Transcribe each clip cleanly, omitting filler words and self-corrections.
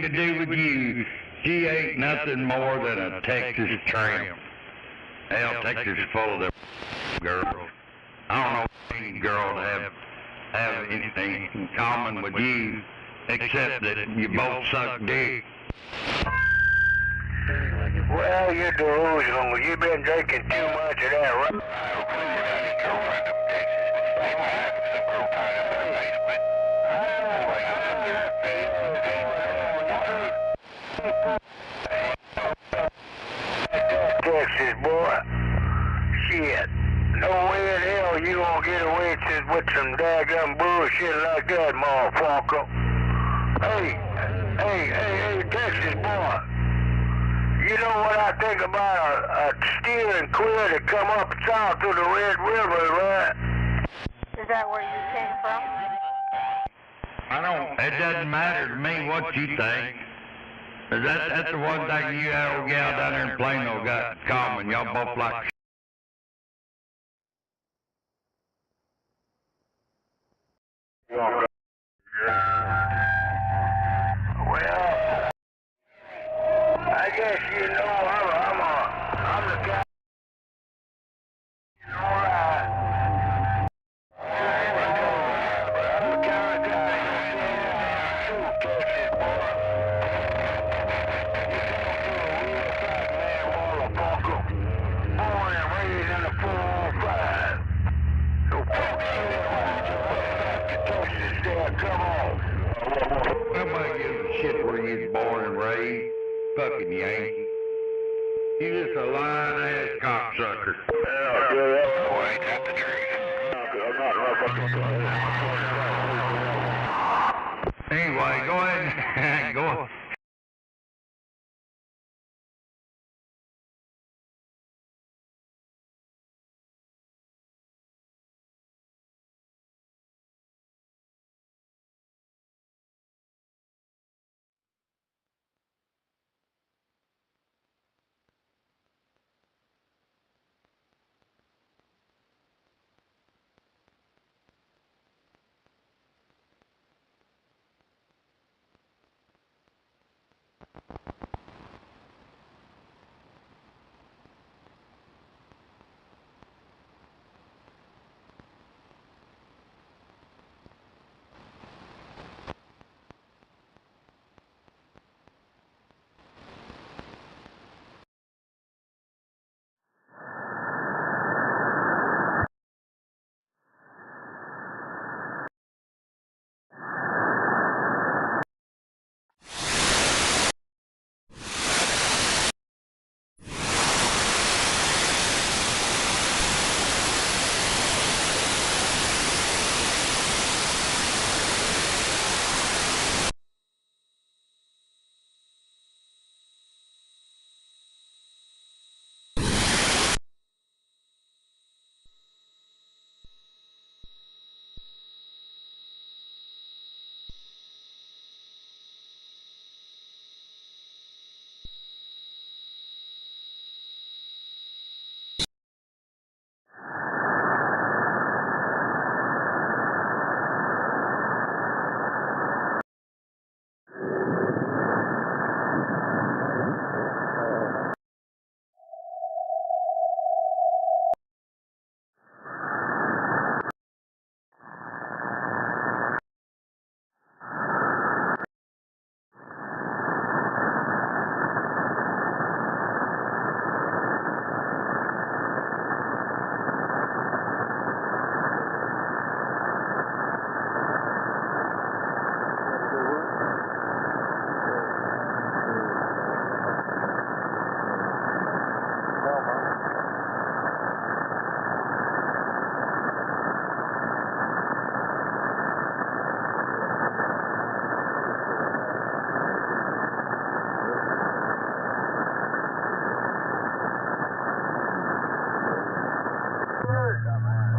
thing to do with you. She ain't nothing more than a Texas tramp. Hell, Texas is full of them girls. I don't know any girl to have anything in common with you, except that you both suck dick. Well, you're delusional. You've been drinking too much of that. Texas boy. Shit. No way in hell you gonna get away with some daggum bullshit like that, motherfucker. Hey, Texas boy. You know what I think about a steering queer to come up south to the Red River, right? Is that where you came from? It doesn't matter to me what you think. That's the one thing you old gal down there in Plano got in common. Y'all both like Well, I guess you know I'm the guy. Alright. I'm the kind of guy who's Texas boy. You talk to a real fat man, motherfucker. Born and raised in the 405. So fuck you, Texas there, come on. nobody gives a shit where you was born and raised. Fucking Yankee. You just a lying ass cocksucker. Yeah, boy, ain't that the truth? Anyway, go ahead and go.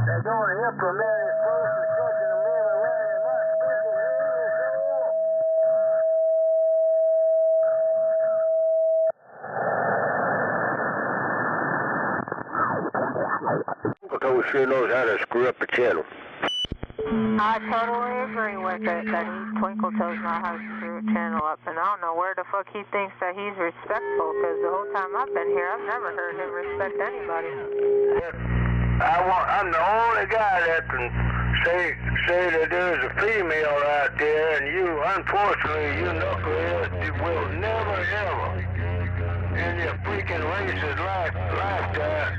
They're going to implement his first and second amendment right in my speaking here. Uncle sure knows how to screw up a channel. I totally agree with it, that Twinkle Toes know how to screw channel up, and I don't know where the fuck he thinks that he's respectful, because the whole time I've been here, I've never heard him respect anybody. I'm the only guy that can say that there's a female out there, and you, unfortunately, you knuckleheads, you will never ever, in your freaking racist lifetime,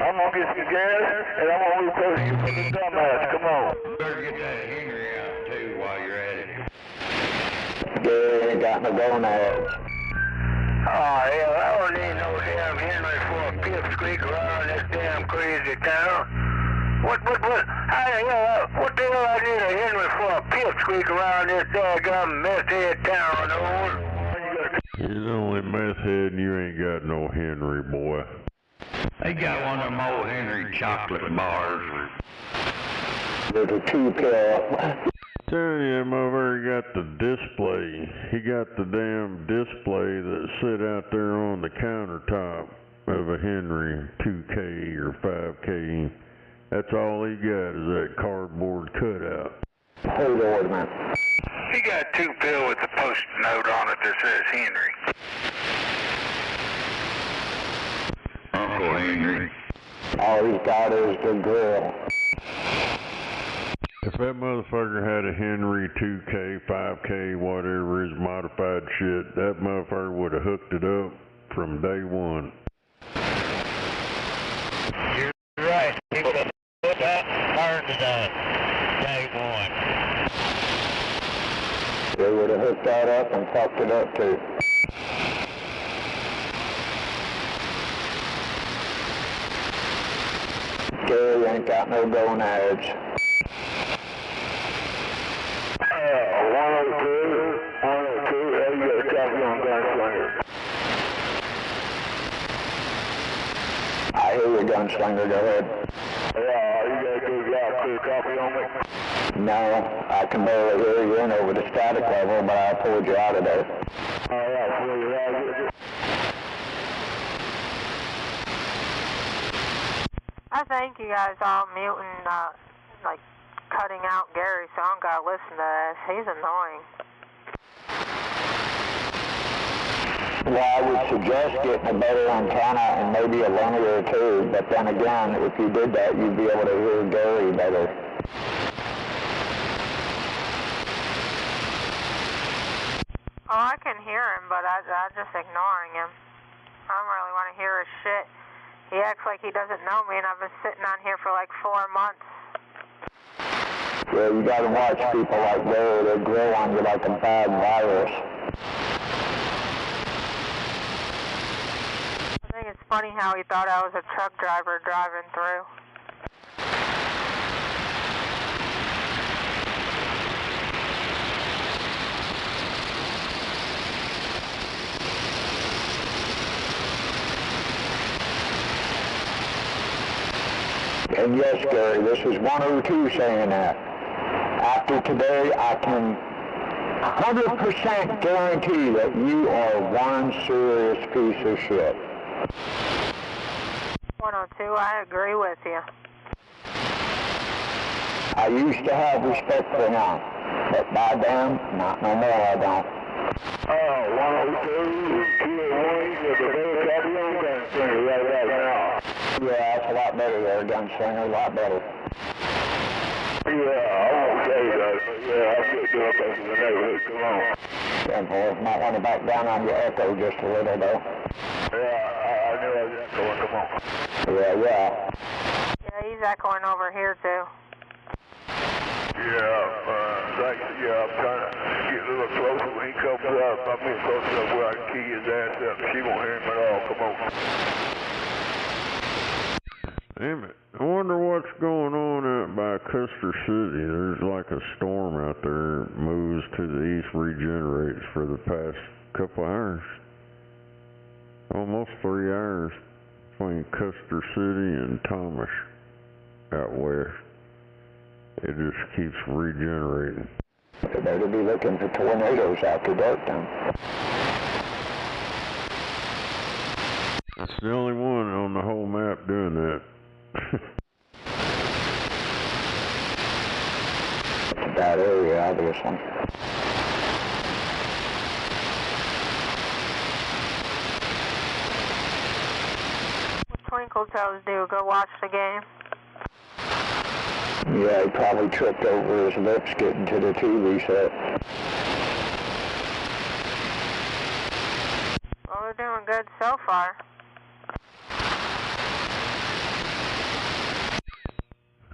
I'm gonna get some gas, and I'm gonna replace you for the dumbass. Come on. Better get that Henry out too while you're at it. Gary ain't got no gonads. Oh, hell, I don't need no damn Henry for a pipsqueak around this damn crazy town. What the hell I need a Henry for a pipsqueak around this daggum meth head town, old? You're only meth head and you ain't got no Henry, boy. They got one of them old Henry chocolate bars. There's a 2-pill. Telling you, motherfucker got the display. He got the damn display that sit out there on the countertop of a Henry 2K or 5K. That's all he got is that cardboard cutout. Hold on, man. He got a 2-pill with a post note on it that says Henry. Uncle Henry. All he's got is the grill. If that motherfucker had a Henry 2K, 5K, whatever his modified shit, that motherfucker would have hooked it up from day one. You're right. He would have hooked up and turned it up day one. They would have hooked that up and fucked it up too. Gary ain't got no gonads. 102, hey, you got a copy on Gunslinger. I hear you, Gunslinger, go ahead. Yeah, you got a good job, clear copy on me? No, I can barely hear you in over the static level, but I pulled you out of there. Alright, pull you out of it. I think you guys all muting, like, cutting out Gary, so I don't gotta listen to this. He's annoying. Well, I would suggest getting a better antenna and maybe a linear too, but then again, if you did that, you'd be able to hear Gary better. Oh, I can hear him, but I'm just ignoring him. I don't really want to hear his shit. He acts like he doesn't know me, and I've been sitting on here for like 4 months. Yeah, you gotta watch people like Gary. They grow on you like a bad virus. I think it's funny how he thought I was a truck driver driving through. And yes, Gary, this is 102 saying that. After today, I can 100% guarantee that you are one serious piece of shit. 102, I agree with you. I used to have respect for him, but by then, not no more, I don't. 102, QA1, you got the better copy on Gunslinger right now. Yeah, that's a lot better there, Gunslinger, a lot better. Yeah, got it. Yeah, I'm just doing up in the neighborhood. Come on. Yeah, boy, might want to back down on your echo just a little, though. Yeah, I knew I was echoing. Come on. Yeah. Yeah, he's echoing over here, too. Thanks. Yeah, I'm trying to get a little closer when he comes up. I'm getting close enough where I can key his ass up. She won't hear him at all. Come on. Damn it. I wonder what's going on out by Custer City. There's like a storm out there. It moves to the east, regenerates for the past couple hours. Almost 3 hours between Custer City and Thomas out west. It just keeps regenerating. They better be looking for tornadoes after dark time. That's the only one on the whole map doing that. It's a bad area, obviously. What Twinkle Toes do? Go watch the game? Yeah, he probably tripped over his lips getting to the TV set. Well, they're doing good so far.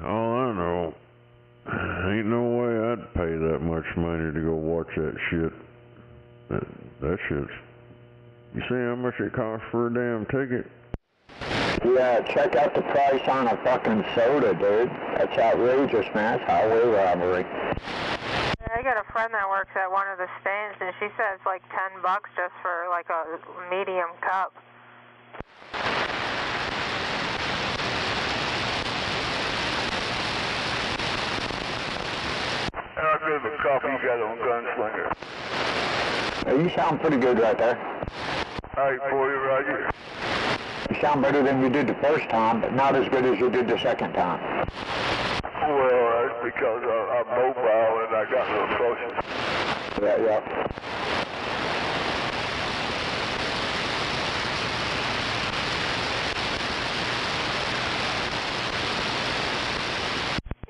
All I know, ain't no way I'd pay that much money to go watch that shit. That shit's... You see how much it costs for a damn ticket? Yeah, check out the price on a fucking soda, dude. That's outrageous, man. That's highway robbery. Yeah, I got a friend that works at one of the stands, and she said it's like $10 just for like a medium cup. How good of a coffee you got on Gunslinger? Hey, you sound pretty good right there. Hey, boy, Roger. You sound better than you did the first time, but not as good as you did the second time. Well, that's because I'm mobile and I got no closer. Yeah.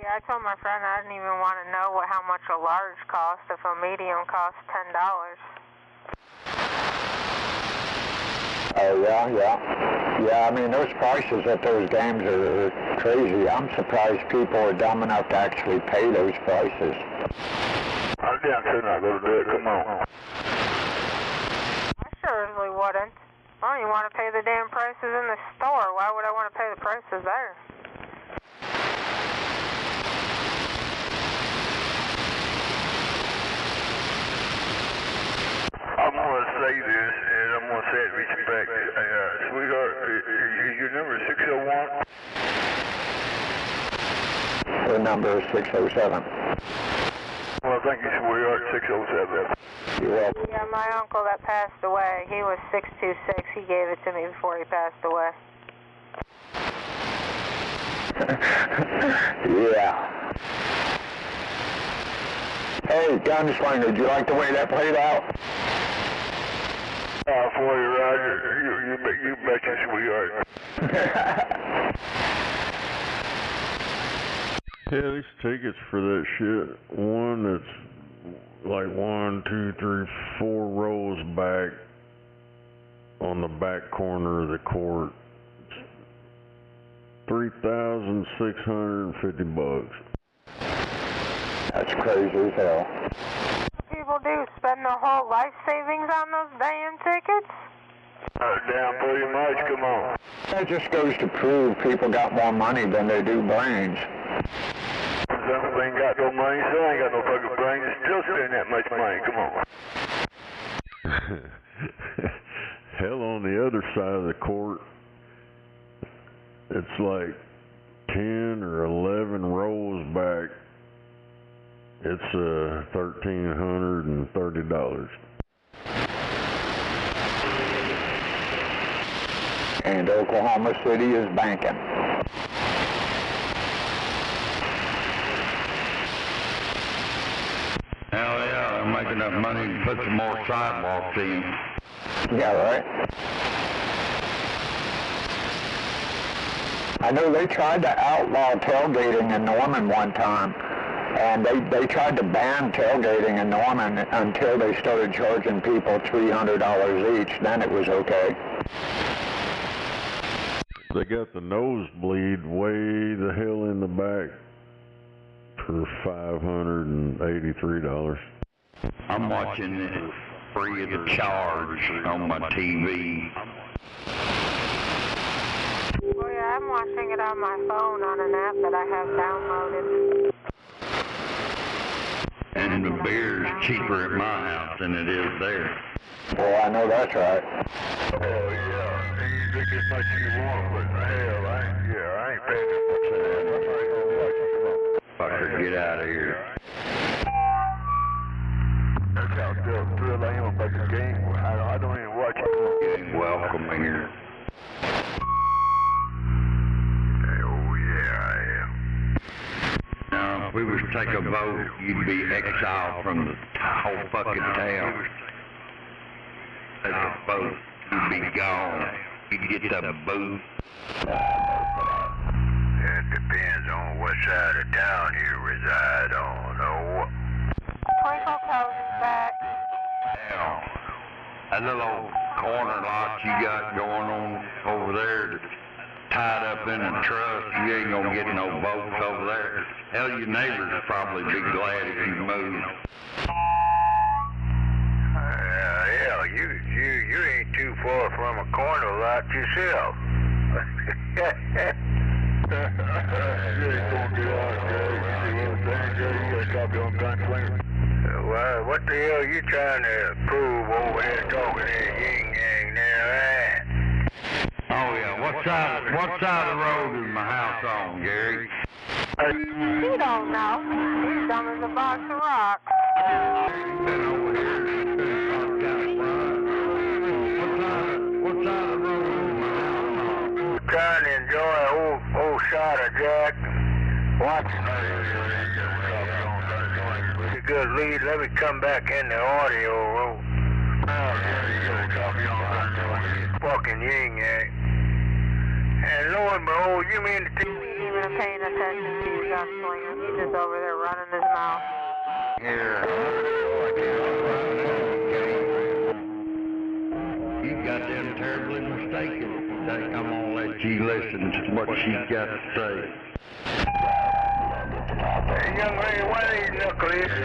Yeah, I told my friend I didn't even want to know how much a large cost if a medium costs $10. Oh, yeah, I mean, those prices at those games are crazy. I'm surprised people are dumb enough to actually pay those prices. I'm down to not go to do it. Come on. I surely wouldn't. I don't even want to pay the damn prices in the store. Why would I want to pay the prices there? I'm going to say this, and I'm going to say it reaching back. Sweetheart, is your number 601? The number is 607. Well, thank you, sweetheart, 607. You're welcome. Yeah, my uncle that passed away, he was 626. He gave it to me before he passed away. Yeah. Hey, Gunslinger, do you like the way that played out? For you, Roger. You betcha, sweetheart. Yeah, these tickets for that shit, one that's like 1, 2, 3, 4 rows back on the back corner of the court, $3,650. That's crazy as hell. People do spend their whole life savings on those damn tickets? Down pretty much, come on. That just goes to prove people got more money than they do brains. Some ain't got no money, so I ain't got no fucking brain to still spend that much money, come on. Hell, on the other side of the court, it's like 10 or 11 rows back. It's $1,330. And Oklahoma City is banking. Hell yeah, they're making enough money to put some more sidewalks in. Yeah, right. I know they tried to outlaw tailgating in Norman one time, And they tried to ban tailgating in Norman until they started charging people $300 each. Then it was okay. They got the nosebleed way the hell in the back for $583. I'm watching it free of the charge on my TV. Oh yeah, I'm watching it on my phone on an app that I have downloaded. And the beer's cheaper at my house than it is there. Well, I know that's right. Oh, yeah. And you drink as much as you want, but hell, I ain't paying that much for that. I'm not gonna watch you. Fucker, get out of here. That's how thrilled I am about the game. I don't even watch it. You ain't welcome here. Oh, yeah, I am. Now, if we was to take a vote, you'd be exiled from the whole fucking town. Take a vote, you'd be gone. You'd get the boot. It depends on what side of town you reside on. Twinkle Toes is back. Now, that little old corner lot you got going on over there that's tied up in a trust, you ain't gonna get no votes over there. Hell, your neighbors will probably be glad if you move. Hell, you ain't too far from a corner lot yourself. You ain't gonna get out there. You see what I'm saying, Jay? You gotta stop your gunslinger. Well, what the hell you trying to prove over here talking that yin-yang there, eh? Oh yeah, what side of the road is my house on, Gary? You don't know. He's dumb as a box of rocks. Been over here since what side of the road is my house on? Trying to enjoy an old shot of Jack. What? It's a good lead. Let me come back in the audio room. Fucking yin-yang. And lo and behold, you mean to tell me Even paying attention to you, gunslinger. He's just over there running his mouth. Here. You got them terribly mistaken. I'm gonna let you listen to what she's got to say. Hey, young lady, why these knuckleheads?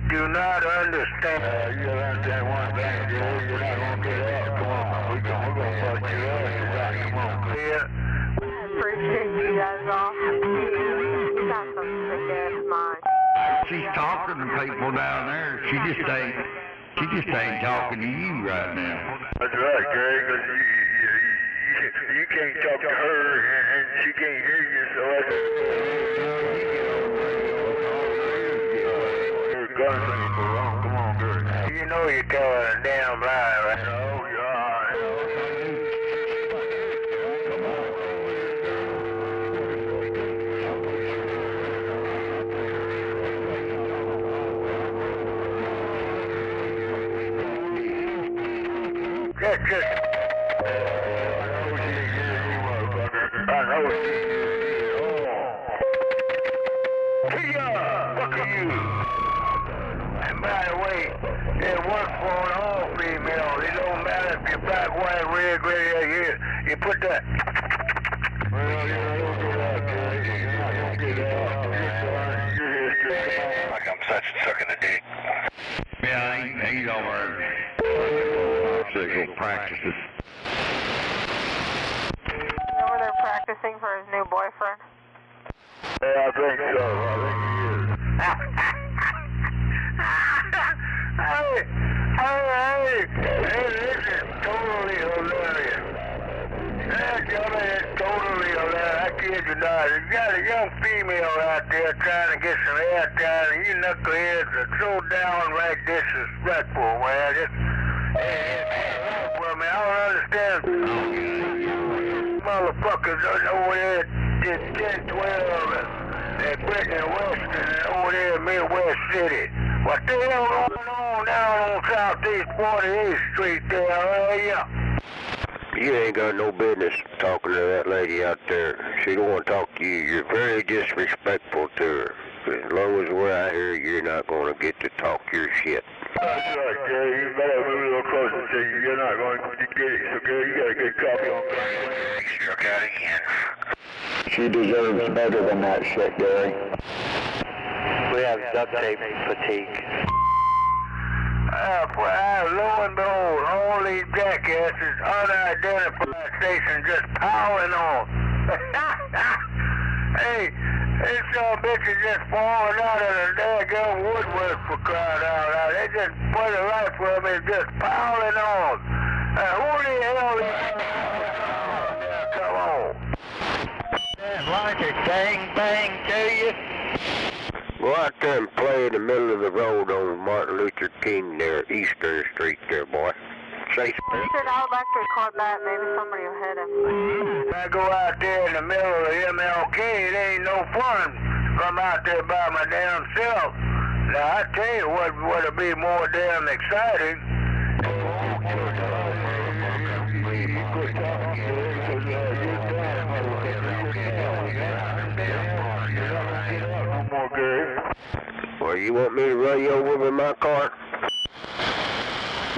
Do not understand. You gotta understand one thing, Joe. You're not gonna get up. Come on, we're gonna bust your ass out. Come on, clear. I appreciate you guys all. You got some sick ass mind. She's talking to people down there. She just ain't talking to you right now. That's right, Gary, because you can't talk to her and she can't hear you, so that's... You're gunslinger for wrong. Come on, Gary. You know you're telling a damn lie, right? Oh, you are. Just, I know she ain't hearing you, motherfucker. I know she Kia! Fuck you! And by the way, it works for all females. It don't matter if you're black, white, red, gray, you put that... Well, you're not gonna get out, Gary. You're not gonna get out. You're here straight like I'm such sucking a dick. Yeah, he's over physical practices. Over there practicing for his new boyfriend. Yeah, I think so. Hey, this is totally hilarious. That Johnny is totally hilarious. I kid you not. You got a young female out there trying to get some airtime, and you knuckleheads are so downright disrespectful, man. Well, man, I don't understand. Motherfuckers over there did 10, 12, and Brittany Weston over there in Midwest City. What the hell going on down on Southeast 48th Street there, yeah? You ain't got no business talking to that lady out there. She don't want to talk to you. You're very disrespectful to her. As long as we're out here, you're not going to get to talk your shit. That's right, Gary. You better move a little closer to you. You're not going to get it. So, Gary, you got a good copy on that. Sure got it again. She deserves better than that shit, Gary. We have duct tape fatigue. Lo and behold, all these jackasses, unidentified stations just piling on. Hey, this bitch is just falling out of the daggone woodwork for crying out loud. They just, for the life of me, just piling on. Who the hell is come on. Like a gang-bang to you. Go out there and play in the middle of the road on Martin Luther King there, Eastern Street there, boy. Say Oh, shit, I would like to record that. Maybe somebody will hit him. If I go out there in the middle of MLK, it ain't no fun. I'm out there by my damn self. Now, I tell you what would be more damn exciting. Well, you want me to run you over with my car?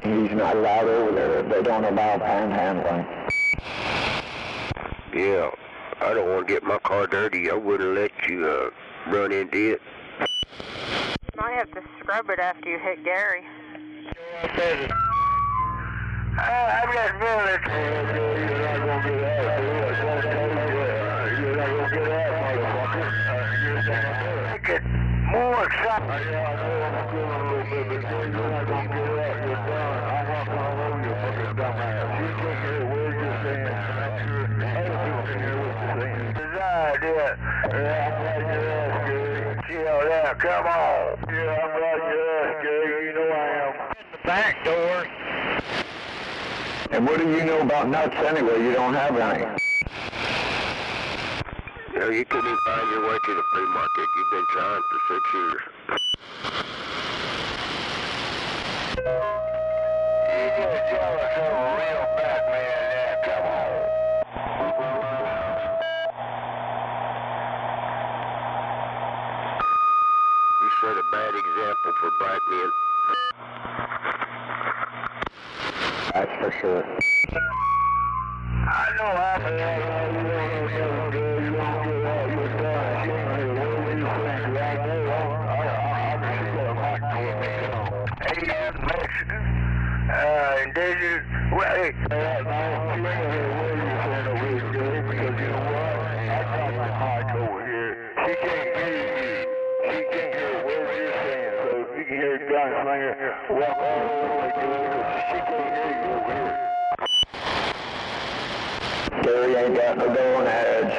He's not allowed over there. They don't allow panhandling. Yeah, I don't want to get my car dirty. I wouldn't let you run into it. You might have to scrub it after you hit Gary. I'm just feeling you're not going to get that. You're not going to get that, motherfucker. Make it more exciting. Yeah, I know I'm feeling a little bit, but you're not going to get that. You're done. I'm not going to hold you, fucking dumbass. You can't hear a word you're saying. I'm sure other people can hear what you're saying. Desire, dear. Yeah, I'm right your ass, Gary. Chill there, come on. Yeah, I'm right your ass, Gary. You know I am. In the back door. And what do you know about nuts anyway? You don't have any. No, you couldn't find your way to the flea market. You've been trying for 6 years. You just jealous of a real fat man there. Come on. You set a bad example for black men. That's for sure. I know Asian, Mexican, indigenous, well, hey. Because you know what? I got my mic over here. She can't hear you. She can't hear what you're saying. So if you can hear a gunslinger, walk all the way to her. She can't hear you over here. Gary ain't got no going edge.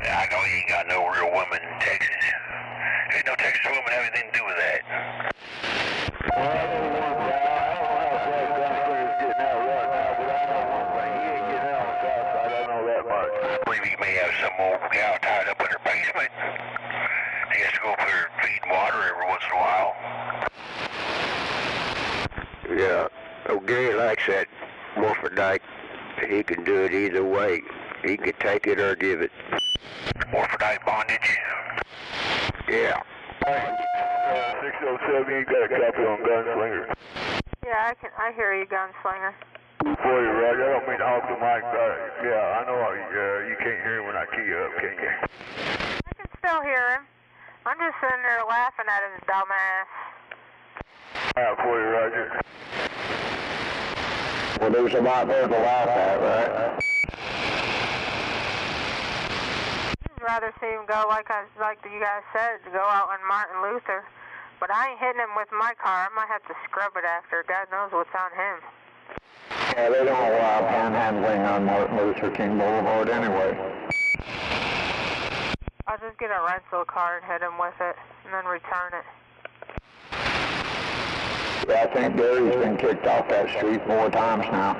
I know you ain't got no real woman in Texas. Ain't no Texas woman have anything to do with that. Well, I know one guy. I don't know how fast gunslinger's getting out right now, but I know one thing. He ain't getting out on the south side. I know that much. I believe he may have some old gal tied up in her basement. He has to go up there and feed water every once in a while. Yeah. Oh, Gary likes that morphodite. He can do it either way. He can take it or give it. Morphodite bondage? Yeah. 607, you got a copy on Gunslinger. Yeah, I hear you, Gunslinger. Before you, Roger, I don't mean to hog the mic, but yeah, I know you can't hear when I key up, can you? I can still hear him. I'm just sitting there laughing at his dumbass. Alright, for you, Roger. Well, there's a lot there to laugh at, right? I'd rather see him go like you guys said, to go out on Martin Luther. But I ain't hitting him with my car. I might have to scrub it after. God knows what's on him. Yeah, they don't allow panhandling on Martin Luther King Boulevard anyway. I'll just get a rental car and hit him with it, and then return it. Yeah, I think Gary's been kicked off that street more times now.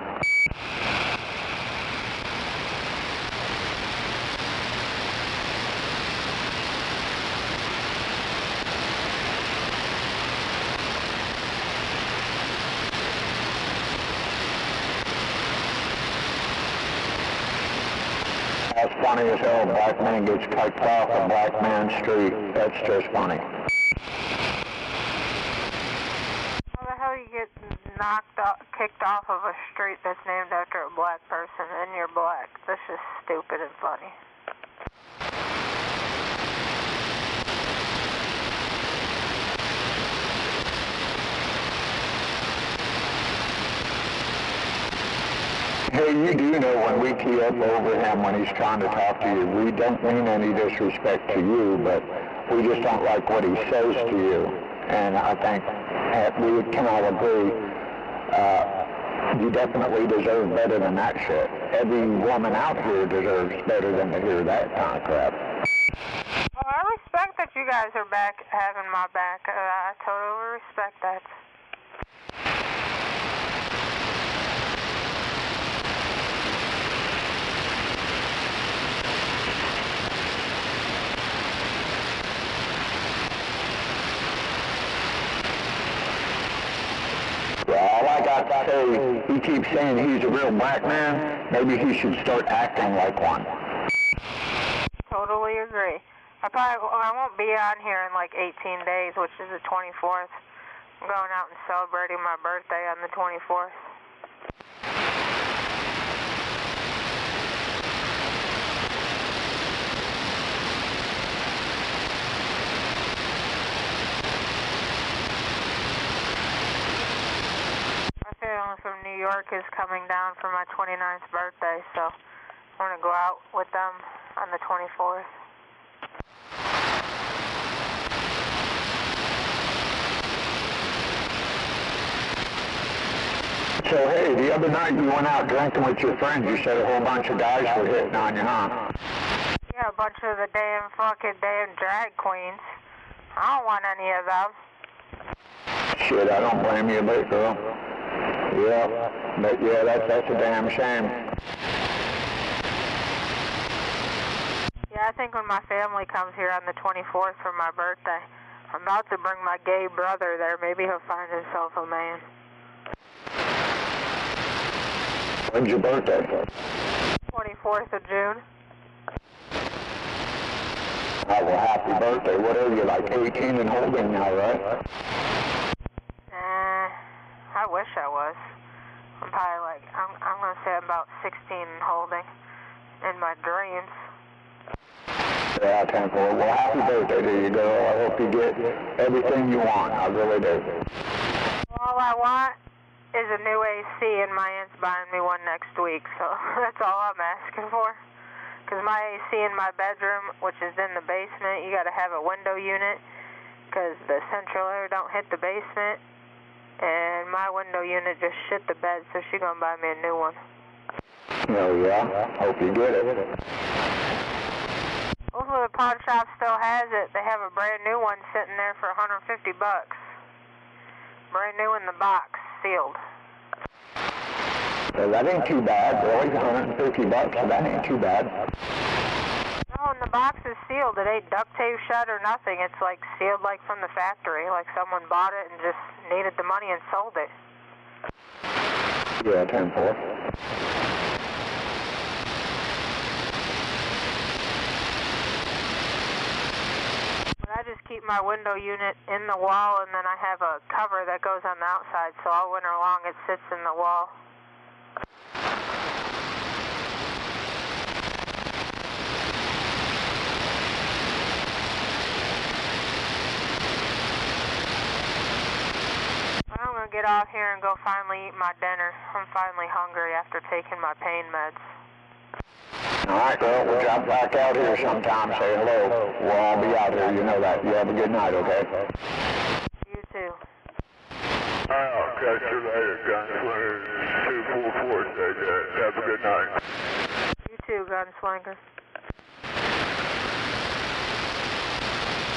That's funny as hell. Black man gets kicked off a black man's street. That's just funny. How the hell you get kicked off of a street that's named after a black person and you're black? That's just stupid and funny. Hey, you do know when we key up over him when he's trying to talk to you, we don't mean any disrespect to you, but we just don't like what he says to you. And I think we can all agree, you definitely deserve better than that shit. Every woman out here deserves better than to hear that kind of crap. Well, I respect that you guys are back having my back. I totally respect that. Well, all I got to say, he keeps saying he's a real black man. Maybe he should start acting like one. Totally agree. I won't be on here in like 18 days, which is the 24th. I'm going out and celebrating my birthday on the 24th. My family from New York is coming down for my 29th birthday, so I want to go out with them on the 24th. So, hey, the other night you went out drinking with your friends. You said a whole bunch of guys were hitting on you, huh? Yeah, a bunch of the damn drag queens. I don't want any of them. Shit, I don't blame you a bit, girl. Yeah, but yeah, that's a damn shame. Yeah, I think when my family comes here on the 24th for my birthday, I'm about to bring my gay brother there. Maybe he'll find himself a man. When's your birthday? 24th of June. Oh, well, happy birthday. What are you, like 18 and holding now, right? I wish I was. I'm probably like, I'm going to say about 16 and holding in my dreams. Yeah, 10-4. Well, happy birthday to you, girl. I hope you get everything you want. I really do. All I want is a new AC, and my aunt's buying me one next week, so that's all I'm asking for. Because my AC in my bedroom, which is in the basement, you got to have a window unit, because the central air don't hit the basement, and my window unit just shit the bed, so she's going to buy me a new one. Oh, yeah? Hope you get it. Hopefully the pawn shop still has it. They have a brand new one sitting there for $150. Brand new in the box, sealed. Well, that ain't too bad, really. $150, that ain't too bad. No, and the box is sealed. It ain't duct tape shut or nothing. It's like sealed like from the factory, like someone bought it and just needed the money and sold it. Yeah, 10-4. I just keep my window unit in the wall, and then I have a cover that goes on the outside, so all winter long it sits in the wall. I'm going to get off here and go finally eat my dinner. I'm finally hungry after taking my pain meds. All right, girl, we'll drop back out here sometime, say hello. We'll all be out here, you know that. You have a good night, okay? You too. I'll catch you later, Gunslinger 244. Have a good night. You too, Gunslinger.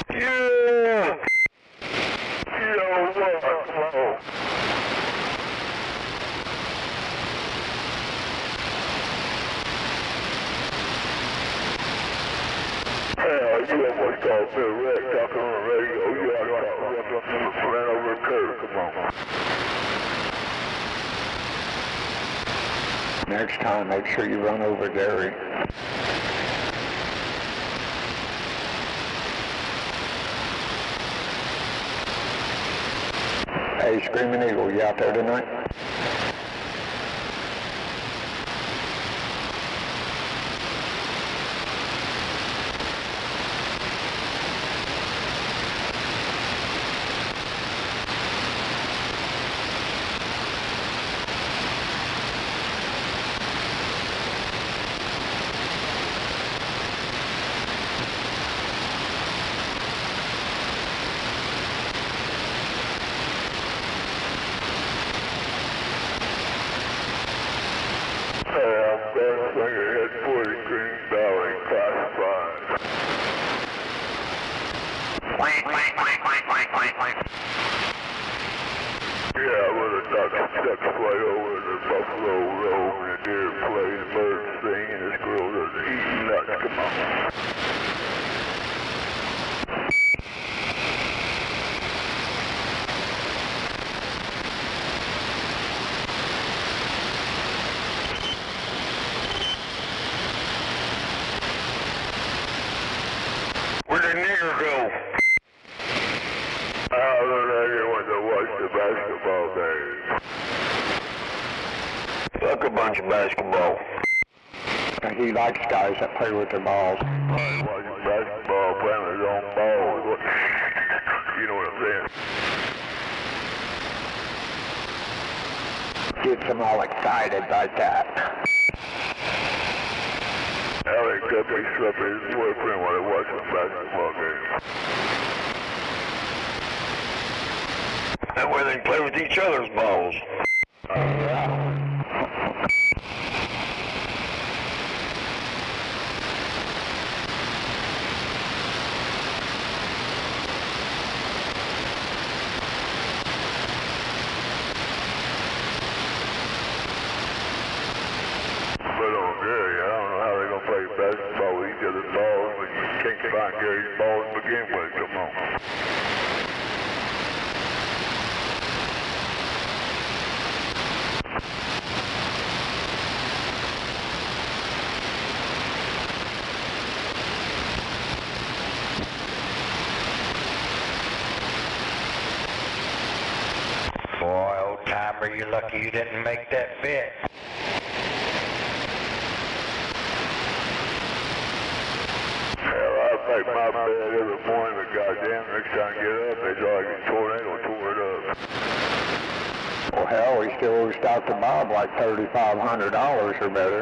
Yeah! Yo, what? Hell, you almost called me a wreck talking on the radio. You ought to ran over a curve. Come on. Next time, make sure you run over Gary. Hey, Screaming Eagle, you out there tonight? Yeah, where the ducks fly over, the buffalo roam, and the deer play, the birds sing, and the squirrels are eating nuts. Come on. Where'd the nigger go? The nigger went to watch the basketball game. Fuck a bunch of basketball. He likes guys that play with their balls. He watches basketball playing with his own balls. You know what I'm saying? Gets them all excited like that. Alec Guppy slept with his boyfriend while they watched the basketball game. That way they play with each other's balls. Basketball with each other's balls, but you can't find Gary's balls to begin with. Come on. Boy, old timer, you're lucky you didn't make that bet. I make my bed every morning, but goddamn, next time I get up, it's like a tornado tore it up. Well, hell, he still owes Dr. Bob like $3,500 or better.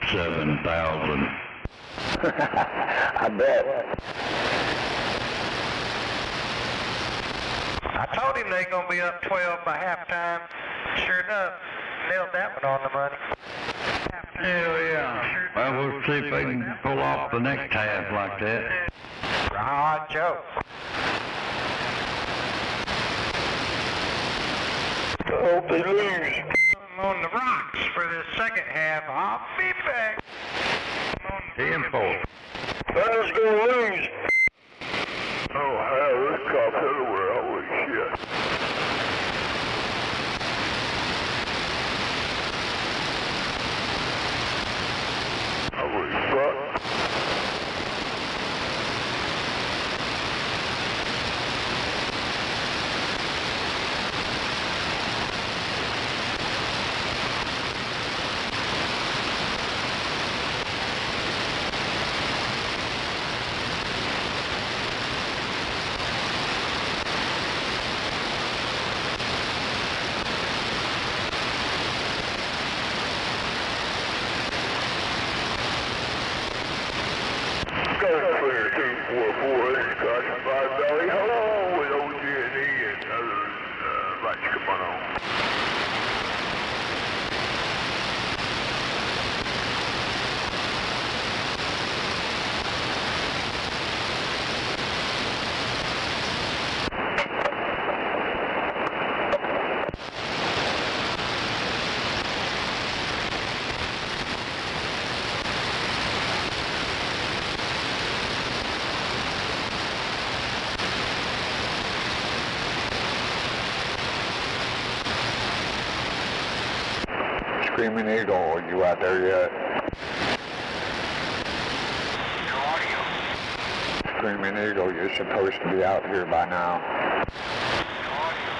$7,000. I bet. I told him they gonna be up 12 by halftime. Sure enough, nailed that one on the money. Hell yeah. Well, we'll see if they can pull off the next half like that. Raw joke. I hope they lose. I'm on the rocks for the second half. I'll be back. 10-4. Thunder's gonna lose. Oh hell, there's cops everywhere. Holy shit. Holy fuck. Clear 244, caution 5 Valley, hello, with OG&E and other lights coming on. Screaming Eagle, are you out there yet? No audio. Screaming Eagle, you're supposed to be out here by now. No audio.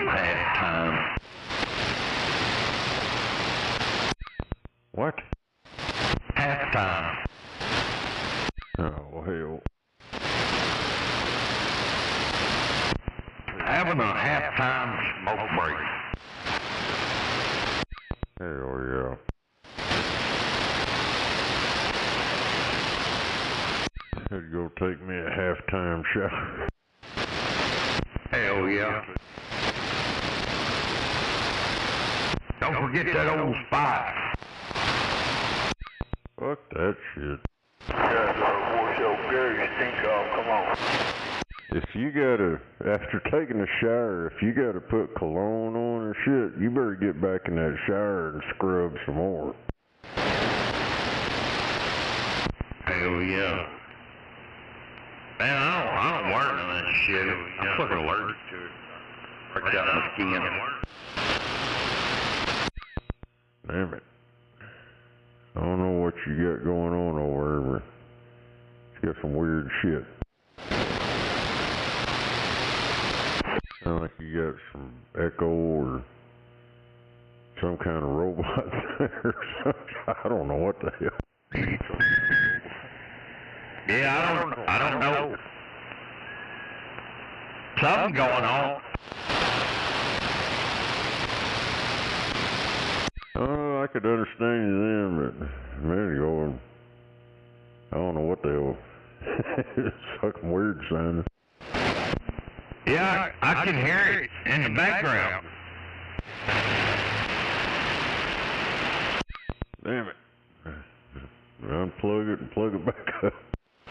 Halftime. What? Halftime. Oh, hell. Having a halftime smoke break. Hell yeah. I'd go take me a halftime shower. Hell yeah. Don't forget that old spot. Fuck that shit. That's wash your dirty stink off. Come on. If you gotta, after taking a shower, if you gotta put cologne on and shit, you better get back in that shower and scrub some more. Hell yeah. Man, I don't wear none of that shit. I'm fucking allergic to it. Breaks out my skin. Damn it. I don't know what you got going on over there, but you got some weird shit. Sound like you got some echo or some kind of robot there or something. I don't know what the hell. Yeah, I don't know. Something going on. Oh, I could understand you then, but a minute ago, I don't know what the hell. It's fucking weird sounding. Yeah, I can hear it in the background. Damn it. Unplug it and plug it back up.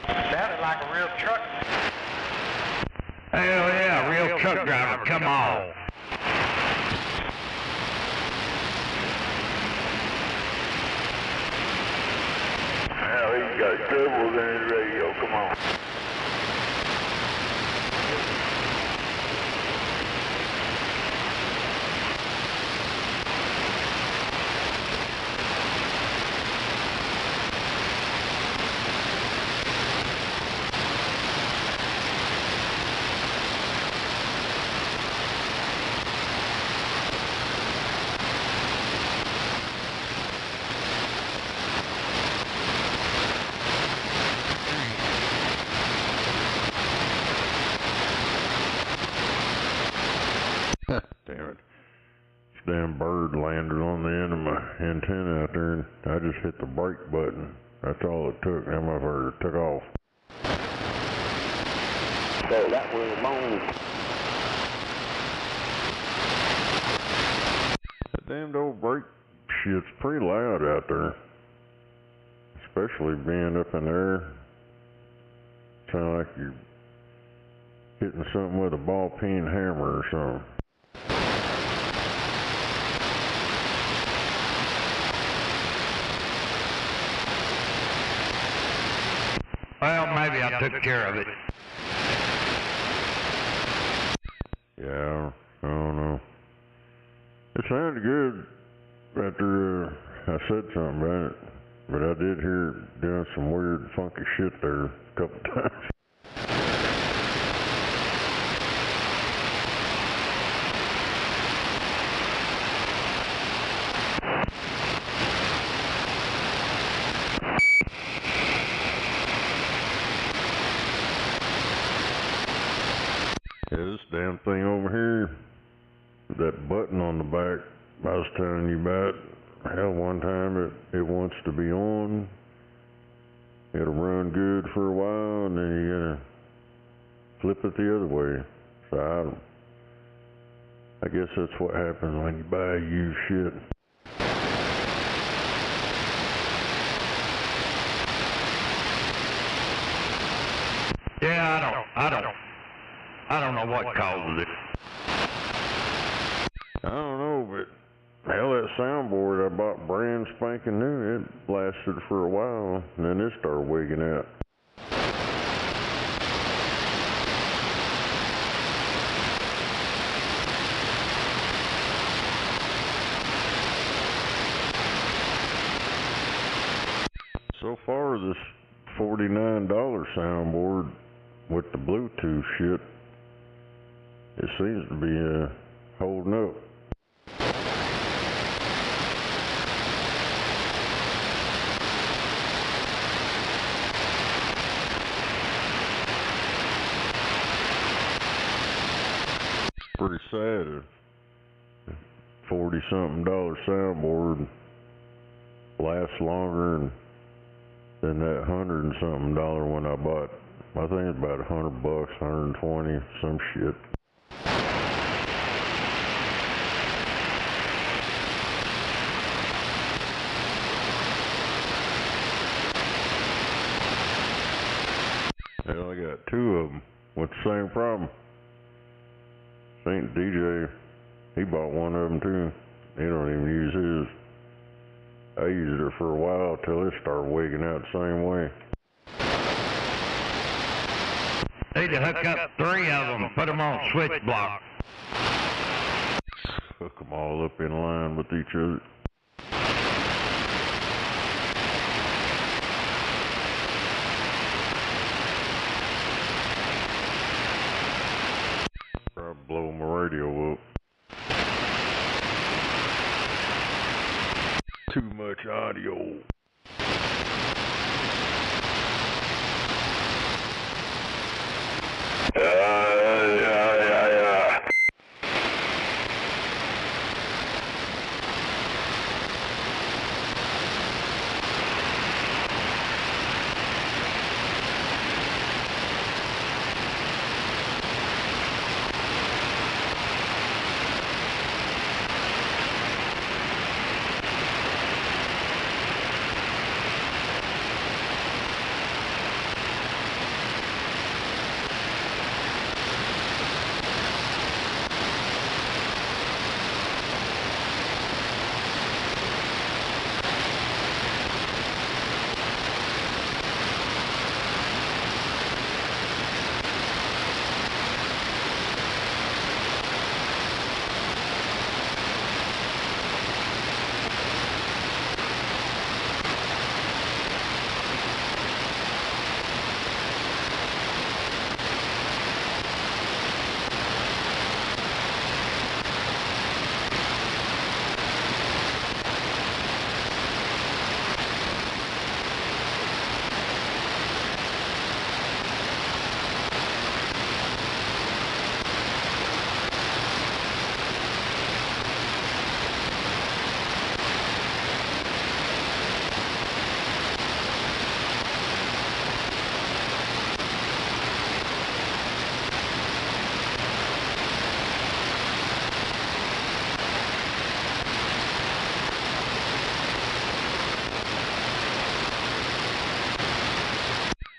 Sounded like a real truck. Hell yeah, real truck driver, come on. Hell, he's got troubles in his radio. Come on. Damn it. This damn bird landed on the end of my antenna out there, and I just hit the brake button. That's all it took. That motherfucker took off. So that was long. That damned old brake shit's pretty loud out there. Especially being up in there. Sound like you're hitting something with a ball peen hammer or something. Well, maybe I took care of it. Yeah, I don't know. It sounded good after I said something about it, but I did hear it doing some weird, funky shit there a couple times. Yeah, this damn thing over here, that button on the back I was telling you about, hell, one time it wants to be on, it'll run good for a while, and then you gotta flip it the other way. So I guess that's what happens when you buy used shit. Yeah, I don't know what causes it. I don't know, but hell, that soundboard I bought brand spanking new, it lasted for a while, and then it started wigging out. So far, this $49 soundboard with the Bluetooth shit, it seems to be Holding up. Pretty sad. $40-something soundboard lasts longer than that $100-something one I bought. I think it's about $100, $120, some shit. Hell, I got two of them with the same problem. Saint DJ, he bought one of them too. He don't even use his. I used it for a while till it started wigging out the same way. Need to hook up 3 of them, put them on switch block. Hook them all up in line with each other. Probably blow my radio up. Too much audio.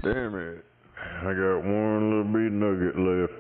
Damn it. I got one little bitty nugget left.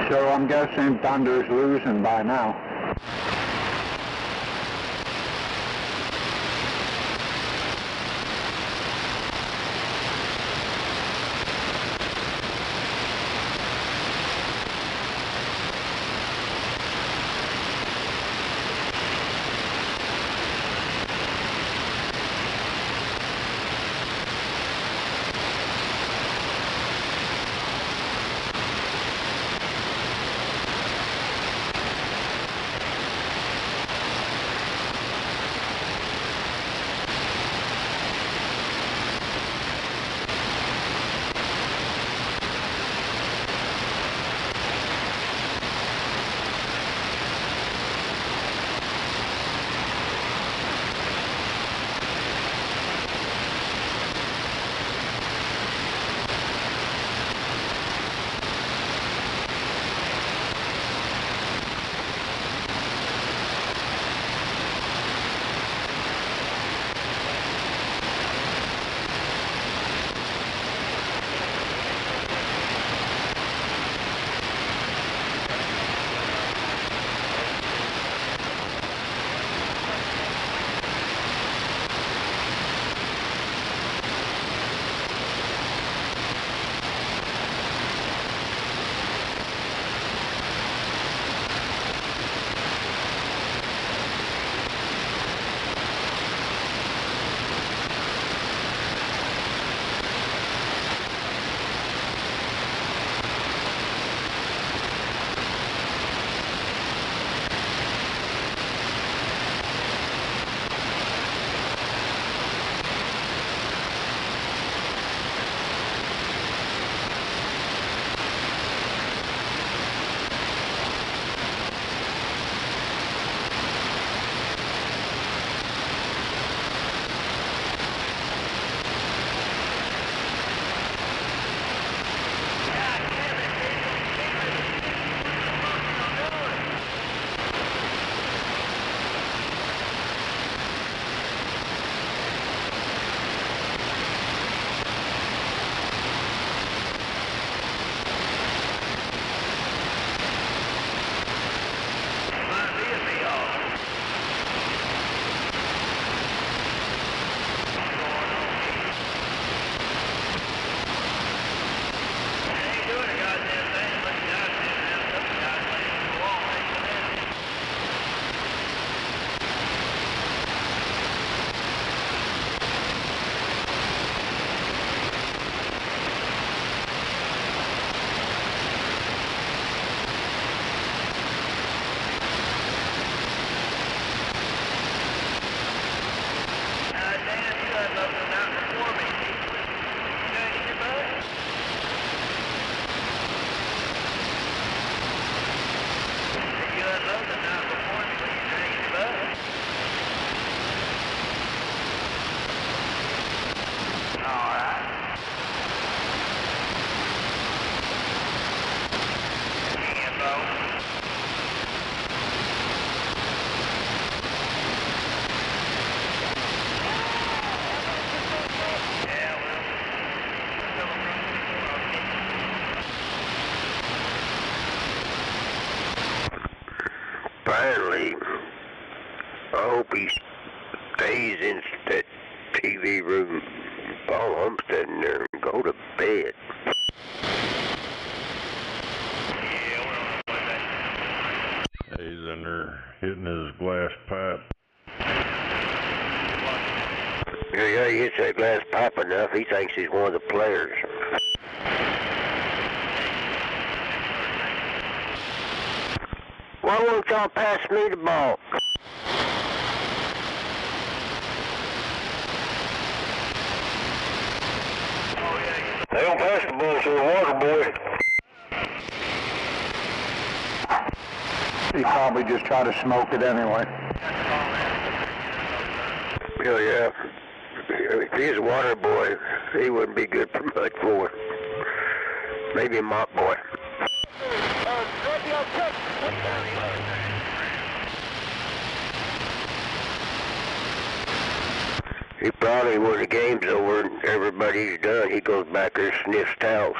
So I'm guessing Thunder's losing by now. Finally, I hope he stays in that TV room while I'm sitting there and go to bed. He's in there hitting his glass pipe. Yeah, he hits that glass pipe enough, he thinks he's one of the players. Why won't y'all pass me the ball? They don't pass the ball to the water boy. He probably just tried to smoke it anyway. Yeah. If he's a water boy, he wouldn't be good for much for. Maybe a mop boy. He probably, when the game's over and everybody's done, he goes back there and sniffs towels.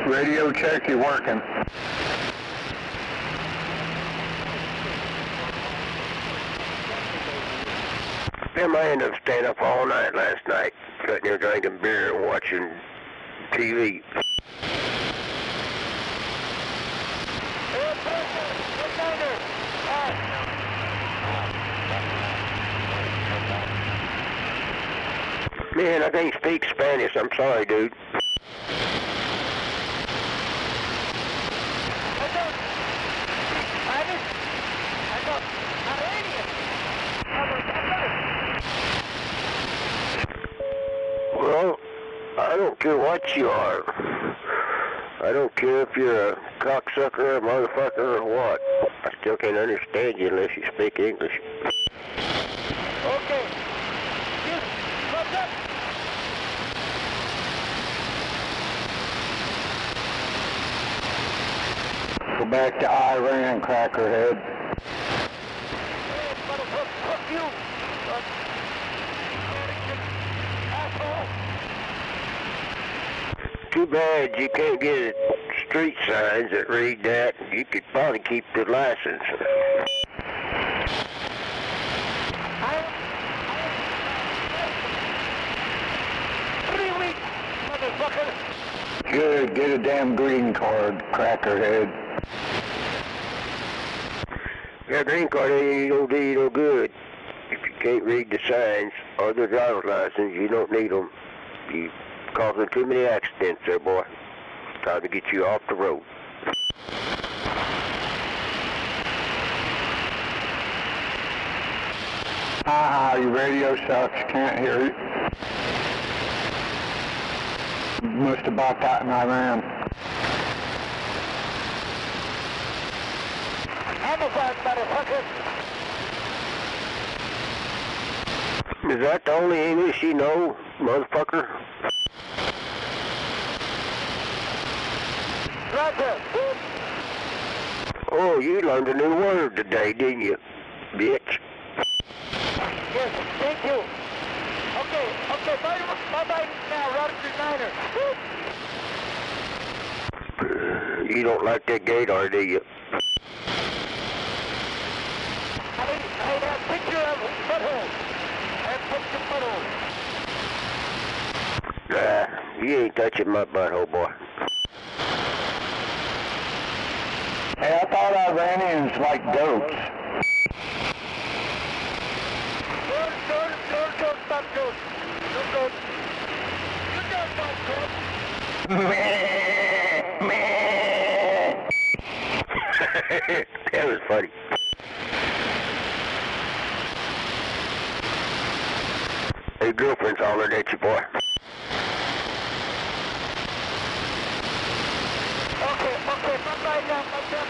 Radio check, you working? Damn, I ended up staying up all night last night, sitting there drinking beer and watching TV. Man, I can't speak Spanish. I'm sorry, dude. Well, I don't care what you are. I don't care if you're a cocksucker, a motherfucker, or what. I still can't understand you unless you speak English. Okay. What's up? Go back to Iran, crackerhead. Hey, motherfucker, fuck you. Asshole. Too bad you can't get street signs that read that. You could probably keep the license. Good, get a damn green card, crackerhead. Yeah, green card ain't gonna do you no good. If you can't read the signs or the driver's license, you don't need them. You causing too many accidents there, boy. It's time to get you off the road. Your radio sucks, can't hear you. Must have bought that in Iran. Amazon, motherfucker! Is that the only English you know, motherfucker? Roger. Oh, you learned a new word today, didn't you, bitch? Yes, thank you. Okay, bye-bye now, Roger Niner. You don't like that gator, do you? I have a picture of his butthole. You ain't touching my butthole, boy. Hey, I thought Iranians like goats. Don't stop goats. Don't goats. You don't want goats. That was funny. Your girlfriend's hollered at you, boy. Okay, bye-bye now, bye-bye.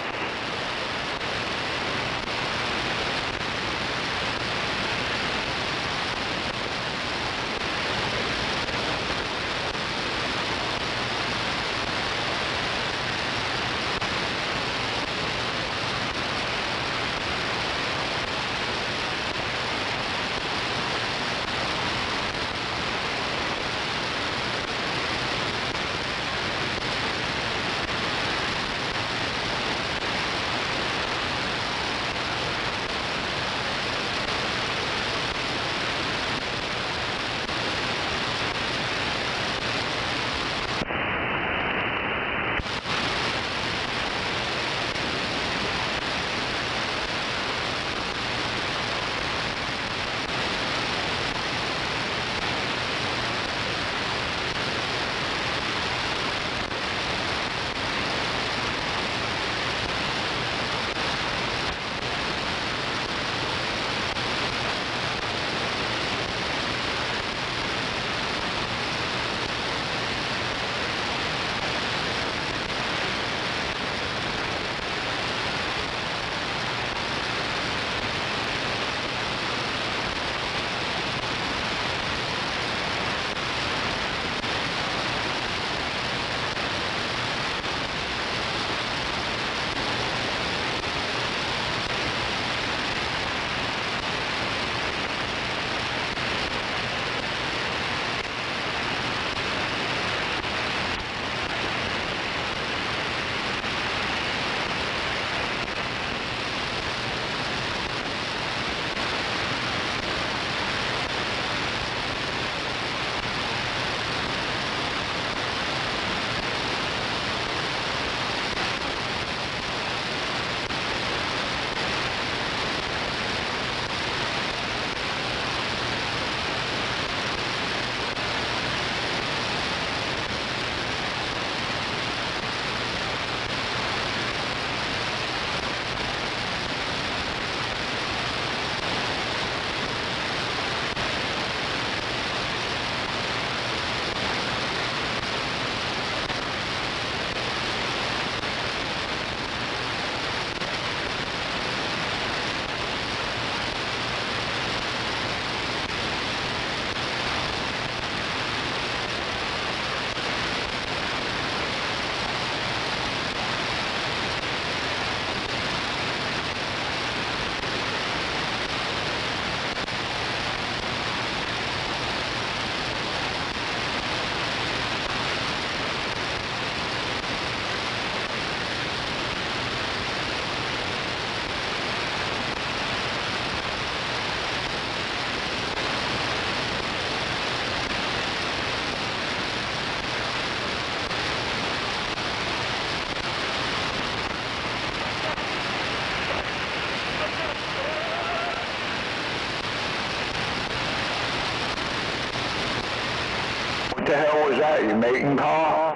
What the hell was that? You mating call?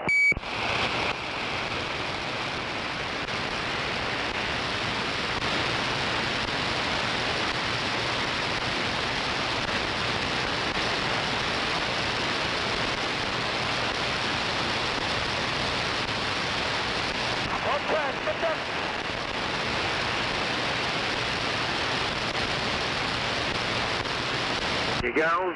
You go.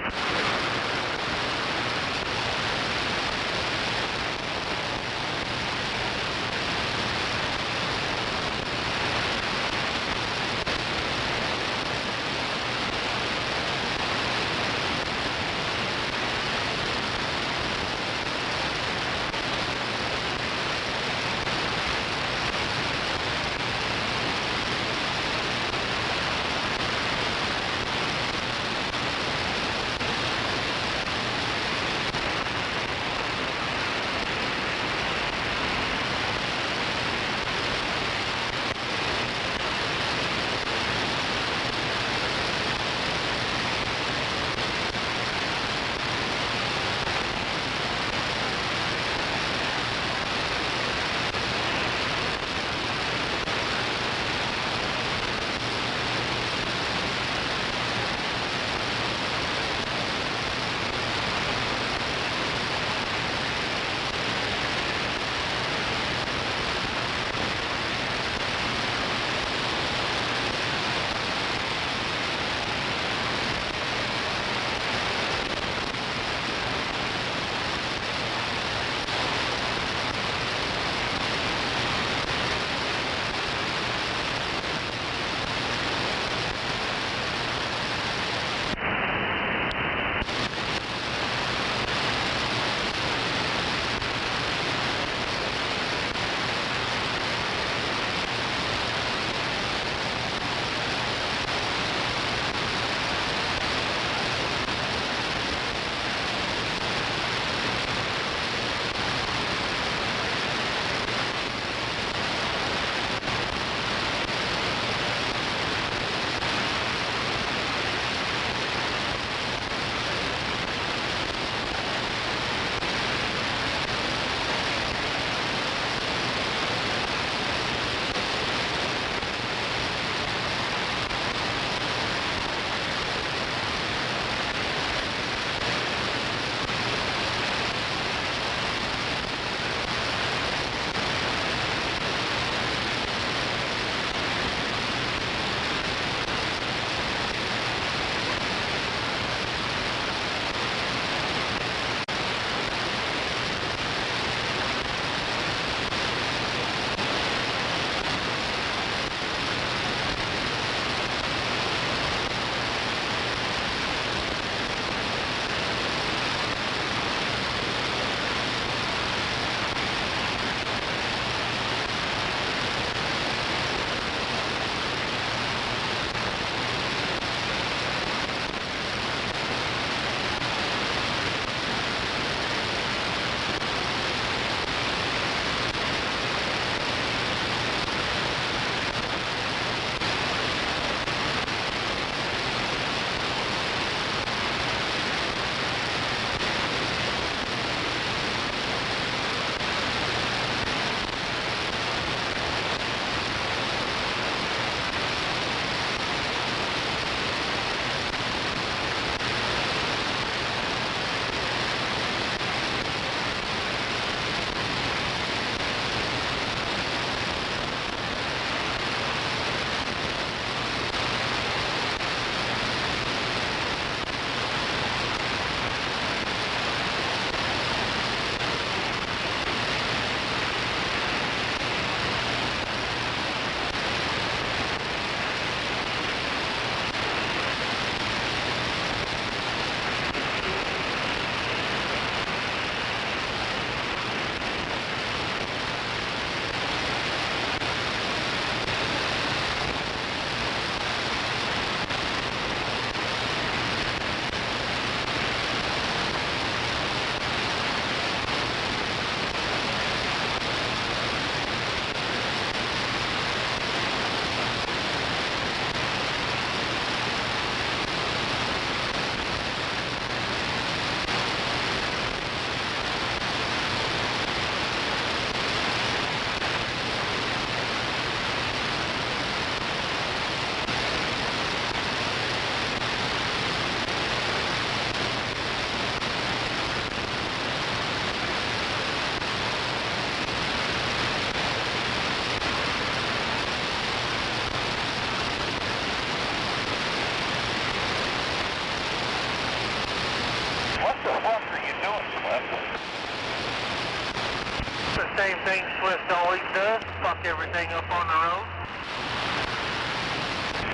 same thing Swift always does. Fuck everything up on the road.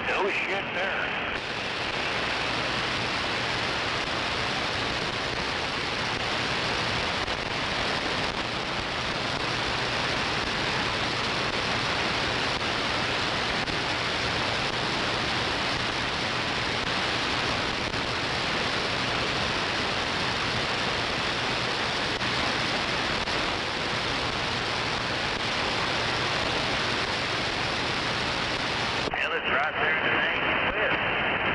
No shit there. Right there in the Nake Vi.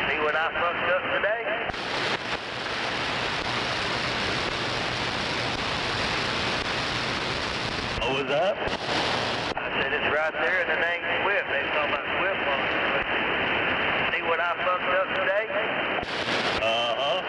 See what I fucked up today? What was that? I said it's right there in the Nake Vi. They talking about Swift on it. See what I fucked up today? Uh-huh.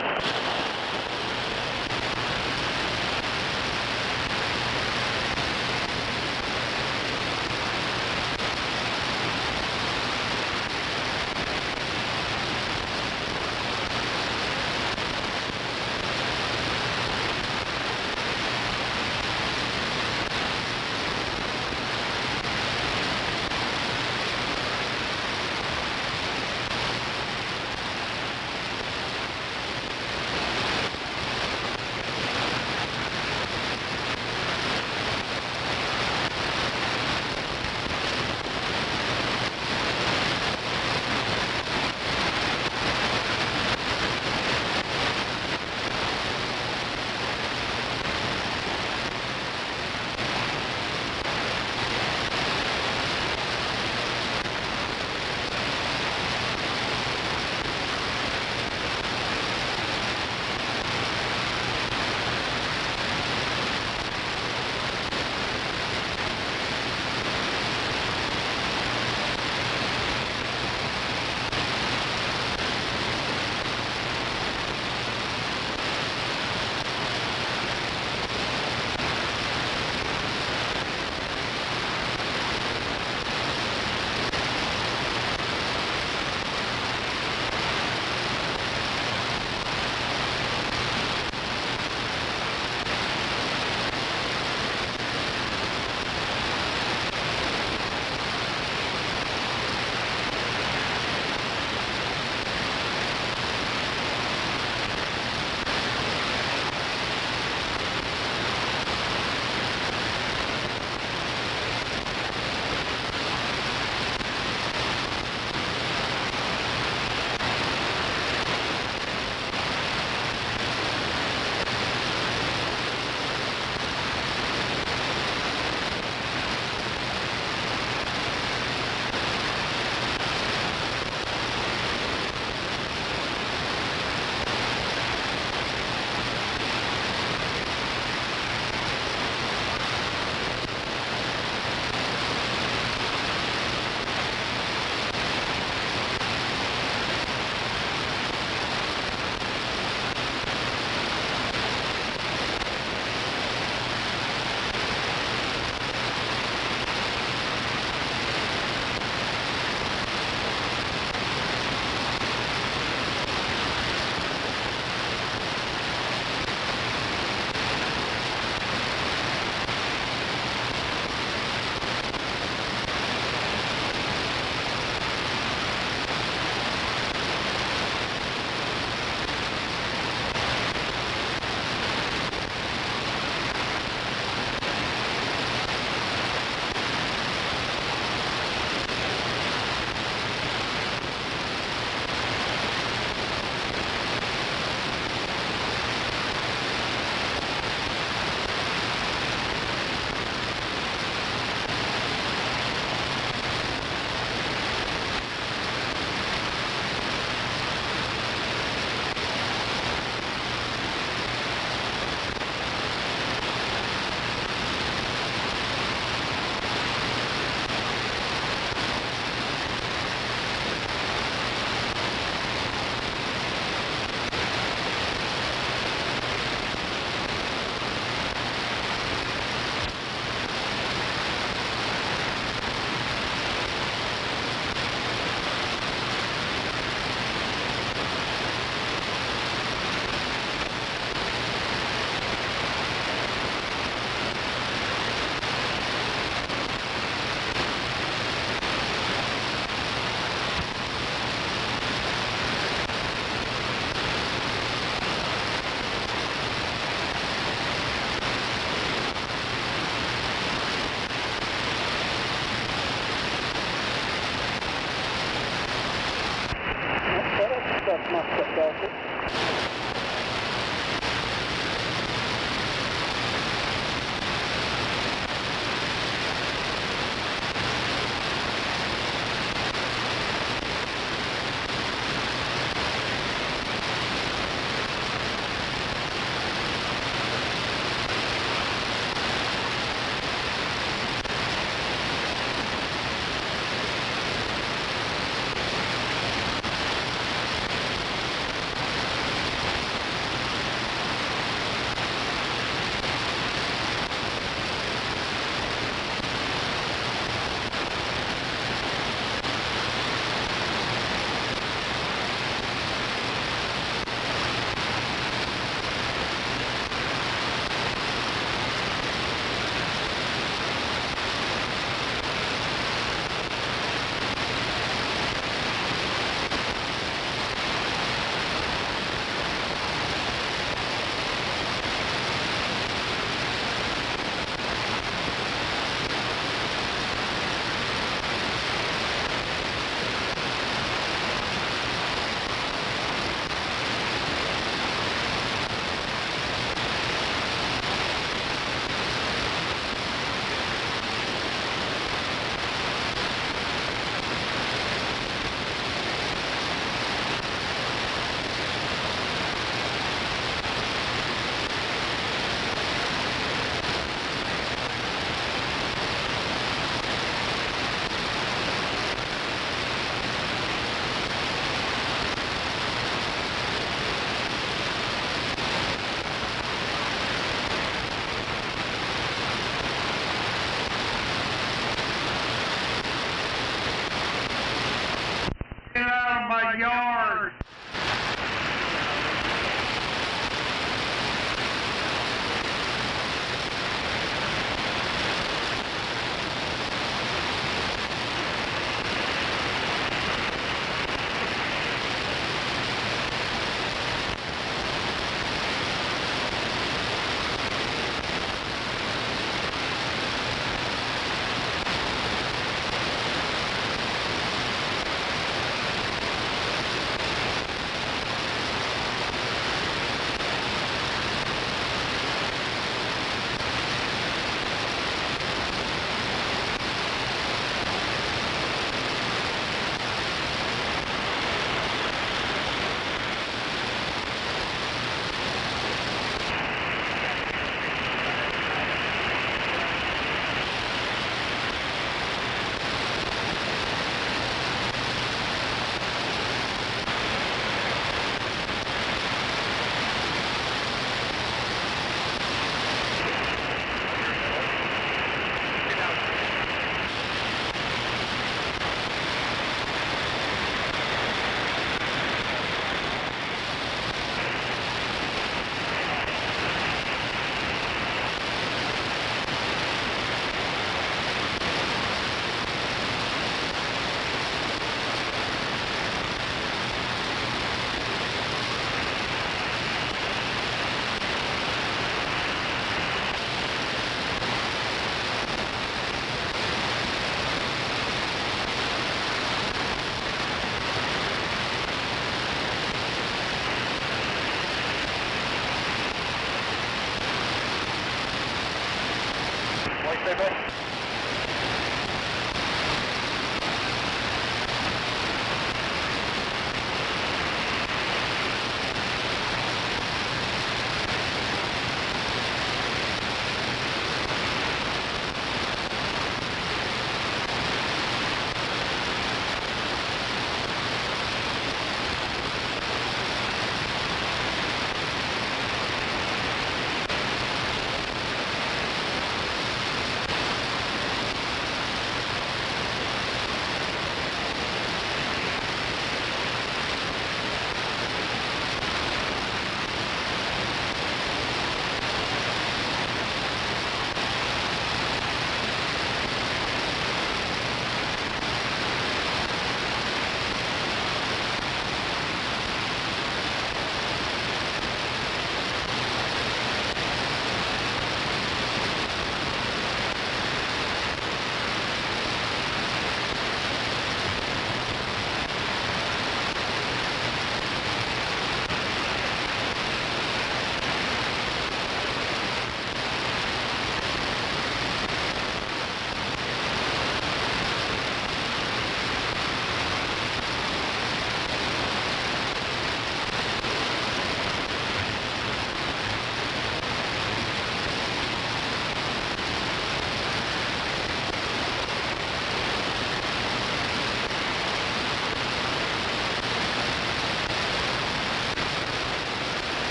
say, buddy?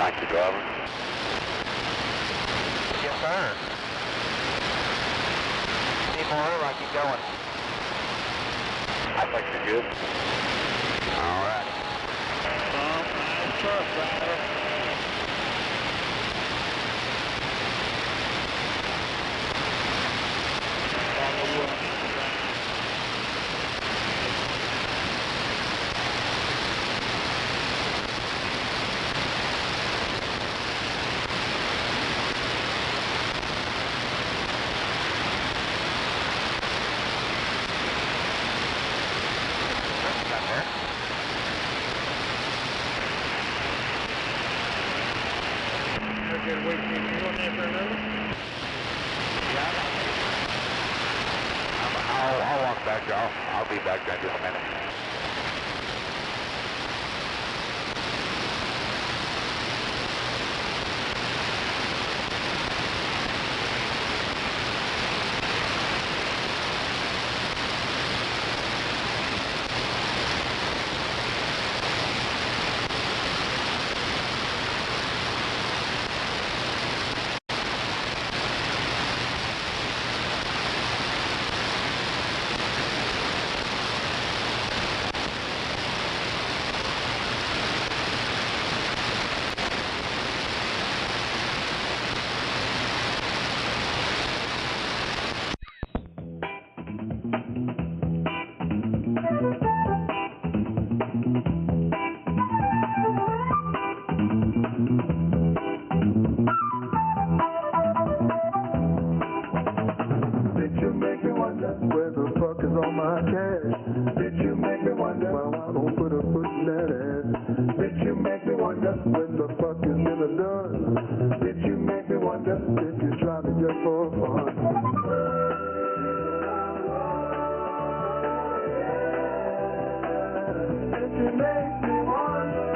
Taxi driver. Yes, sir. Need more room, I keep going. I think you're good. All right. Nice truck, driver. Good week. You looking for another? Yeah, I'll walk back there. I'll be back there in just a minute. Where the fuck is all my cash? Did you make me wonder why I don't put a foot in that ass? Did you make me wonder when the fuck is dinner done? Did you make me wonder if you try me just for fun? Did you make me wonder?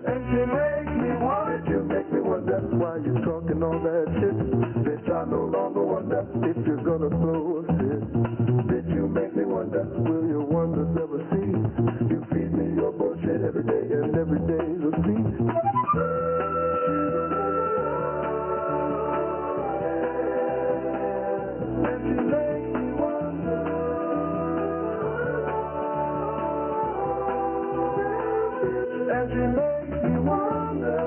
And you make me wonder, you make me wonder why you talking all that shit. Bitch, I no longer wonder if you're gonna throw a fit. Did you make me wonder, will your wonders ever cease? You feed me your bullshit every day and every day's a feast. And you make me wonder. And you make me wonder.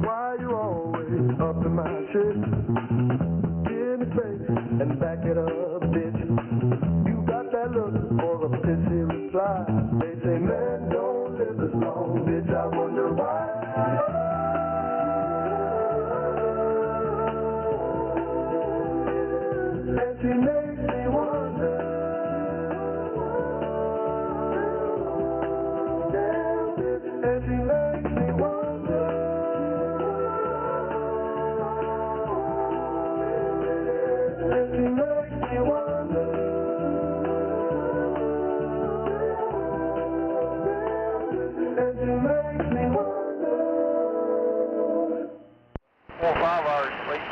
Why you always up to my shit? Give me space and back it up, bitch. You got that look for a pissy reply. They say men don't live as long, bitch. I wonder why. And she makes me wonder. And she makes me wonder. And she makes me wonder. And she makes me wonder. 4 or 5 hours sleep.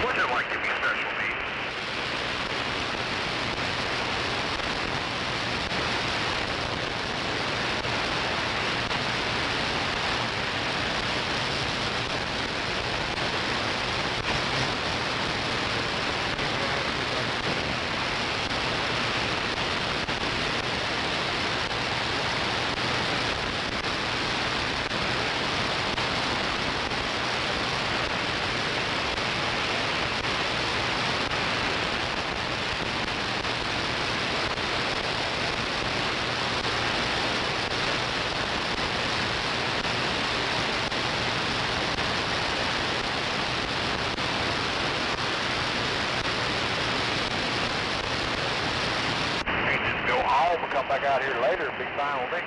What's it like to be special needs? Come back out here later and be fine with me.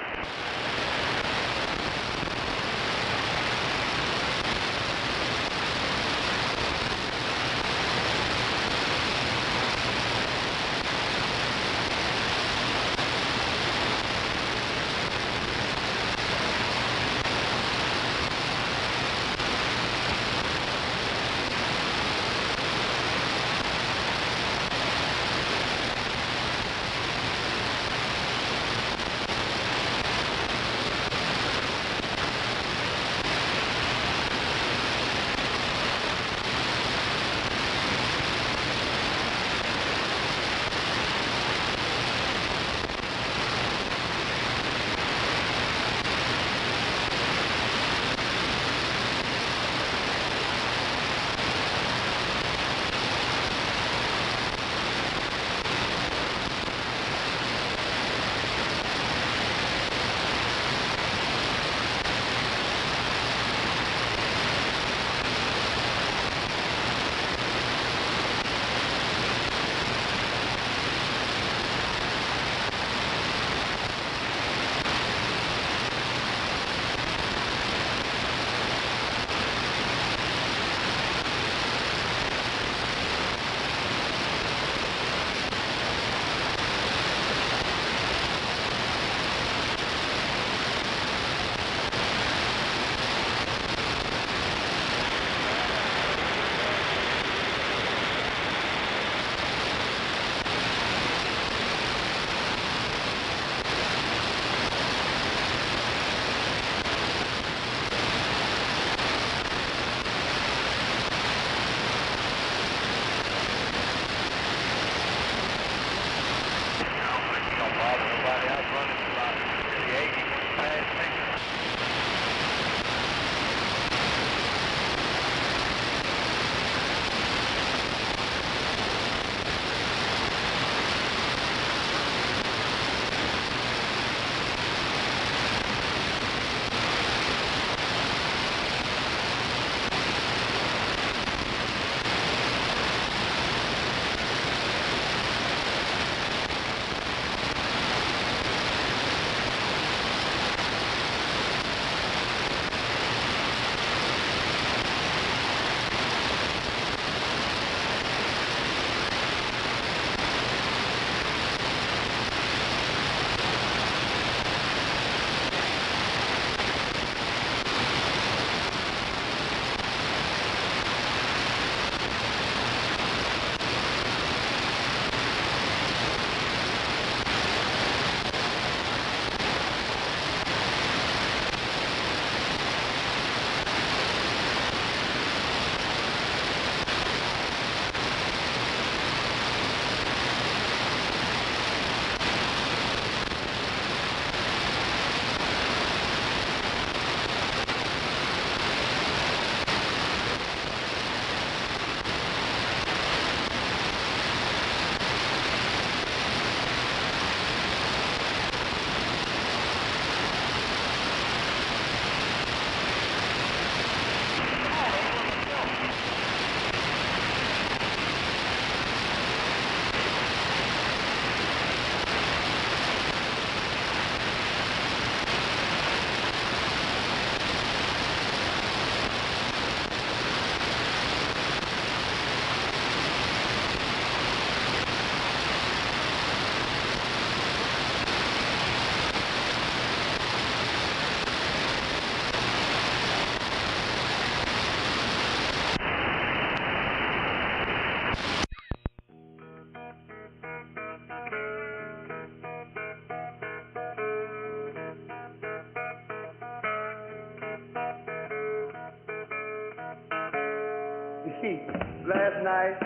key. Last night,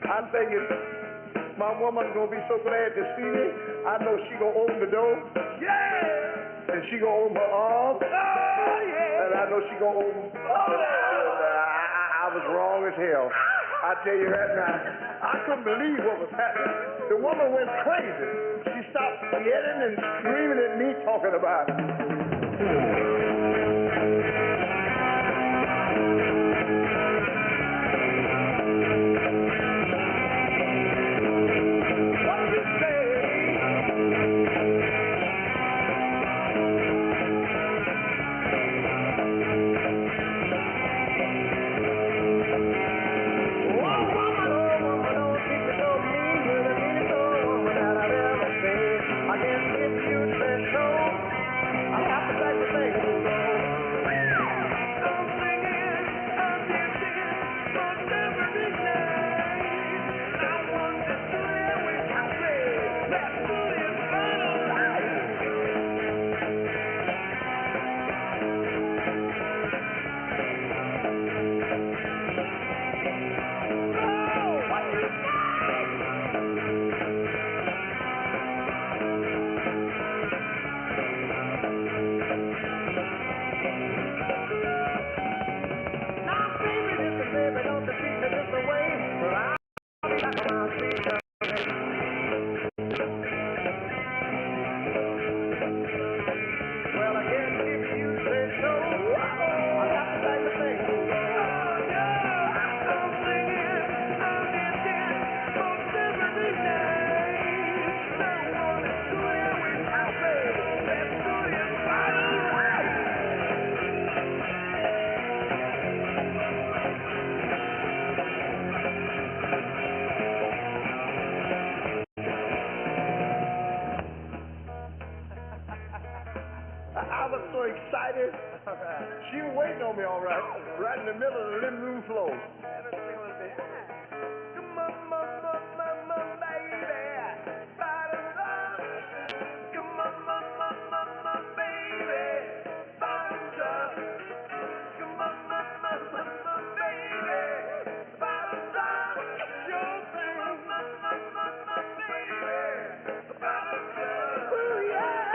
I figured my woman's gonna be so glad to see me. I know she gonna open the door. Yeah! And she gonna open her arms. Oh, yeah! And I know she gonna open. I was wrong as hell. I tell you right now, I couldn't believe what was happening. The woman went crazy. She stopped yelling and screaming at me, talking about it. I was so excited. She was waiting on me all right in the middle of the living room floor. Come on, baby. Come on, baby. Bottoms up. Come on, baby. Bottoms up. Your thing. Baby. Bottoms up. Ooh, yeah.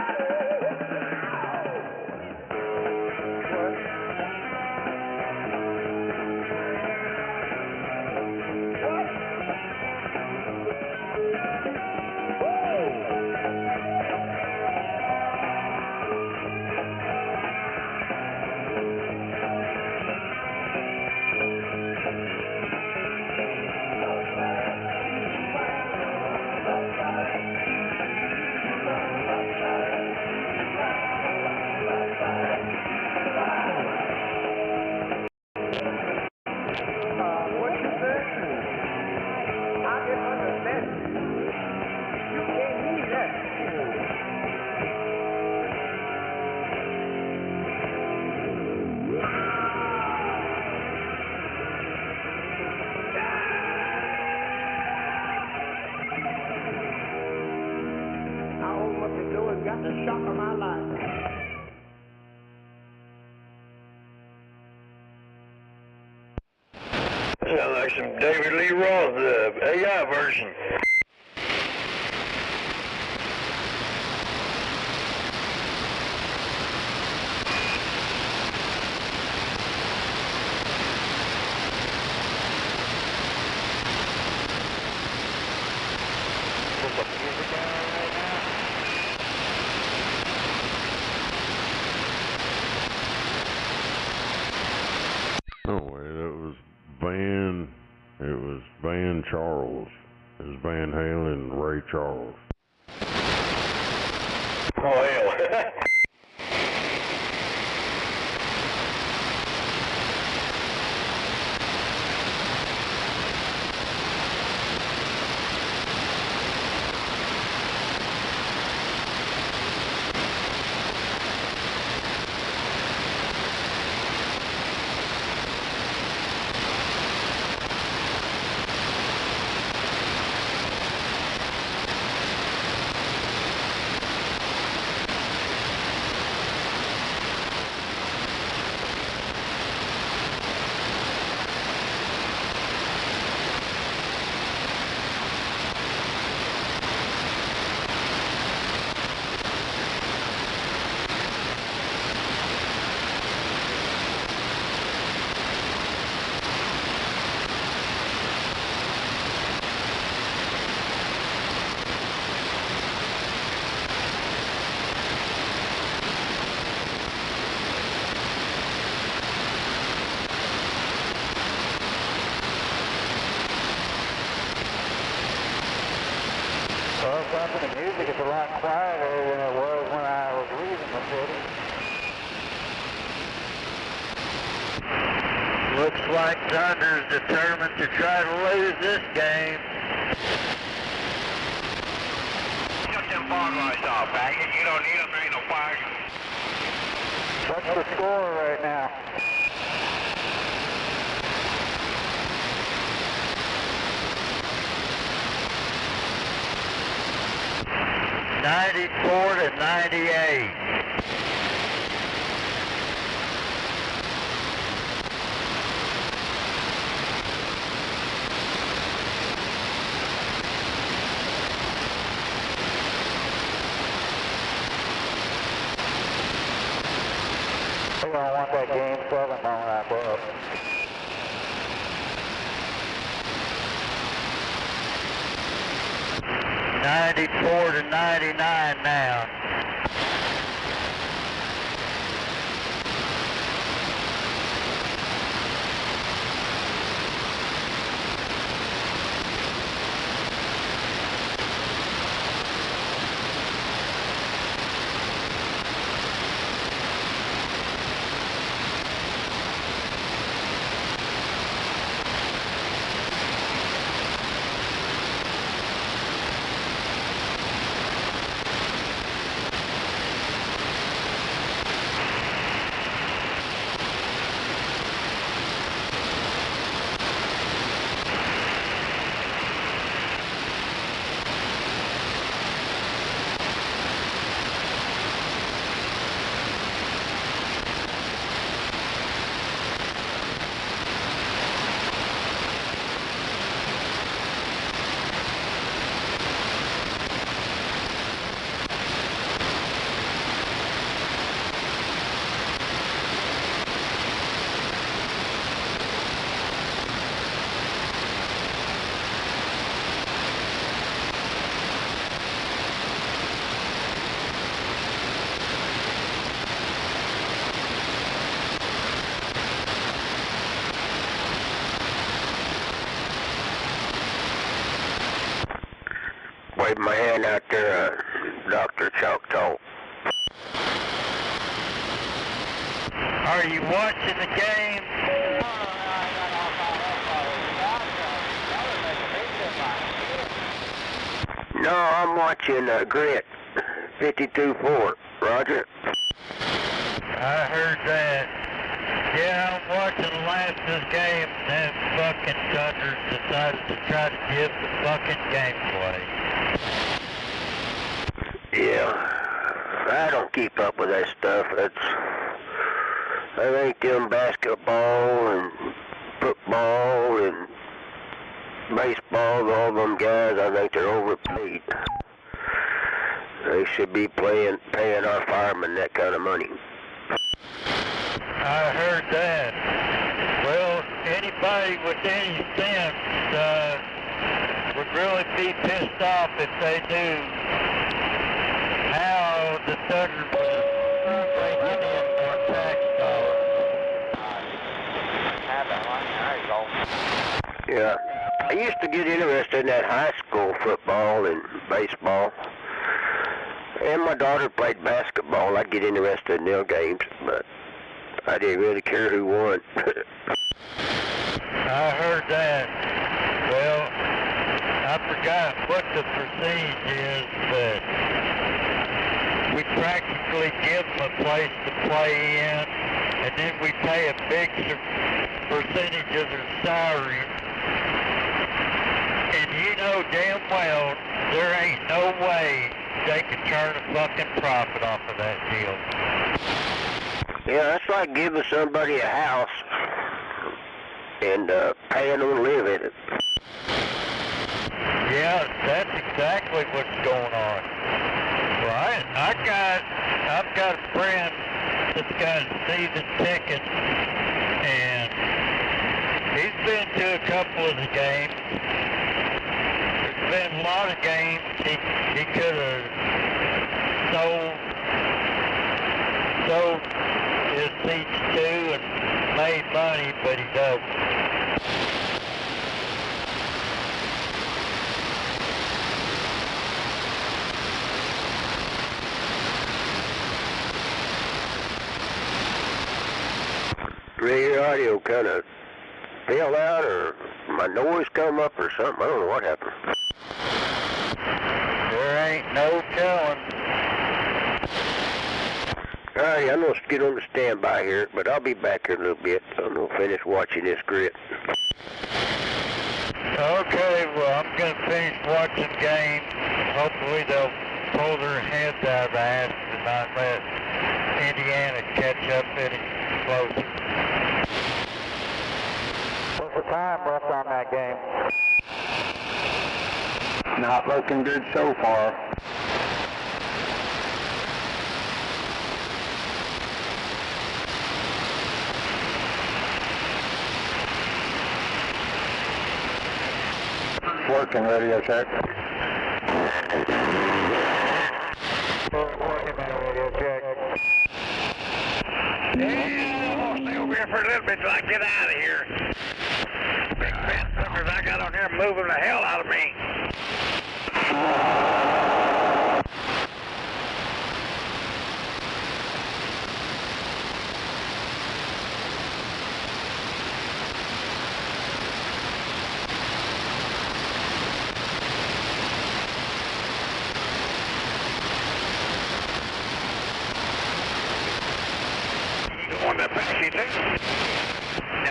Got the shock of my life. Sounds like some David Lee Roth AI version. No way, it was Van Charles. It was Van Halen and Ray Charles. Oh, hell. like Thunder's determined to try to lose this game. Get them fog lights off, faggot. You don't need them, there ain't no fire. What's the score right now? $94-98. We're going to want that game 7 on that book. $94-99 now. Wave my hand out there, Dr. Choctaw. Are you watching the game? No, I'm watching Grit 52-4. Roger. I heard that. Yeah, I'm watching the last of this game, and then fucking Thunder decided to try to give the fucking gameplay. Yeah, I don't keep up with that stuff. I think them basketball and football and baseball, all them guys, I think they're overpaid. They should be paying our firemen that kind of money. I heard that. Well, anybody with any sense would really be pissed off if they knew how the Thunder was breaking in more tax dollars. Yeah, I used to get interested in that high school football and baseball. And my daughter played basketball. I'd get interested in their games, but I didn't really care who won. I heard that. Well, I forgot what the percentage is, but we practically give them a place to play in, and then we pay a big percentage of their salary. And you know damn well there ain't no way they can turn a fucking profit off of that deal. Yeah, that's like giving somebody a house and paying them to live in it. Yeah, that's exactly what's going on. Well, I've got a friend that's got a season ticket, and he's been to a couple of the games. There's been a lot of games he could have sold his seats to and made money, but he don't. Your audio kind of fell out or my noise come up or something. I don't know what happened. There ain't no telling. Alright, I'm going to get on the standby here, but I'll be back here in a little bit. I'm going to finish watching this grit. Okay, well, I'm going to finish watching game. Hopefully they'll pull their heads out of the ass and not let Indiana catch up any closer. What's the time left on that game? Not looking good so far. Working, radio check. Working, radio check. Yeah, I'll stay over here for a little bit till I get out of here. Big fat suckers I got on here moving the hell out of me.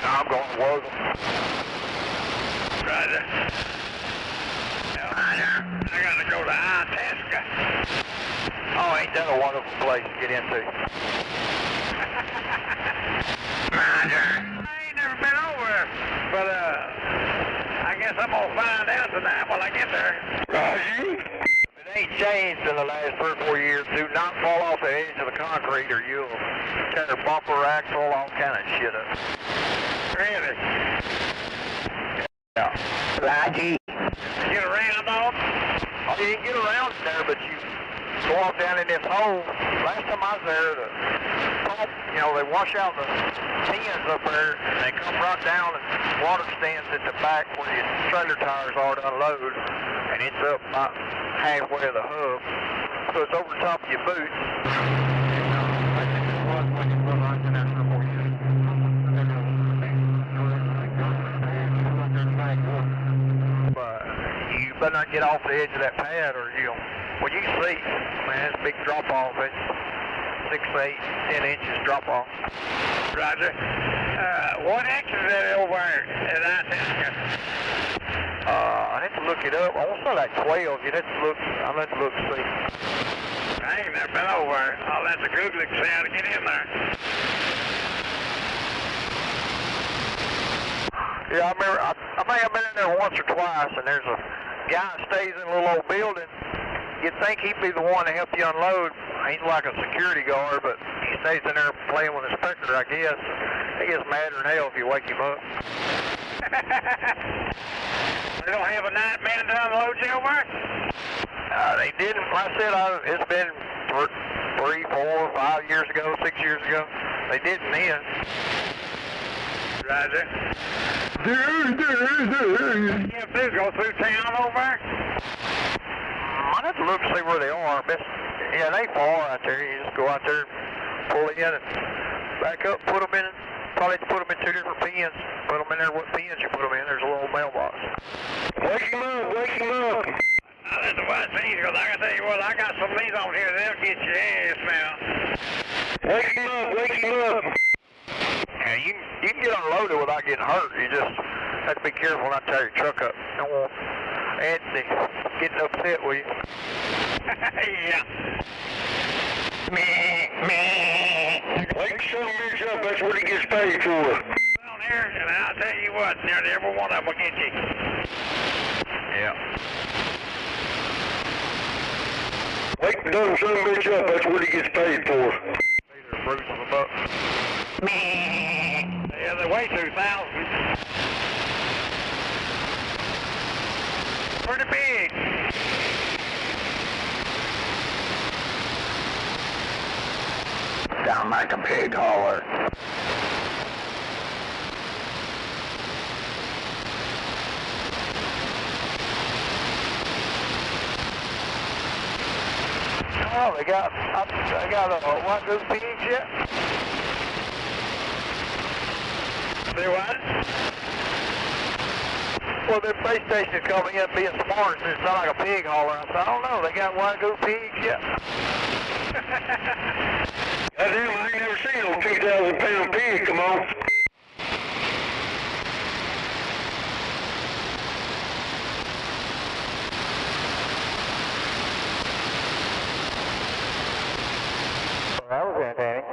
I'm going to Wogan. Roger. I gotta go to Itasca. Oh, ain't that a wonderful place to get into? Roger. I ain't never been over, but I guess I'm gonna find out tonight when I get there. Roger. It ain't changed in the last 3 or 4 years. Do not fall off the edge of the concrete or you'll tear a bumper, axle, all kind of shit up. Really? Yeah. Roger. Get around on? Oh, you can get around there, but you go off down in this hole. Last time I was there, the pump, you know, they wash out the pins up there, and they come right down, and water stands at the back where your trailer tires are to unload, and it's up about halfway of the hub, so it's over the top of your boot. But you better not get off the edge of that pad, or you'll, well, you can see, man, it's a big drop off. It's 6, 8, 10 inches drop off. Roger. What inch is that over at Itasca? I have to look it up. I want to say like 12. You'd have to look. I'll have to look and see. I ain't never been over. I'll have to Google it and see how to get in there. Yeah, I remember. I think I've been in there once or twice, and there's a guy that stays in a little old building. You'd think he'd be the one to help you unload. He's like a security guard, but he stays in there playing with his picker, I guess. He gets madder than hell if you wake him up. They don't have a night man to unload you over? They didn't. Like I said, it's been 3, 4, 5 years ago, 6 years ago. They didn't then. Roger. You have to go through town over? I'd have to look and see where they are. Yeah, they far out there. You just go out there, pull in, and back up, put them in. Probably have to put them in 2 different pins. Put them in there. What pins you put them in? There's a little mailbox. Wake him up, wake him up. I'll let the white things go. I can tell you what, I got some of these on here. They'll get your ass now. Wake him up, wake him up. Yeah, you can get unloaded without getting hurt. You just have to be careful not to tear your truck up. Don't want Anthony getting upset with you. Yeah. Wake some bitch up, that's what he gets paid for. Down here, and I'll tell you what, nearly every one of them will get you. Yeah. Wake the dumb son of a bitch up, that's what he gets paid for. These are Bruce of the Buck. Yeah, they weigh 2,000. Pretty big. Sound like a pig hauler. Oh, they got a white goose pigs yet? See what? Well, their base station's called me up being smart, and it sounds like a pig hauler. I said, I don't know, they got wagyu pigs yet. Goddamn, I ain't never seen no 2,000-pound pig come on. That was entertaining.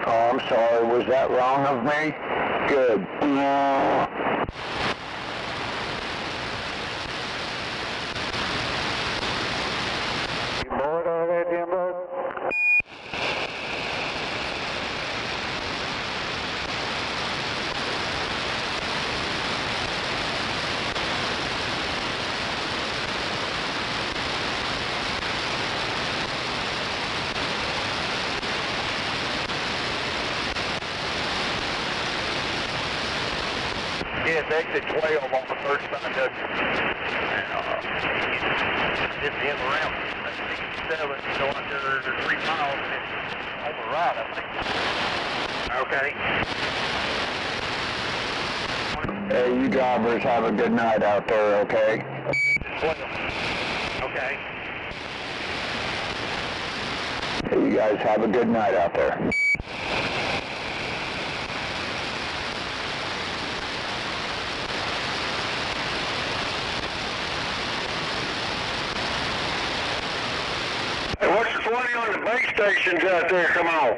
Oh, I'm sorry. Was that wrong of me? Good. You bored over there, Jimbo? Yeah, it's exit 12 off of 35W. And it's the end of the round. That's 67, so under 3 miles, and it's on the right, I think. Okay. Hey, you drivers have a good night out there, okay? 12. Okay. Hey, you guys have a good night out there. Hey, what's the 20 on the base stations out there? Come on.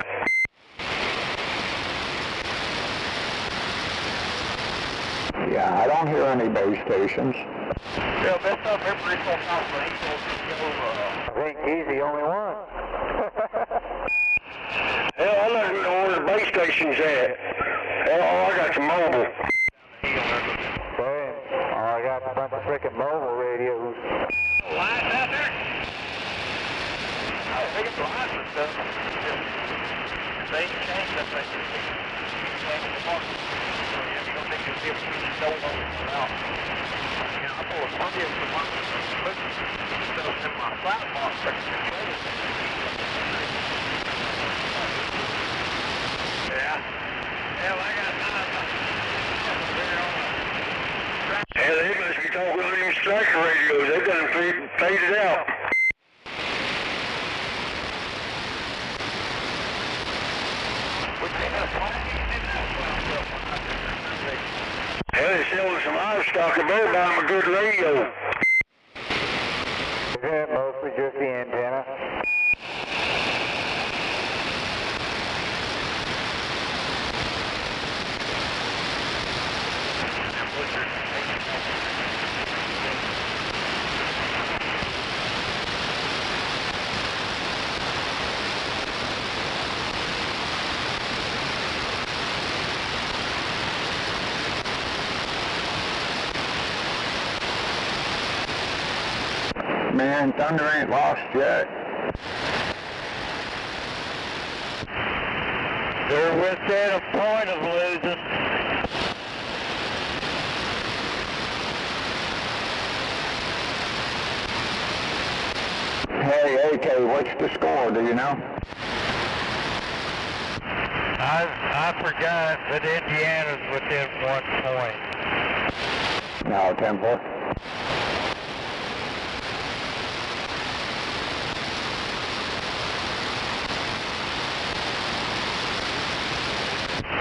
Yeah, I don't hear any base stations. Yeah, that's up every so often. I think he's the only one. Hell, I don't even know where the base station's at. Hell, I got some mobile. Boy, I got a bunch of frickin' mobile radios. Lights out there? I think it's lights and stuff. They ain't changed that thing. Changed the market. So yeah, you're gonna make a difference when you don't know it's out. You know, I pull a Monday for my look. So in my flat box, I can control it. Yeah. Hell, I got time. Hell, they must be talking on them striker radios. They done faded out. Hell, they're selling some livestock and they're buying a good radio. Is that mostly just the antenna? Man, Thunder ain't lost yet. They're within a point of losing. Hey, AK, what's the score? Do you know? I forgot that Indiana's within 1 point. No, 10-4.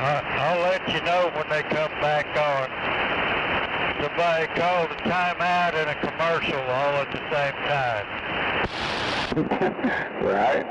I'll let you know when they come back on. Somebody called a timeout and a commercial all at the same time. Right?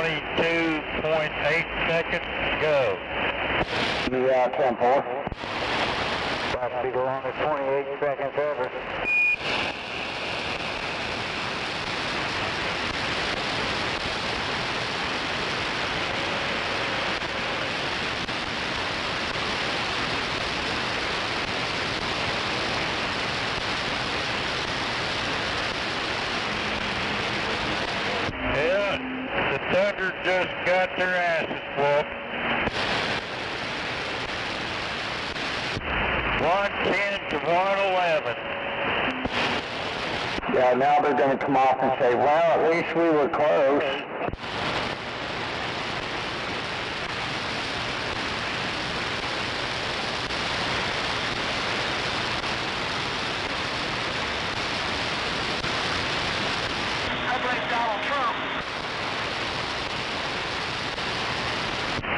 22.8 seconds to go. Yeah, 10-4. About to be the longest 28 seconds ever. Yeah, the Thunder just got their asses whooped. 110 to 111. Yeah, now they're going to come off and say, well, at least we were close.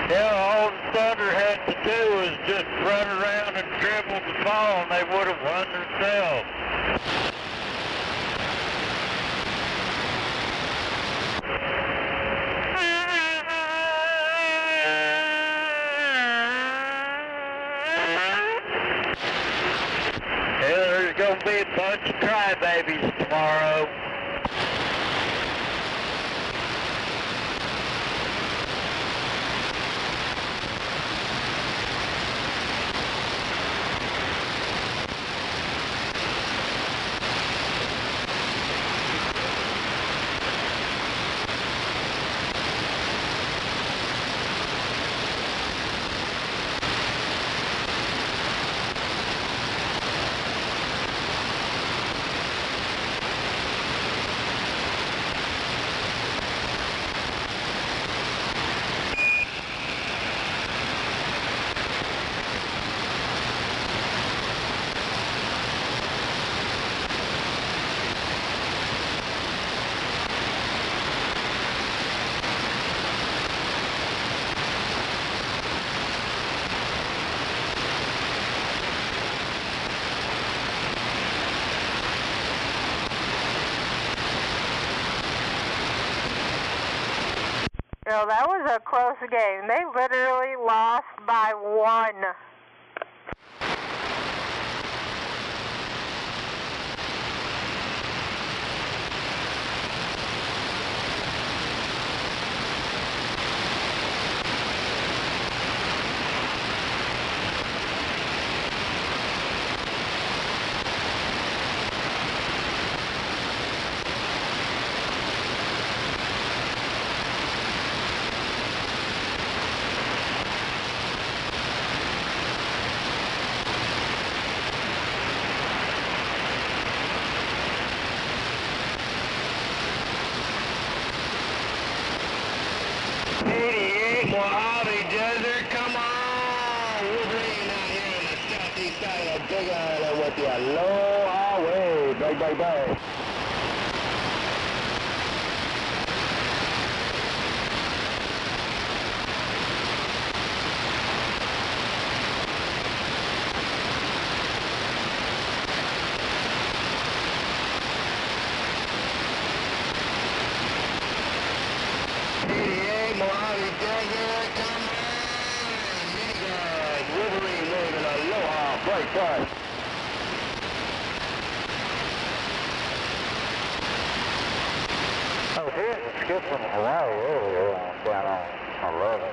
Yeah, all the Thunder had to do was just run around and dribble the ball and they would have won themselves. Yeah, there's going to be a bunch of crybabies tomorrow. No, that was a close game. They literally lost by 1. Mojave Desert, come on! Wolverine out here on the southeast side of Big Island with the Aloha Wave. Bang, bang, bang. Mojave Desert, come on! Miniguard, Wolverine Wave and Aloha, bright side. I was hearing the skip from Hawaii earlier down on 11.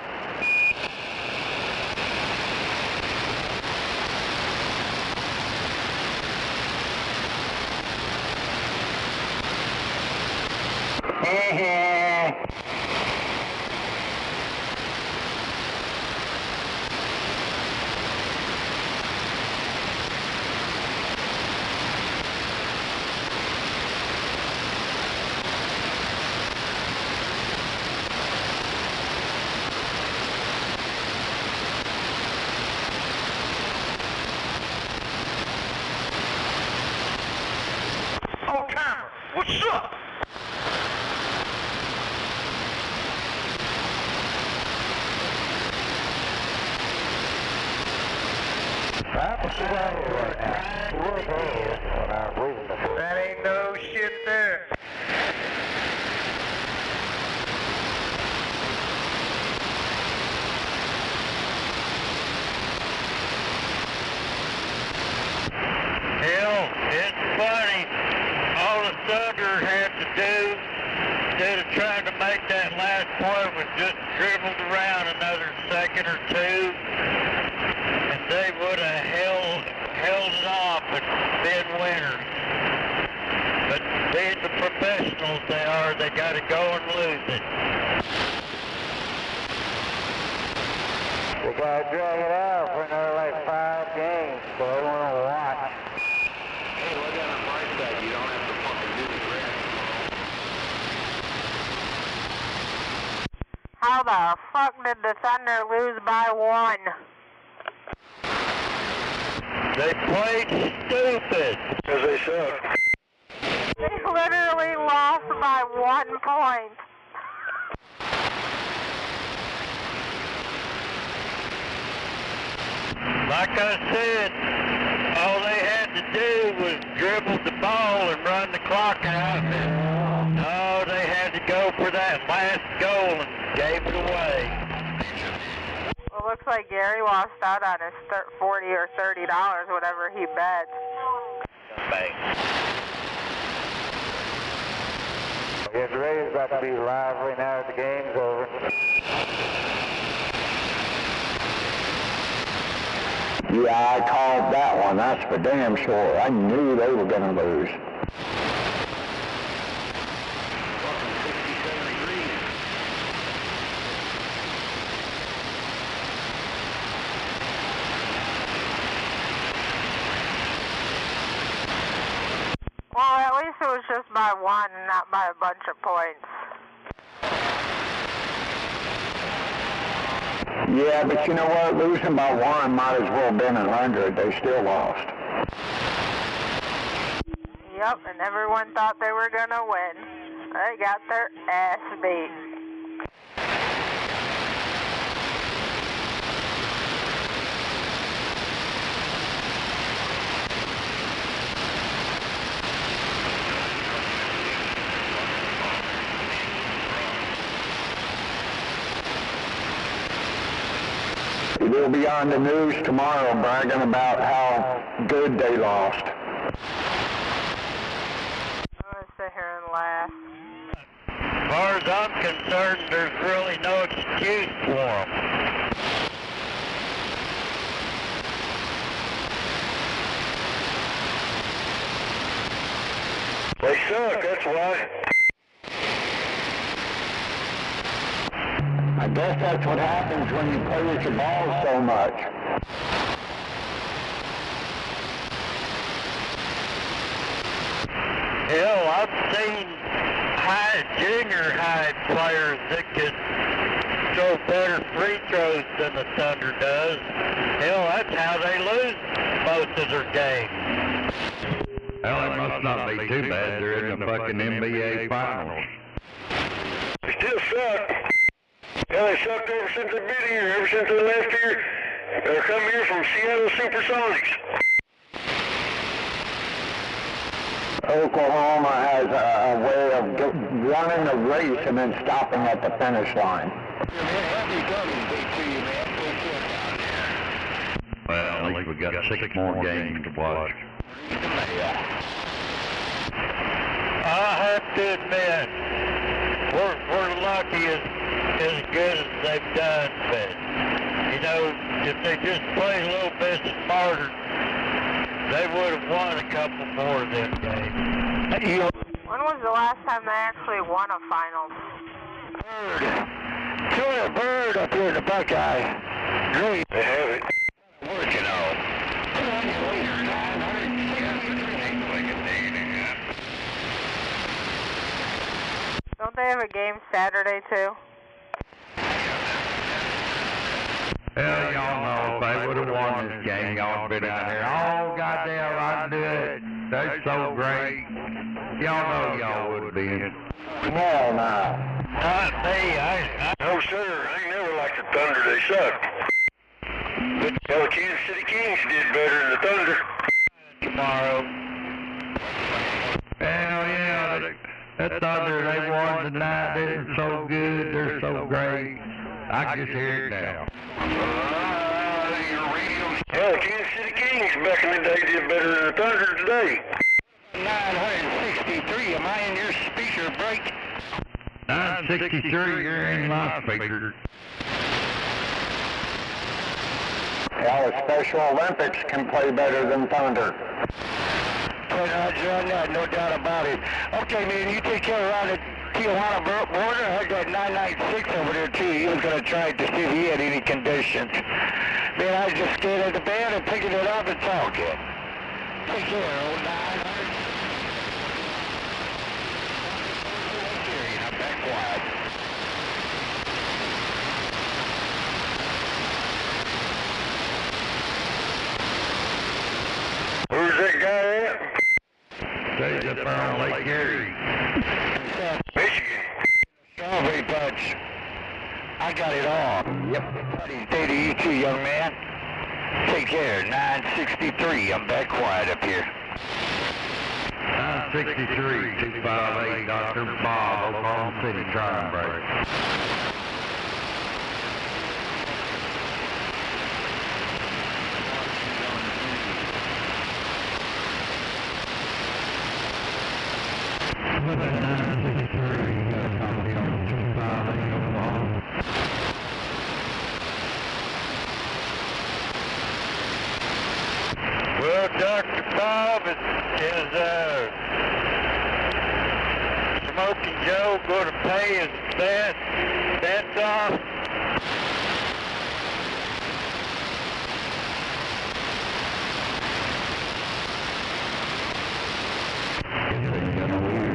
Old timer, what's up? That ain't no shit there. do, instead of trying to make that last point, was just dribbled around another second or two, and they would have held it off and been winners. But being the professionals they are, they got to go and lose it. We got to drag it out for another like 5 games, so I want to watch. Hey, look at the bright side. You don't have to fucking do the grass tomorrow. How the fuck did the Thunder lose by 1? They played stupid. Because they suck. They literally lost by 1 point. Like I said, all they had to do was dribble the ball and run the clock out. No, they had to go for that last goal and gave it away. Well, looks like Gary lost out on his $40 or $30, whatever he bet. Get ready, about to be lively now that the game's over. Yeah, I called that one. That's for damn sure. I knew they were going to lose. Fucking 67 degrees. Well, at least it was just by 1 and not by a bunch of points. Yeah, but you know what? Losing by 1 might as well have been 100. They still lost. Yep, and everyone thought they were gonna win. They got their ass beat. They'll be on the news tomorrow bragging about how good they lost. I'm gonna sit here and laugh. As far as I'm concerned, there's really no excuse for them. They suck, that's why. I guess that's what happens when you play with your balls so much. Hell, I've seen junior high players that could throw better free throws than the Thunder does. Hell, that's how they lose most of their games. Hell, it must not be too bad they're in the fucking NBA Finals. They still suck. Yeah, they sucked ever since they've been here, ever since they left here. They're coming here from Seattle Supersonics. Oklahoma has a way of running the race and then stopping at the finish line. Well, at least we got 6 more games to watch. I have to admit, we're lucky as good as they've done, but, you know, if they just played a little bit smarter, they would have won a couple more of them games. When was the last time they actually won a finals? Bird up here in the Buckeye. Great. They have it. Working on. Don't they have a game Saturday too? Hell, y'all know if they would have won this game, y'all would been out here. Oh, goddamn right, do it. They're so great. Y'all know y'all would be. Hell no. Not me. No, sir. I ain't never liked the Thunder. They suck. Well, the Kansas City Kings did better than the Thunder. Tomorrow. Hell yeah. That Thunder, they won tonight. They're so good. They're so great. I can just hear it now. Well, the Kansas City Kings back in the day did better than the Thunder today. 963, am I in your speech your break? 963, you're in my speaker. Yeah, the Special Olympics can play better than Thunder. No doubt about it. Okay, man, you take care around the Tijuana border. I heard that 996 over there, too. He was going to try it to see if he had any conditions. Man, I was just scared of the band and picking it up. It's all good. Take care, old 900. I'm back quiet. Who's that guy at? Stays up there on Lake Erie. Michigan. Strawberry Bunch. I got it all. Yep. Buddy's day to you too, young man. Take care. 963. I'm back quiet up here. 963, 258, Dr. Bob, Oklahoma City, try and break. Well, Dr. Bob is Smoking Joe going to pay his bets off?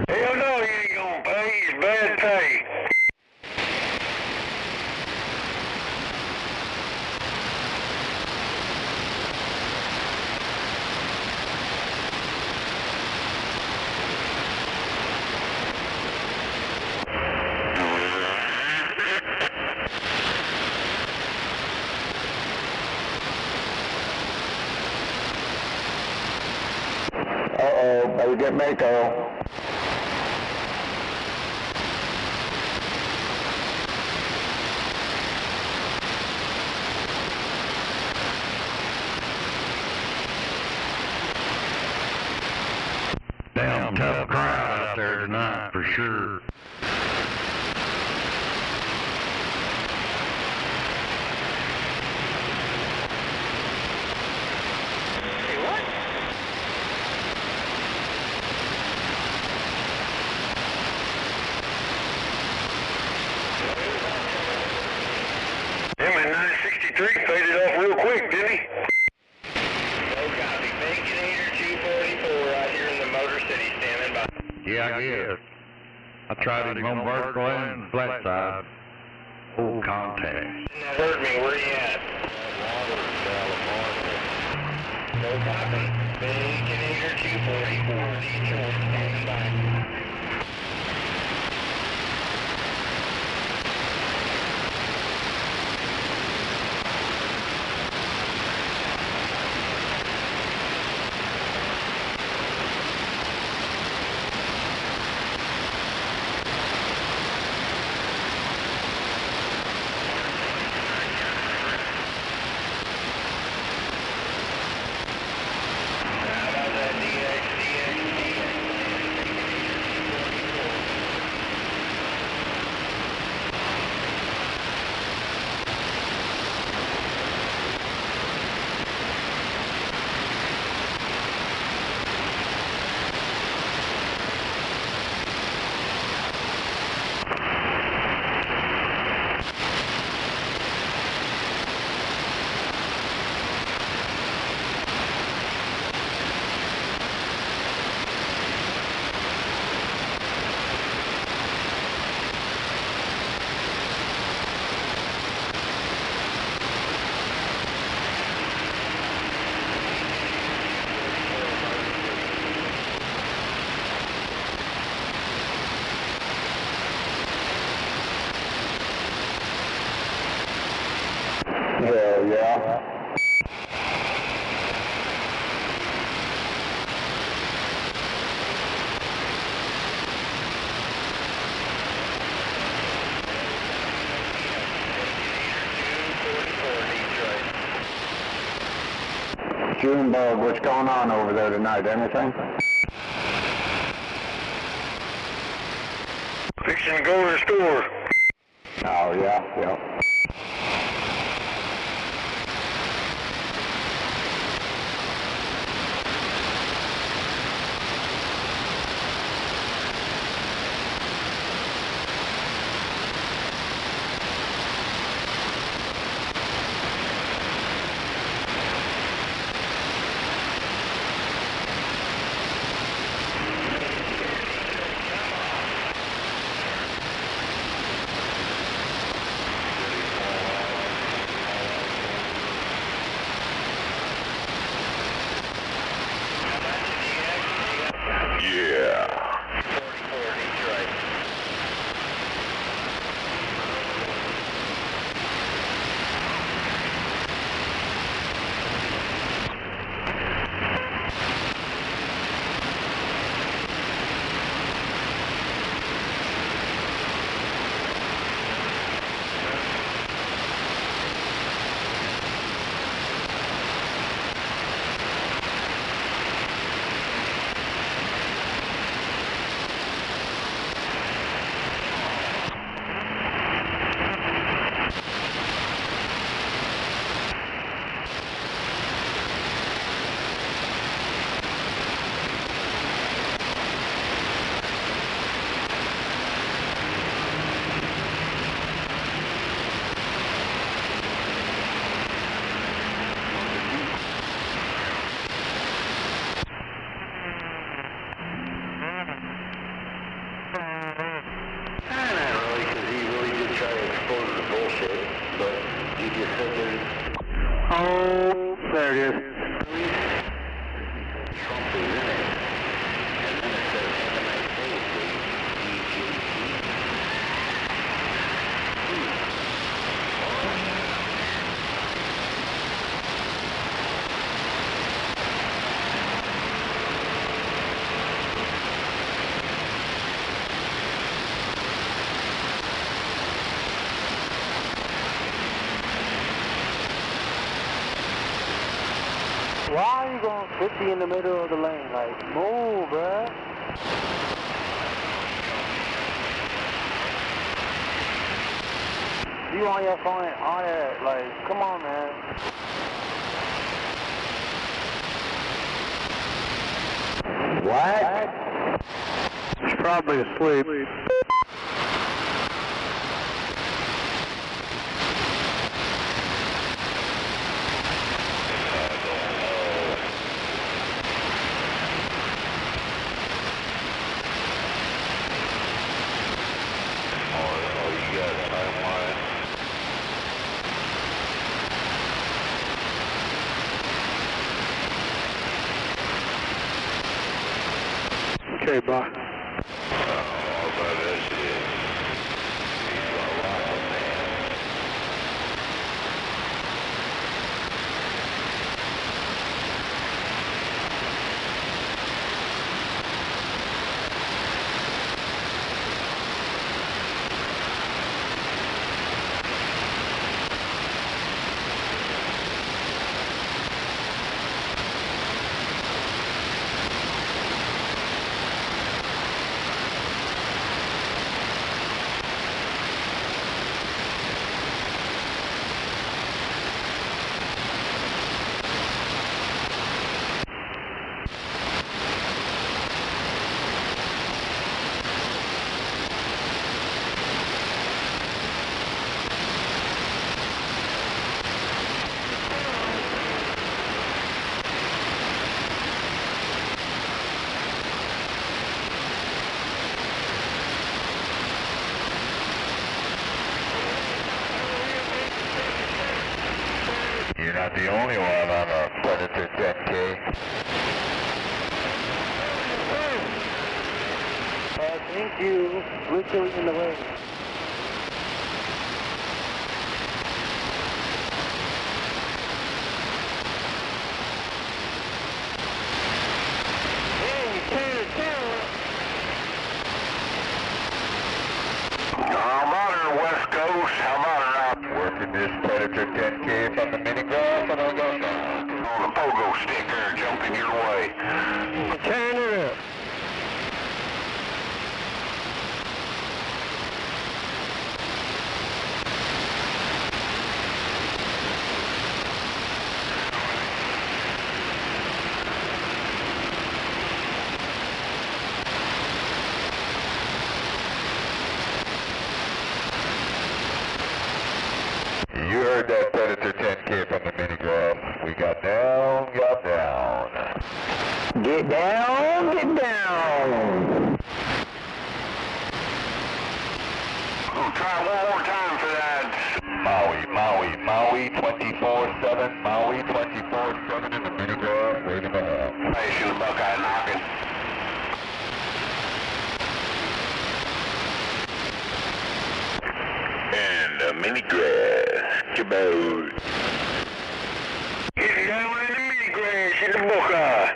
Hell no, he ain't gonna pay. He's bad pay. Uh-oh, better get Mako. Damn tough crowd out there tonight, for sure. Him in 963 faded off real quick, didn't he? No copy. Baconator 244 out here in the Motor City, standing by. Yeah, I guess. I tried him on vertical and flat side. Full contact. Heard me, where you at? No copy. Baconator 244, Detroit, standing by. Hell yeah. Junebug, what's going on over there tonight? Anything? yours. Oh, yeah. Oh, there it is. Why are you going 50 in the middle of the lane? Like, move, bruh. You on your phone and all that, like, come on, man. What? He's probably asleep. Okay, bye. You're not the only one on a Predator 10K. Thank you. Literally in the way. I'm on her, West Coast. I'm on her out. Working this Predator 10K from the mini golf, and I'll go down. On the pogo stick there, jumping your way. Turn it up. You heard that Predator 10K from the mini-graph. We got down, got down. Get down, get down. We'll try one more time for that. Maui 24/7, Maui 24/7 in the mini-graph, waiting to have. Station the Buckeye knocking. And the mini-grass, kaboom. Get down in the mini-grass in the Buckeye.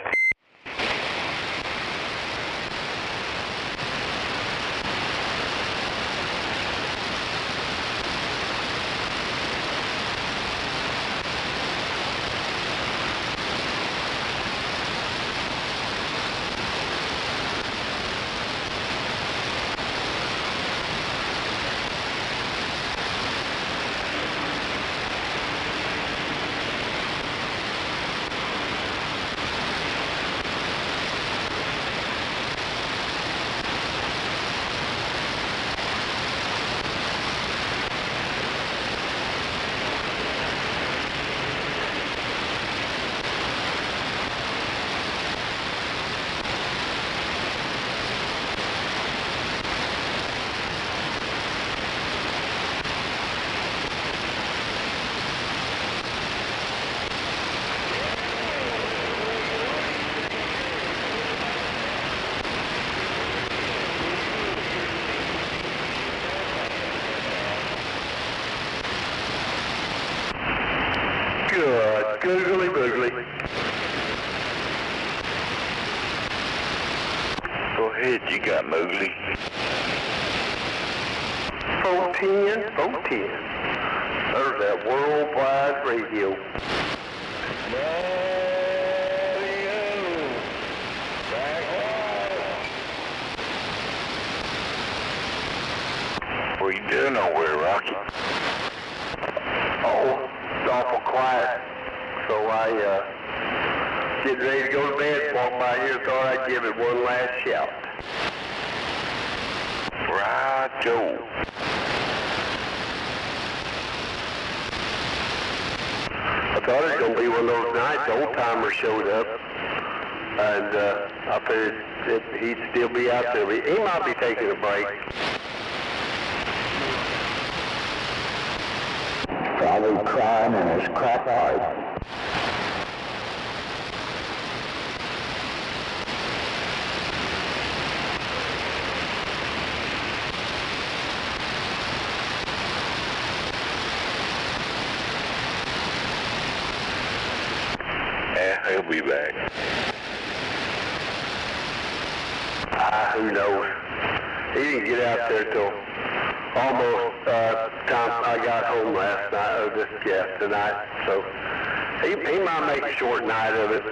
Good, googly boogly. Go ahead, you got Mowgli. 410, 410. There's that worldwide radio. Radio. Back wide. What are you doing over there, Rocky? Oh. Awful quiet, so I getting ready to go to bed, walked by here, thought I'd give it one last shout. Right, Joe. I thought it was going to be one of those nights, old timer showed up, and I figured he'd still be out there. He might be taking a break. Probably crying in his crack pipe. Yeah, he'll be back. Who knows? He didn't get out there till almost time I got home last night, tonight, so he might make a short night of it.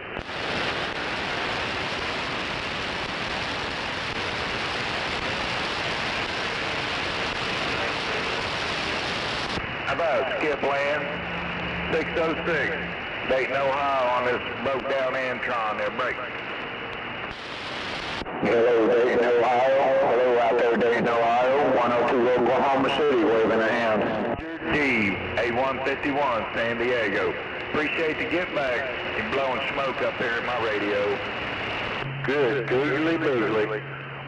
How about Skip Land? 606, Dayton, Ohio on this broke down Antron there, break. Hello, Dayton, Ohio. Hello out there, Dayton, Ohio. 102 Oklahoma City, waving a hand. Steve, A151, San Diego. Appreciate the get back and blowing smoke up there at my radio. Good, googly boogly.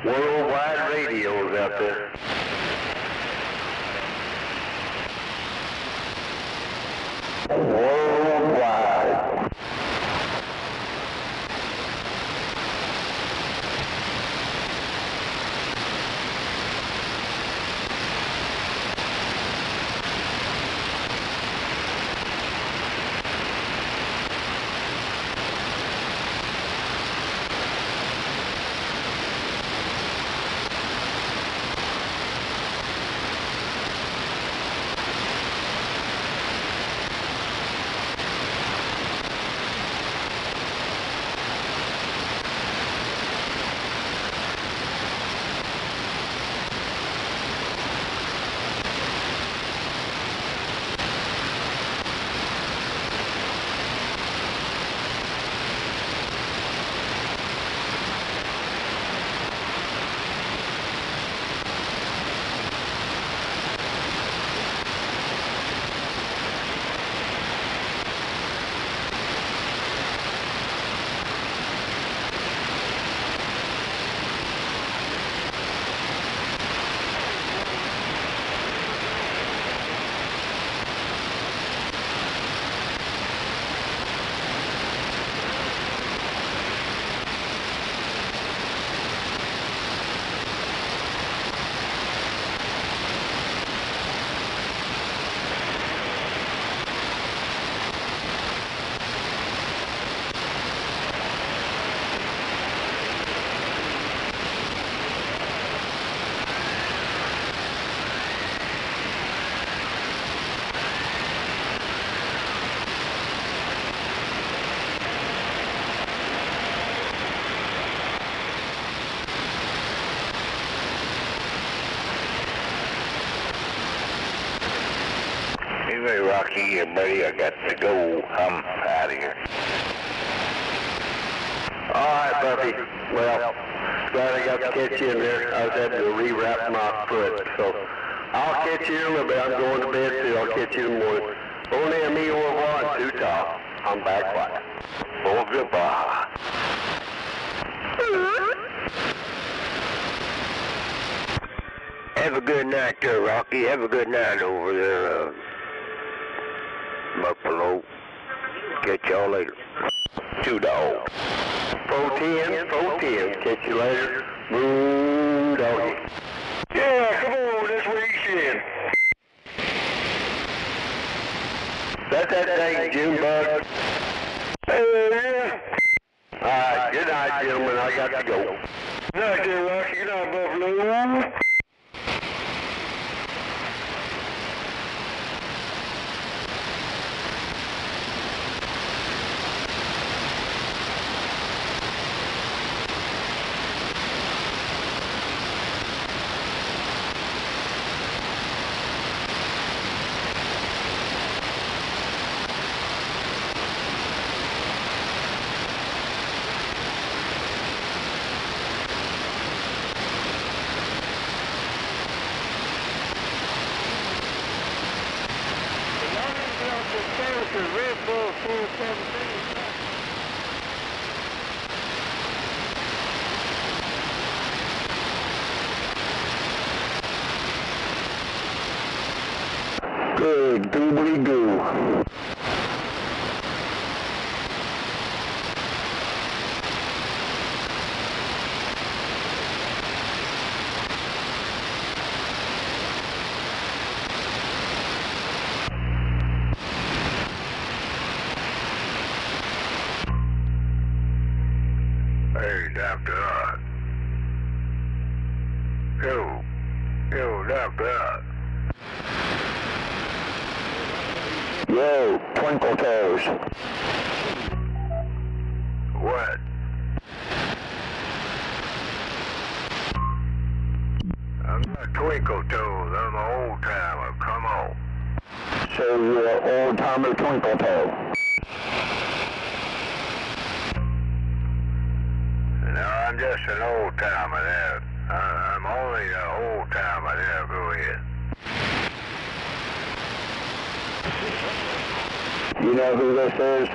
Worldwide radios out there. Worldwide. Anyway, Rocky, buddy, I got to go. I'm out of here. All right, Buffy. Well, glad I got to catch you in there. I was having to rewrap my foot, so I'll catch you in a little bit. I'm going to bed, so I'll catch you in the morning. Only a me or one, too tall. I'm back quiet. Oh, goodbye. Have a good night there, Rocky. Have a good night over there, Buffalo. Catch y'all later. 2 dog. 410, 410. Catch you later. Boo, doggy. Yeah, come on, this weekend. That's that dang Junebug. Yeah. All right, good night, gentlemen. I got to go. Good night, dear Rocky. Good night, Buffalo. Good doobly-doo. Hey, Doctor. Yo, Doctor. Yo, Twinkle Toes. What? I'm not Twinkle Toes. I'm an old timer. Come on. So you're an old-timer Twinkle Toe. No, I'm just an old timer there. I'm only an old timer there. Go ahead. You know who this is?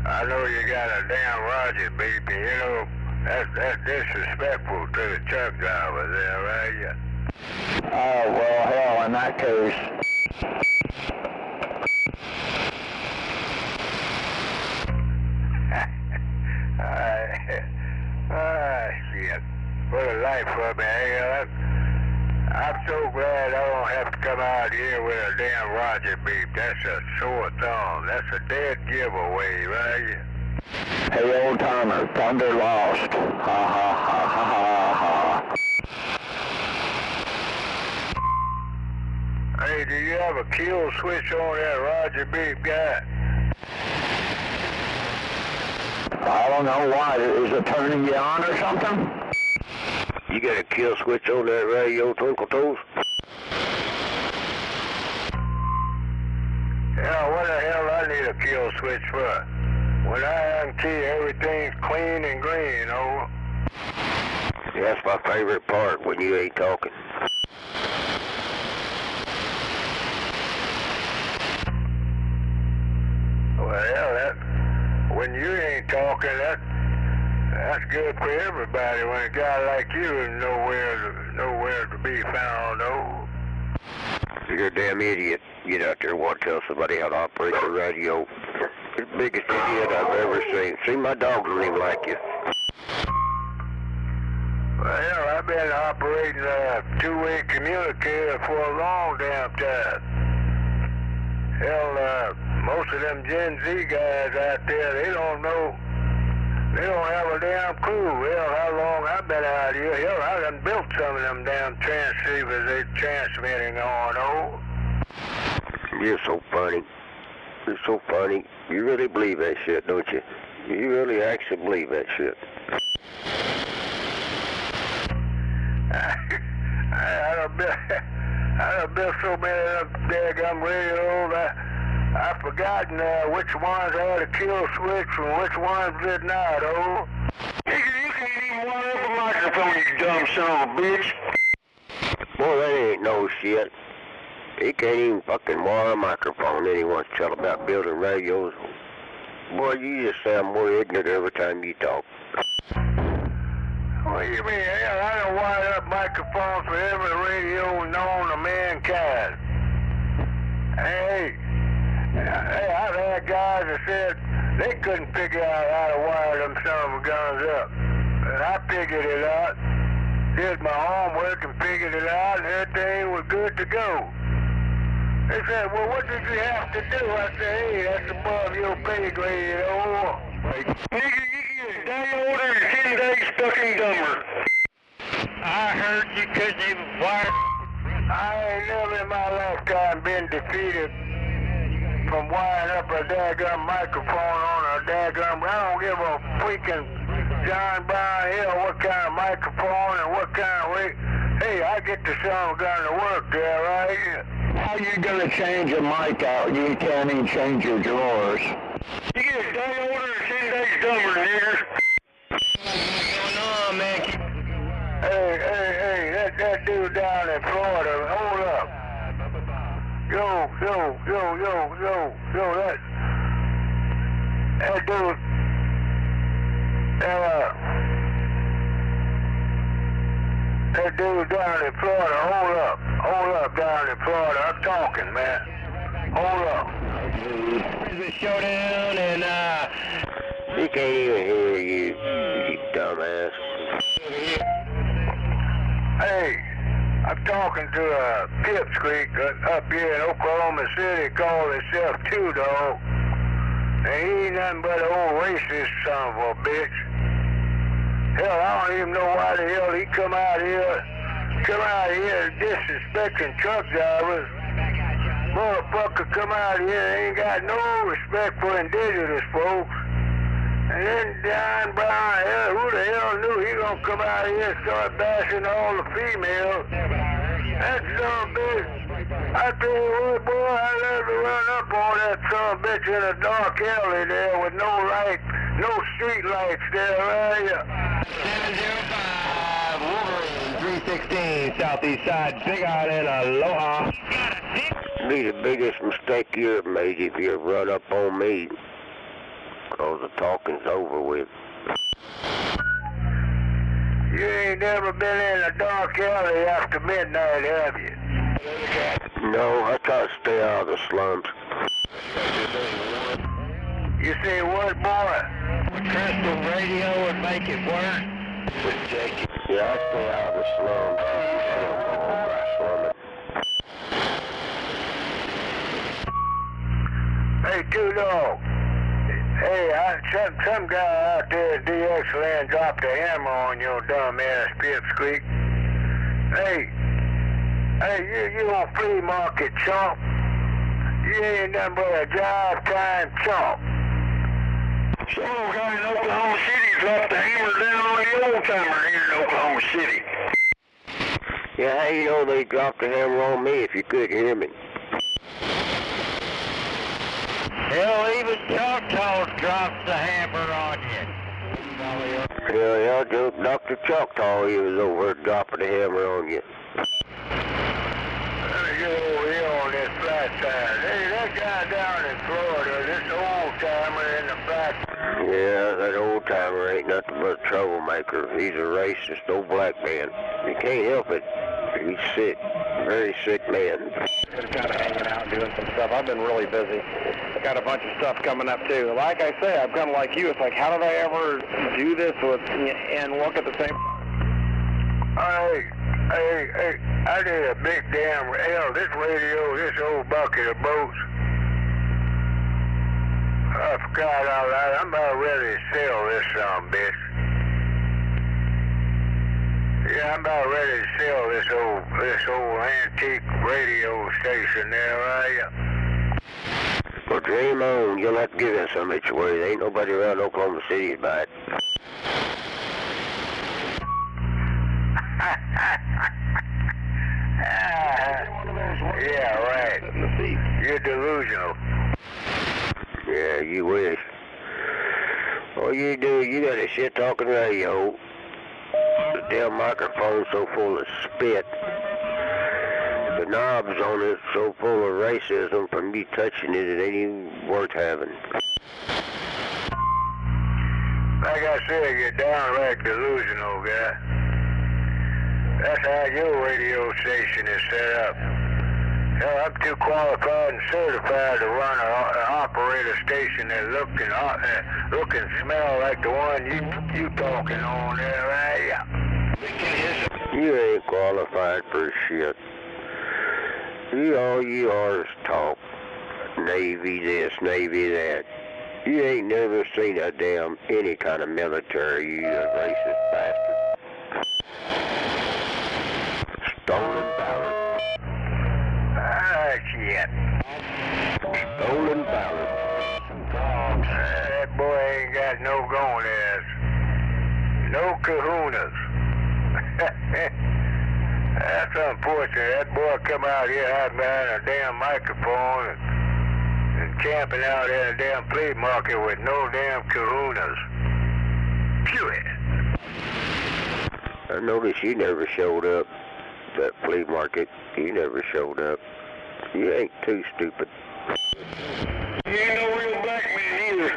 I know you got a damn Roger beep, and you know, that's disrespectful to the truck driver there, right? Oh, well, hell, in that case. Shit. What a life for me, eh? I'm so glad I don't have to come out here with a damn Roger beep. That's a sore thumb. That's a dead giveaway, right? Hey, old timer, thunder lost. Ha ha ha ha ha ha. Hey, do you have a kill switch on that Roger beep guy? I don't know why. Is it turning you on or something? You got a kill switch on that radio, Twinkle Toes? Yeah, what the hell I need a kill switch for? When I unkey, everything's clean and green, over. That's my favorite part, when you ain't talking. Well, when you ain't talking, that's good for everybody. When a guy like you is nowhere to be found, oh. You're a damn idiot. Get out there and want to tell somebody how to operate the radio. You're the biggest idiot I've ever seen. See, my dog don't even like you. Well, I've been operating a two-way communicator for a long damn time. Hell, most of them Gen Z guys out there, they don't know. They don't have a damn clue. Hell, how long I've been out here. Hell, I done built some of them damn transceivers they're transmitting on, oh. You're so funny. You're so funny. You really believe that shit, don't you? You really actually believe that shit. I done built so many of them daggum radios, I've forgotten which ones had a kill switch and which ones did not, oh. You can't even wire up a microphone, you dumb son of a bitch. Boy, that ain't no shit. He can't even fucking wire a microphone, then he wants to tell about building radios. Boy, you just sound more ignorant every time you talk. What do you mean? Hell, I done wired up microphones for every radio known to mankind. Hey, I've had guys that said they couldn't figure out how to wire them son of a guns up. And I figured it out, did my homework and figured it out, and everything was good to go. They said, well, what did you have to do? I said, hey, that's above your pay grade, you know. Nigga, you get a day older and 10 days fucking dumber. I heard you couldn't even wire. I ain't never in my lifetime been defeated from wiring up a daggum microphone on a daggum. I don't give a freaking John Brown Hill what kind of microphone and what kind of weight. Hey, I get the son of a gun to work there, right? How you gonna change a mic out? You can't even change your drawers. You get a day older and 10 days dumber, nigger. What's going on, man? Hey, that dude down in Florida, hold up. Yo, that dude, that dude down in Florida, hold up down in Florida, I'm talking, man. Hold up. There's a showdown and, He can't even hear you dumbass. Hey, I'm talking to a pipsqueak up here in Oklahoma City called himself Two Dog. And he ain't nothing but an old racist son of a bitch. Hell, I don't even know why the hell he come out here disrespecting truck drivers. Motherfucker come out here and ain't got no respect for indigenous folks. And then John Brown, hell, who the hell knew he gonna come out here and start bashing all the females? That son of a bitch. I tell you what, boy, I love to run up on that son of a bitch in a dark alley there with no light, no street lights there, right? 705, Wolverine, 316, southeast side, Big Island, aloha. Be the biggest mistake you ever made if you ever run up on me. Cause the talking's over with. You ain't never been in a dark alley after midnight, have you? No, I try to stay out of the slums. You say what, boy? Crystal radio would make it work. Yeah, I stay out of the slums. I don't go home by slumming. Hey, Two Dog. Hey, some guy out there at DX Land dropped a hammer on your dumb ass pipsqueak. Hey, you old flea market chump. You ain't nothing but a drive time chump. Some old guy in Oklahoma City dropped the hammer down on the old timer here in Oklahoma City. Yeah, how you know they dropped the hammer on me if you couldn't hear me? Hell, even Choctaw drops the hammer on you. Yeah, Dr. Choctaw, he was over there dropping the hammer on you. Let me get over here on this flat side. Hey, that guy down in Florida, this old timer in the back. Yeah, that old timer ain't nothing but a troublemaker. He's a racist old black man. He can't help it. He's sick. Very sick man. Just kind of hanging out doing some stuff. I've been really busy. Got a bunch of stuff coming up too. Like I say, I'm kind of like you. It's like, how did I ever do this with and look at the same? Hey, I did a big damn hell. This radio, this old bucket of boats. I forgot all that. I'm about ready to sell this son of a bitch. Yeah, I'm about ready to sell this old antique radio station there, right? Well, dream on. You'll have to give us some each way. There ain't nobody around Oklahoma City to buy it. you wish. All you do, you got a shit-talking radio. The damn microphone's so full of spit. The knobs on it so full of racism from you touching it, it ain't even worth having. Like I said, you're downright delusional, guy. That's how your radio station is set up. Hell, I'm too qualified and certified to run an operator station that look and smell like the one you talking on there, right? You ain't qualified for shit. All you are is talk. Navy this, Navy that. You ain't never seen a damn any kind of military, you racist bastard. Stolen ballot. Ah, shit. Stolen ballot. That boy ain't got no gonads. No kahunas. That's unfortunate. That boy come out here hiding behind a damn microphone and camping out in a damn flea market with no damn kahunas. Phew. I noticed you never showed up. That flea market, you never showed up. You ain't too stupid. You ain't no real black man either.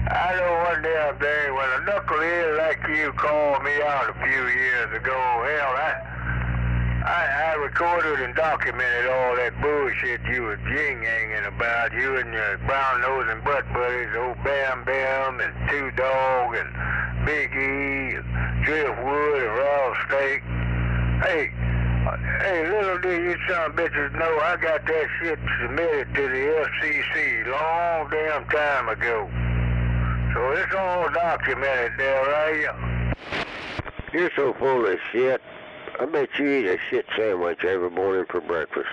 I know one damn thing, when a knucklehead like you called me out a few years ago, hell, I recorded and documented all that bullshit you was jing-yanging about, you and your brown-nose and butt buddies, old Bam Bam and Two Dog and Big E and Driftwood and Raw Steak. Hey, little do you son of bitches know I got that shit submitted to the FCC long damn time ago. So it's all documented there, right? You're so full of shit. I bet you eat a shit sandwich every morning for breakfast.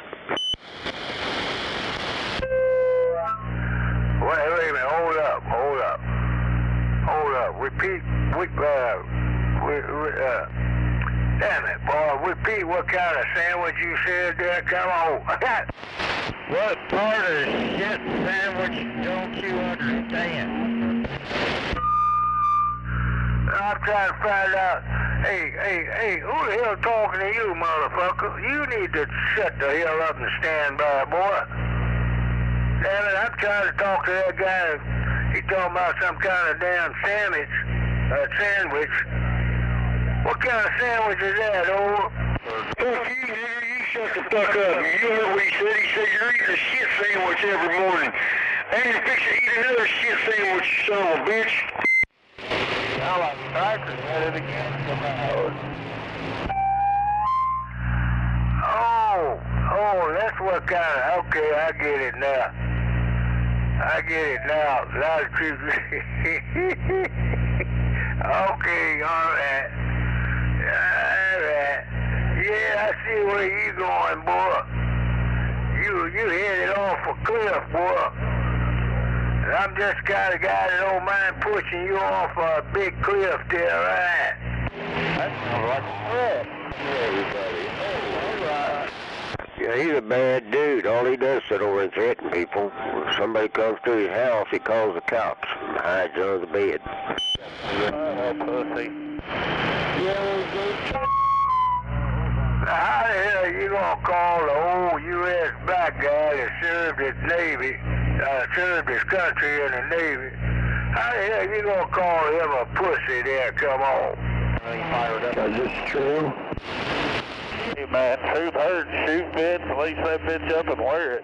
Wait a minute, hold up. Repeat, damn it, boy, repeat what kind of sandwich you said there, come on. What part of shit sandwich don't you understand? I'm trying to find out. Hey, who the hell talking to you, motherfucker? You need to shut the hell up and stand by, boy. Damn it, I'm trying to talk to that guy. He talking about some kind of damn sandwich. What kind of sandwich is that, over? Fuck you, nigga, you shut the fuck up. You heard what he said? He said you're eating a shit sandwich every morning. I ain't fix to eat another shit sandwich, you son of a bitch. Now like crackers at it again. Oh, that's what kind of, okay, I get it now. Lot of people. Okay, alright. Yeah, I see where you going, boy. You headed off a cliff, boy. And I'm just kind of guy that don't mind pushing you off a big cliff there, right? That's not like a threat. Everybody. Yeah, he's a bad dude. All he does is sit over and threaten people. When somebody comes to his house, he calls the cops and hides under the bed. Pussy. Now, how the hell are you gonna call the old U.S. black guy that served his Navy, served his country in the Navy? How the hell are you gonna call him a pussy there? Come on. Is this true? Hey man, truth hurts. Shoot bitch, lace that bitch up and wear it.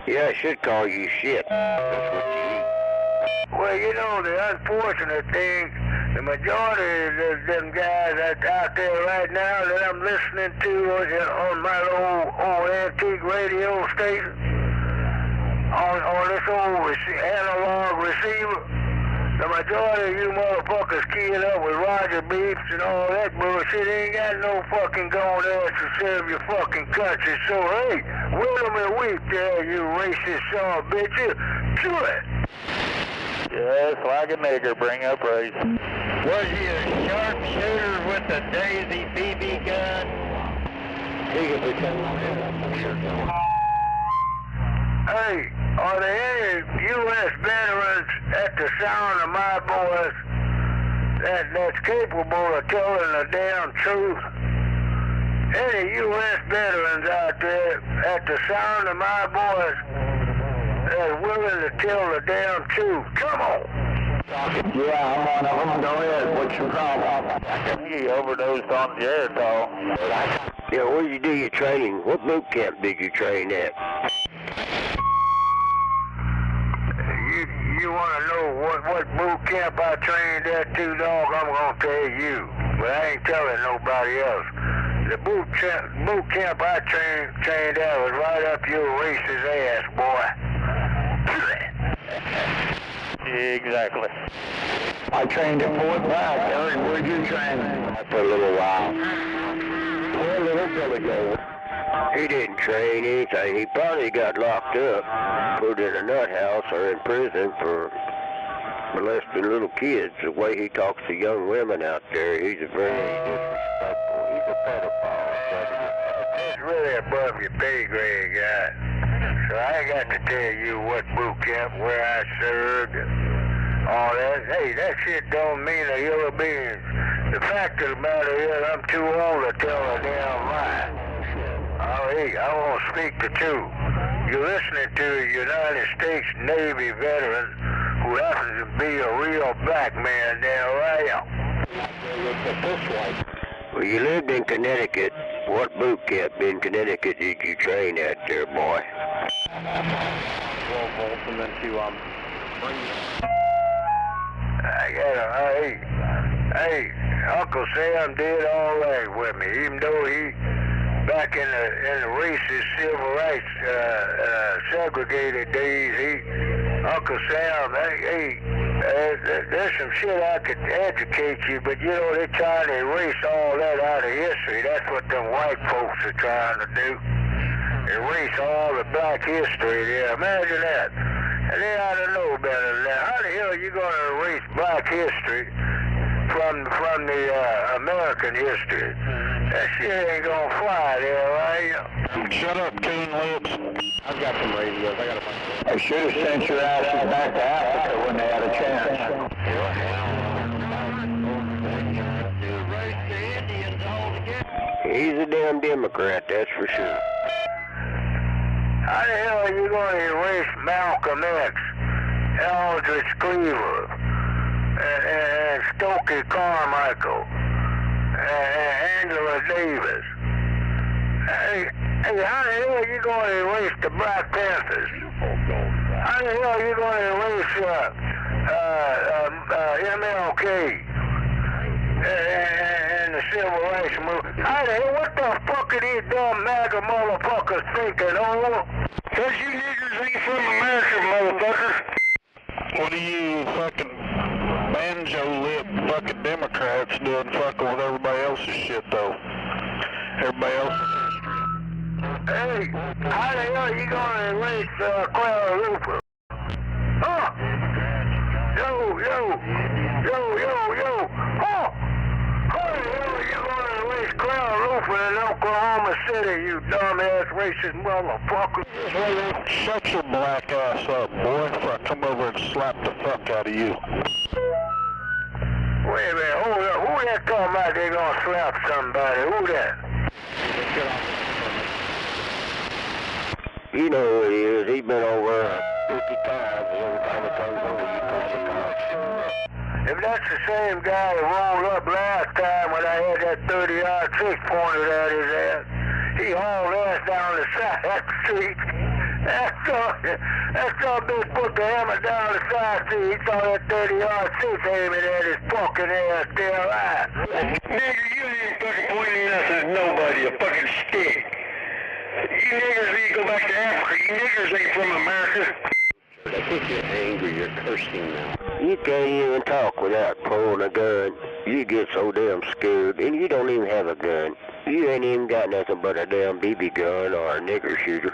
Yeah, I should call you shit. That's what you eat. Well, you know, the unfortunate thing, the majority of them guys that's out there right now that I'm listening to on my old antique radio station, on this old analog receiver, the majority of you motherfuckers keying up with Roger Beeps and all that bullshit ain't got no fucking going there to serve your fucking country. So, hey, Willem and weep there, you racist son of a bitch. Do it. Yes, like a nigger, bring up race. Was he a sharpshooter with a Daisy BB gun? Hey, are there any U.S. veterans at the sound of my voice that's capable of telling the damn truth? Any U.S. veterans out there at the sound of my voice that's willing to tell the damn truth? Come on. Yeah, I'm one of them. Go ahead. What's your problem? You overdosed on the Aerosol. Yeah, where did you do your training? What boot camp did you train at? You want to know what boot camp I trained at too, dog? I'm going to tell you, but I ain't telling nobody else. The boot camp I trained at was right up your racist ass, boy. Exactly. I trained at Fort Bragg. Eric, where'd you train? For a little while. Where little Billy go? He didn't train anything. He probably got locked up, put in a nut house or in prison for molesting little kids. The way he talks to young women out there, he's a very disrespectful. He's a pedophile. It's really above your pay grade, guy. So I ain't got to tell you what boot camp, where I served, and all that. Hey, that shit don't mean a hill of beans. The fact of the matter is I'm too old to tell a damn lie. Hey, I want to speak the truth. You're listening to a United States Navy veteran who happens to be a real black man there, right? Well, you lived in Connecticut. What boot camp in Connecticut did you train at there, boy? 12 volts and then to Hey, Uncle Sam did all right with me, even though he, back in the racist civil rights segregated days, Uncle Sam, there's some shit I could educate you, but you know, they're trying to erase all that out of history. That's what them white folks are trying to do. Erase all the black history there. Imagine that. And they ought to know better than that. How the hell are you going to erase black history from the American history? That shit ain't going to fly there, right? Shut up, coon lips. I've got some radios. I got a bunch of They should have sent your asses back to Africa when they had a chance. He's a damn Democrat, that's for sure. How the hell are you going to erase Malcolm X, Aldrich Cleaver, and Stokely Carmichael, and Angela Davis? Hey, how the hell are you going to erase the Black Panthers? How the hell are you going to erase MLK and the Civil Rights Movement? How the hell, what the fuck are these dumb MAGA motherfuckers thinking, oh? Because you niggers ain't from America, motherfuckers. What are you fucking banjo lip fucking Democrats doing fucking with everybody else's shit though? Everybody else. Hey, how the hell are you gonna erase Clara Looper? Huh? Yo. Huh? How the hell are you gonna erase Clara Looper in Oklahoma City, you dumbass racist motherfucker? Shut your black ass up, boy, before I come over and slap the fuck out of you. Wait a minute, hold up. Who that talking about they gonna slap somebody? Who that? You know who he is. He's been over 50 times. Every time he comes over, you call the cops. If that's the same guy that rolled up last time when I had that 30-yard trick pointed at his ass, he hauled ass down the side of the street. That son bitch put the hammer down the side street. He saw that 30-yard trick aiming at his fucking ass there, right? Nigga, you ain't fucking pointing us at nobody, a fucking stick. You niggers need to go back to Africa. You niggers ain't from America. I think you're angry. You're cursing now. You can't even talk without pulling a gun. You get so damn scared, and you don't even have a gun. You ain't even got nothing but a damn BB gun or a nigger shooter.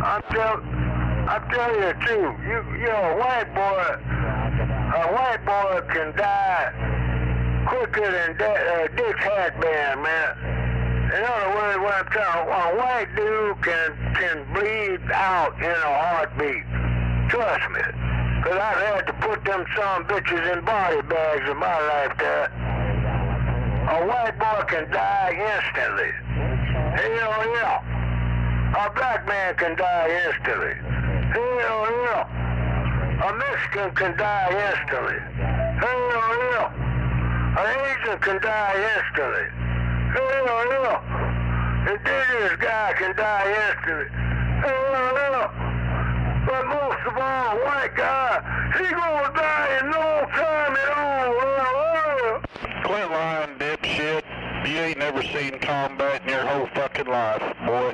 I'm telling you the truth. You know, a white boy can die quicker than Dick's hatband, man. In other words, what I'm telling you, a white dude can bleed out in a heartbeat. Trust me. Because I've had to put them some bitches in body bags in my lifetime. A white boy can die instantly. Hell yeah. A black man can die instantly. Hell yeah. A Mexican can die instantly. Hell yeah. An Asian can die instantly. Hell yeah. Indigenous guy can die instantly. Hell yeah. But most of all, white guy, he gonna die in no time at all. Hell yeah. Quit lying, dipshit. You ain't never seen combat in your whole fucking life, boy.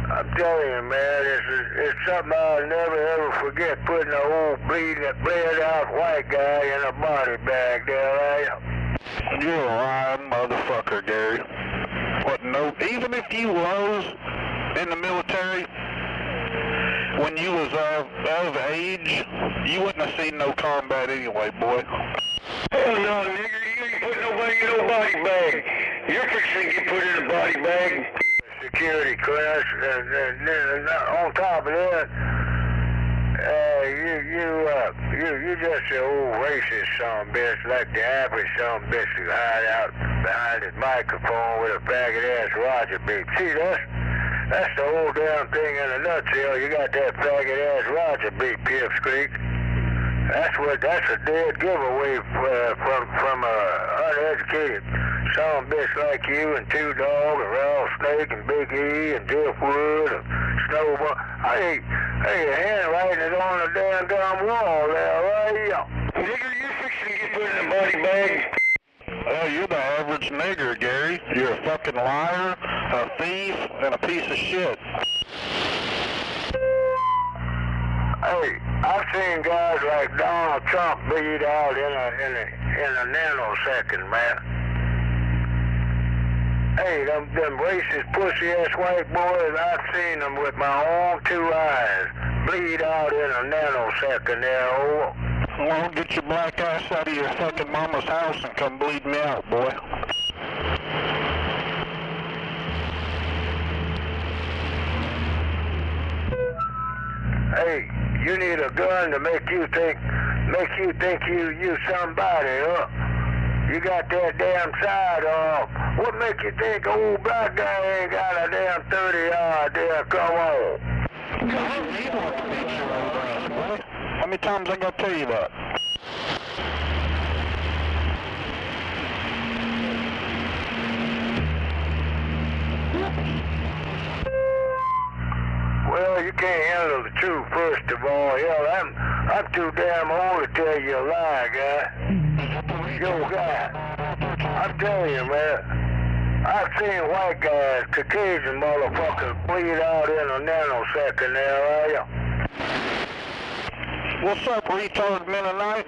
I'm telling you, man, it's something I'll never ever forget, putting an old bled out white guy in a body bag there, right? You're a lying motherfucker, Gary. What, no, even if you was in the military, when you was of age, you wouldn't have seen no combat anyway, boy. Hell no, nigger, you ain't putting nobody in no body bag. You're fixing to get put in a body bag. Security clearance, and on top of that, you just an old racist son bitch, like the average son bitch who hide out behind his microphone with a faggot ass Roger beat. See, that's the whole damn thing in a nutshell. You got that faggot ass Roger beat, Pipsqueak. That's a dead giveaway from a uneducated son bitch like you and Two Dog and Ralph Snake and Big E and Jeff Wood and Snowball. Hey, your handwriting is on the damn gum wall there, right? Nigger, you fixing to get put in a body bag. Oh, you're the average nigger, Gary. You're a fucking liar, a thief, and a piece of shit. Hey, I've seen guys like Donald Trump bleed out in a nanosecond, man. Hey, them racist pussy-ass white boys, I've seen them with my own two eyes bleed out in a nanosecond there, oh. Well, get your black ass out of your fucking mama's house and come bleed me out, boy. Hey, you need a gun to make you think you somebody, huh? You got that damn side off. What make you think an old black guy ain't got a damn 30-yard there? Come on. How many times I gotta tell you that? Well, you can't handle the truth, first of all. Hell, I'm too damn old to tell you a lie, guy. Yo, guy, I'm telling you, man, I've seen white guys, Caucasian motherfuckers, bleed out in a nanosecond there, right? What's up, retard Mennonite?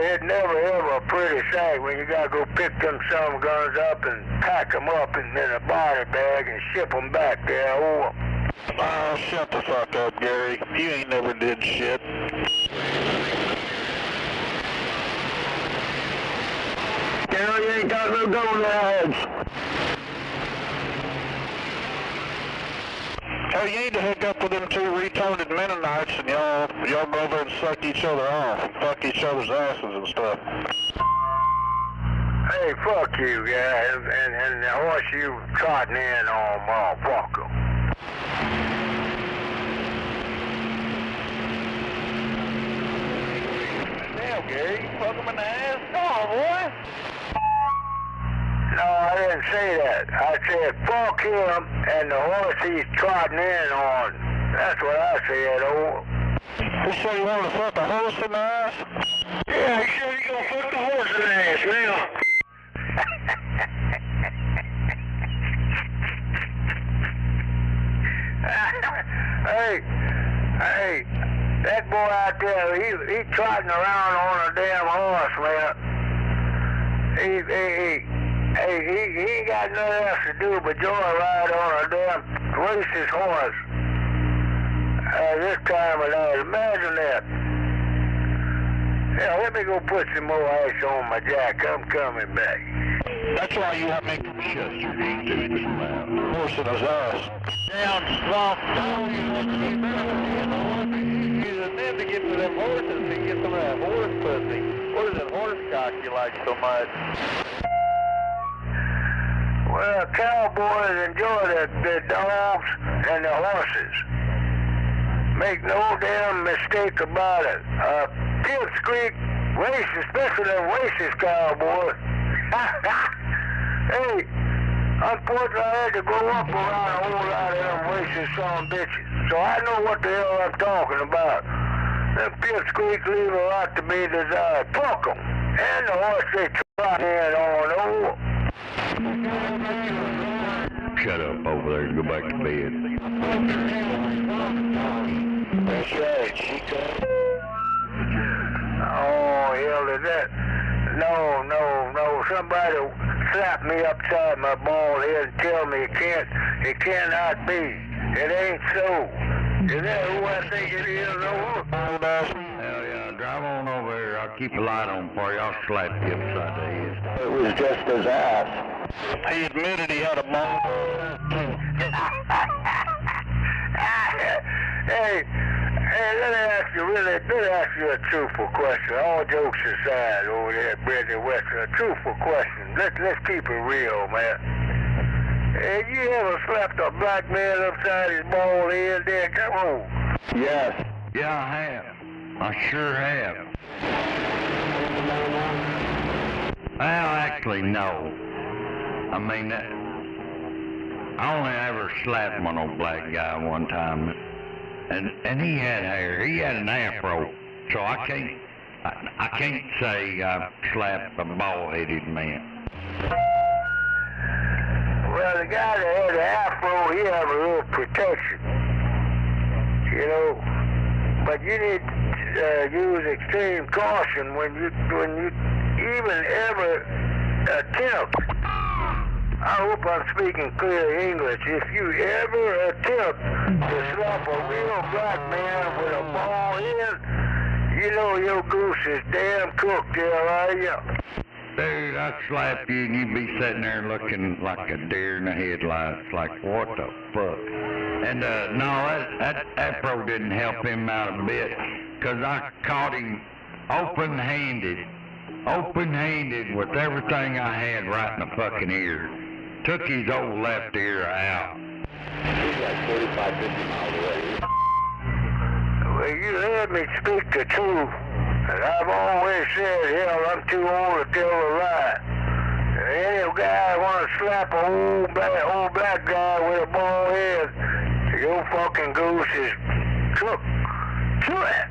It's never ever a pretty sight when you gotta go pick them some guns up and pack them up in a body bag and ship them back there. Oh, shut the fuck up, Gary. You ain't never did shit. Gary, you ain't got no gonads. Oh, you need to hook up with them two retarded Mennonites and y'all go over and suck each other off and fuck each other's asses and stuff. Hey, fuck you, guy, and the horse you trotting in on, motherfucker. Damn, Gary, you fuck him in the ass? Come on, boy. No, I didn't say that. I said fuck him and the horse he's trotting in on. That's what I said, oh. You say you want to fuck a horse in the ass? Yeah, he said he's gonna fuck the horse in the ass now. Hey, that boy out there, he trotting around on a damn horse, man. he ain't got nothing else to do but joyride on a damn racist horse. This time of night, imagine that. Yeah, let me go put some more ice on my jack. I'm coming back. That's why you have me shut your stupid mouth. Horse in his ass. Down, slump, down, using them to get to them horses and get some of that horse pussy. What is that horse cock you like so much? Well, cowboys enjoy the dogs and the horses. Make no damn mistake about it. Kids Creek race, especially them racist cowboys. Hey, unfortunately I had to grow up around a whole lot of them racist son of bitches. So I know what the hell I'm talking about. Them Kids Creek leave a lot to be desired. Fuck them. And the horse they trot in on over. Shut up over there and go back to bed. That's right, Chico. Oh, hell is that? No. Somebody slap me upside my bald head and tell me it cannot be. It ain't so. Is that who I think it is, though? Hell yeah, drive on over here. I'll keep a light on for you. I'll slap you upside the head. It was just his ass. He admitted he had a bone. Let me ask you a truthful question. All jokes aside over there at Brittany West, a truthful question. Let's keep it real, man. Have you ever slapped a black man upside his bald head there? Come on. Yes. Yeah, I have. I sure have. Well, actually, no. I mean, I only ever slapped one old black guy one time. And he had hair. He had an afro. So I can't say I slapped a bald-headed man. Well, the guy that had the afro, he had a little protection. You know, but you need to use extreme caution when you even ever attempt. I hope I'm speaking clear English. If you ever attempt to slap a real black man with a bald head, you know your goose is damn cooked there, are you? Dude, I'd slap you and you'd be sitting there looking like a deer in the headlights, like, what the fuck? And no, that afro didn't help him out a bit, because I caught him open-handed with everything I had right in the fucking ear. Took his old left ear out. He's like 45, 50 miles away. Well, you heard me speak the truth. And I've always said, hell, I'm too old to tell a lie. Any guy want to slap a old black guy with a bald head, your fucking goose is cooked. To it.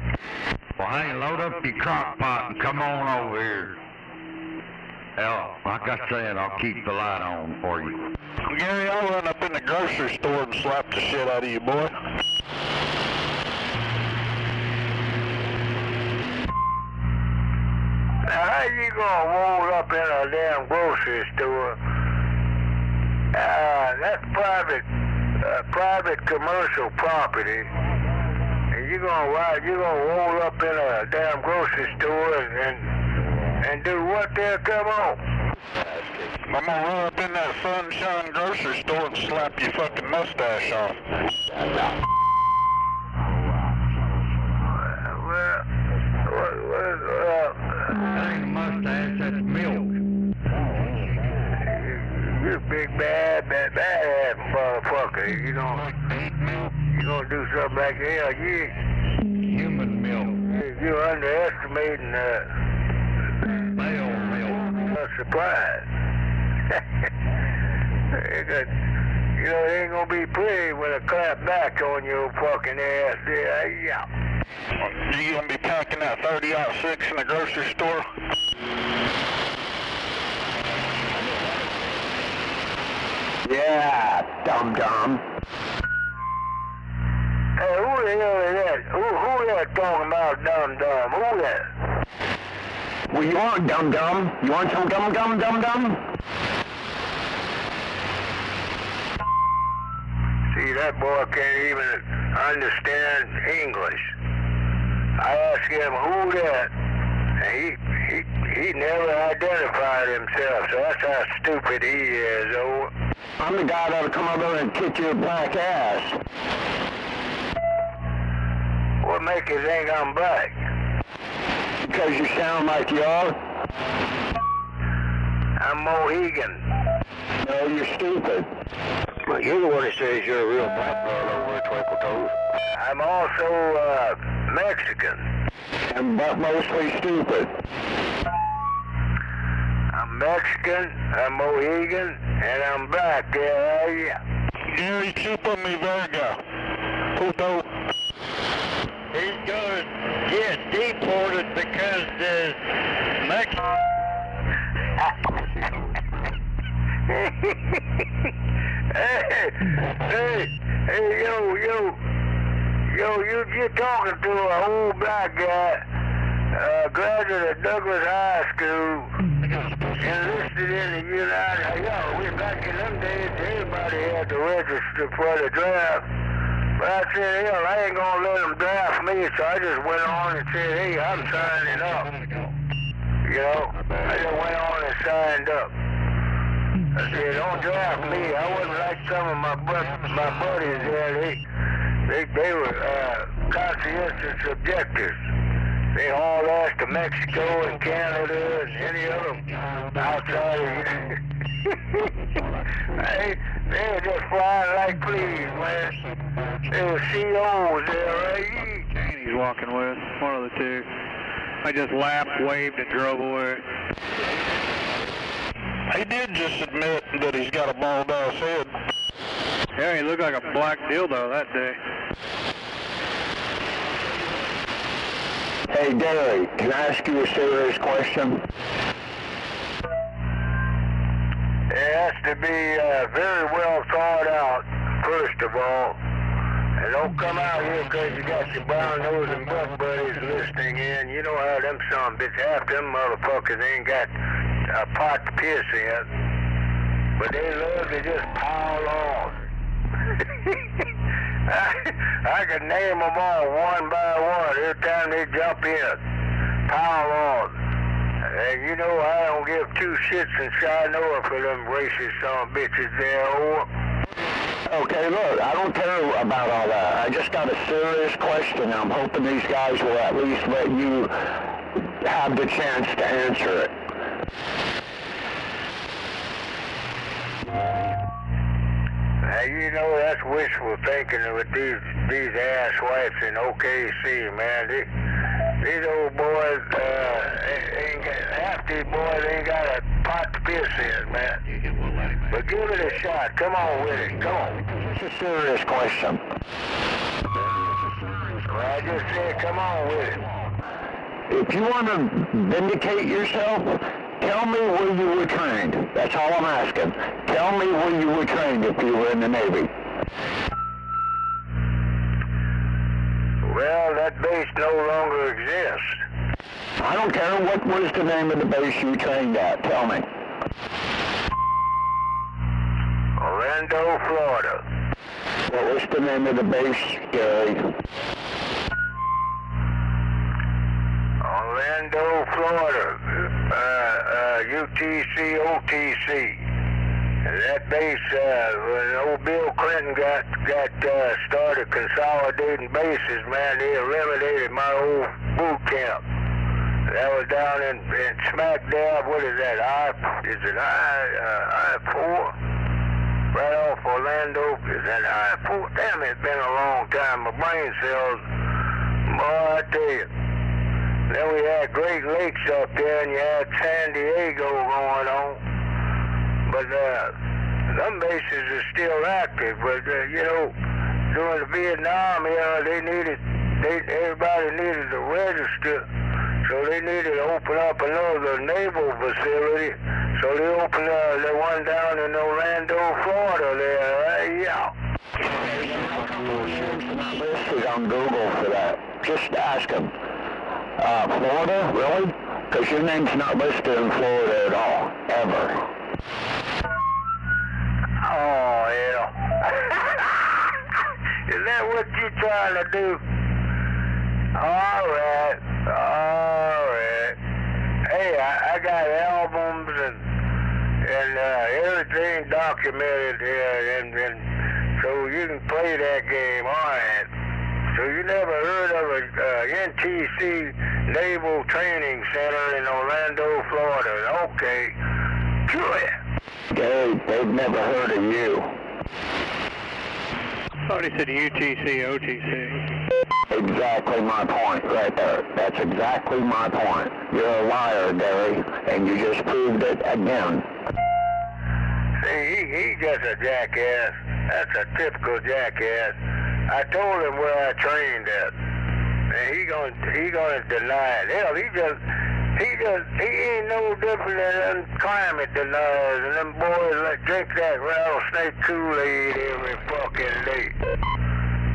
Well, hey, load up your crock pot and come on over here. Hell, like I said, I'll keep the light on for you. Gary, I'll run up in the grocery store and slap the shit out of you, boy. Now, how you gonna roll up in a damn grocery store? That's private commercial property. And you gonna roll up in a damn grocery store and do what there? Come on. I'm gonna run up in that Sunshine grocery store and slap your fucking mustache off. That ain't a mustache, that's milk. You big bad motherfucker. You gonna do something like that? Human milk. You're underestimating Male milk. a surprise. It ain't gonna be pretty when I clap back on your fucking ass there. Yeah. You gonna be packing that 30-06 in the grocery store? Yeah, dum-dum. Hey, who the hell is that? Who that talking about dum-dum? Who that? What you want, dum-dum? You want some dum-dum? See, that boy can't even understand English. I asked him who that, and he never identified himself, so that's how stupid he is, over. I'm the guy that'll come over and kick your black ass. What make you think I'm black? Because you sound like you are. I'm Mohegan. No, you're stupid. Well, you're the one that says you're a real black man over at Twinkle Toes. I'm also Mexican. But mostly stupid. I'm Mexican, I'm Mohegan, and I'm black, yeah. Gary, chupa mi verga. Puto. He's going to get deported because the Mexican... hey, you're talking to an old black guy, graduate of Douglas High School, enlisted in the United... back in them days, everybody had to register for the draft. But I said, hell, I ain't gonna let them draft me, so I just went on and said, hey, I'm signing up. You know, I just went on and signed up. I said, don't draft me. I wasn't like some of my buddies there. They were conscientious objectors. They hauled ass to Mexico and Canada and any other outside of they were just flying like fleas, man. They were COs there, right? He's walking with, one of the two. I just laughed, waved, and drove away. He did just admit that he's got a bald ass head. Yeah, he looked like a black dildo that day. Hey, Gary, can I ask you a serious question? It has to be very well thought out, first of all. And don't come out here because you got your brown nose and buck buddies listening in. You know how them son of bitches, half them motherfuckers ain't got a pot to piss in. But they love to just pile on. I could name them all one by one every time they jump in. Pile on. And you know I don't give two shits in Chinoa for them racist son of bitches there, over. Okay, look, I don't care about all that. I just got a serious question. I'm hoping these guys will at least let you have the chance to answer it. Now, you know that's wishful thinking with these ass wipes in OKC, man. These old boys, half these boys ain't got a pot to piss in, man. But give it a shot. Come on with it. Come on. It's a serious question. Well, I just said come on with it. If you want to vindicate yourself, tell me where you were trained. That's all I'm asking. Tell me where you were trained if you were in the Navy. Well, that base no longer exists. I don't care. What was the name of the base you trained at? Tell me. Orlando, Florida. What was the name of the base, Gary? Orlando, Florida. UTC, OTC. That base, when old Bill Clinton got started consolidating bases, man, they eliminated my old boot camp. That was down in smack dab, what is that, I-4? Right off Orlando, is that I-4? Damn, it's been a long time. My brain cells, boy, I tell you. Then we had Great Lakes up there, and you had San Diego going on. But them bases are still active. But you know, during the Vietnam era, everybody needed to register, so they needed to open up another naval facility. So they opened the one down in Orlando, Florida. There, yeah. Listed on Google for that. Just ask them. Florida, really? Because your name's not listed in Florida at all, ever. Oh, hell. Is that what you trying to do? All right. Hey, I got albums and everything documented here, and so you can play that game. All right. So you never heard of a NTC Naval Training Center in Orlando, Florida? Okay. Good. They've never heard of you. I thought he said UTC, OTC. Exactly my point right there. That's exactly my point. You're a liar, Gary, and you just proved it again. See, he's just a jackass. That's a typical jackass. I told him where I trained at, and he gonna deny it. Hell, he ain't no different than them climate deniers and them boys that drink that rattlesnake Kool-Aid every fucking day.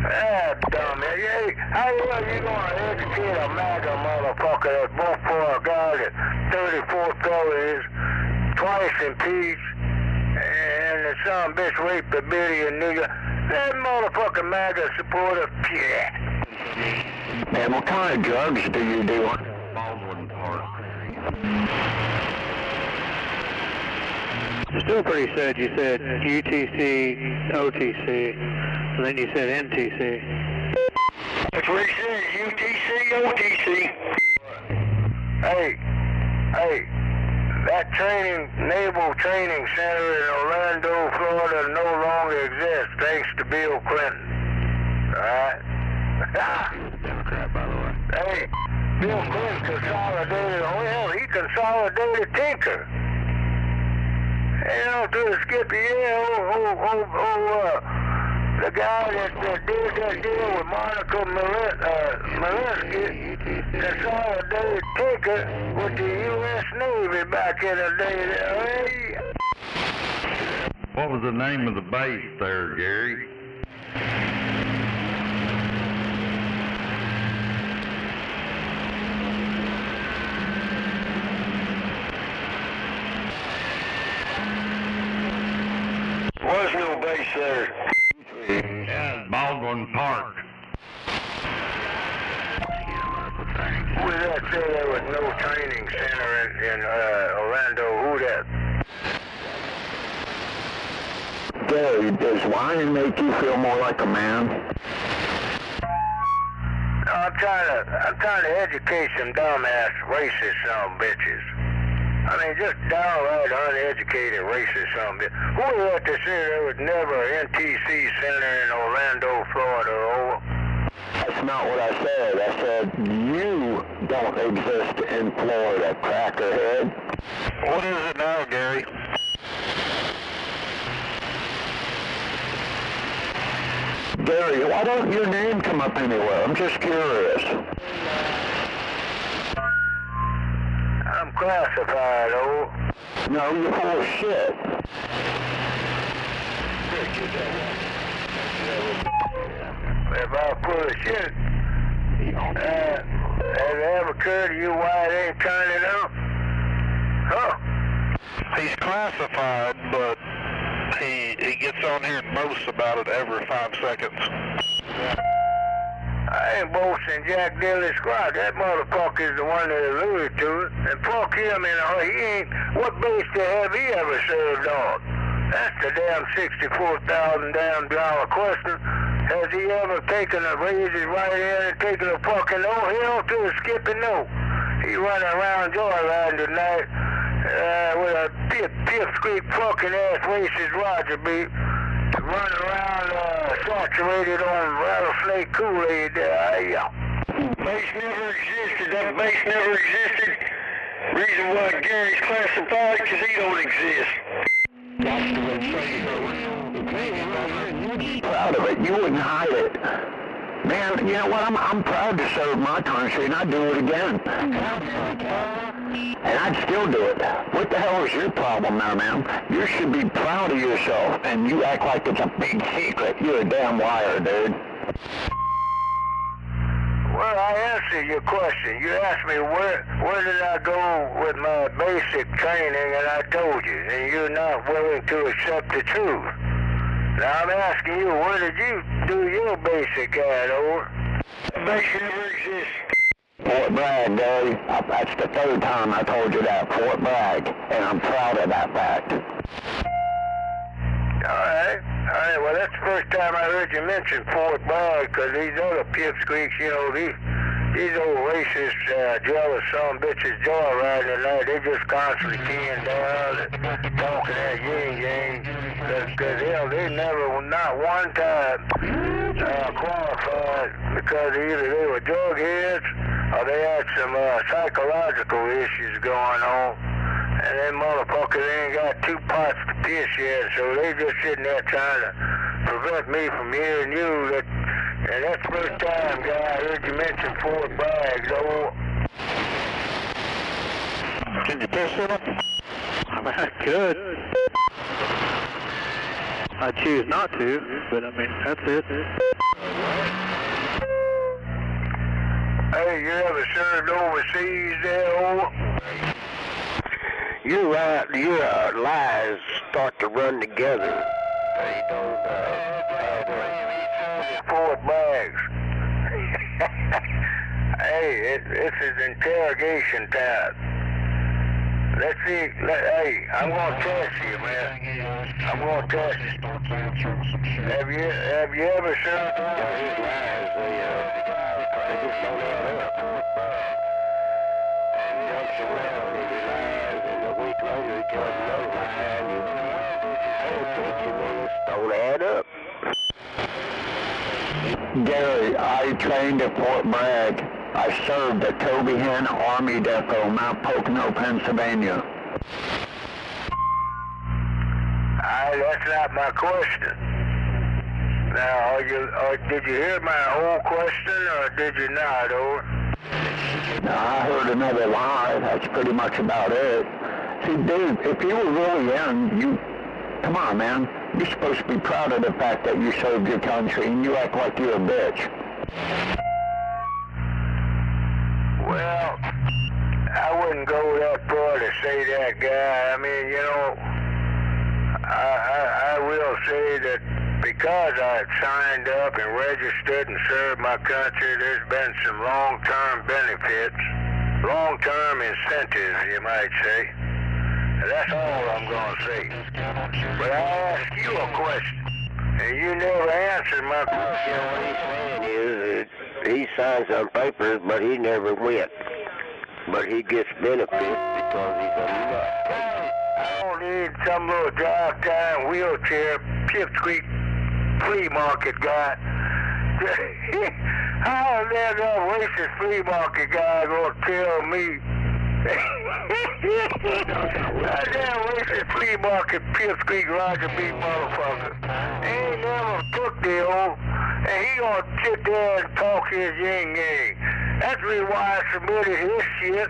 Ah, dumbass. Hey, how the hell you gonna educate a MAGA motherfucker that vote for a guy that 34 felonies, twice impeached, and the son bitch raped a billion nigga? That motherfucking MAGA supporter, yeah. Man, what kind of drugs do you do? Still pretty sad you said UTC, OTC, and then you said NTC. That's what he said, UTC, OTC. Hey, that Naval Training Center in Orlando, Florida no longer exists thanks to Bill Clinton. Alright? Democrat, by the way. Hey, Bill Clinton he consolidated Tinker. To the Skippy, the guy that did that deal with Monica Lewinsky consolidated Tinker with the U.S. Navy back in the day. What was the name of the base there, Gary? Was no base there. Yeah, Baldwin Park. Who did that say there was no training center in Orlando? Who that? Gary, does lying make you feel more like a man? No, I'm trying to educate some dumbass racist son bitches. I mean, just downright uneducated racist son bitches. Who was that to say there was never an NTC center in Orlando, Florida? Over? That's not what I said. I said you don't exist in Florida, crackerhead. What is it now, Gary? Gary, why don't your name come up anywhere? I'm just curious. I'm classified, oh. No, you're full of shit. If I'm full of shit, has it ever occurred to you why it ain't turning up? Huh? He's classified, but he gets on here and boasts about it every 5 seconds. I ain't boasting Jack Dilly Squad. That motherfucker is the one that alluded to it. And fuck him, he ain't, what base the hell have he ever served on? That's the damn $64,000 damn dollar question. Has he ever taken a raised his right hand and taken a fucking no? Hell to a skipping no. He running around joyriding tonight with a pipsqueak fucking ass racist Roger beat. Running around saturated on rattlesnake Kool-Aid there. Base never existed. That base never existed. Reason why Gary's classified, because he don't exist. Proud of it. You wouldn't hide it. Man, you know what? I'm proud to serve my country, and I'd do it again. And I'd still do it. What the hell is your problem now, man? You should be proud of yourself, and you act like it's a big secret. You're a damn liar, dude. Well, I answered your question. You asked me where did I go with my basic training, and I told you, and you're not willing to accept the truth. Now I'm asking you, where did you do your basic at, over? Basic never exists. Fort Bragg, Gary. That's the third time I told you that, Fort Bragg, and I'm proud of that fact. All right, well, that's the first time I heard you mention Fort Bragg, because these other pipsqueaks, you know, these old racist, jealous son bitches joyriding tonight, they just constantly teeing down and talking that yin-yang, because hell, they never, not one time, qualified, because either they were drug heads, or they had some psychological issues going on. And them motherfuckers ain't got two pots to piss yet, so they just sitting there trying to prevent me from hearing you. And that's the first time, guy, I heard you mention Fort Bragg, though. Can you piss in them? I mean, I could. I choose not to, but I mean, that's it. Hey, you ever served overseas there, over? You're right. Your lies start to run together. Fort Bragg. Hey, this is interrogation time. Let's see. Hey, I'm gonna test you, man. I'm gonna test you. Have you ever served? These lies, they just don't add up. He jumps around and he lies, and a week later he tells another lie, and I don't think they just don't add up. Gary, I trained at Fort Bragg. I served at Toby Hen Army Depot, Mount Pocono, Pennsylvania. That's not my question. Now, did you hear my whole question, or did you not, over? Now, I heard another lie. That's pretty much about it. See, Dave, if you were really in, come on, man. You're supposed to be proud of the fact that you served your country, and you act like you're a bitch. Well, I wouldn't go that far to say that, guy. I mean, you know, I will say that because I signed up and registered and served my country, there's been some long-term benefits, long-term incentives, you might say. And that's all I'm going to say. But I asked you a question, and you never answered my question. What he's saying is that he signs on papers, but he never went. But he gets benefits because he's a nut. I don't need some little drive-time wheelchair pipsqueak flea market guy. How is that racist flea market guy going to tell me? That damn racist flea market pipsqueak Roger B. motherfucker. He ain't never took the oath, and he gonna sit there and talk his yin-yang. That's the reason why I submitted his shit,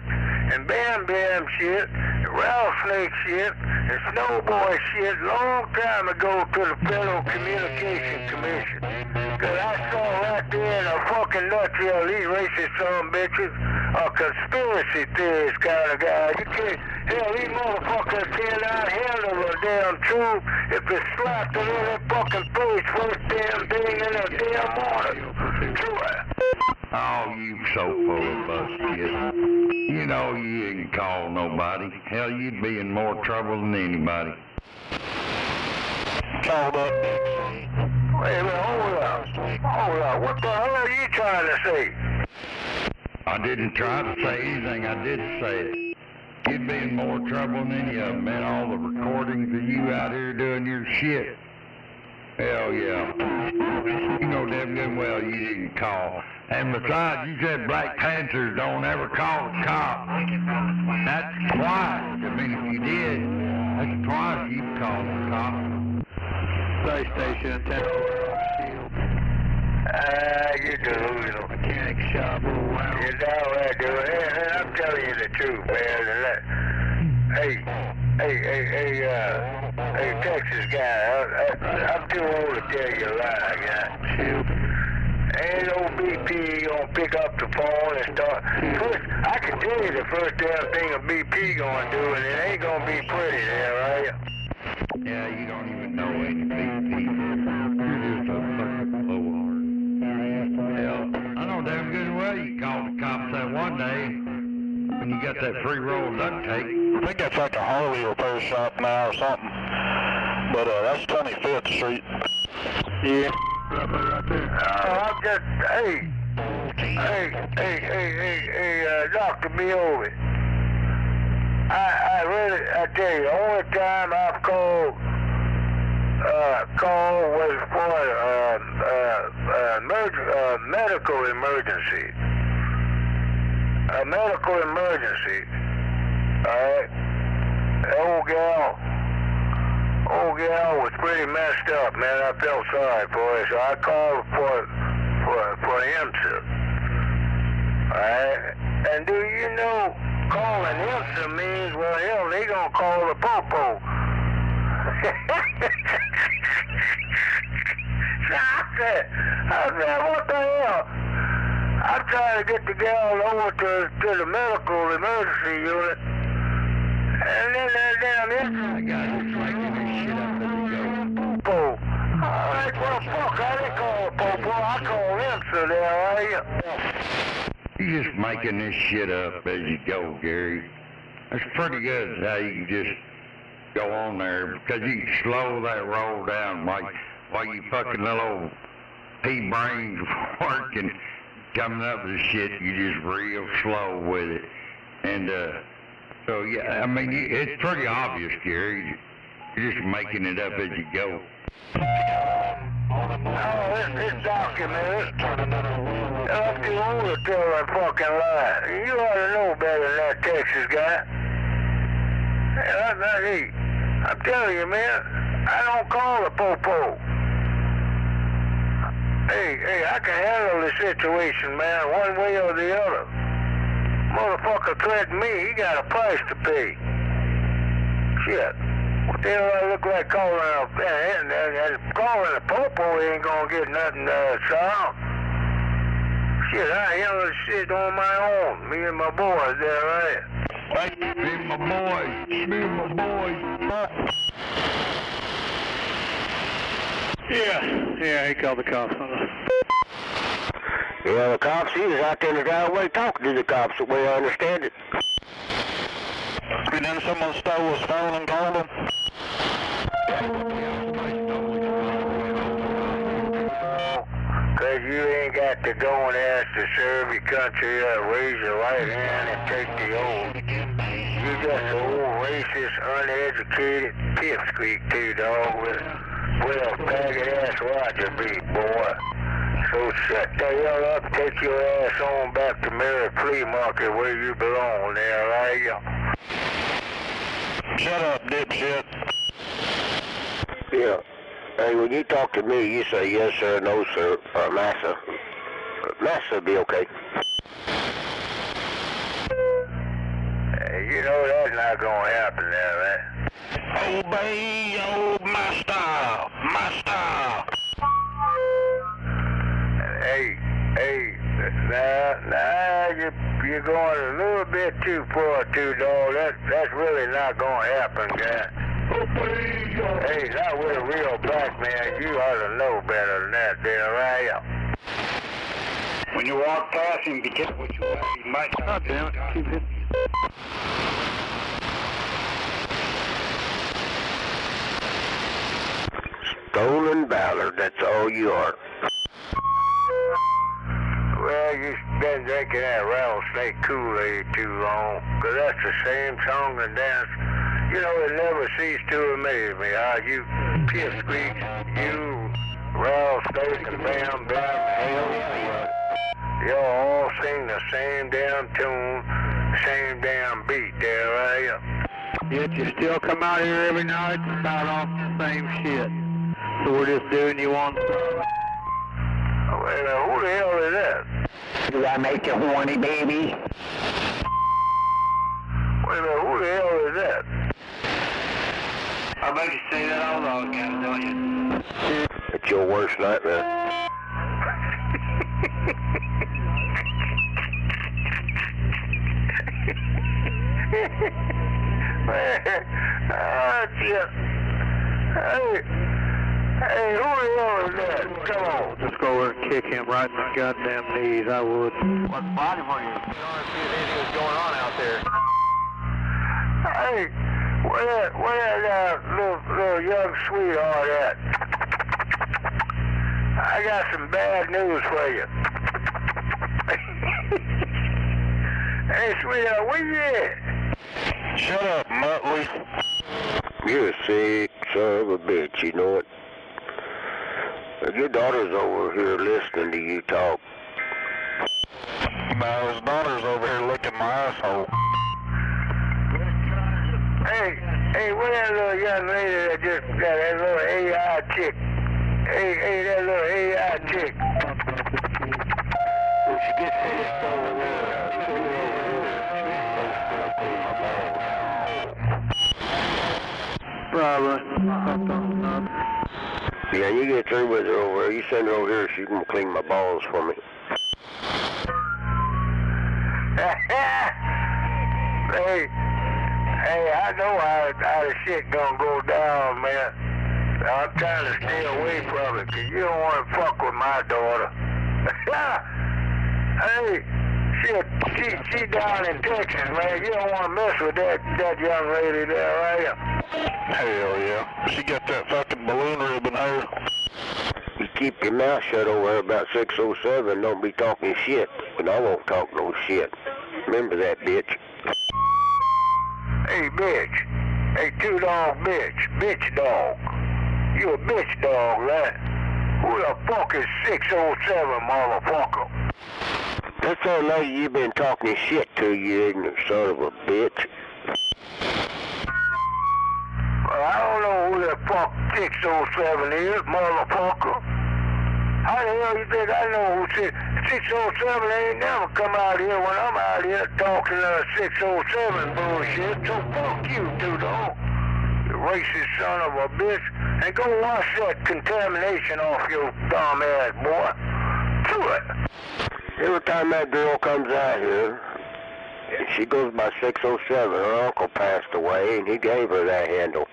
and Bam Bam shit, and Rattlesnake shit, and Snowboy shit long time ago to the Federal Communications Commission. Cause I saw right there in a fucking nutshell, these racist son bitches are conspiracy theorist kind of guys. You can't, hell, these motherfuckers cannot handle the damn truth if it's slapped in their fucking face first damn thing in a damn morning. True. Oh, you so full of bullshit. You know you didn't call nobody. Hell, you'd be in more trouble than anybody. Called up Dixie. Wait a minute, hold up. What the hell are you trying to say? I didn't try to say anything. I did say it. You'd be in more trouble than any of them, man. All the recordings of you out here doing your shit. Hell yeah. You know damn good well you didn't call. And besides, you said Black Panthers don't ever call the cops. That's twice. I mean, if you did, that's twice you've called the cops. Space station, 10 You're delusional. mechanic shop. You're down right, dude. And I'm telling you the truth, man. Hey, Texas guy, I'm too old to tell you a lie, guy. Ain't no BP gonna pick up the phone and start. First, I can tell you the first damn thing a BP gonna do, and it ain't gonna be pretty there, right? Yeah, you don't even know any BP. You're just a fucking blowhard. Hell, I know damn good well you called the cops that one day when you got that free roll duct tape. I think that's like a Harley repair shop now or something. But that's 25th Street. Yeah. I'm just, hey, Dr. Bill. I tell you, the only time I've called was for medical emergency. A medical emergency. Alright? The old gal was pretty messed up, man. I felt sorry for her, so I called for IMSA. Alright? And do you know calling IMSA means, well, hell, they gonna call the popo. So I said, what the hell? I'm trying to get the gal over to the medical emergency unit. And then that damn IMSA. I got it. Making this shit up as it goes. Popo. Alright, well, fuck, I didn't call the popo. I called IMSA there, right? You're just making this shit up as you go, Gary. That's pretty good how you can just go on there, because you can slow that roll down while you fucking little pea brains working, coming up with the shit, you just real slow with it. And so yeah, I mean, it's pretty obvious, Gary. You're just making it up as you go. Oh, it's documented. Up to you to tell that fucking lie. You ought to know better than that Texas guy. Hey, I'm telling you, man, I don't call the popo. Hey, I can handle the situation, man, one way or the other. Motherfucker threatened me, he got a price to pay. Shit. What the hell I look like calling a calling a popo ain't gonna get nothing solved. Shit, I handle the shit on my own. Me and my boys there, right? Me and my boys. Yeah, he called the cops on us. Yeah, the cops, he was out there in the driveway talking to the cops, the way I understand it. And then someone stole his phone and called him. Cause you ain't got to go and ask to serve your country, raise your right hand and take the oath. You just an old racist, uneducated pipsqueak too, dog, with a faggot ass Roger beat, boy. So shut the hell up, take your ass on back to Mary Flea Market where you belong there, right? Shut up, dipshit. Yeah. Hey, when you talk to me, you say yes, sir, no, sir, or massa. Massa be okay. Hey, you know that's not gonna happen there, right? Obey old master. Hey, nah, you're going a little bit too far, too, dog. That's really not gonna happen, guy. Hey, not with a real black man. You ought to know better than that, there, right? When you walk past him, be careful what you wear. You might not. Damn it, keep it. Stolen valor, that's all you are. Well, you've been drinking that rattlesnake Kool-Aid too long, 'cause that's the same song and dance. You know, it never ceased to amaze me how you pipsqueaks, you rattlesnake and bam, hell, you all sing the same damn tune, same damn beat there, right? Yet you still come out here every night and start off the same shit. So we're just doing you one. Wait a minute, who the hell is that? Do I make you horny, baby? Wait a minute, who the hell is that? I bet you say that all again, don't you? It's your worst nightmare. Oh, shit. Hey, who the hell is that? Come on. Just go over and kick him right in the goddamn knees, I would. What body were you? See if anything was going on out there. Hey, where that little young sweetheart at? I got some bad news for you. Hey, sweetheart, where you at? Shut up, Muttley. You're a sick son of a bitch, you know it. Your daughter's over here listening to you talk. No, his daughter's over here licking my asshole. Hey, where that little young lady that just got that little AI chick? Hey, that little AI chick. When she gets pissed over there, Probably. yeah, you get through with her over there. You send her over here so you can clean my balls for me. Hey, I know how the shit gonna go down, man. I'm trying to stay away from it, 'cause you don't want to fuck with my daughter. Hey, she down in Texas, man. You don't want to mess with that young lady there, are you? Hell yeah. She got that fucking balloon ribbon hair. You keep your mouth shut over there about 607. Don't be talking shit, but I won't talk no shit. Remember that, bitch. Hey, bitch. Hey, two-dog bitch. Bitch dog. You a bitch dog, right? Who the fuck is 607, motherfucker? That's that lady you been talking shit to, you ignorant son of a bitch. Well, I don't know who the fuck 607 is, motherfucker. How the hell you think I know who 607 ain't never come out here when I'm out here talking 607 bullshit, so fuck you, two-dog. You racist son of a bitch. And go wash that contamination off your dumb ass, boy. Do it. Every time that girl comes out here, she goes by 607. Her uncle passed away, and he gave her that handle.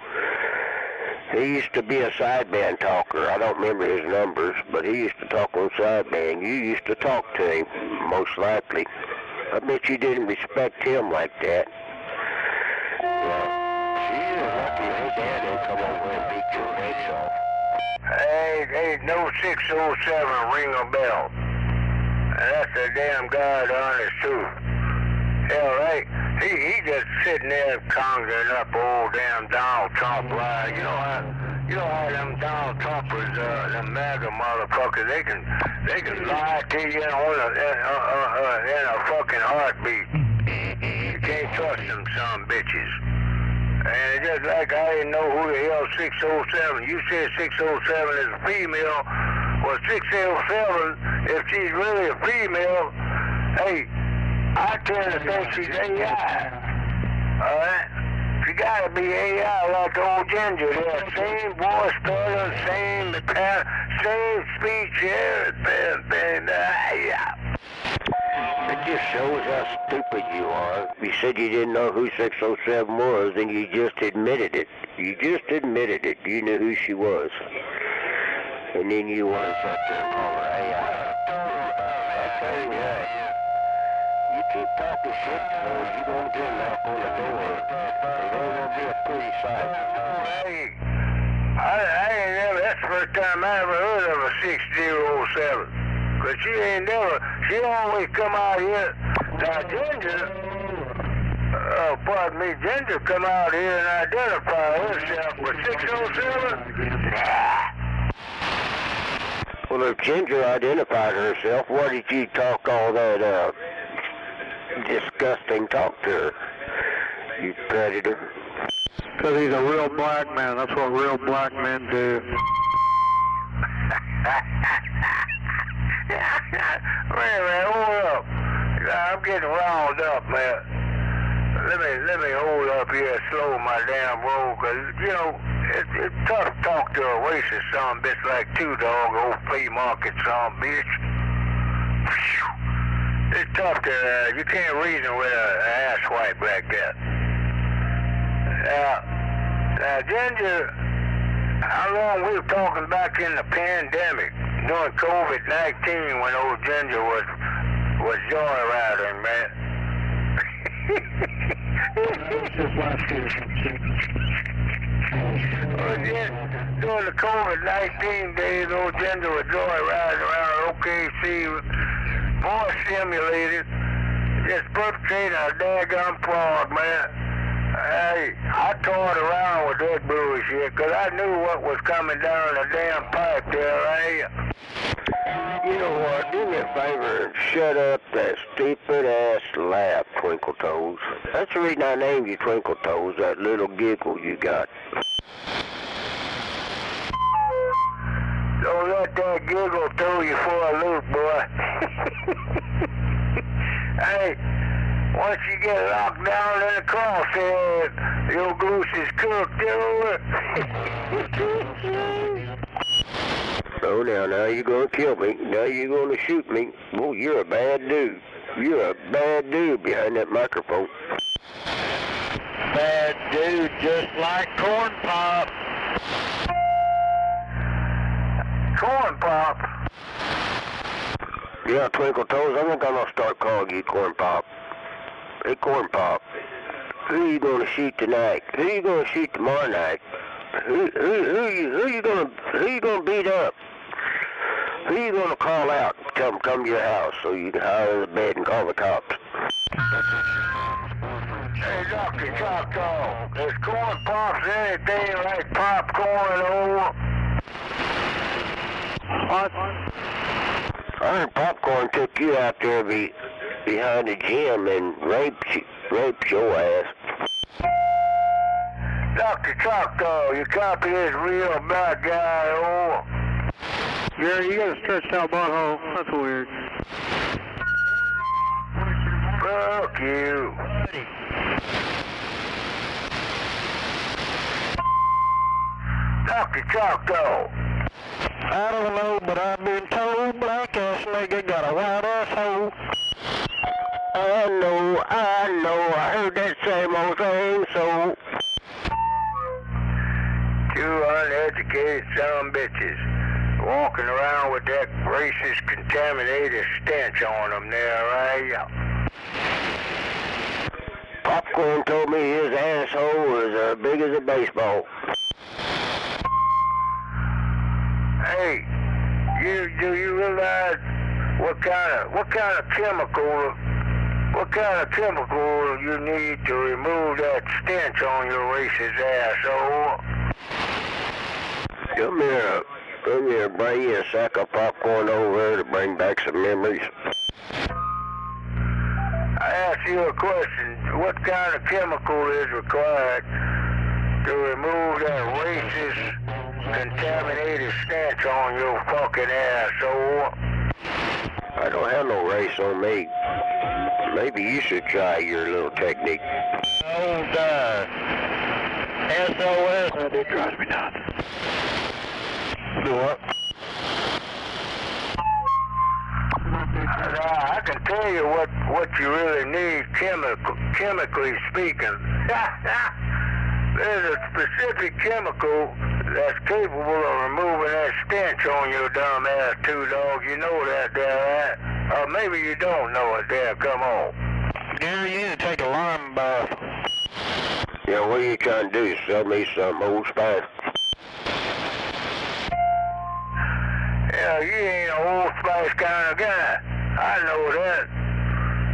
He used to be a sideband talker. I don't remember his numbers, but he used to talk on sideband. You used to talk to him, most likely. I bet you didn't respect him like that. Well, she is lucky her dad didn't come over and beat your heads off. Hey, no 607 ring a bell. That's the damn God honest truth. Hell, right? He just sitting there conjuring up old damn Donald Trump lie. You know how them Donald Trumpers, them MAGA motherfuckers, they can lie to you in a fucking heartbeat. You can't trust them some bitches. And it's just like I didn't know who the hell 607. You said 607 is a female. Well, 607, if she's really a female, hey, I tend to think she's AI. Alright? She gotta be AI like old Ginger there. Same voice pattern, same speech, everything. Yeah. It just shows how stupid you are. You said you didn't know who 607 was, and you just admitted it. You just admitted it. You knew who she was. And then you want to sit there and call her AI. I tell you what, you keep talking shit to her, you're going to get a knock on the door. It ain't going to be a pretty sight. Hey, I ain't never, that's the first time I ever heard of a 607. But she always come out here. Now, Ginger, pardon me, Ginger come out here and identify herself with 607. Well, if Ginger identified herself, why did you talk all that, disgusting talk to her, you predator? Because he's a real black man. That's what real black men do. Man, hold up. I'm getting riled up, man. Let me hold up here and slow my damn roll, because, you know, it's tough to talk to a racist son bitch like two-dog, old flea market son bitch. It's tough to, you can't reason with an asswipe like that. Now, Ginger, how long we were talking back in the pandemic, during COVID-19, when old Ginger was joyriding, man. Just last year. During the COVID-19 days, old Ginger was joyriding around OKC, voice simulated, just perpetrating a daggone fraud, man. Hey, I tore it around with that bullshit, because I knew what was coming down the damn pipe there, right? You know what? Do me a favor and shut up that stupid-ass laugh, Twinkle Toes. That's the reason I named you Twinkle Toes, that little giggle you got. Don't let that giggle throw you for a loop, boy. Hey, once you get locked down in the crosshead, your goose is cooked over. Oh, now you're gonna kill me. Now you're gonna shoot me. Well, you're a bad dude. You're a bad dude behind that microphone. Bad dude, just like Corn Pop. Corn Pop? Yeah, Twinkle Toes, I think I'm gonna start calling you Corn Pop. Hey, Corn Pop, who you gonna shoot tonight? Who you gonna shoot tomorrow night? Who you gonna beat up? Who you gonna call out? Tell them come to your house so you can hide in the bed and call the cops. Hey, Dr. Choctaw, is Corn Pops anything like popcorn over? What? I heard Popcorn took you out there behind the gym and raped your ass. Dr. Choctaw, you copy this real bad guy over? Yeah, you got a stretched out butthole. That's weird. Fuck you. Dr. Choctaw. I don't know, but I've been told black ass nigga got a white asshole. I know, I heard that same old thing, so... Two uneducated son bitches walking around with that racist, contaminated stench on them there, right? Popcorn told me his asshole was as big as a baseball. Hey, do you realize what kind of chemical you need to remove that stench on your racist asshole? Come here, bring you a sack of popcorn over there to bring back some memories. I asked you a question. What kind of chemical is required to remove that racist, contaminated stench on your fucking asshole? I don't have no race on me. Maybe you should try your little technique. Old, SOS. It drives me nuts. Do what? I can tell you what you really need chemically speaking. There's a specific chemical that's capable of removing that stench on your dumb ass too, dog. You know that there, right? Or maybe you don't know it there. Come on. Gary, you need to take a lime bath. Yeah, what are you trying to do? Sell me some Old Spice? Yeah, you ain't an Old Spice kind of guy. I know that.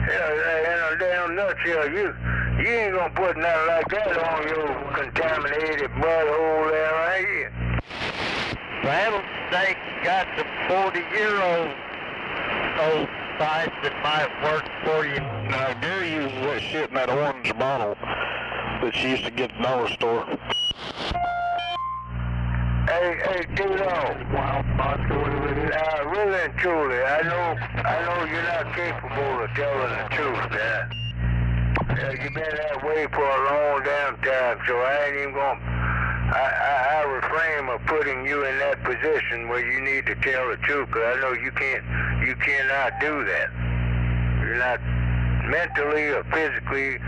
Yeah, in a damn nutshell, you ain't gonna put nothing like that on your contaminated butthole there, right here. Rattlesnake got some 40-year-old Old Spice that might work for you. Now, Gary uses that shit in that orange bottle that she used to get at the dollar store. Hey, Tito. Really and truly, I know you're not capable of telling the truth, man. You've been that way for a long damn time, so I ain't even gonna. I refrain of putting you in that position where you need to tell the truth, 'cause I know you cannot do that. You're not mentally or physically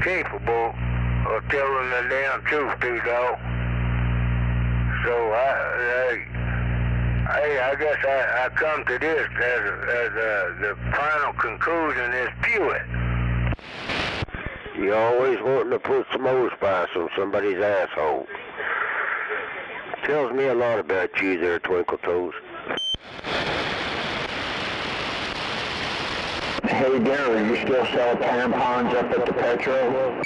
capable of telling the damn truth, too, dog. So I guess I come to this as the final conclusion is Pewitt. You're always wanting to put some spice on somebody's asshole. Tells me a lot about you there, Twinkle Toes. Hey, Gary, you still sell tampons up at the Petro?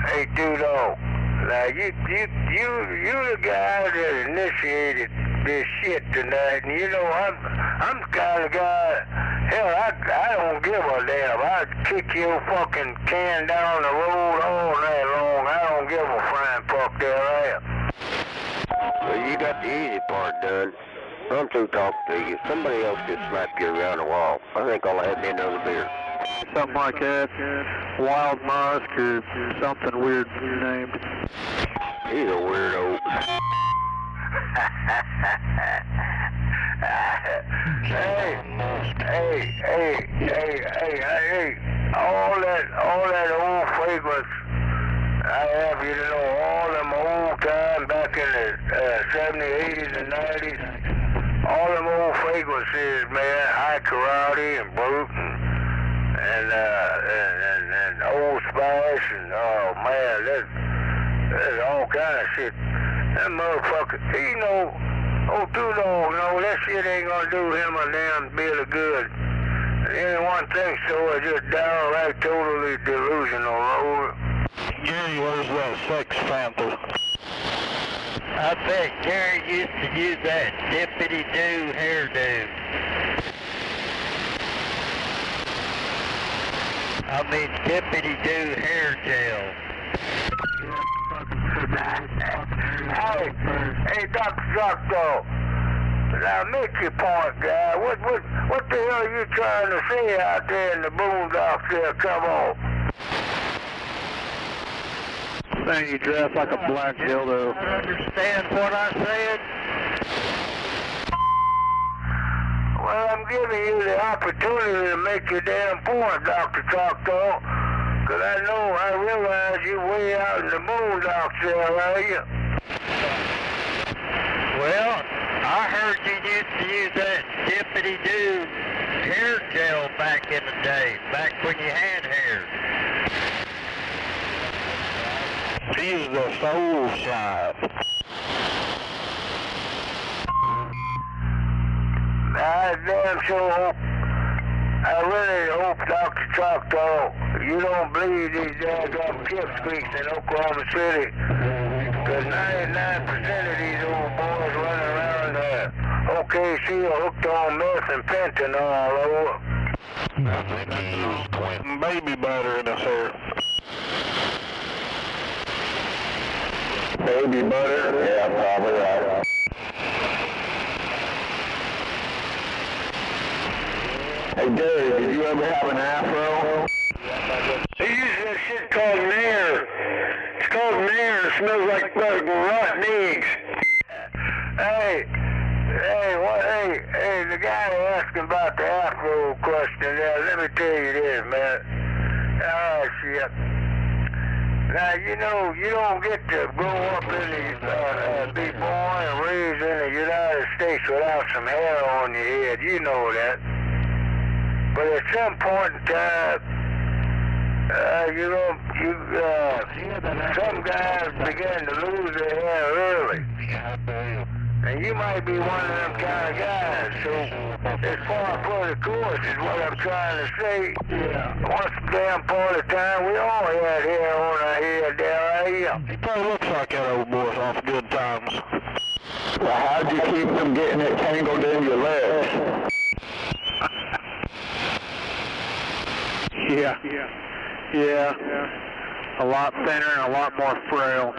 Hey, Dudo, now you the guy that initiated this shit tonight, and you know I'm the kind of guy. Hell, I don't give a damn. I'd kick your fucking can down the road all night long. I don't give a flying fuck their ass. Well, you got the easy part done. I'm through talking to you. Somebody else just slapped you around the wall. I think I'll have me another beer. Something like that. Wild Musk or something weird named. He's a weirdo. Hey, all that old fragrance, I have you to know, all them old time back in the 70s, 80s, and 90s, all them old fragrances, man, High Karate and Brute and Old Spice, and oh man, there's all kind of shit. That motherfucker, you know, old Tudor, no, that shit ain't gonna do him a damn bit of good. Anyone thinks so is just downright totally delusional, Rover. Gary, where's that Sex Panther? I bet Gary used to use that dippity-doo hairdo. I mean dippity-doo hair gel. Hey, Dr. Doctor, now make your point, guy. What the hell are you trying to say out there in the boondocks there? Come on. Saying you dress like a black dildo. Understand what I said? Well, I'm giving you the opportunity to make your damn point, Dr. Choctaw. Because I realize you're way out in the boondocks there, are you? Well, I heard you used to use that dippity-doo hair gel back in the day, back when you had hair. He's the soul shop. I damn sure hope, I really hope, Dr. Choctaw, you don't believe these daggum pipsqueaks in Oklahoma City. Because 99% of these old boys running around OKC are hooked on meth and fentanyl all over. I think he used Quentin baby butter in his hair. Baby butter? Yeah, probably right. Hey Dave, did you ever have an afro? He uses that shit called Nair. It's called Nair. It smells like rotten eggs. Hey, the guy asking about the afro question there, let me tell you this, man. Oh, shit. Now, you know, you don't get to grow up in the, be born and raised in the United States without some hair on your head. You know that. But at some point in time, some guys begin to lose their hair early. And you might be one of them kind of guys. So, it's far for the course is what I'm trying to say. Once damn part of the time, we all had hair on our head there. He probably looks like that old boy's off good times. Well, how'd you keep from getting it tangled in your legs? Yeah. A lot thinner and a lot more frail.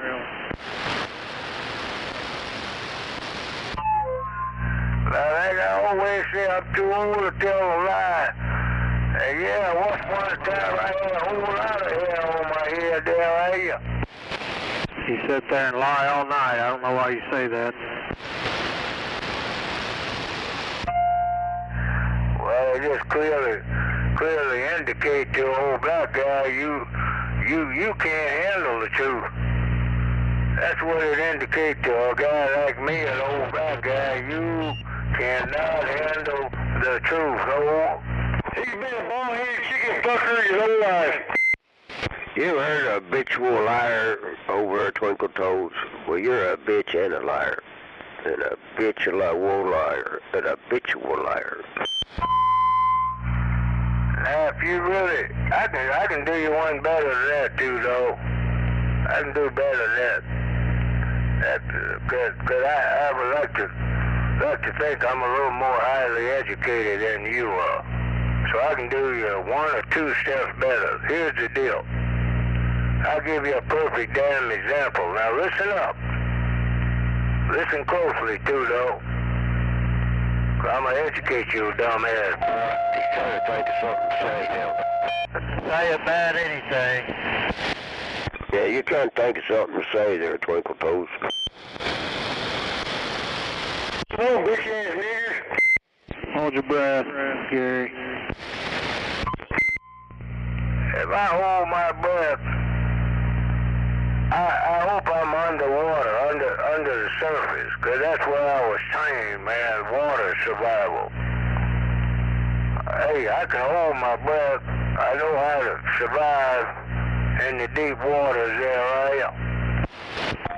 Like I always say, I'm too old to tell a lie. And yeah, once upon a time I had a whole lot of hair on my head there, You sit there and lie all night. I don't know why you say that. it just clearly indicate to an old black guy you can't handle the truth. That's what it indicates to a guy like me, an old black guy. You cannot handle the truth. No. He's been a bald-headed chicken fucker his whole life. You ever heard of a habitual liar over a Twinkle Toes? Well, you're a bitch and a liar. And a habitual liar. And a habitual liar. Now, if you really, I can do you one better than that too, though. I can do better than that. Cause I would like to think I'm a little more highly educated than you are. So I can do you one or two steps better. Here's the deal. I'll give you a perfect damn example. Now listen up. Listen closely too, though. I'm gonna educate you, dumbass. He's trying to think of something to say now. Say about anything. Yeah, you're trying to think of something to say there, Twinkle Toes. Come on, bitch-ass niggers. Hold your breath, Gary. If I hold my breath, I hope I'm underwater, under the surface, because that's where I was trained, man, water survival. Hey, I can hold my breath. I know how to survive in the deep waters there, right?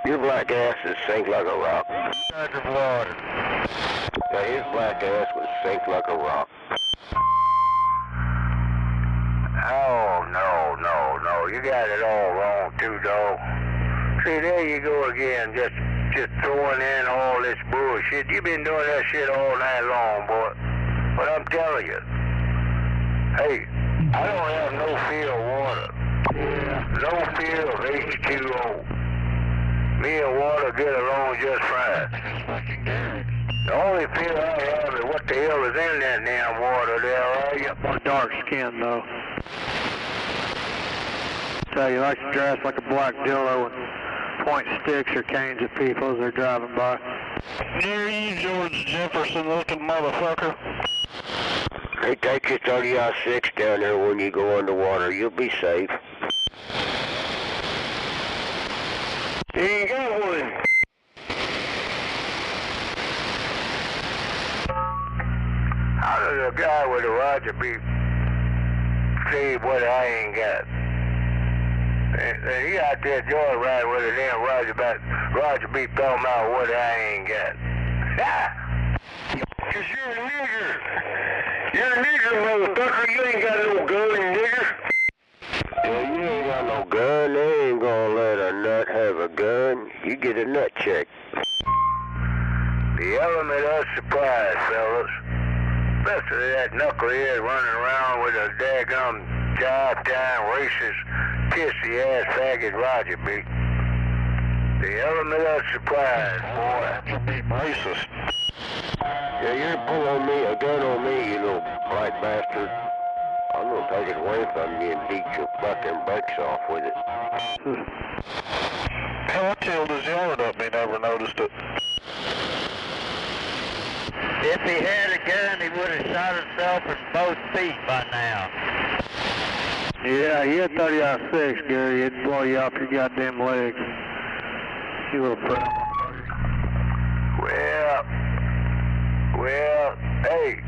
Your black ass would sink like a rock. Underwater. Yeah, his black ass would sink like a rock. Oh, no. You got it all wrong, too, though. See, there you go again, just throwing in all this bullshit. You've been doing that shit all night long, boy. But I'm telling you, hey, I don't have no fear of water. No fear of H2O. Me and water get along just fine. The only fear I have is what the hell is in that damn water there, are you? More dark skin, though. So you like to dress like a black dildo and point sticks or canes at people as they're driving by. Near you, George Jefferson looking motherfucker. They take your 30-06 down there when you go underwater. You'll be safe. You ain't got one. How does a guy with a Roger beat say what I ain't got? And he out there joyriding with a damn Roger beat talking about what I ain't got. Cause you're a nigger. You're a nigger, motherfucker. You ain't got no gun, nigger. Yeah, you ain't got no gun. They ain't gonna let a nut have a gun. You get a nut check. The element of surprise, fellas. Especially that knucklehead running around with a daggum job-time racist, pissy-ass faggot Roger beat. The element of surprise, boy. Racist. Yeah, you're pulling me, a gun on me, you little black bastard. I'm gonna take it away from you and beat your fucking brakes off with it. Hell, I tilled his yard up, he never noticed it. If he had a gun, he would have shot himself in both feet by now. Yeah, you had 30-06, Gary. It'd blow you off your goddamn legs. You little prick. Well, hey,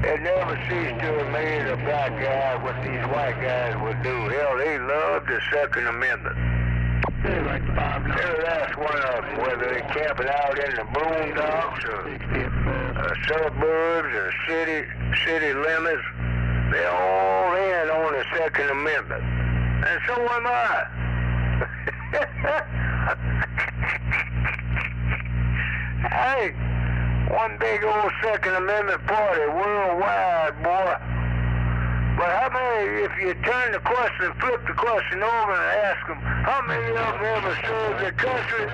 it never ceased to amaze a black guy what these white guys would do. Hell, they love the Second Amendment. Every last one of them, whether they're camping out in the boondocks or suburbs or city limits, they're all in on the Second Amendment. And so am I. Hey, one big old Second Amendment party worldwide, boy. But how many, if you turn the question, flip the question over and ask them, how many of them ever served their country?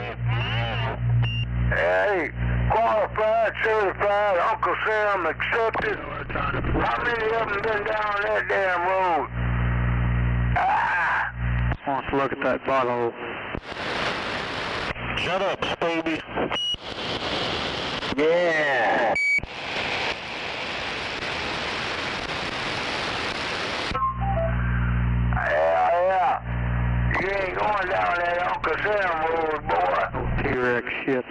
Hey, qualified, certified, Uncle Sam accepted. How many of them been down that damn road? Let's look at that bottle. Shut up, Spooby. Sam Road, boy. T-Rex shit.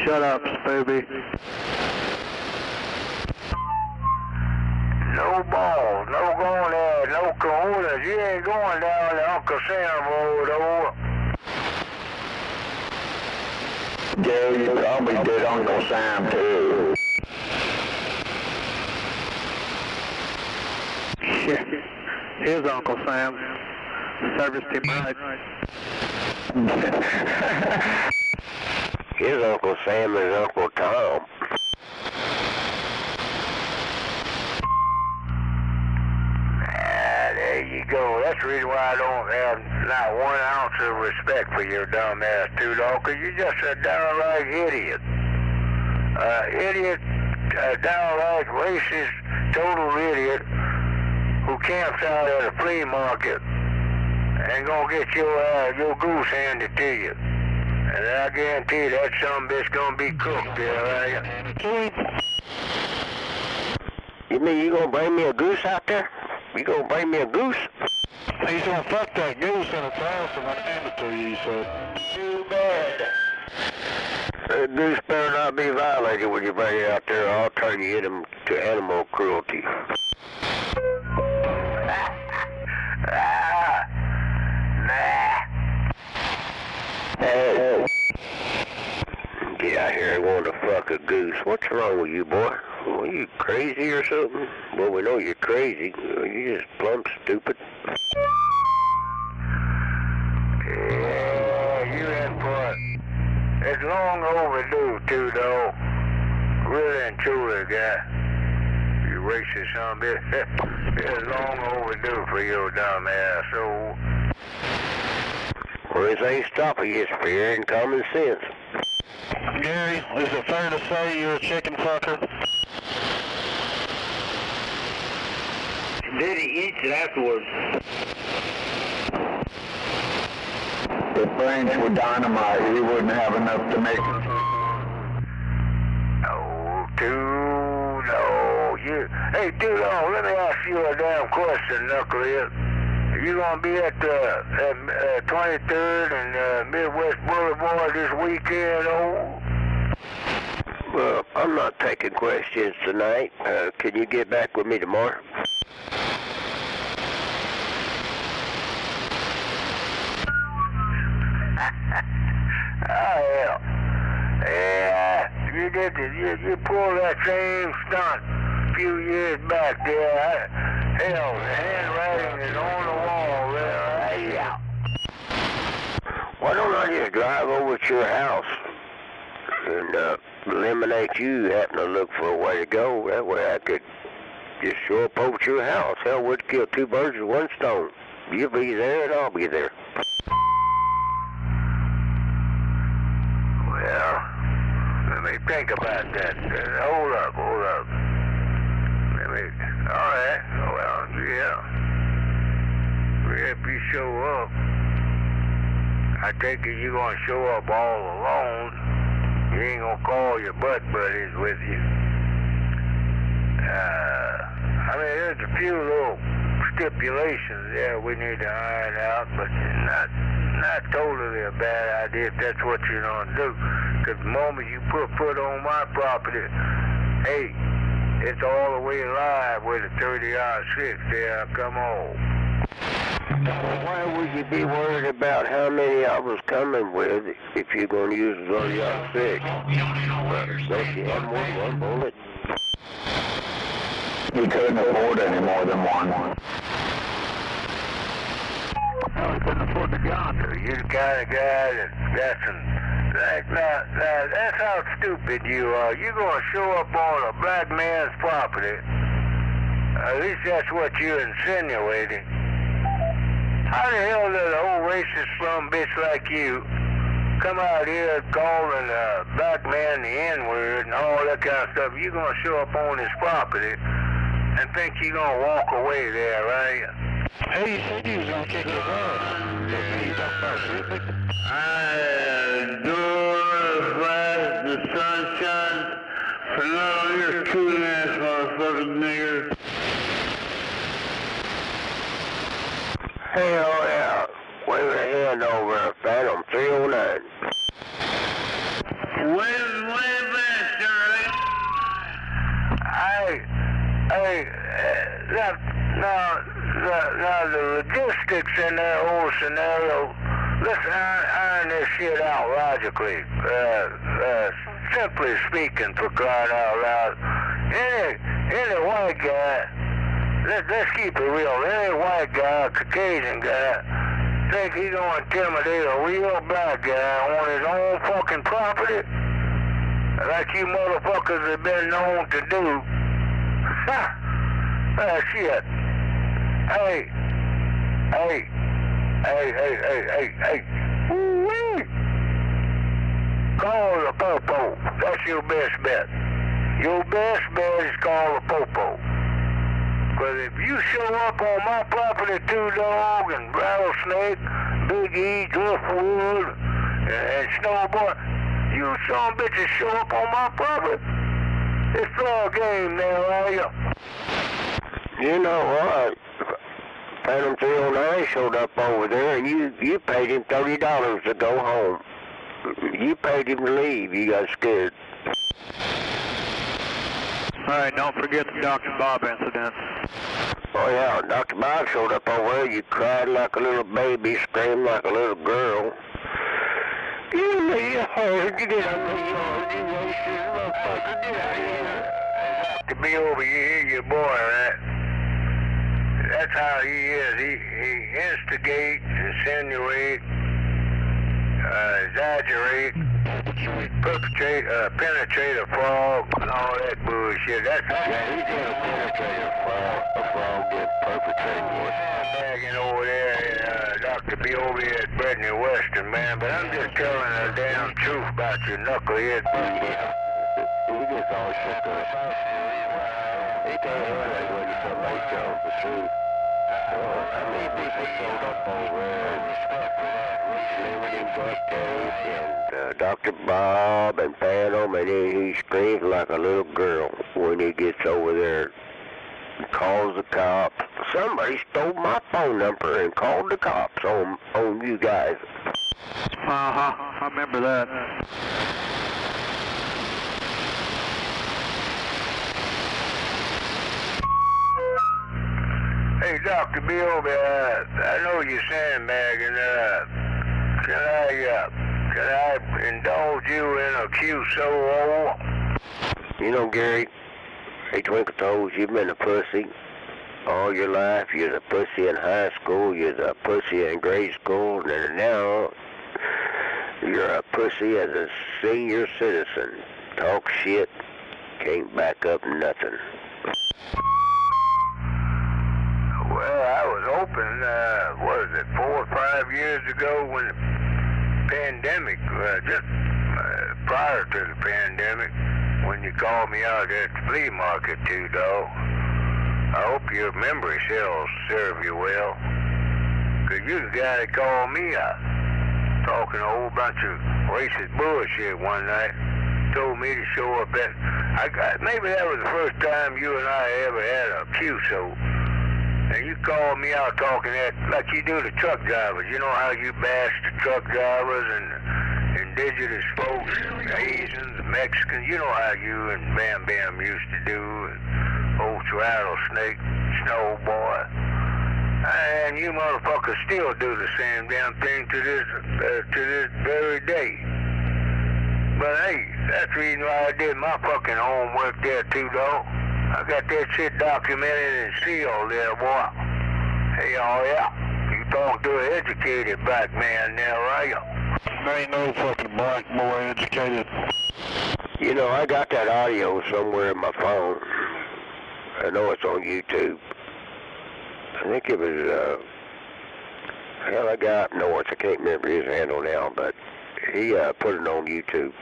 Shut up, Spooby. No balls, no going there, no cojones. You ain't going down the Uncle Sam Road, over. Gary, you probably did Uncle Sam too. Shit. Here's Uncle Sam. Serviced him right. His Uncle Sam is Uncle Tom. There you go. That's the reason why I don't have not 1 ounce of respect for your dumb ass, Two-Dog, because you're just a downright idiot. Idiot, downright racist, total idiot who camps out at a flea market and gonna get your goose handed to you. And I guarantee that some bitch gonna be cooked there, right? You mean you gonna bring me a goose out there? You gonna bring me a goose? He's gonna fuck that goose in its house and I hand it to you, he said. Too bad. That goose better not be violated when you bring it out there, or I'll turn you in to animal cruelty. Hey. Get out here and want to fuck a goose. What's wrong with you, boy? Are you crazy or something? Well, we know you're crazy. You're just plumb stupid. Yeah, you in for it. It's long overdue, too, though. Really and truly, guy. You racist son of a bitch. It's long overdue for your dumb asshole. Well, this ain't stopping you. It's fear and common sense. Gary, is it fair to say you're a chicken fucker? Then he eats it afterwards. If brains were dynamite, he wouldn't have enough to make it. No, dude, no. Hey, dude, let me ask you a damn question, Knucklehead. You gonna be at 23rd and Midwest Boulevard this weekend, Well, I'm not taking questions tonight. Can you get back with me tomorrow? Oh, hell. Yeah, you pulled that same stunt a few years back there. Hell, the handwriting is on the wall there. Yeah. Why don't I just drive over to your house and eliminate you having to look for a way to go? That way I could just show up over to your house. Hell, we'd kill 2 birds with 1 stone. You'll be there and I'll be there. Well, let me think about that. Hold up. Alright, well, yeah. If you show up, I take it you're gonna show up all alone. You ain't gonna call your butt buddies with you. I mean, there's a few little stipulations there we need to iron out, but not totally a bad idea if that's what you're gonna do. Because the moment you put foot on my property, hey, it's all the way live with a 30-06 there, come on. Why would you be worried about how many I was coming with if you're going to use the 30-06? Don't you have more than 1 bullet? He couldn't afford any more than 1. No, he couldn't afford the yonder. You're the kind of guy that's that's how stupid you are. You're going to show up on a black man's property. At least that's what you're insinuating. How the hell does an old racist slum bitch like you come out here calling a black man the N-word and all that kind of stuff? You're going to show up on his property and think you're going to walk away there, right? Hey, you said you was going to kick his ass. I do flash the sunshine for none of your cool ass motherfucking niggers. Hell yeah. Wait a Now the logistics in that whole scenario, let's iron this shit out logically. Simply speaking, for crying out loud, any white guy, let's keep it real, any white guy, Caucasian guy, think he gonna intimidate a real black guy on his own fucking property, like you motherfuckers have been known to do. Shit. Hey. Woo-wee. Call the popo. That's your best bet. Your best bet is call the popo. Because if you show up on my property, Two Dog and Rattlesnake, Big E, Driftwood, and Snowboy, you son bitches show up on my property. It's fair game now, are you? You know what? Phantom 309 showed up over there, and you paid him $30 to go home. You paid him to leave. You got scared. All right, don't forget the Dr. Bob incident. Oh yeah, Dr. Bob showed up over there. You cried like a little baby, screamed like a little girl. Give me a hug, get out of here, you racist motherfucker, get out of here. To be over here, your boy, right? That's how he is. He instigate, insinuate, exaggerate, penetrate a frog, and all that bullshit. That's he's gonna penetrate a frog and perpetrate one. Bagging over there, and Dr. B over here at Brittany Western, man. But I'm just telling the damn truth about your knucklehead. He gets all shook up. He can't handle when somebody tells the truth. How many people showed up over there? Liberty Bucktails and Dr. Bob and Phantom, and he screams like a little girl when he gets over there and calls the cops. Somebody stole my phone number and called the cops on you guys. I remember that. Hey, Dr. Bill, I know you're sandbagging. Can I indulge you in a QSO? You know, Gary, hey, Twinkle Toes, you've been a pussy all your life. You're a pussy in high school. You're a pussy in grade school. And now you're a pussy as a senior citizen. Talk shit, can't back up nothing. Well, I was hoping, what is it, 4 or 5 years ago when the pandemic, just prior to the pandemic, when you called me out at the flea market, Two Dog. I hope your memory cells serve you well. Because you're the guy that called me out, talking a whole bunch of racist bullshit one night. Told me to show up at, maybe that was the first time you and I ever had a QSO. And you called me out talking that like you do the truck drivers. You know how you bash the truck drivers and indigenous folks, Asians, Mexicans. You know how you and Bam Bam used to do, and old Rattlesnake, Snowboy. And you motherfuckers still do the same damn thing to this very day. But hey, that's the reason why I did my fucking homework there, Two Dog. I got that shit documented and sealed there, boy. Hey, oh yeah. You talk to an educated black man now, are you? There ain't no fucking black boy educated. You know, I got that audio somewhere in my phone. I know it's on YouTube. I think it was, hell, I got up north. I can't remember his handle now, but he put it on YouTube.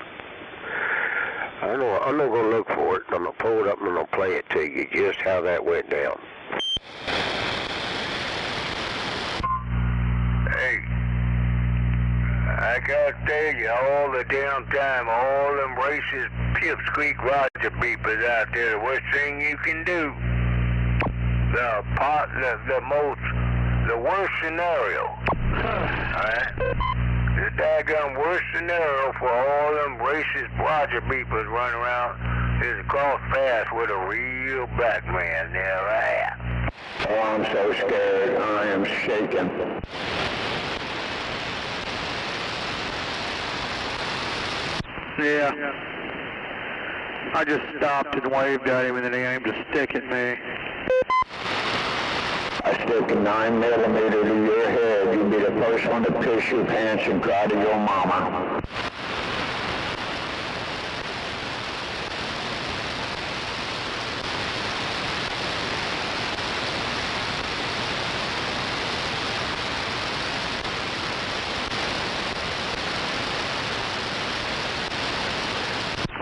I don't know, I'm not going to look for it. I'm going to pull it up and I'm going to play it to you, just how that went down. Hey, I got to tell you all the damn time, all them racist pipsqueak Roger beepers out there, the worst thing you can do, the worst scenario, alright? The daggone worst scenario for all them racist Roger beepers running around Just crossed paths with a real black man there, right? Oh, I'm so scared. I am shaking. Yeah. I just stopped and waved at him and then he aimed a stick at me. I stick a 9mm to your head. You'll be the first one to piss your pants and cry to your mama.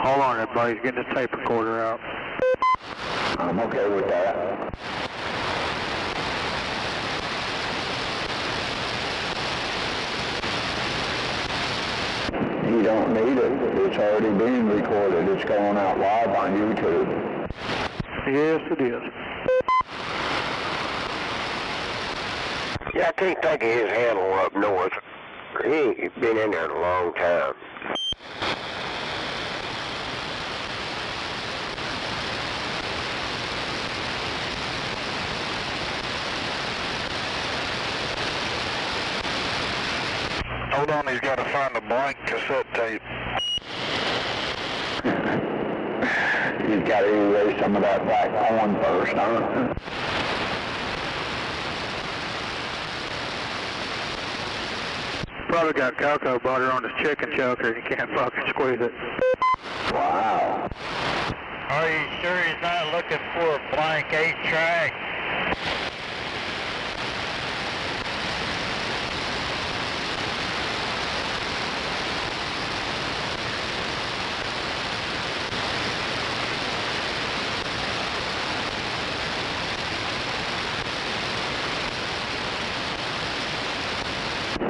Hold on, everybody. He's getting the tape recorder out. I'm okay with that. You don't need it. It's already being recorded. It's going out live on YouTube. Yes, it is. Yeah, I can't think of his handle up north. He ain't been in there in a long time. Hold on, he's got to find a blank cassette tape. You've got to erase some of that black corn first, huh? Probably got cocoa butter on his chicken choker and he can't fucking squeeze it. Wow. Are you sure he's not looking for a blank 8-track?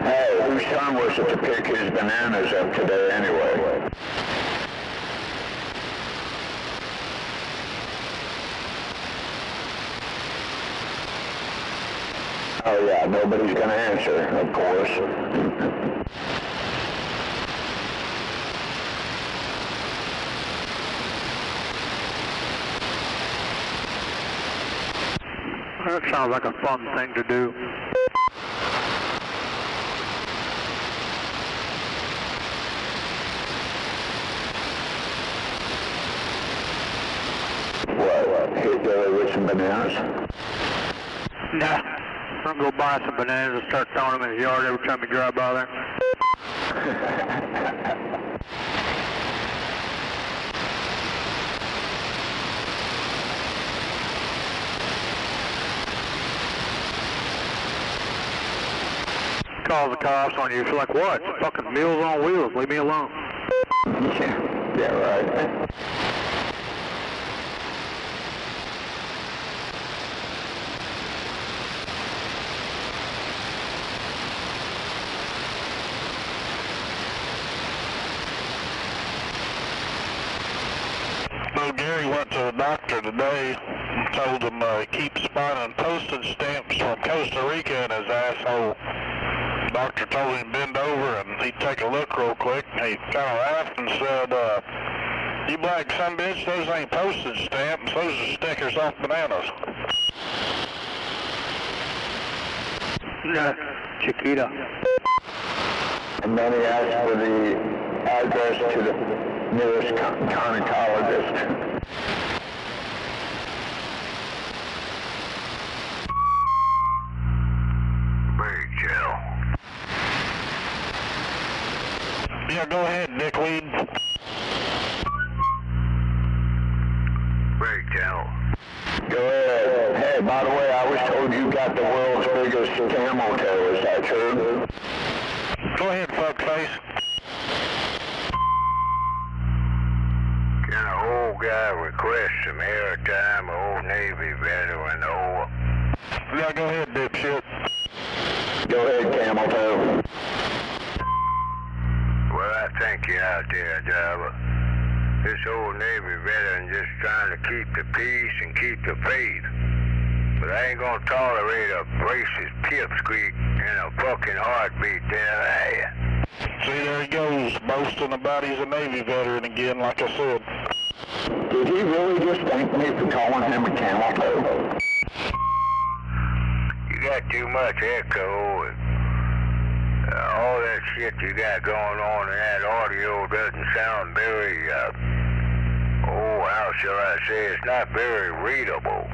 Hey, whose turn was it to pick his bananas up today anyway? Oh yeah, nobody's gonna answer, of course. That sounds like a fun thing to do. What? Hit Gary with some bananas? Nah. I'm gonna go buy some bananas and start throwing them in his yard every time we drive by there. Call the cops on you. It's like, what? It's fucking Meals on Wheels. Leave me alone. Yeah, right. Well, Gary went to the doctor today and told him keep spotting postage stamps from Costa Rica in his asshole. The doctor told him to bend over and he'd take a look real quick. He kind of laughed and said, you black sumbitch, those ain't postage stamps, those are stickers off bananas. Nah, Chiquita. And then he asked for the address to the nearest gynecologist. Big Joe. Yeah, go ahead, dickweed. Big Joe. Go ahead. Hey, by the way, I was told you got the world's biggest camel toe. Is that true? Go ahead, fuckface. Can an old guy request some airtime, old Navy veteran over? Yeah, go ahead, dipshit. Go ahead, camel toe. Well, I thank you out there, driver. This old Navy veteran just trying to keep the peace and keep the faith. But I ain't gonna tolerate a racist pipsqueak and a fucking heartbeat there, are you? See, there he goes, boasting about he's a Navy veteran again, like I said. Did he really just thank me for calling him a camel toe? You got too much echo and all that shit you got going on in that audio doesn't sound very, how shall I say, it's not very readable.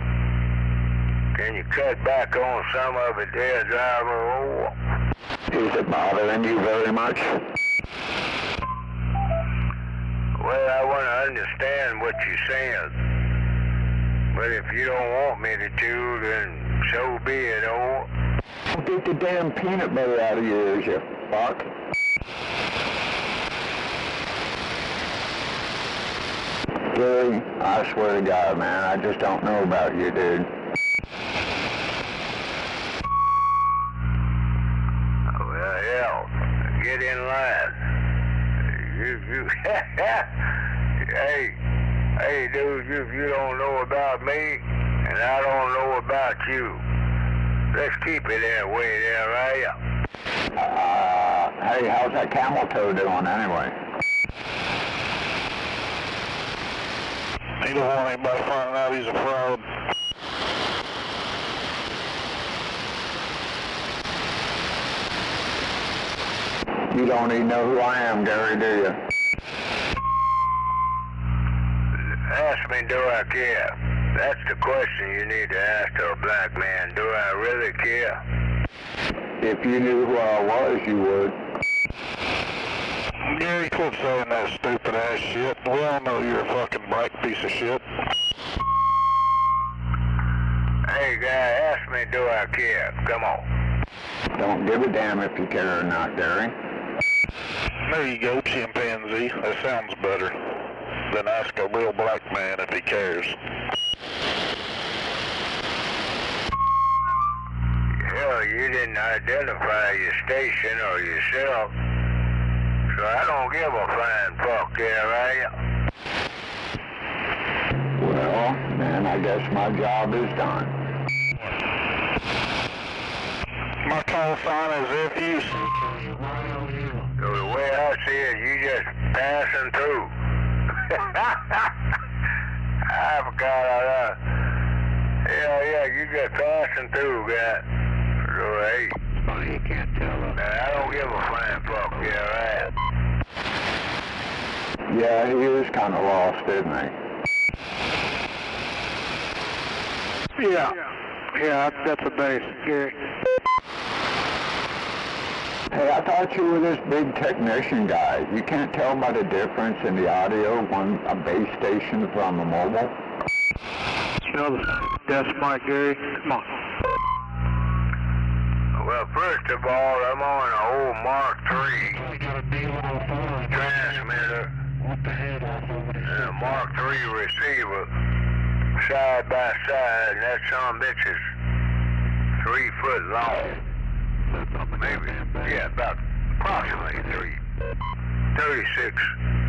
Can you cut back on some of it there, driver? Is it bothering you very much? Well, I want to understand what you're saying. But if you don't want me to, then so be it, Get the damn peanut butter out of your ears, you fuck. Gary, I swear to God, man, I just don't know about you, dude. Well, hell, get in line. Hey, dude, you don't know about me, and I don't know about you. Let's keep it that way there, right? Hey, how's that camel toe doing anyway? He don't want anybody finding out he's a fraud. You don't even know who I am, Gary, do you? Ask me, do I care? That's the question you need to ask to a black man. Do I really care? If you knew who I was, you would. Gary, quit saying that stupid ass shit. We all know you're a fucking black piece of shit. Hey, guy, ask me, do I care? Come on. Don't give a damn if you care or not, Gary. There you go, chimpanzee. That sounds better than ask a real black man if he cares. Hell, you didn't identify your station or yourself, so I don't give a flying fuck there, right? Well, then I guess my job is done. My call sign is FU. So the way I see it, you just passing through. I forgot all that. Yeah, you just passing through, guy. So, hey. Oh, you can't tell him. I don't give a flying fuck, yeah, right? Yeah, he was kind of lost, isn't he? Yeah, that's a base, Gary. Hey, I thought you were this big technician guy. You can't tell by the difference in the audio on a base station from a mobile? You know the desk mic, Gary? Come on. Well, first of all, I'm on an old Mark III transmitter and a Mark III receiver side by side, and that son of a bitch is 3 foot long. Maybe, yeah, about approximately 36,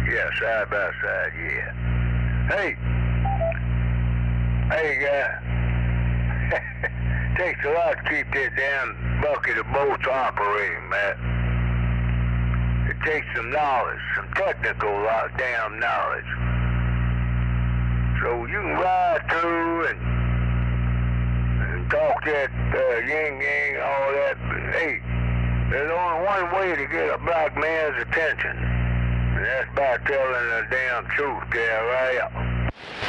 yeah, side by side, yeah. Hey, guy. Takes a lot to keep that damn bucket of bolts operating, man. It takes some knowledge, some technical damn knowledge. So you can ride through and talk that yin-yang, all that, but hey, there's only one way to get a black man's attention, and that's by telling the damn truth there, right?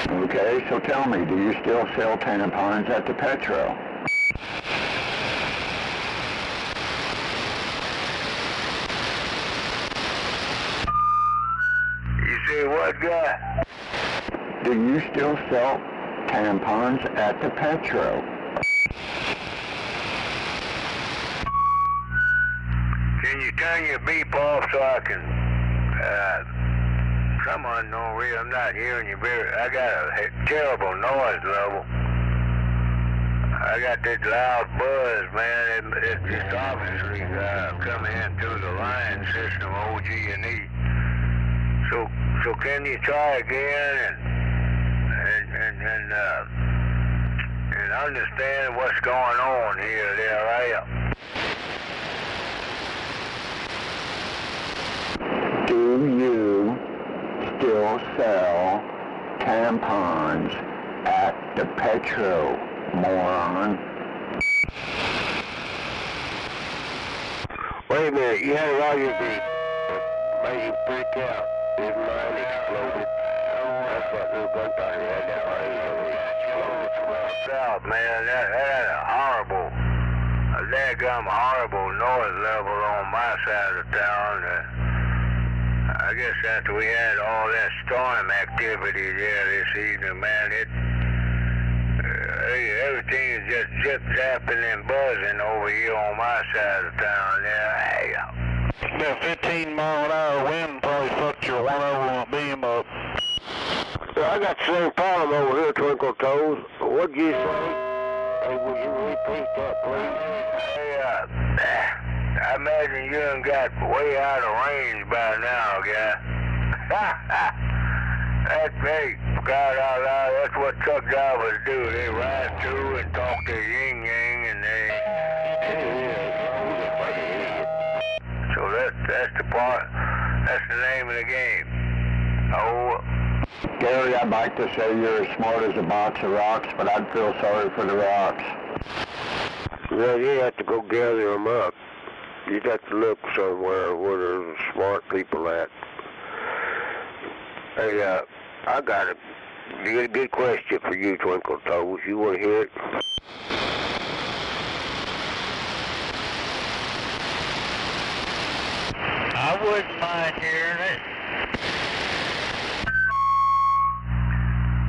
Okay, so tell me, do you still sell tampons at the Petro? You say what, guy? Do you still sell tampons at the Petro? Can you turn your beep off so I can, some unknown reason I'm not hearing you very, I got a terrible noise level. I got this loud buzz, man. It's just obviously coming in through the line system, OG&E. So can you try again and understand what's going on here, there, right? Do you still sell tampons at the Petro, moron. Wait a minute, you had Roger beat. Made you freak out. His mind exploded. That's what little gunpowder had that way. Exploded. South, man, that had a daggum horrible noise level on my side of town. I guess after we had all that storm activity there this evening, man, everything is just zip-zapping and buzzing over here on my side of town there. Hey, that 15-mile-an-hour wind probably fucked your 101 beam up. I got the same problem over here, Twinkle Toes. What'd you say? Hey, will you repeat that, please? Hey, I imagine you done got way out of range by now, guy. Hey, God out loud, that's what truck drivers do. They ride through and talk to yin-yang and they... So that's the part, that's the name of the game. Oh. Gary, I'd like to say you're as smart as a box of rocks, but I'd feel sorry for the rocks. Well, you have to go gather them up. You'd have to look somewhere where there's smart people at. Hey, I got a good question for you, Twinkle Toes. You want to hear it? I wouldn't mind hearing it.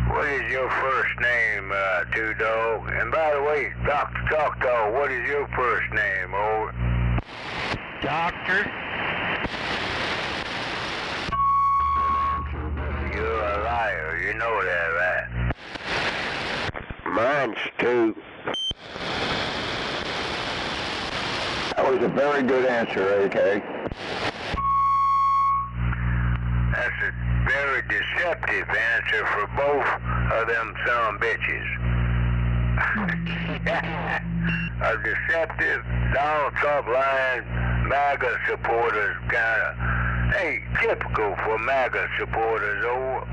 What is your first name, Two-Dog? And by the way, Dr. Choctaw, what is your first name, over? Doctor? You're a liar, you know that, right? Mine's Two. That was a very good answer, AK. That's a very deceptive answer for both of them son bitches. A deceptive, Donald Trump lying, MAGA supporters kind of, hey, typical for MAGA supporters, over.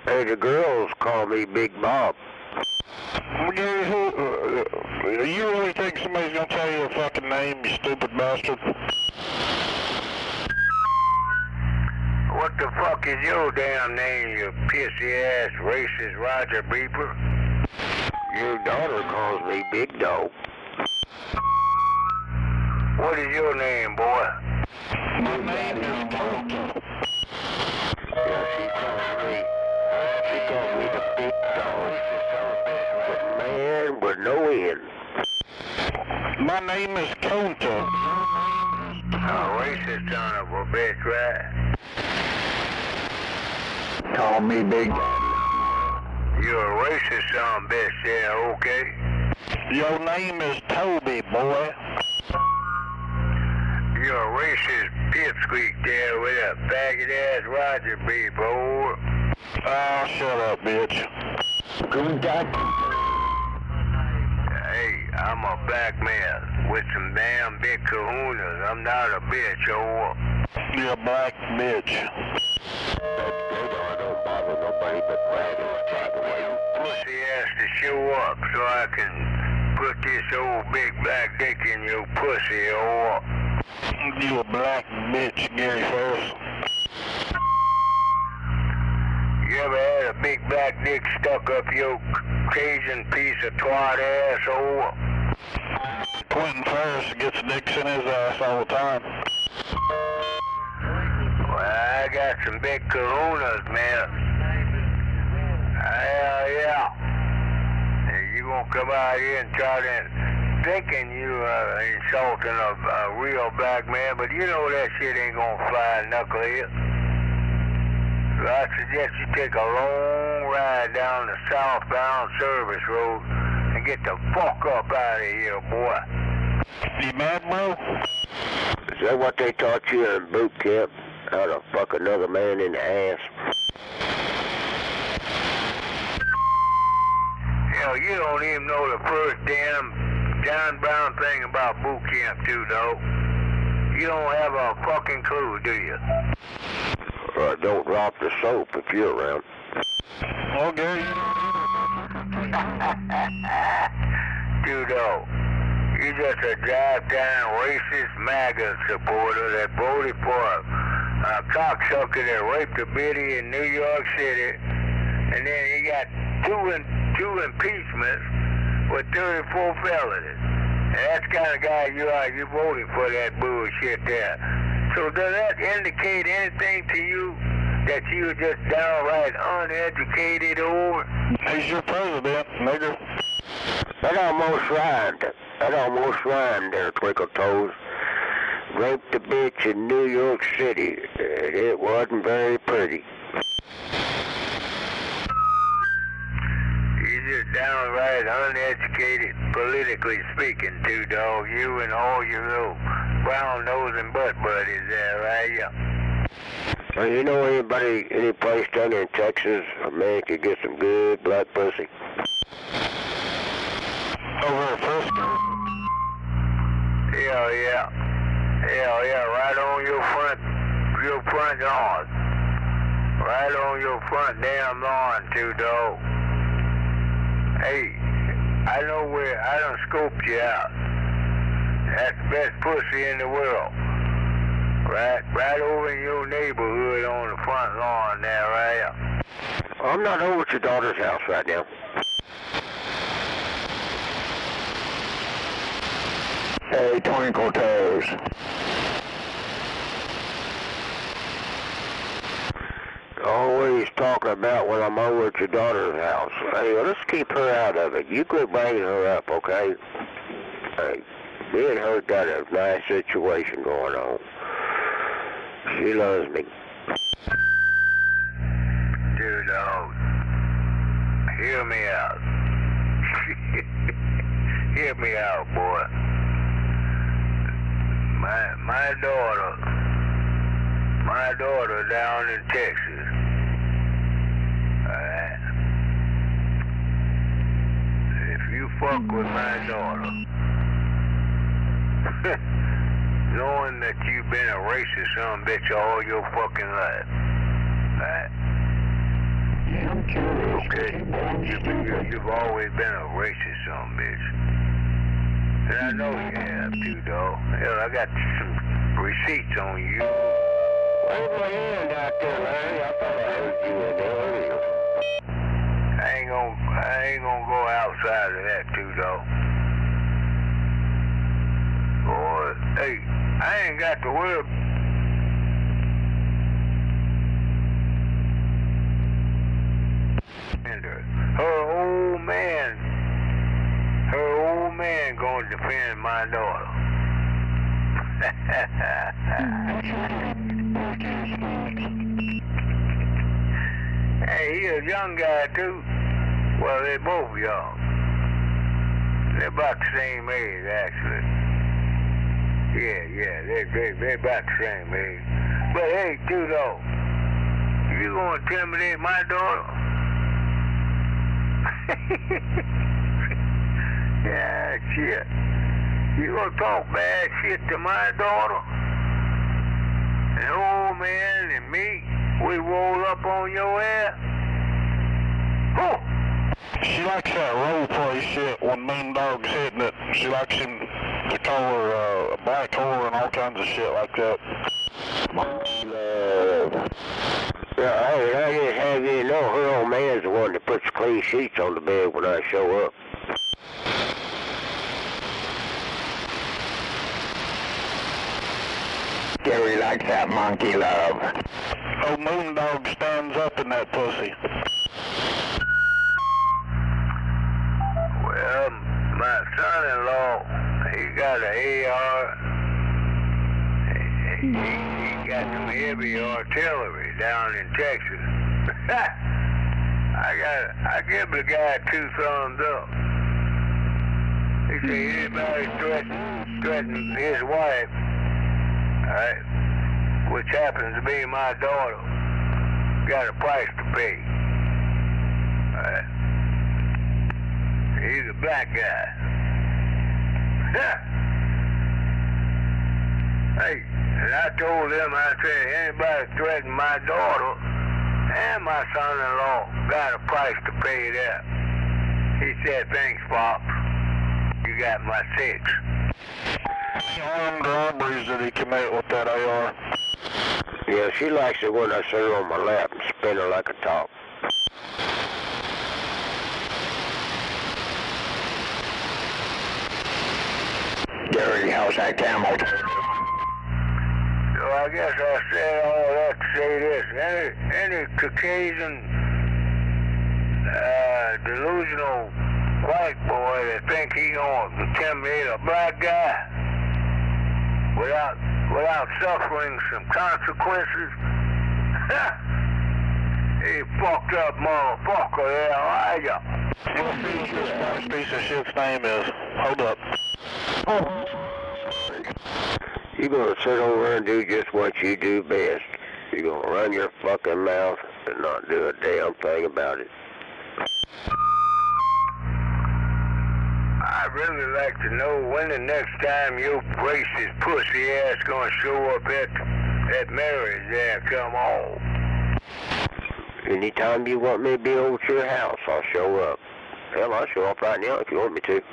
Hey, the girls call me Big Bob. You really think somebody's gonna tell you a fucking name, you stupid bastard? What the fuck is your damn name, you pissy-ass racist Roger Beeper? Your daughter calls me Big Dog. What is your name, boy? My name is Toto. Yeah, she calls me the Big Dog. But man with no end. My name is Toto. A racist son of a bitch, right? Call me Big. You're a racist son of a bitch, yeah, okay? Your name is Toby, boy. You're a racist pipsqueak there with a faggot-ass Roger B, boy. Oh, shut up, bitch. Good guy. Hey, I'm a black man with some damn big kahunas. I'm not a bitch, oh. You're a black bitch. I don't bother nobody but wagons, by the way. Pussy has to show up so I can put this old big black dick in your pussy, oh. You a black bitch, Gary Ferris. You ever had a big black dick stuck up your Cajun piece of twat ass, oh? Quentin Ferris gets dicks in his ass all the time. Well, I got some big kahunas, man. Hell yeah. And you gonna come out here and try to thinking you insulting a real black man, but you know that shit ain't gonna fly, knucklehead. So I suggest you take a long ride down the southbound service road and get the fuck up out of here, boy. You mad, bro? Is that what they taught you in boot camp? How to fuck another man in the ass? Hell, you don't even know the first damn John Brown thing about boot camp, too, though. You don't have a fucking clue, do you? Don't drop the soap if you're around. Okay. Judo, you just a drive-down racist MAGA supporter that voted for a cocksucker that raped a biddy in New York City, and then he got two impeachments with 34 felonies. And that's the kind of guy you are. You voted for that bullshit there. So does that indicate anything to you that you're just downright uneducated over? He's your president, nigger. That almost rhymed there, Twinkle Toes. Raped a bitch in New York City. It wasn't very pretty. You're just downright uneducated, politically speaking, too, dog. You and all your little brown nose and butt buddies there, right? Yeah. You know any place down there in Texas a man could get some good black pussy? Over at Frisco. Yeah, right on your front lawn. Right on your front damn lawn, too, dog. Hey, I know where, I done scoped you out. That's the best pussy in the world. Right over in your neighborhood on the front lawn there, right? I'm not over at your daughter's house right now. Hey, Twinkle Toes. Always talking about when I'm over at your daughter's house. Hey, let's keep her out of it. You quit bringing her up, okay? Hey, me and her got a nice situation going on. She loves me. Dude, dog, hear me out. Hear me out, boy. My daughter down in Texas. Alright. If you fuck with my daughter, knowing that you've been a racist son bitch all your fucking life, alright? Yeah, I'm curious. Okay. You've always been a racist son bitch. And I know you have too, dog. Hell, I got some receipts on you. Where's my hand out there, Larry? I thought I heard you in there earlier. I ain't gonna go outside of that too, dog. Boy, hey, I ain't got to worry. Her old man gonna defend my daughter. Hey, he a young guy too. Well, they both young. They're about the same age, actually. Yeah, they're about the same age. But hey, too though, you gonna intimidate my daughter? Yeah, shit. You gonna talk bad shit to my daughter? And old man and me, we roll up on your ass? Oh! She likes that role play shit when Moon Dog's hitting it. She likes him to call her a black whore and all kinds of shit like that. Yeah, hey, I just have you know her old man's the one that puts clean sheets on the bed when I show up. Gary likes that monkey love. Oh, Moon Dog stands up in that pussy. Well, my son-in-law, he got an AR. He got some heavy artillery down in Texas. I give the guy 2 thumbs up. He said anybody threaten his wife, alright, which happens to be my daughter, got a price to pay. Alright. He's a black guy. Hey, And I told them, I said, anybody threaten my daughter and my son-in-law got a price to pay there. He said, thanks, Pops. You got my 6. How many armed robberies did he commit with that AR? Yeah, she likes it when I sit her on my lap and spin her like a top. Gary, how's that camel? So I guess I said all that to say this. Any Caucasian, delusional white boy that think he gonna intimidate a black guy without suffering some consequences, he fucked up motherfucker there, are ya? What this piece of shit's name is? Hold up. You're gonna sit over and do just what you do best. You're gonna run your fucking mouth and not do a damn thing about it. I'd really like to know when the next time your racist pussy ass gonna show up at marriage there and come home. Anytime you want me to be over to your house, I'll show up. Hell, I'll show up right now if you want me to.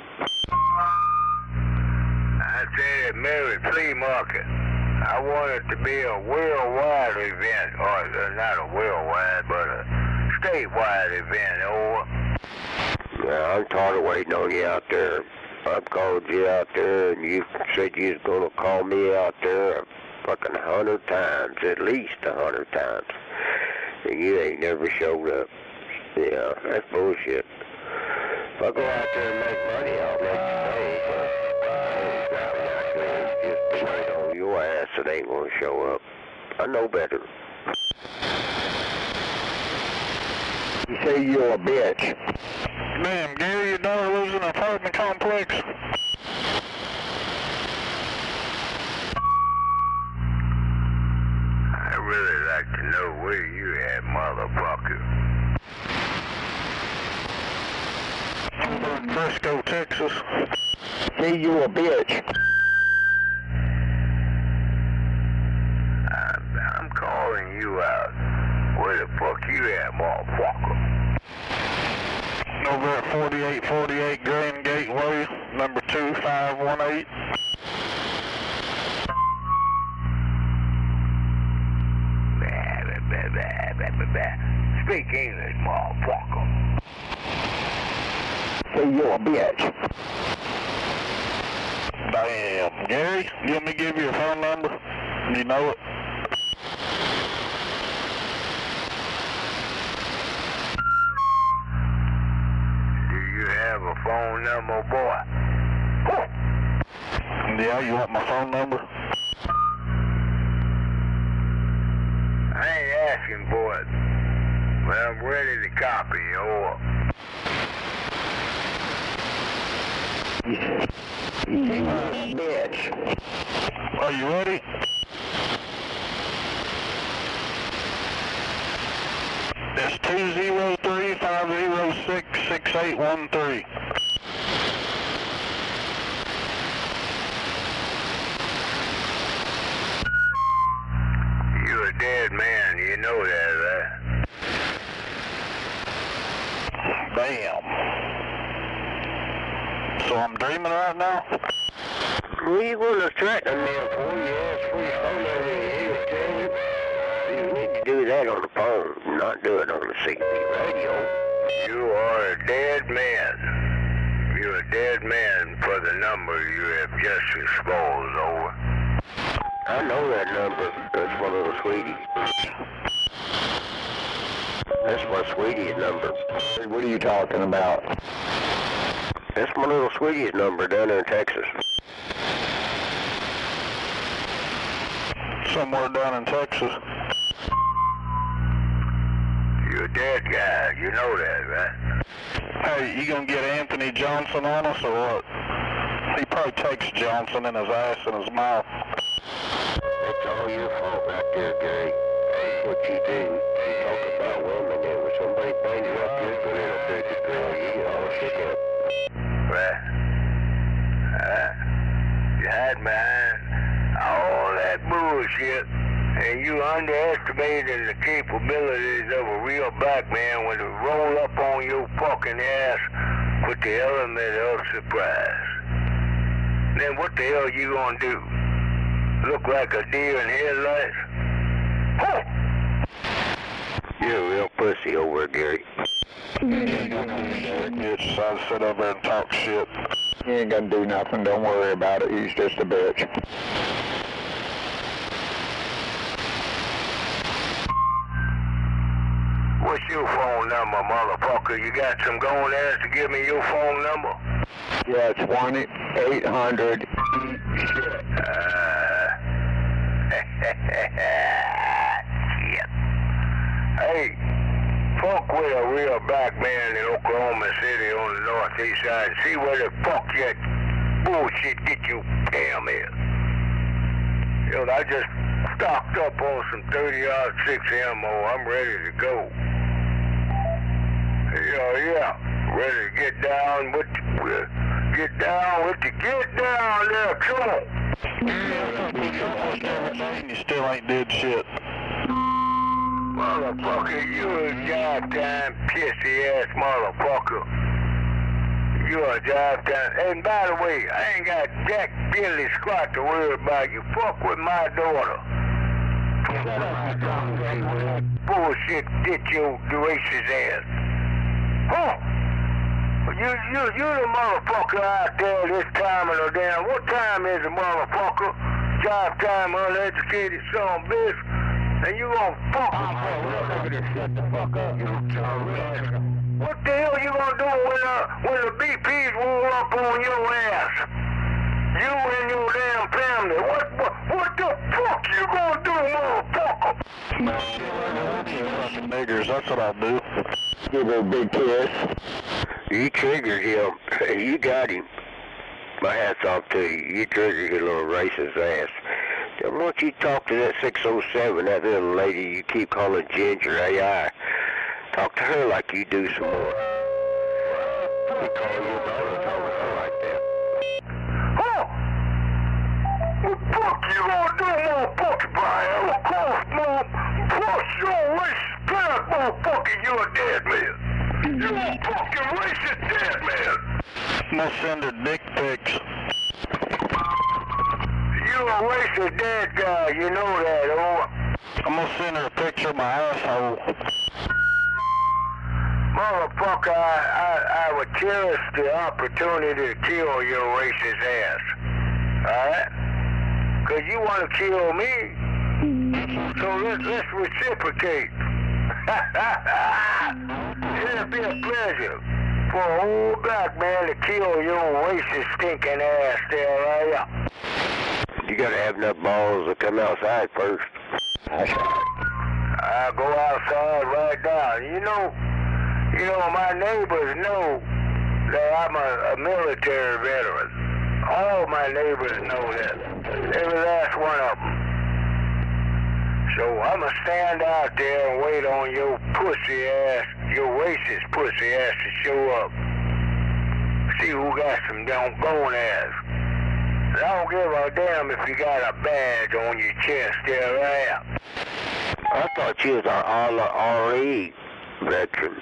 I said at marriage flea market. I want it to be a worldwide event, or not a worldwide, but a statewide event, or... Yeah, I'm tired of waiting on you out there. I've called you out there, and you said you was gonna call me out there a fucking 100 times, at least 100 times. And you ain't never showed up. Yeah, that's bullshit. If I go out there and make money, I'll let you know, but just wait on your ass that ain't gonna show up. I know better. You say you're a bitch. Damn, Gary, your daughter lives in an apartment complex. I'd really like to know where you at, motherfucker. Frisco, Texas. Say you a bitch. I'm calling you out. Where the fuck you at, motherfucker? Over at 4848 Grand Gateway, number 2518. Speak English, motherfucker. Say you're a bitch. Damn. Gary, you want me to give you your phone number? You know it? Do you have a phone number, boy? Yeah, you want my phone number? I ain't asking for it, but I'm ready to copy your... Bitch. Are you ready? It's 203-506-6813. You're a dead man, you know that, right? Damn. So I'm dreaming right now? What are you gonna threaten me for? You asked for your phone number and you tell you. You need to do that on the phone, not do it on the CB radio. You are a dead man. You're a dead man for the number you have just exposed, over. I know that number. That's my little sweetie. That's my sweetie's number. What are you talking about? That's my little sweetie's number down there in Texas. Somewhere down in Texas. You're a dead guy, you know that, right? Hey, you gonna get Anthony Johnson on us or what? He probably takes Johnson in his ass and his mouth. That's all your fault right there, Gary. That's what you do. You talk about women, and when somebody brings you up your little baby girl, you get all shook up. Right. You hide behind all that that bullshit, and you underestimating the capabilities of a real black man when they roll up on your fucking ass with the element of surprise. Then what the hell you gonna do? Look like a deer in headlights? Huh! You're a real pussy over there, Gary. You decided to sit over there and talk shit. He ain't gonna do nothing, don't worry about it, he's just a bitch. What's your phone number, motherfucker? You got some going ass to give me your phone number? Yeah, it's 1-800. Shit. Hey, fuck with a real black man in Oklahoma City on the northeast side and see where the fuck that bullshit get you damn is. You know, I just stocked up on some 30-06 ammo. I'm ready to go. Yeah, ready to get down with the, get down there, come on. You still ain't did shit. Motherfucker, you a goddamn pissy-ass motherfucker. You a goddamn... And by the way, I ain't got jack Billy squat to worry about. You fuck with my daughter. Bullshit, get your racist ass. Huh? You the motherfucker out there this time of the damn... What time is it, motherfucker? Drive time, uneducated son of a bitch. And you gonna fuck with shut the fuck up, you What the hell you gonna do when the BPs roll up on your ass? You and your damn family. What the fuck you gonna do, motherfucker? Niggers, that's what I'll do. Give her a big kiss. You triggered him. You got him. My hat's off to you. You triggered your little racist ass. Why don't you talk to that 607, that little lady you keep calling Ginger AI? Talk to her like you do some more. You call your daughter, talk to her like that. Huh? What the fuck you gonna do, motherfucker, Brian? Of course, mom. Plus your racist motherfucker, you a dead man. You a fucking racist dead man. I'm gonna send her dick pics. You a racist dead guy, you know that, oh. I'm gonna send her a picture of my asshole. Motherfucker, I would cherish the opportunity to kill your racist ass. Alright? Cause you wanna kill me. So let's reciprocate. It'll be a pleasure for an old black man to kill your racist stinking ass there, right? You gotta have enough balls to come outside first. I'll go outside right now. You know, my neighbors know that I'm a military veteran. All my neighbors know that. Every last one of them. So I'm going to stand out there and wait on your pussy ass, your racist pussy ass to show up. See who got some going ass. I don't give a damn if you got a badge on your chest there, right? I thought you was our RE veteran.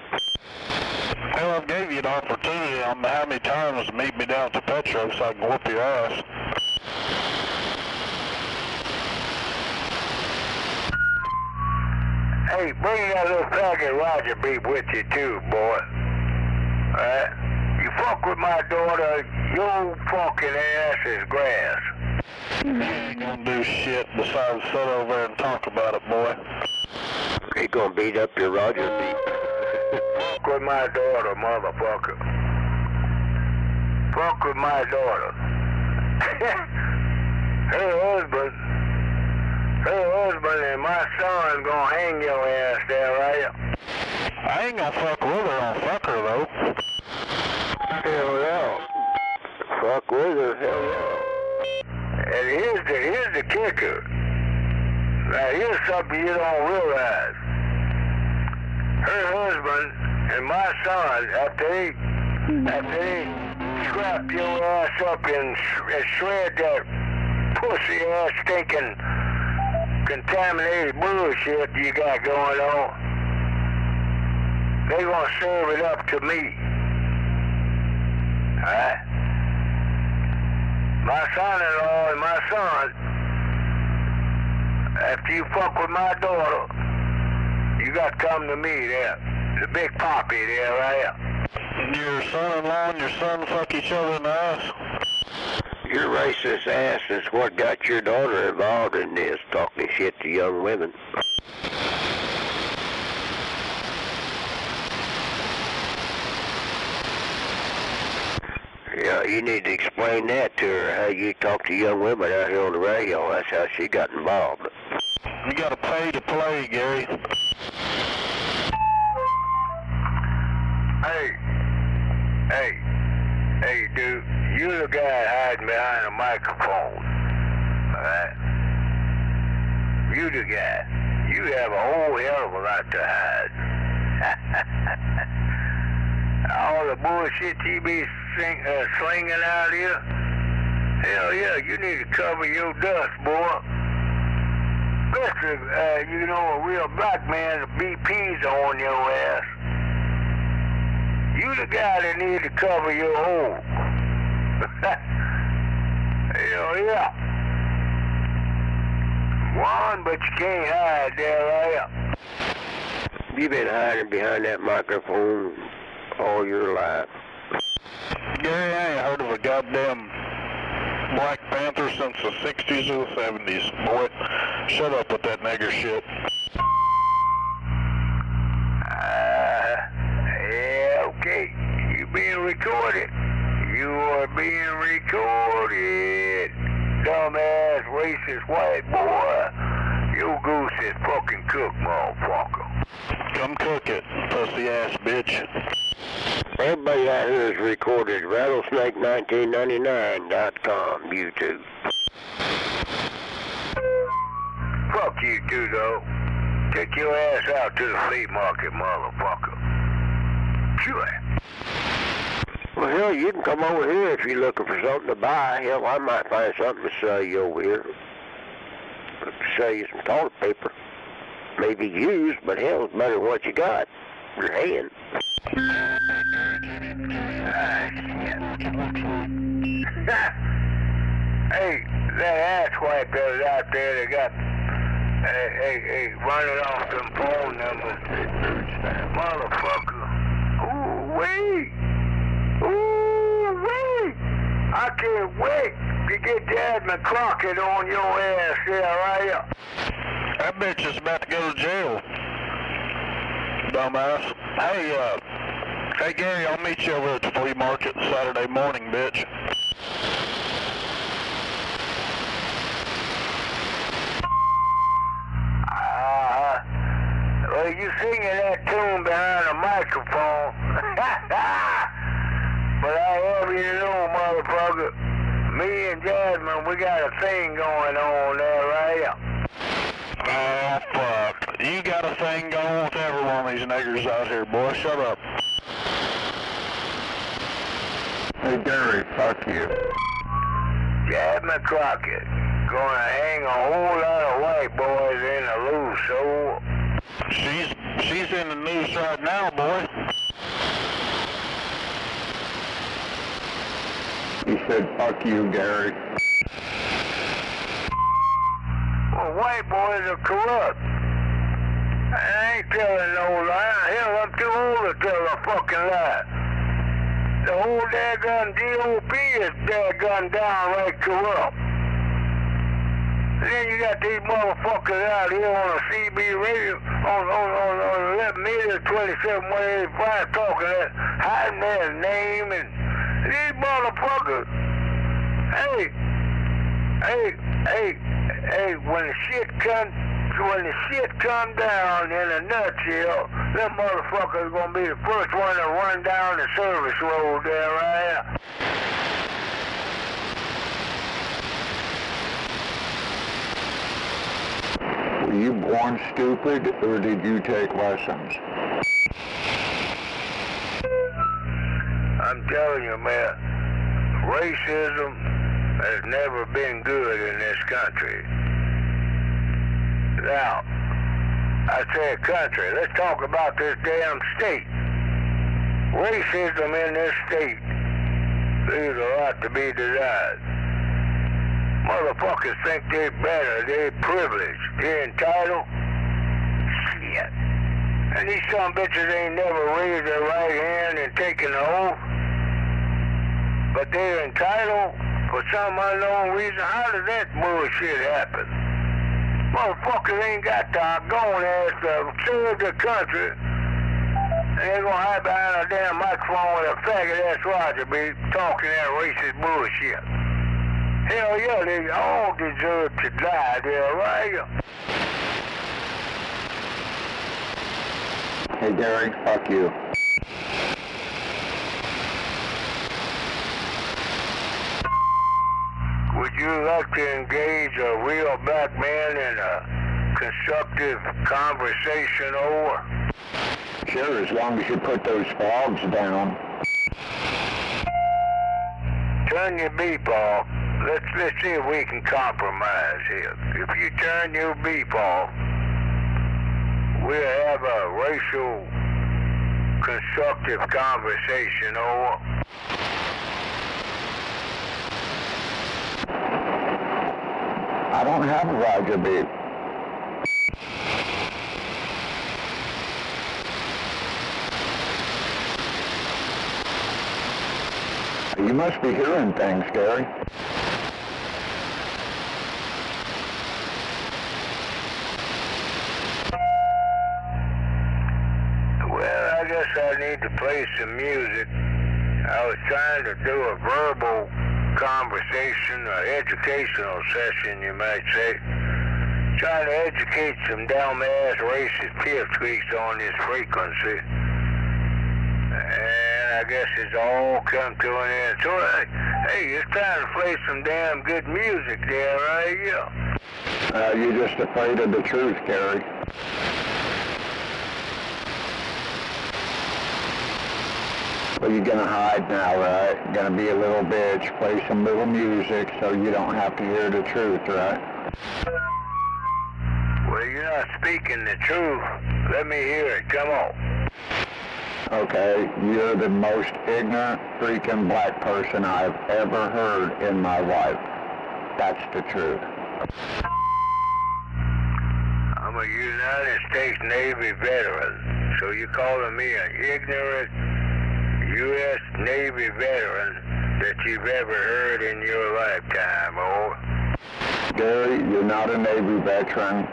Hell, I gave you the opportunity on how many times to meet me down at the Petro so I can whoop your ass. Hey, bring that little faggot Roger beep with you too, boy. Alright? You fuck with my daughter, your fucking ass is grass. You ain't gonna do shit besides sit over there and talk about it, boy. He gonna beat up your Roger beep. Fuck with my daughter, motherfucker. Fuck with my daughter. Her husband and my son gonna hang your ass there, right? I ain't gonna fuck with her, I'll fuck her though. Hell yeah. Fuck with her, hell yeah. And here's the kicker. Now here's something you don't realize. Her husband and my son, after they scrap your ass up and shred that pussy ass stinking contaminated bullshit you got going on, they gonna serve it up to me. Alright? My son-in-law and my son, after you fuck with my daughter, you got to come to me there. The big poppy there, right? Your son-in-law and your son fuck each other in the ass? Your racist ass is what got your daughter involved in this, talking shit to young women. Yeah, you need to explain that to her, how you talk to young women out here on the radio. That's how she got involved. You gotta pay to play, Gary. Hey, dude, you're the guy hiding behind a microphone, alright? You the guy. You have a whole hell of a lot to hide. All the bullshit you be slinging out here, hell yeah, you need to cover your dust, boy. Especially, you know, a real black man, the BP's on your ass. You the guy that need to cover your hole. Hell yeah. One, but you can't hide there, right? You've been hiding behind that microphone all your life. Gary, I ain't heard of a goddamn Black Panther since the 60s or the 70s. Boy, shut up with that nigger shit. Yeah, okay. You being recorded. You are being recorded. Dumbass, racist white boy. Your goose is fucking cooked, motherfucker. Come cook it, pussy ass bitch. Everybody out here is recorded. Rattlesnake1999.com, YouTube. Fuck you too, though. Take your ass out to the flea market, motherfucker. Sure. Well, hell, you can come over here if you're looking for something to buy. Hell, I might find something to sell you over here. Sell you some toilet paper. Maybe used, but hell, it's better than what you got. Your hand. Hey, that asswipe that was out there that got running off them phone numbers. Motherfucker. Ooh-wee. Ooh-wee. I can't wait to get Jasmine Crockett on your ass there, right? That bitch is about to go to jail. Dumbass. Hey Gary, I'll meet you over at the flea market Saturday morning, bitch. Well, you singing that tune behind a microphone. But I have you to know, motherfucker, me and Jasmine, we got a thing going on there, right? Oh, fuck. You got a thing going with every one of these niggers out here, boy. Shut up. Hey, Gary, fuck you. Jasmine Crockett gonna hang a whole lot of white boys in the loose hole. She's in the news right now, boy. He said, fuck you, Gary. Well, white boys are corrupt. I ain't telling no lie. Hell, I'm too old to tell a fucking lie. The whole daggone GOP is daggone downright corrupt. Then you got these motherfuckers out here on the CB radio, on 11 meter 27-185 talking that, hiding their name, and these motherfuckers, hey, when the shit come down in a nutshell, them motherfuckers gonna be the first one to run down the service road there, right? Were you born stupid, or did you take lessons? I'm telling you, man, racism has never been good in this country. Now, I said country. Let's talk about this damn state. Racism in this state leaves a lot to be desired. Motherfuckers think they're better, they're privileged, they're entitled. Shit. And these some bitches ain't never raised their right hand and taken an oath. But they're entitled for some unknown reason. How does that bullshit happen? Motherfuckers ain't got doggone ass to serve the country. And they're gonna hide behind a damn microphone with a faggot ass Roger be talking that racist bullshit. Hell yeah, they all deserve to die there, right? Hey Gary, fuck you. Would you like to engage a real black man in a constructive conversation over? Sure, as long as you put those fogs down. Turn your beep off. Let's see if we can compromise here. If you turn your beep off, we'll have a racial constructive conversation over. I don't have a Roger beep. You must be hearing things, Gary. Well, I guess I need to play some music. I was trying to do a verbal conversation, or educational session, you might say. Trying to educate some dumb-ass racist pipsqueaks on this frequency. And I guess it's all come to an end. So, hey, it's time to play some damn good music there, right? Yeah. You're just afraid of the truth, Gary. Well, you're gonna hide now, right? Gonna be a little bitch, play some little music so you don't have to hear the truth, right? Well, you're not speaking the truth. Let me hear it. Come on. Okay, you're the most ignorant freaking black person I've ever heard in my life. That's the truth. I'm a United States Navy veteran, so you're calling me an ignorant U.S. Navy veteran that you've ever heard in your lifetime, or? Gary, you're not a Navy veteran,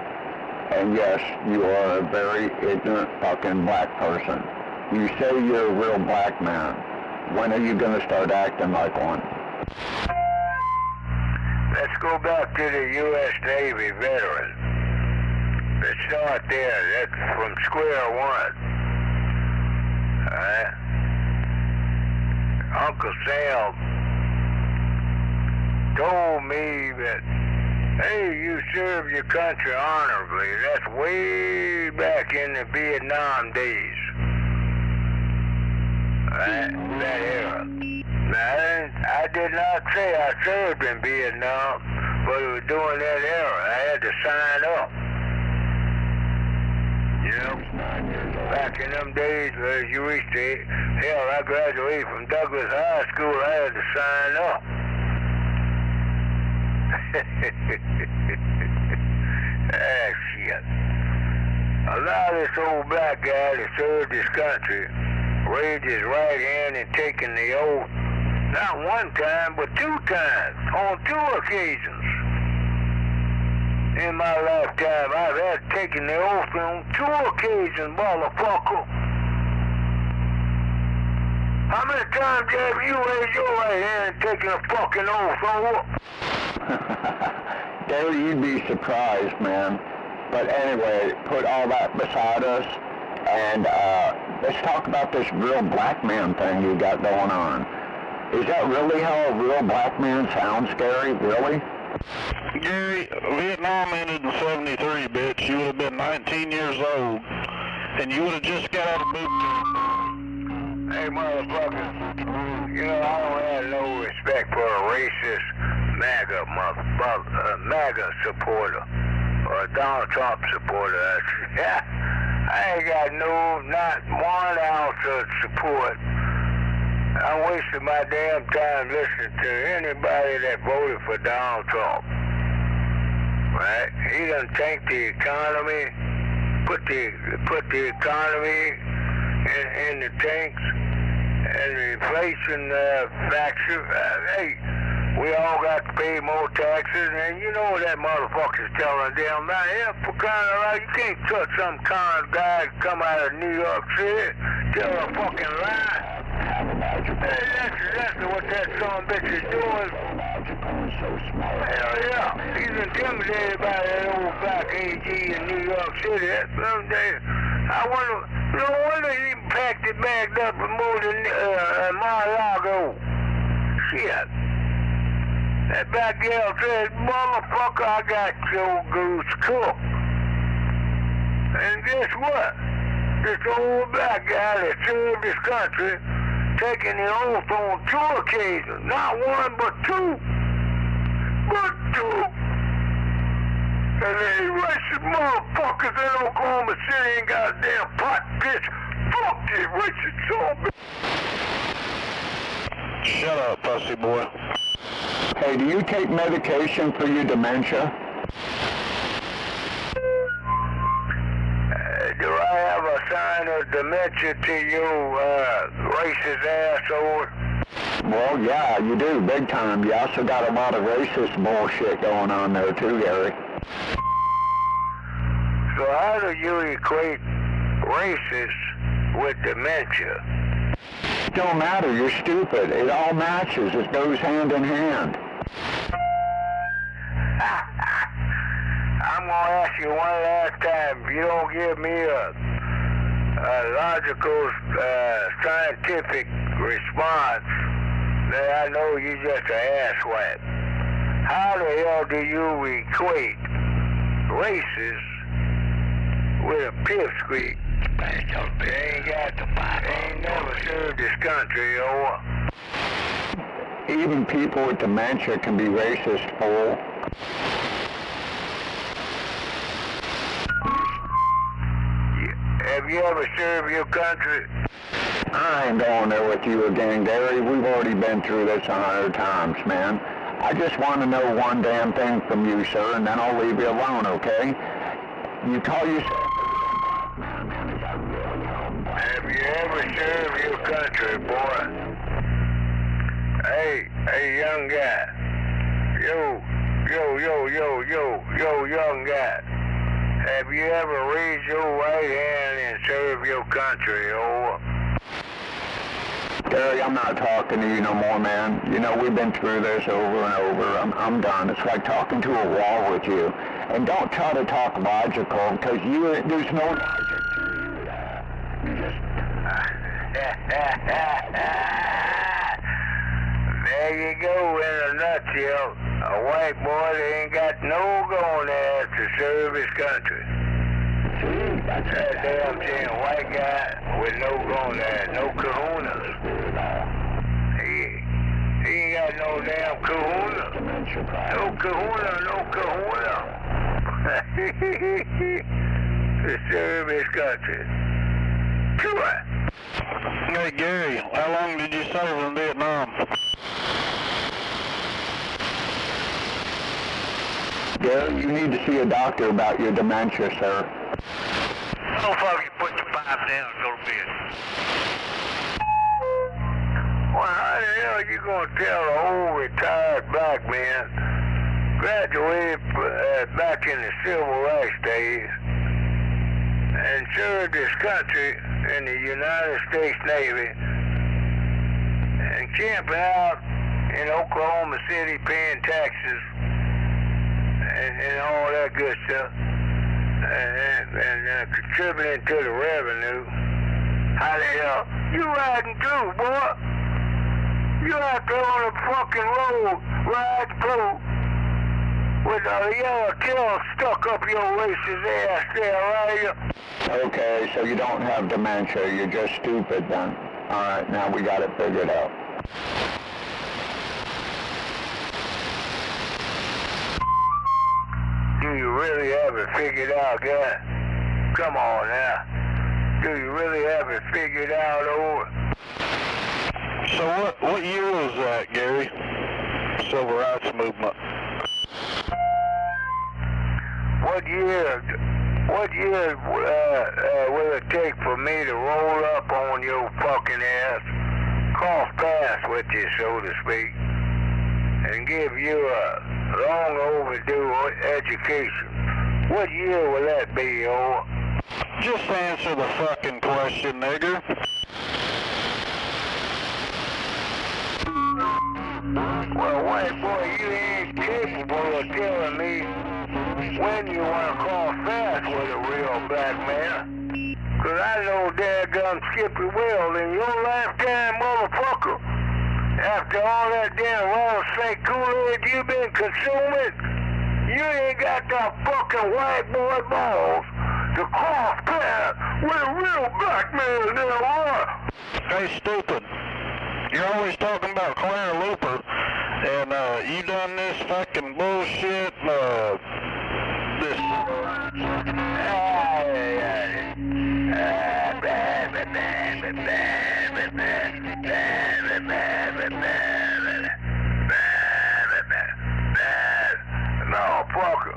and yes, you are a very ignorant fucking black person. You say you're a real black man. When are you going to start acting like one? Let's go back to the U.S. Navy veteran. Let's start there. That's from square one. Alright? Uncle Sam told me that, hey, you serve your country honorably. That's way back in the Vietnam days. That era. Now, I did not say I served in Vietnam, but it was during that era. I had to sign up. You know, back in them days, as you reached the, hell, I graduated from Douglas High School, I had to sign up. Ah, shit. Allow this old black guy to serve this country, raised his right hand and taken the oath, not one time, but 2 times, on 2 occasions. In my lifetime, I've had taken the oath on 2 occasions, motherfucker. How many times have you raised your right hand and taken a fucking oath on? Gary, you'd be surprised, man. But anyway, put all that beside us, and let's talk about this real black man thing you got going on. Is that really how a real black man sounds, Gary? Really? Gary, Vietnam ended in 73, bitch. You would have been 19 years old, and you would have just got out of boot camp. Hey, motherfucker, you know, I don't have no respect for a racist MAGA supporter. or a Donald Trump supporter. I ain't got not 1 ounce of support. I'm wasting my damn time listening to anybody that voted for Donald Trump. Right? He done tanked the economy, put the economy in the tanks, and the inflation factor. Hey, we all got to pay more taxes, and you know what that motherfucker's telling them. Now, for crying out loud, you can't touch some con guy come out of New York City, tell a fucking lie. That's exactly what that son bitch is doing. Hell yeah, he's intimidated by that old black AG in New York City. I wonder, no wonder he packed it bagged up and moved to Mar-a-Lago. Shit. That black gal said, motherfucker, I got your goose cooked. And guess what? This old black guy that served this country, taking the oath on 2 occasions. Not 1, but 2. But 2. And these racist motherfuckers in Oklahoma City ain't got a damn pot bitch. Fuck these racist son. Shut up, pussy boy. Hey, do you take medication for your dementia? Do I have a sign of dementia to you, racist asshole? Well, yeah, you do, big time. You also got a lot of racist bullshit going on there too, Gary. So how do you equate racist with dementia? Don't matter, you're stupid. It all matches. It goes hand in hand. I'm gonna ask you one last time. If you don't give me a logical, scientific response, then I know you just an asswipe. How the hell do you equate racist with a pipsqueak? Ain't never served this country, or Even people with dementia can be racist, fool. Have you ever served your country? I ain't going there with you again, Gary. We've already been through this 100 times, man. I just want to know one damn thing from you, sir, and then I'll leave you alone, okay? You call yourself... Have you ever served your country, boy? Hey, young guy. Yo, young guy. Have you ever raised your right hand and served your country, or? Gary, I'm not talking to you no more, man. You know, we've been through this over and over. I'm done. It's like talking to a wall with you. And don't try to talk logical, because there's no logic to you. You just... There you go, in a nutshell. A white boy that ain't got no going there to serve his country. That's that damn thing, a white guy with no going there, no kahunas. He ain't got no damn kahuna. No kahuna. To serve his country. Sure. Hey, Gary, how long did you serve in Vietnam? Gary, you need to see a doctor about your dementia, sir. Both of you put your pipe down and go to bed. Well, how the hell are you going to tell an old retired black man, graduated back in the civil rights days, and served this country in the United States Navy, and camping out in Oklahoma City paying taxes, and all that good stuff, and contributing to the revenue? How the hell? You riding too, boy. You out there on the fucking road, riding through with a yellow tail stuck up your racist ass there, right? Okay, so you don't have dementia. You're just stupid then. All right, now we got it figured out. Do you really have it figured out, guy? Come on now. Do you really have it figured out, over? So what year was that, Gary? Civil rights movement. What year will it take for me to roll up on your fucking ass, cross paths with you, so to speak, and give you a long overdue education? What year will that be, over? Just answer the fucking question, nigger. Well, white boy, you ain't capable of telling me when you want to cross paths with a real black man. 'Cause I know daggum Skippy Will in your lifetime, motherfucker. After all that damn rattlesnake Kool-Aid you've been consuming, you ain't got the fucking white boy balls to cross paths with a real black man there, what? Hey, stupid. You're always talking about Claire Looper, and you done this fucking bullshit, this... No, fucker.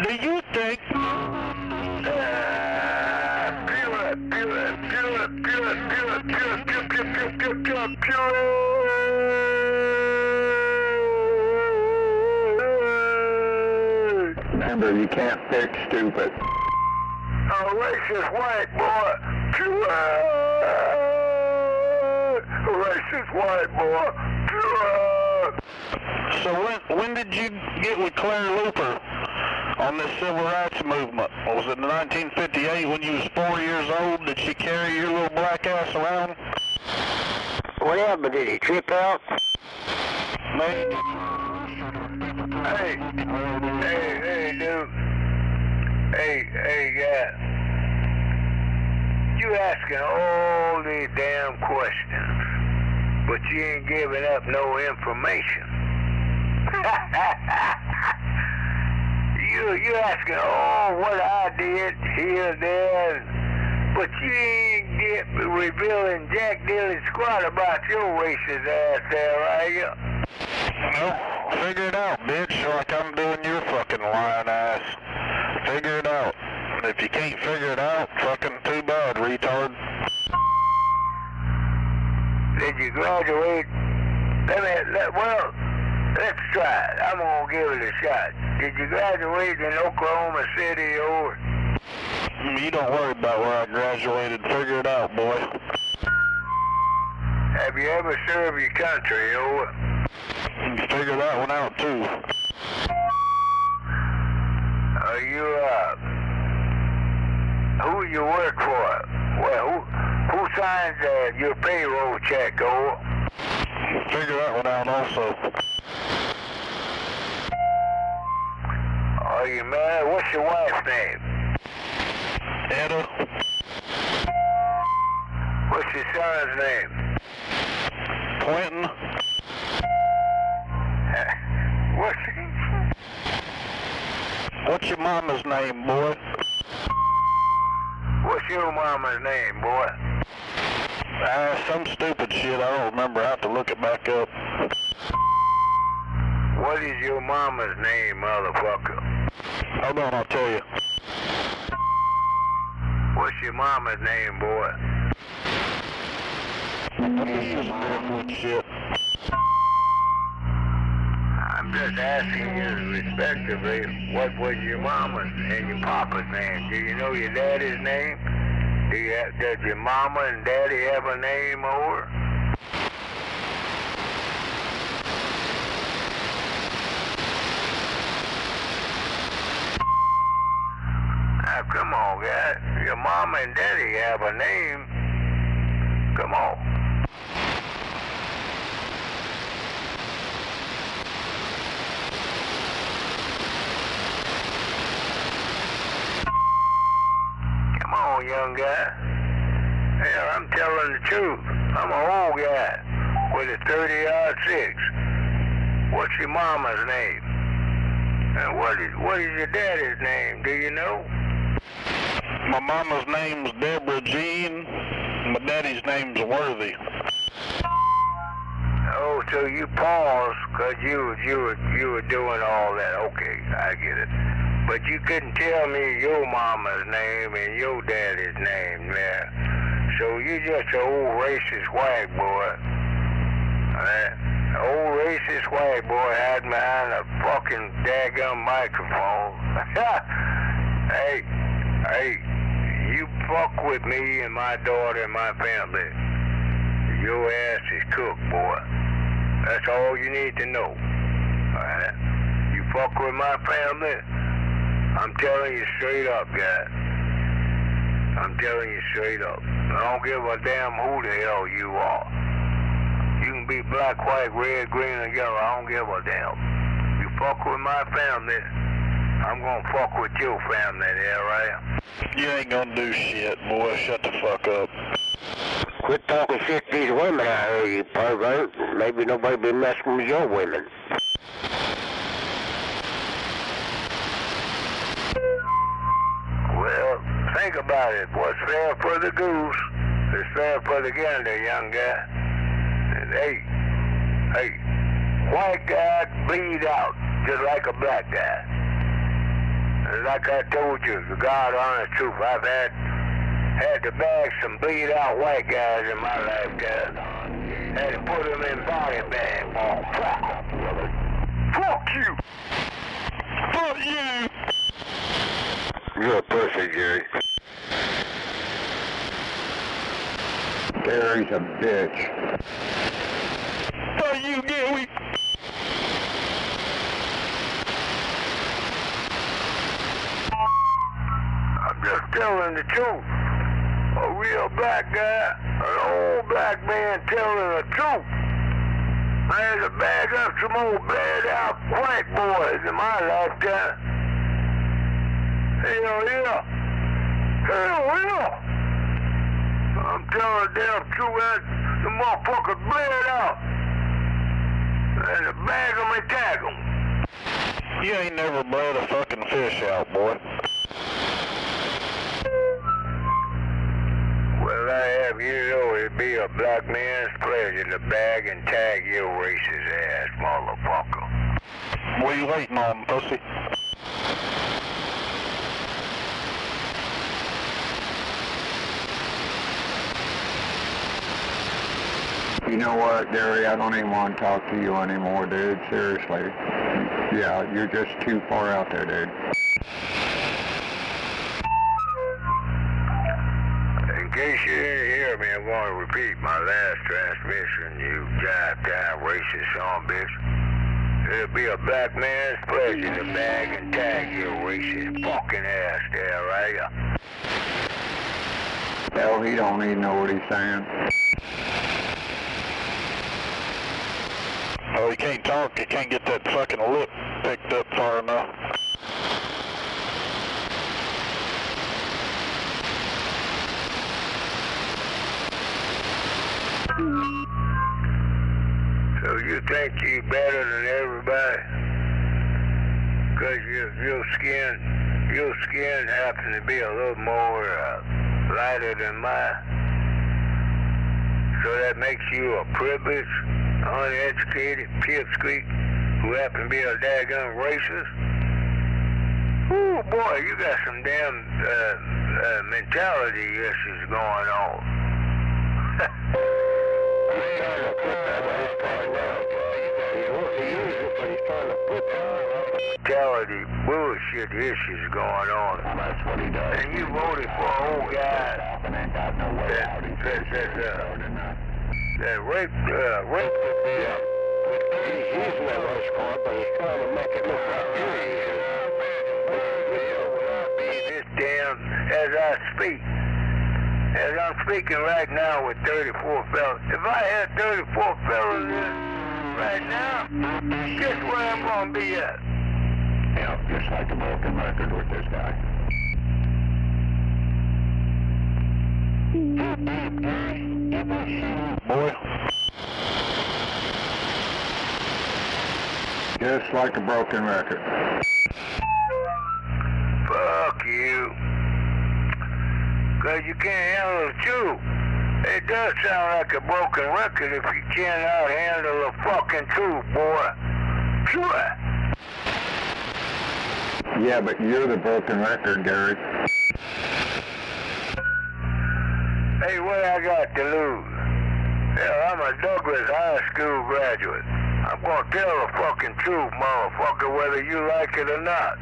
Do you think... Remember, you can't fix stupid. A racist white boy. Racist white boy. So when did you get with Claire Looper on this civil rights movement? Was it in 1958 when you was 4 years old? Did she carry your little black ass around? What happened? Did he trip out? Maybe. Hey, dude. Hey, guy. You asking all these damn questions, but you ain't giving up no information. You asking, what I did here, there, but you ain't revealing jack diddly squat about your racist ass there, are you? No, figure it out, bitch, like I'm doing your fucking lying ass. Figure it out. If you can't figure it out, fucking too bad, retard. Did you graduate? Let's try it. I'm gonna give it a shot. Did you graduate in Oklahoma City, or? You don't worry about where I graduated. Figure it out, boy. Have you ever served your country, or? You can figure that one out, too. Are you, who you work for? Well, who signs your payroll check, or? Figure that one out also. Are you married? What's your wife's name? Etta. What's your son's name? Quentin. What's your mama's name, boy? What's your mama's name, boy? Some stupid shit. I don't remember. I have to look it back up. What is your mama's name, motherfucker? Hold on, I'll tell you. What's your mama's name, boy? Shit. I'm just asking you respectively, what was your mama's and your papa's name? Do you know your daddy's name? Does your mama and daddy have a name, or? Now, come on, guys. Your mama and daddy have a name. Come on. Come on, young guy. Hell, I'm telling the truth. I'm an old guy with a 30-06. What's your mama's name? And what is your daddy's name? Do you know? My mama's name's Deborah Jean. My daddy's name's Worthy. Oh, so you paused because you were doing all that. Okay, I get it. But you couldn't tell me your mama's name and your daddy's name, man. So you just an old racist white boy. Old racist white boy hiding behind a fucking daggum microphone. Hey, you fuck with me and my daughter and my family, your ass is cooked, boy. That's all you need to know. Alright? You fuck with my family, I'm telling you straight up, guy. I'm telling you straight up. I don't give a damn who the hell you are. You can be black, white, red, green, or yellow. I don't give a damn. You fuck with my family, I'm gonna fuck with your family there, right? You ain't gonna do shit, boy. Shut the fuck up. Quit talking shit to these women out here, you pervert. Maybe nobody be messing with your women. Well, think about it. What's fair for the goose is fair for the gander, young guy. And hey, white guys bleed out just like a black guy. And like I told you, the God honest truth, I've had to bag some bleed out white guys in my lifetime. Had to put them in body bags. Oh, crap. Fuck you. Fuck you. You're a pussy, Jerry. Gary's a bitch. Fuck you, Gary. I'm just telling the truth. A real black guy, an old black man telling the truth. I had to bag up some old bled out white boys in my lifetime. Hell yeah. Hell yeah. I'm telling the damn truth, that the motherfuckers bled out. I had to bag them and tag them. You ain't never bled a fucking fish out, boy. Well, I have you know it'd be a black man's pleasure to bag and tag your racist ass, motherfucker. What you waiting on, pussy? You know what, Gary? I don't even want to talk to you anymore, dude. Seriously. Yeah, you're just too far out there, dude. In case you didn't hear me, I'm going to repeat my last transmission, you jive-time racist son bitch. It'll be a black man's pleasure to bag and tag your racist fucking ass there, right? Hell, he don't even know what he's saying. Oh, he can't talk. He can't get that fucking lip picked up far enough. So you think you better than everybody? Because your skin happens to be a little more lighter than mine. So that makes you a privileged, uneducated pipsqueak who happen to be a daggone racist? Oh boy, you got some damn mentality issues going on. Mentality bullshit issues going on. And you voted for an old guy that raped he's never scored, but he's trying to make it look like you this damn, as I speak. As I'm speaking right now with 34 fellas. If I had 34 fellas right now, guess where I'm going to be at? Yeah, just like a broken record with this guy. Boy. Just like a broken record. Fuck you. 'Cause you can't handle the truth. It does sound like a broken record if you cannot handle the fucking truth, boy. Sure. Yeah, but you're the broken record, Gary. Hey, what I got to lose? Hell, I'm a Douglas High School graduate. I'm gonna tell the fucking truth, motherfucker, whether you like it or not.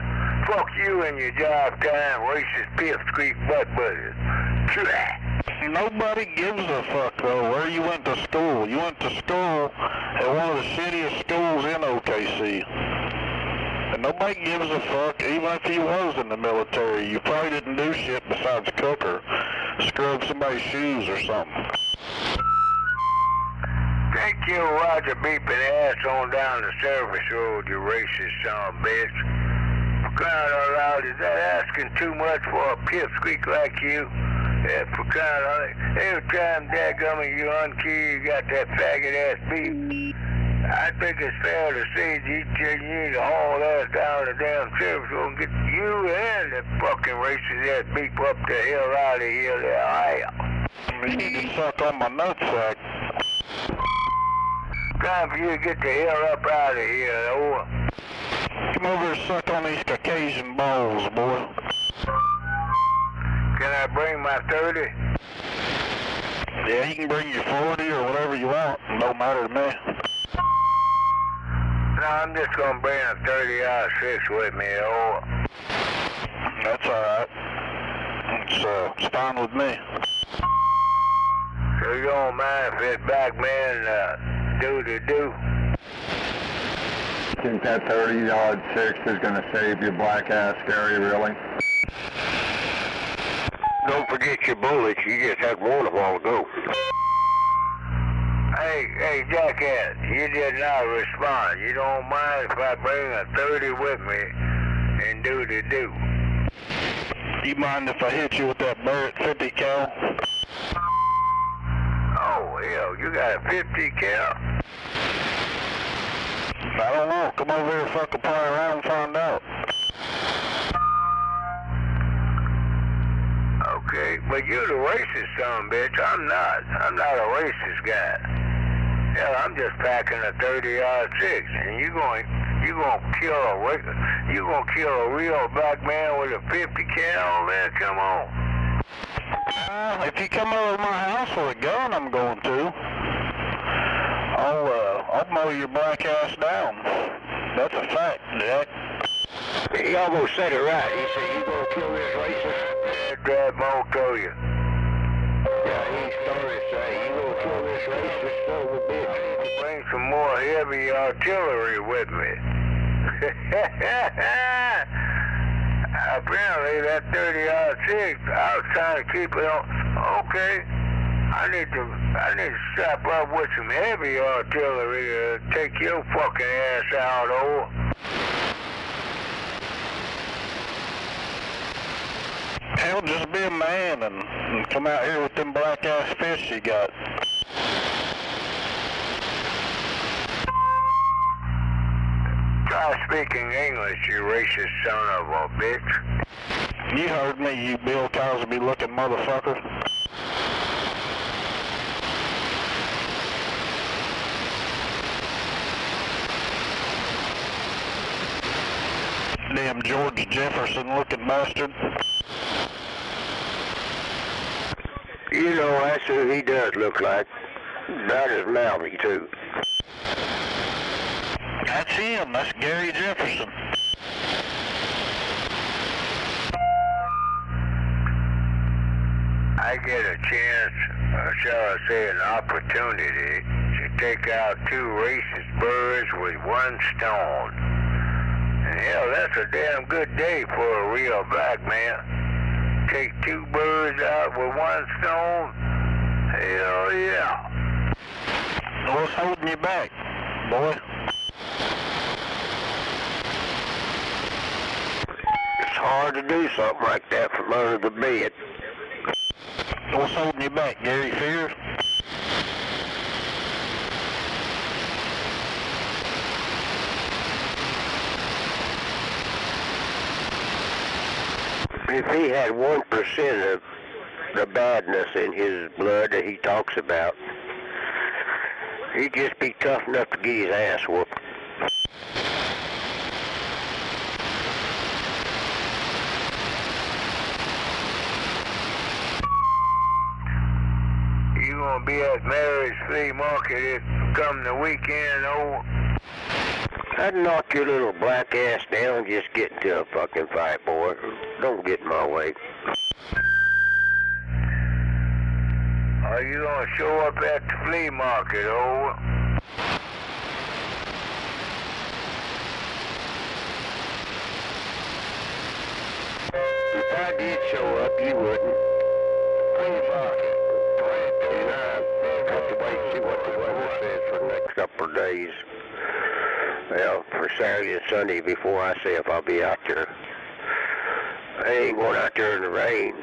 Fuck you and your job time, racist pipsqueak butt buddies. Nobody gives a fuck, though, where you went to school. You went to school at one of the shittiest schools in OKC. And nobody gives a fuck, even if you was in the military. You probably didn't do shit besides cook or scrub somebody's shoes or something. Take your Roger beeping ass on down the service road, you racist son of a bitch. For crying out loud, is that asking too much for a pipsqueak like you? Yeah, for crying out loud, every time dadgummit you unkey, you got that faggot ass beep. I think it's fair to say that you need to haul that down the damn service road and get you and that fucking racist ass beep up the hell out of here there. You need to suck on my nutsack. Time for you to get the hell up out of here, over. Come over and suck on these Caucasian balls, boy. Can I bring my 30? Yeah, you can bring your 40 or whatever you want. Don't matter to me. No, I'm just gonna bring a 30-06 with me, over. That's alright. It's fine with me. So you don't mind if this black man do-do-do? Think that 30-06 is going to save your black ass, Gary, really? Don't forget your bullets. You just had one a while ago. Hey, jackass, you did not respond. You don't mind if I bring a 30 with me and do-do-do? You mind if I hit you with that Barrett 50 cal? Oh, hell, you got a 50 cal? I don't know. Come over here, fucking play around and find out. Okay, but you're the racist son of a bitch. I'm not. I'm not a racist guy. Hell, I'm just packing a 30-06, and you gonna kill a real black man with a 50 cal, man? Come on. If you come over to my house with a gun, I'm going to. I'll mow your black ass down. That's a fact, Jack. He almost said it right. He said, you gonna kill this racist? Dad won't tell you. Yeah, he started saying, you gonna kill this racist son of a bitch. Bring some more heavy artillery with me. Apparently that 30-06, I was trying to keep it on. Okay, I need to strap up with some heavy artillery to take your fucking ass out, over. Hell, just be a man and come out here with them black ass fists you got. Try speaking English, you racist son of a bitch. You heard me, you Bill Cosby looking motherfucker. Damn George Jefferson looking bastard. You know, that's who he does look like. About as mouthy, too. That's him. That's Gary Jefferson. I get a chance, or shall I say an opportunity, to take out two racist birds with one stone. And hell, that's a damn good day for a real black man. Take two birds out with one stone? Hell yeah. What's holding you back, boy? It's hard to do something like that from under the bed. What's holding you back, Gary? Fear? If he had 1% of the badness in his blood that he talks about, he'd just be tough enough to get his ass whooped. You gonna be at Mary's flea market come the weekend, oh? I'd knock your little black ass down and just get into a fucking fight, boy. Don't get in my way. Are you gonna show up at the flea market, oh? If I did show up, you wouldn't. Flea market. Got to wait and see what the weather says for the next couple of days. Well, for Saturday and Sunday before I say if I'll be out there. I ain't going out there in the rain.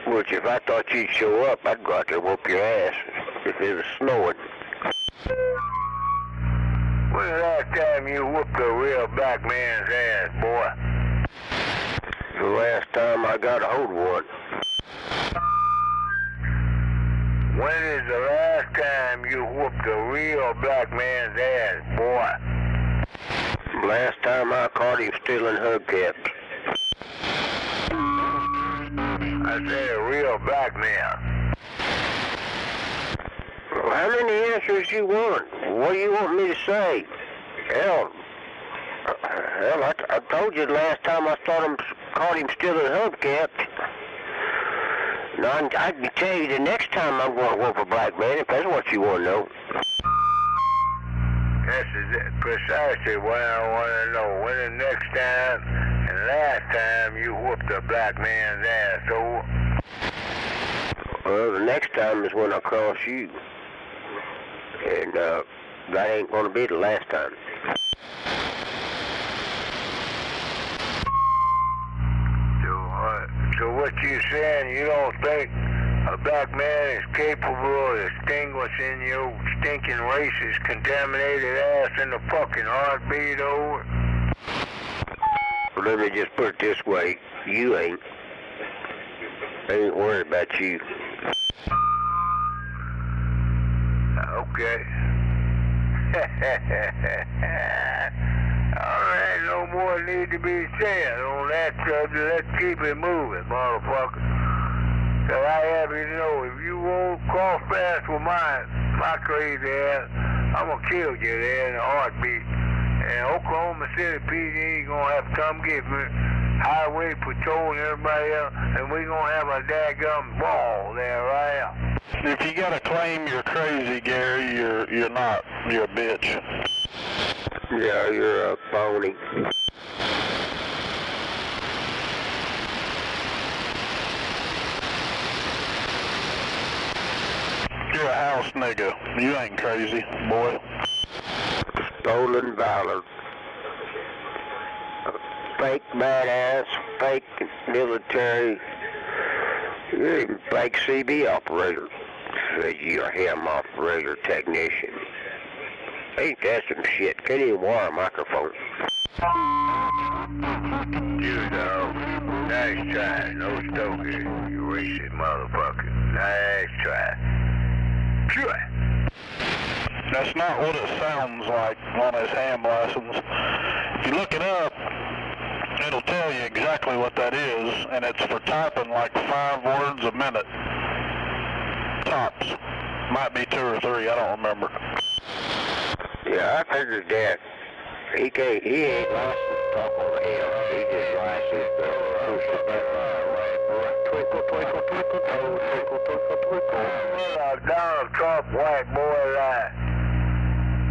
Which if I thought you'd show up, I'd go out there and whoop your ass if it was snowing. When the last time you whooped a real black man's ass, boy? The last time I got a hold of one. When is the last time you whooped a real black man's ass, boy? Last time I caught him stealing hubcaps. I said a real black man. Well, how many answers you want? What do you want me to say? Hell, I told you the last time I caught him stealing hubcaps. Now, I can tell you the next time I'm going to whoop a black man, if that's what you want to know. This is precisely what I want to know. When the next time and last time you whooped a black man's ass, so? Well, the next time is when I cross you. And that ain't going to be the last time. So what you saying, you don't think a black man is capable of extinguishing your stinking racist contaminated ass in the fucking heartbeat, over? Let me just put it this way, you ain't. I ain't worried about you. Okay. Alright, no more need to be said on that subject. Let's keep it moving, motherfucker. Cause I have you to know, if you won't cross paths with my crazy ass, I'm gonna kill you there in a heartbeat. And Oklahoma City PD gonna have to come get me, highway patrol and everybody else, and we gonna have a daggum ball there, right? If you gotta claim you're crazy, Gary, you're not. You're a bitch. Yeah, you're a phony. You're a house nigga. You ain't crazy, boy. Stolen valor. Fake badass, fake military, you're even fake CB operator. Said you're a ham operator technician. Ain't that some shit? Can't even wire a microphone. You know, nice try, no stoker, you racist motherfucker. Nice try. Sure. That's not what it sounds like on his ham license. If you look it up, it'll tell you exactly what that is, and it's for typing like 5 words a minute. Tops. Might be 2 or 3, I don't remember. Yeah, I figured that. He ain't licensed to talk on the ham. He just licensed to push the button. Twinkle, twinkle, twinkle, twinkle, twinkle, twinkle, twinkle. Donald Trump, white boy, lie.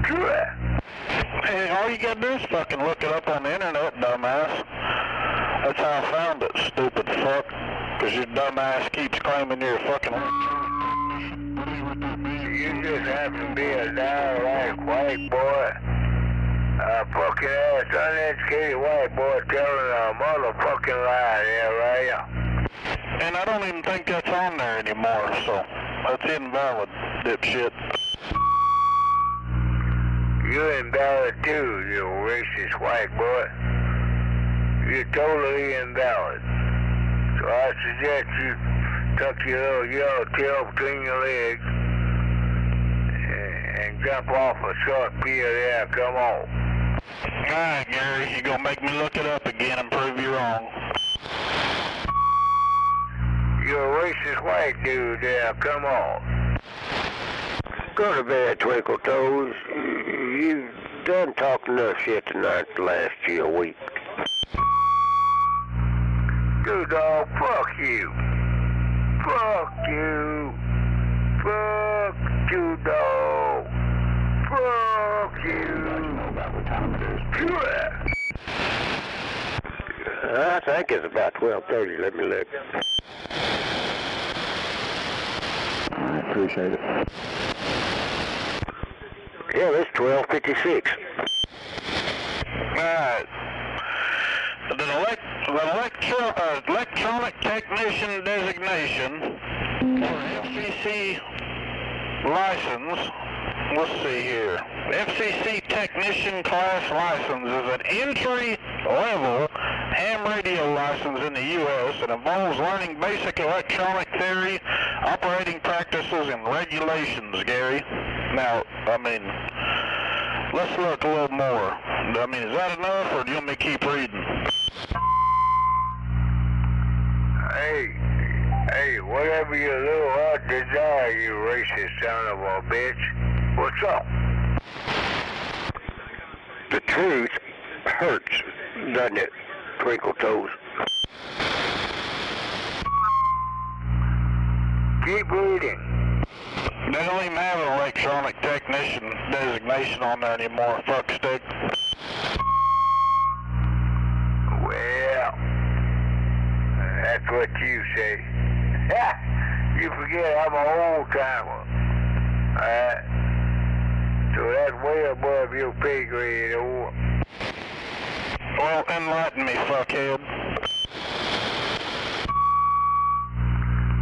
Sure. Hey, all you gotta do is fucking look it up on the internet, dumbass. That's how I found it, stupid fuck. Cause your dumbass keeps claiming you're a fucking... You just happen to be a downright white boy. A fucking ass, uneducated white boy telling a motherfucking lie there, right? And I don't even think that's on there anymore, so that's invalid, dipshit. You're invalid too, you racist white boy. You're totally invalid. So I suggest you tuck your little yellow tail between your legs and jump off a short pier there. Come on. Alright, Gary, you're gonna make me look it up again and prove you wrong. You're a racist white dude there. Come on. Go to bed, Twinkle Toes. You've done talking enough shit tonight to last you a week. Dude, dog, fuck you. Fuck you. Fuck you, dog. Fuck you. I think it's about 12:30. Let me look. I appreciate it. Yeah, it's 12:56. Alright. The electronic technician designation, or FCC license, let's see here. FCC technician class license is an entry-level ham radio license in the U.S. It involves learning basic electronic theory, operating practices, and regulations, Gary. Now, I mean, let's look a little more. I mean, is that enough, or do you want me to keep reading? Hey, whatever your little heart desire, you racist son of a bitch. What's up? The truth hurts, doesn't it, Twinkle Toes? Keep reading. They don't even have an electronic technician designation on there anymore, fuckstick. Well, that's what you say. You forget I'm an old timer. Alright? So that's way above your pay grade, or... Well, enlighten me, fuckhead.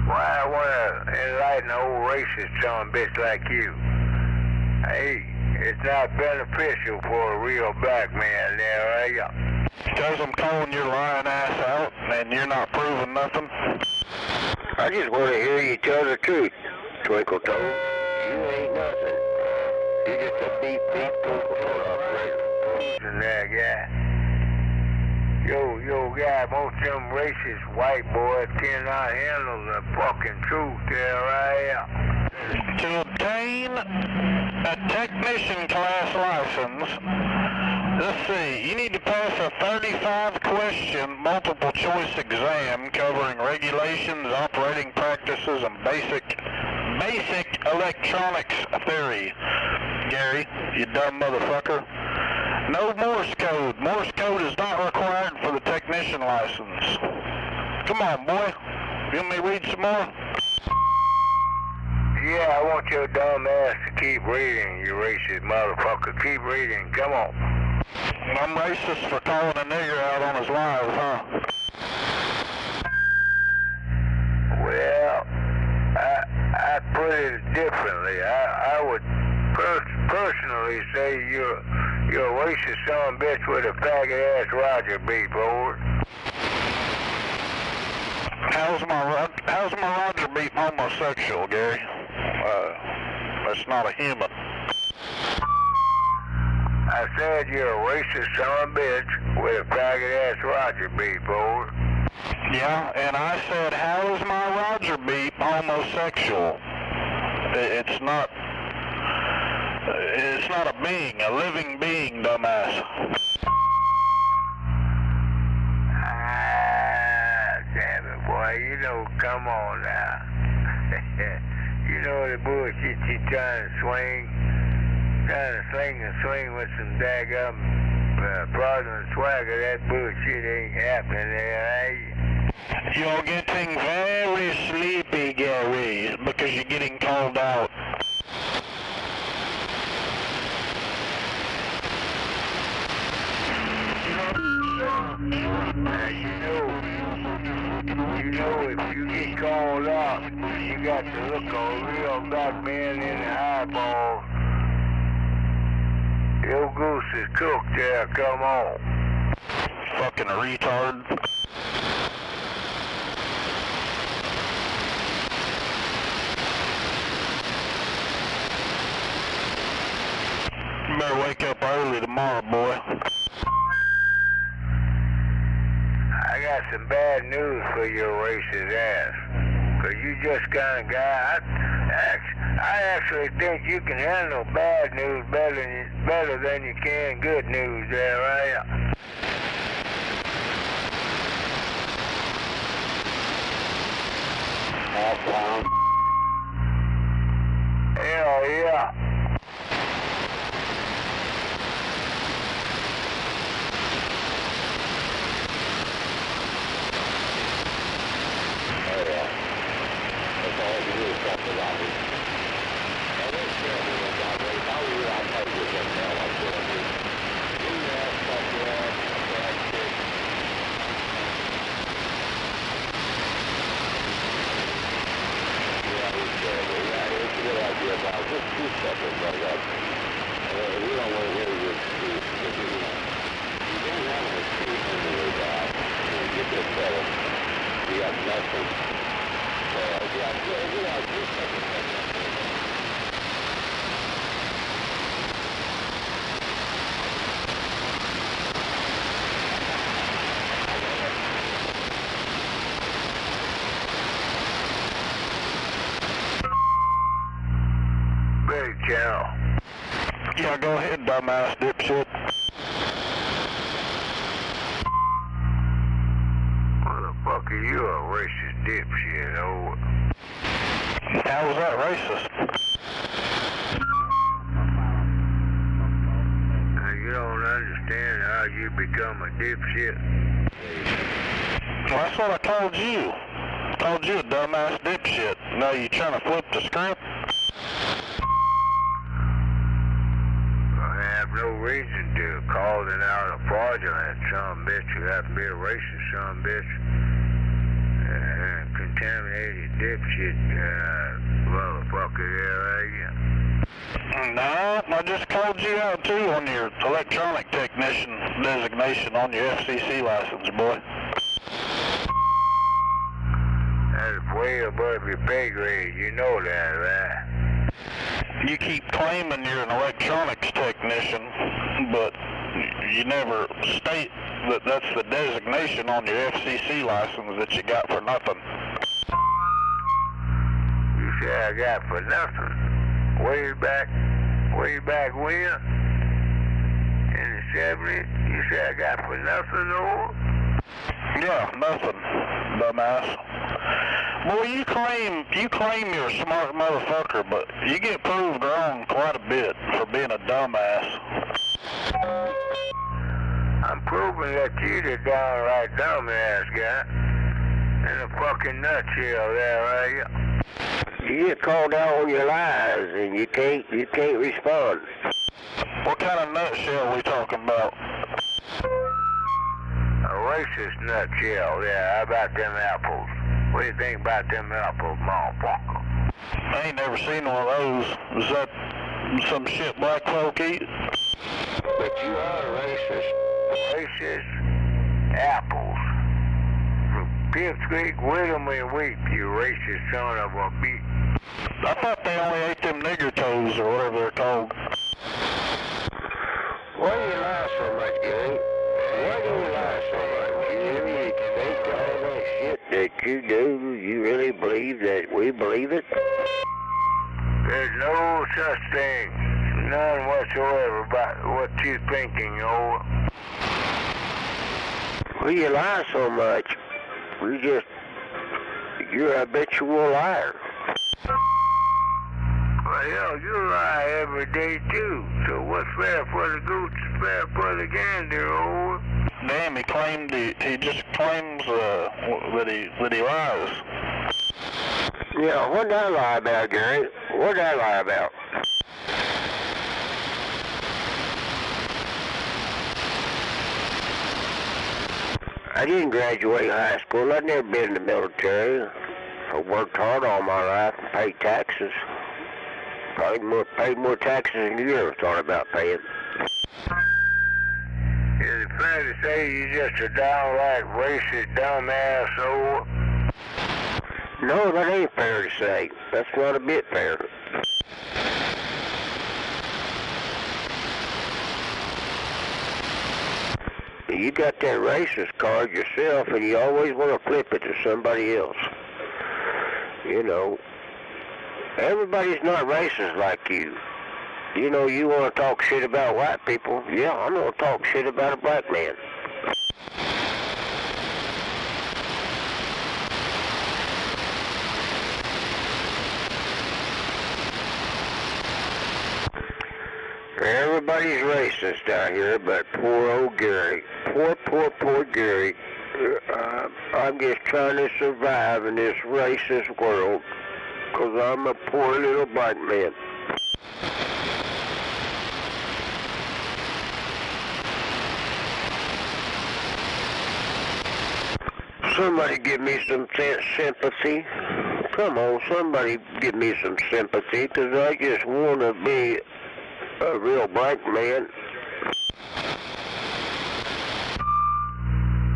Why I want to enlighten an old racist son of a bitch like you? Hey, it's not beneficial for a real black man there, are ya? Because I'm calling your lying ass out and you're not proving nothing? I just want to hear you tell the truth, Twinkle Toes. You ain't nothing. You're just a beep Coca-Cola operator. And that guy. Yo, guy, most of them racist white boys cannot handle the fucking truth there, right? To obtain a technician class license, let's see, you need to pass a 35-question multiple choice exam covering regulations, operating practices, and basic electronics theory. Gary, you dumb motherfucker. No Morse code. Morse code is not required for the technician license. Come on, boy. You want me to read some more? Yeah, I want your dumb ass to keep reading, you racist motherfucker. Keep reading. Come on. I'm racist for calling a nigger out on his live, huh? Well, I put it differently. I would personally say you're a racist son of a bitch with a faggot ass Roger beep, over. How's my Roger beep homosexual, Gary? That's not a human. I said you're a racist son of a bitch with a faggot ass Roger beep, over. Yeah, and I said, how is my Roger beep homosexual? It's not a being, a living being, dumbass. Damn it, boy, you know, come on now. You know the bullshit you trying to swing? Trying to sling and swing with some daggum fraudulent swagger, that bullshit ain't happening there, eh? You're getting very sleepy, Gary, because you're getting called out. You know, if you get called out, you got to look a real black man in the eyeball. Your goose is cooked there, come on. Fucking retard. better wake up early tomorrow, boy. I got some bad news for your racist ass. Cause you just kind of guy. I actually think you can handle bad news better than you can good news there, right? Hell yeah. Big channel. Yeah, go ahead, dumbass dipshit. Motherfucker, you a racist dipshit, oh. How was that racist? You don't understand how you become a dipshit. Well, that's what I told you. I told you a dumbass dipshit. Now you trying to flip the script? I have no reason to call it out a fraudulent son bitch. You have to be a racist son bitch. Contaminated dipshit motherfucker there, right? No, I just called you out too on your electronic technician designation on your FCC license, boy. That's way above your pay grade, you know that, right? You keep claiming you're an electronics technician, but you never state that that's the designation on your FCC license that you got for nothing. You say I got for nothing? Way back when? In the 70s? You say I got for nothing, though? Yeah, nothing, dumbass. Boy, you claim you're a smart motherfucker, but you get proved wrong quite a bit for being a dumbass. I'm proving that you the downright dumbass guy. In a fucking nutshell there, right? You get called out on your lies and you can't respond. What kind of nutshell are we talking about? A racist nutshell, yeah. How about them apples? What do you think about them apples, motherfucker? I ain't never seen one of those. Is that some shit black folk eat? But you are a racist. Racist apples. From Pipsqueak, Whittam, and Weep, you racist son of a bitch. I thought they only ate them nigger toes or whatever they're called. Why do you lie so much, Gary? Why do you lie so much? You really think all that shit that you do, you really believe that we believe it? There's no such thing. None whatsoever about what you're thinking, oh. Why you lie so much? You're a habitual liar. Well, hell, you lie every day, too. So what's fair for the goose is fair for the gander, oh. Damn, he just claims that he lies. Yeah, what'd I lie about, Gary? What'd I lie about? I didn't graduate high school. I've never been in the military. I worked hard all my life and paid taxes. Paid more taxes than you ever thought about paying. Is it fair to say you're just a downright racist dumb asshole? No, that ain't fair to say. That's not a bit fair. You got that racist card yourself, and you always want to flip it to somebody else. You know, everybody's not racist like you. You know, you want to talk shit about white people. Yeah, I'm going to talk shit about a black man. Everybody's racist out here, but poor old Gary. Poor Gary. I'm just trying to survive in this racist world, because I'm a poor little black man. Somebody give me some sympathy. Come on, somebody give me some sympathy, because I just want to be a real black man.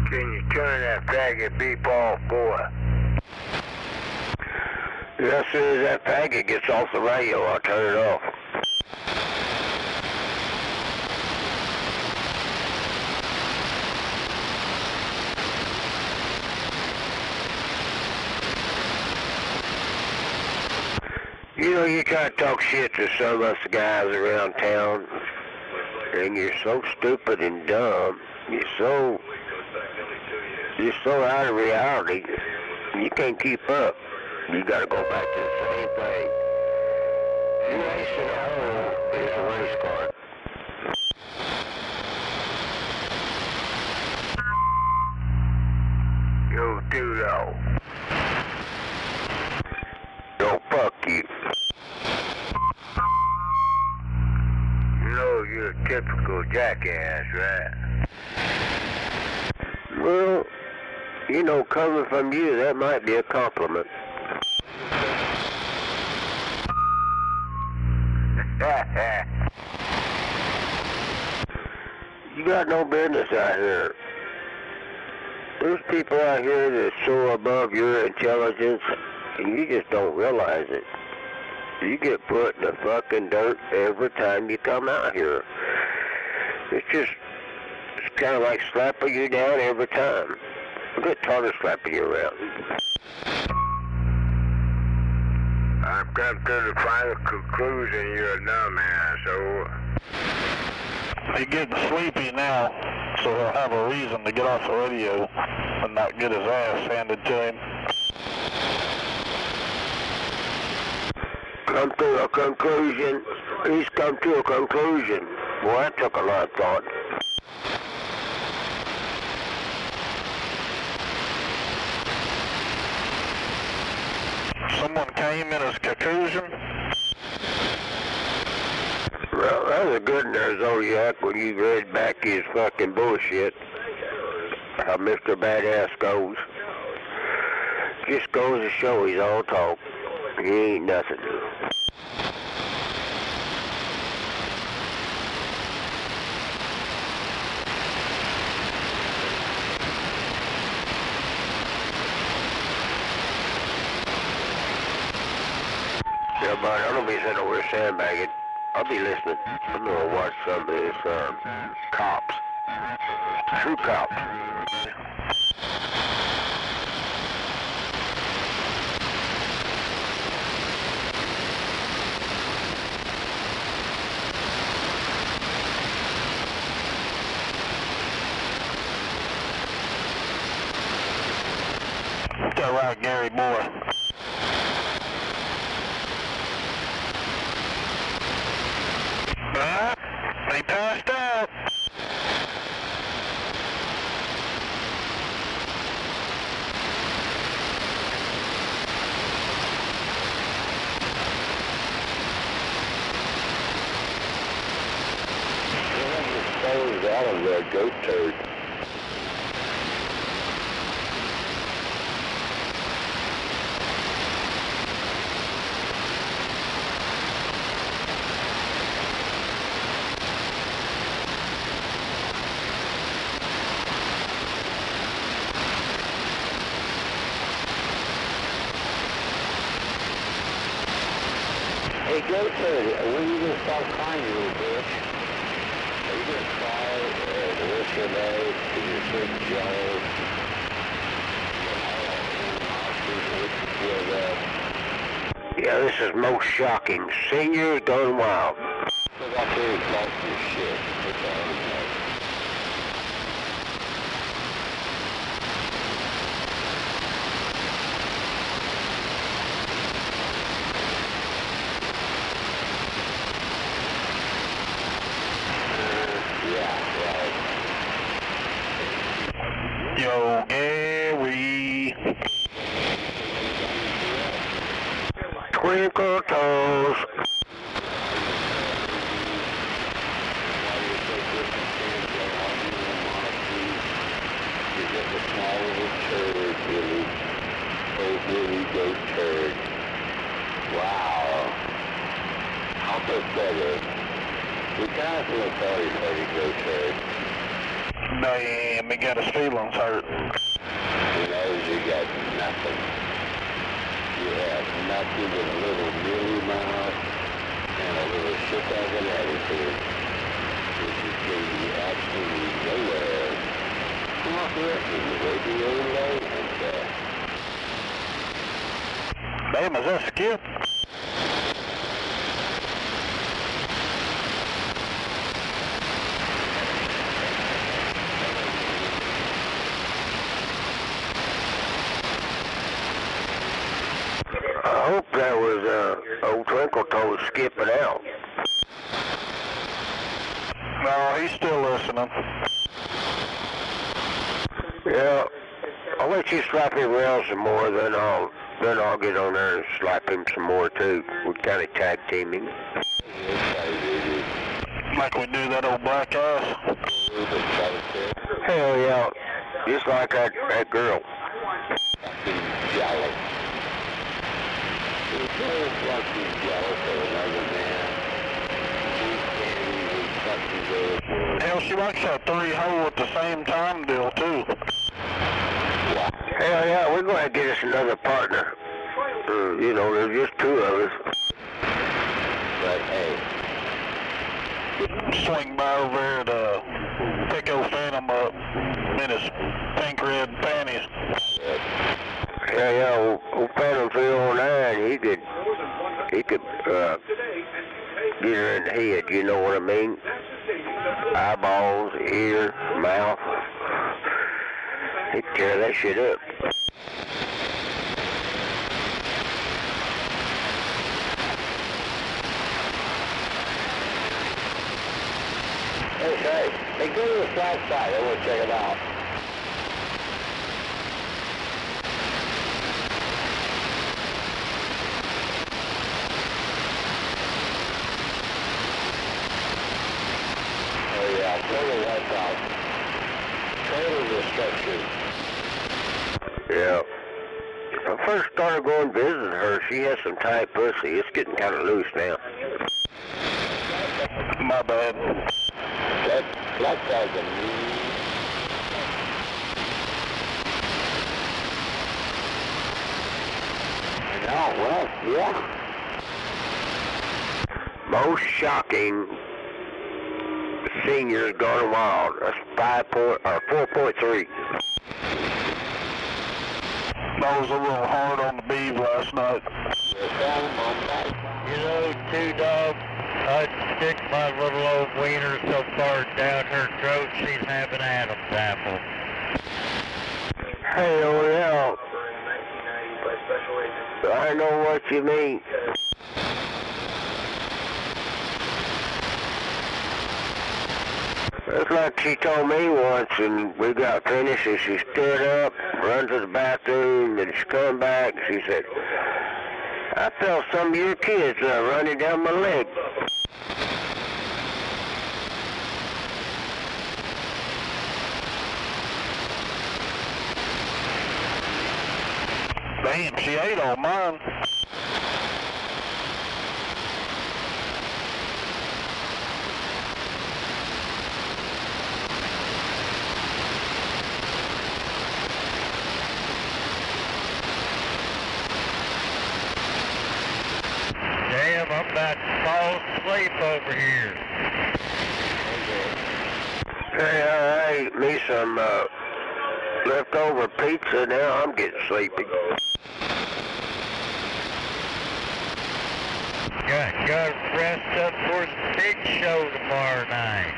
Can you turn that faggot beep off, boy? As soon as that faggot gets off the radio, I'll turn it off. You know, you try to talk shit to some of us guys around town, and you're so stupid and dumb. You're so out of reality. You can't keep up. You got to go back to the same thing. You race in a hole is a race card. You do-do. Yo, fuck you. You know you're a typical jackass, right? Well, you know, coming from you, that might be a compliment. You got no business out here. There's people out here that are so above your intelligence, and you just don't realize it. You get put in the fucking dirt every time you come out here. It's kind of like slapping you down every time. I get tired of slapping you around. I've come to the final conclusion you're a dumbass, so... He's getting sleepy now, so he'll have a reason to get off the radio and not get his ass handed to him. Come to a conclusion. He's come to a conclusion. Boy, that took a lot of thought. Someone came in his conclusion? Well, that was a good in there, Zodiac, when you read back his fucking bullshit. How Mr. Badass goes. Just goes to show he's all talk. He ain't nothing. Yeah, but I don't be sitting over here sandbagging. I'll be listening. I'm gonna watch some of this, cops. True cops. That's right, Gary boy. They passed out. Out of that goat turd. Hey, goat turd, when are you gonna stop crying, you little bitch? Are you gonna Yeah, this is most shocking. Seniors gone wild. Yo, Gary. Twinkle toes. Wow. How pathetic. We kind of feel sorry for you, go turd. Damn, he got his feelings hurt. He knows you got nothing. You have nothing but a little mealy mouth and a little shit-bagging attitude. Which is getting you absolutely nowhere. Come off the rest of the radio light and Damn, is that Skip? I hope that was old Twinkle Toes skipping out. No, he's still listening. Yeah, I'll let you slap him around some more, then I'll get on there and slap him some more too. We kind of tag teaming. Like we do that old black ass. Hell yeah, just like that girl. Jealous. She's very fucking jealous of another man. She can't even fucking go. Hell, she likes that 3-hole at the same time deal too. Hell yeah, we're going to get us another partner. You know, there's just 2 of us. But hey. Swing by over here to pick old Phantom up in his pink red panties. Hell yeah, old Phantom 309, he could get her in the head, you know what I mean? Eyeballs, ear, mouth. He'd tear that shit up. Hey, go to the flat side. I want to check it out. Oh yeah, total wipeout. Total destruction. Yeah. When I first started going visiting her, she had some tight pussy. It's getting kind of loose now. My bad. That guy's a mean. No, well, yeah. Most shocking. Seniors gone wild. That's 4.3. I was a little hard on the beef last night. You know, T-Dog, I'd stick my little old wiener so far down her throat she'd have an Adam's apple. Hell yeah. I know what you mean. It's like she told me once, and we got finished, and she stood up, run to the bathroom, and she come back, and she said, I felt some of your kids running down my leg. Damn, she ate all mine. Damn, I'm about to fall asleep over here. Hey, I ate me some leftover pizza. Now I'm getting sleepy. Got rest up for the big show tomorrow night.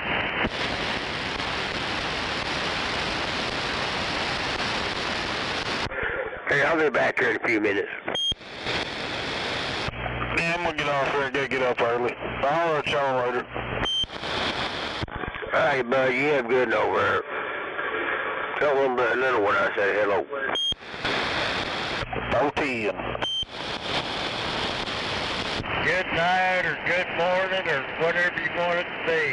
Hey, I'll be back here in a few minutes. Yeah, I'm gonna get off here and get up early. I'll let y'all later. Hey, bud, you have good over there. Tell them the little one I said hello. OT. Good night or good morning or whatever you want it to be.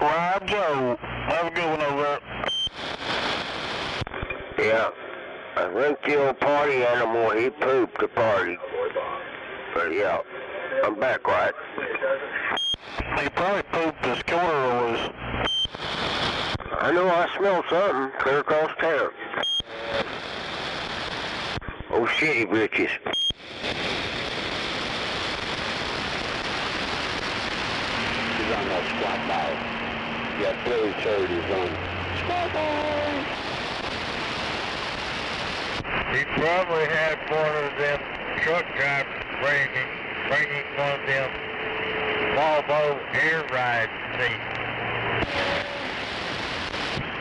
Rob Joe, have a good one over there. Yeah, I think the old party animal, he pooped the party. But yeah, I'm back, right? He probably pooped his corduroys. I know I smelled something clear across town. Oh, shitty britches. He's on that squat bike. Yeah, blue shirt is on. Squat bike! He probably had one of them truck drivers bringing one of them Volvo air ride seats.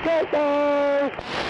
Squat bike!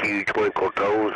you twinkle toes.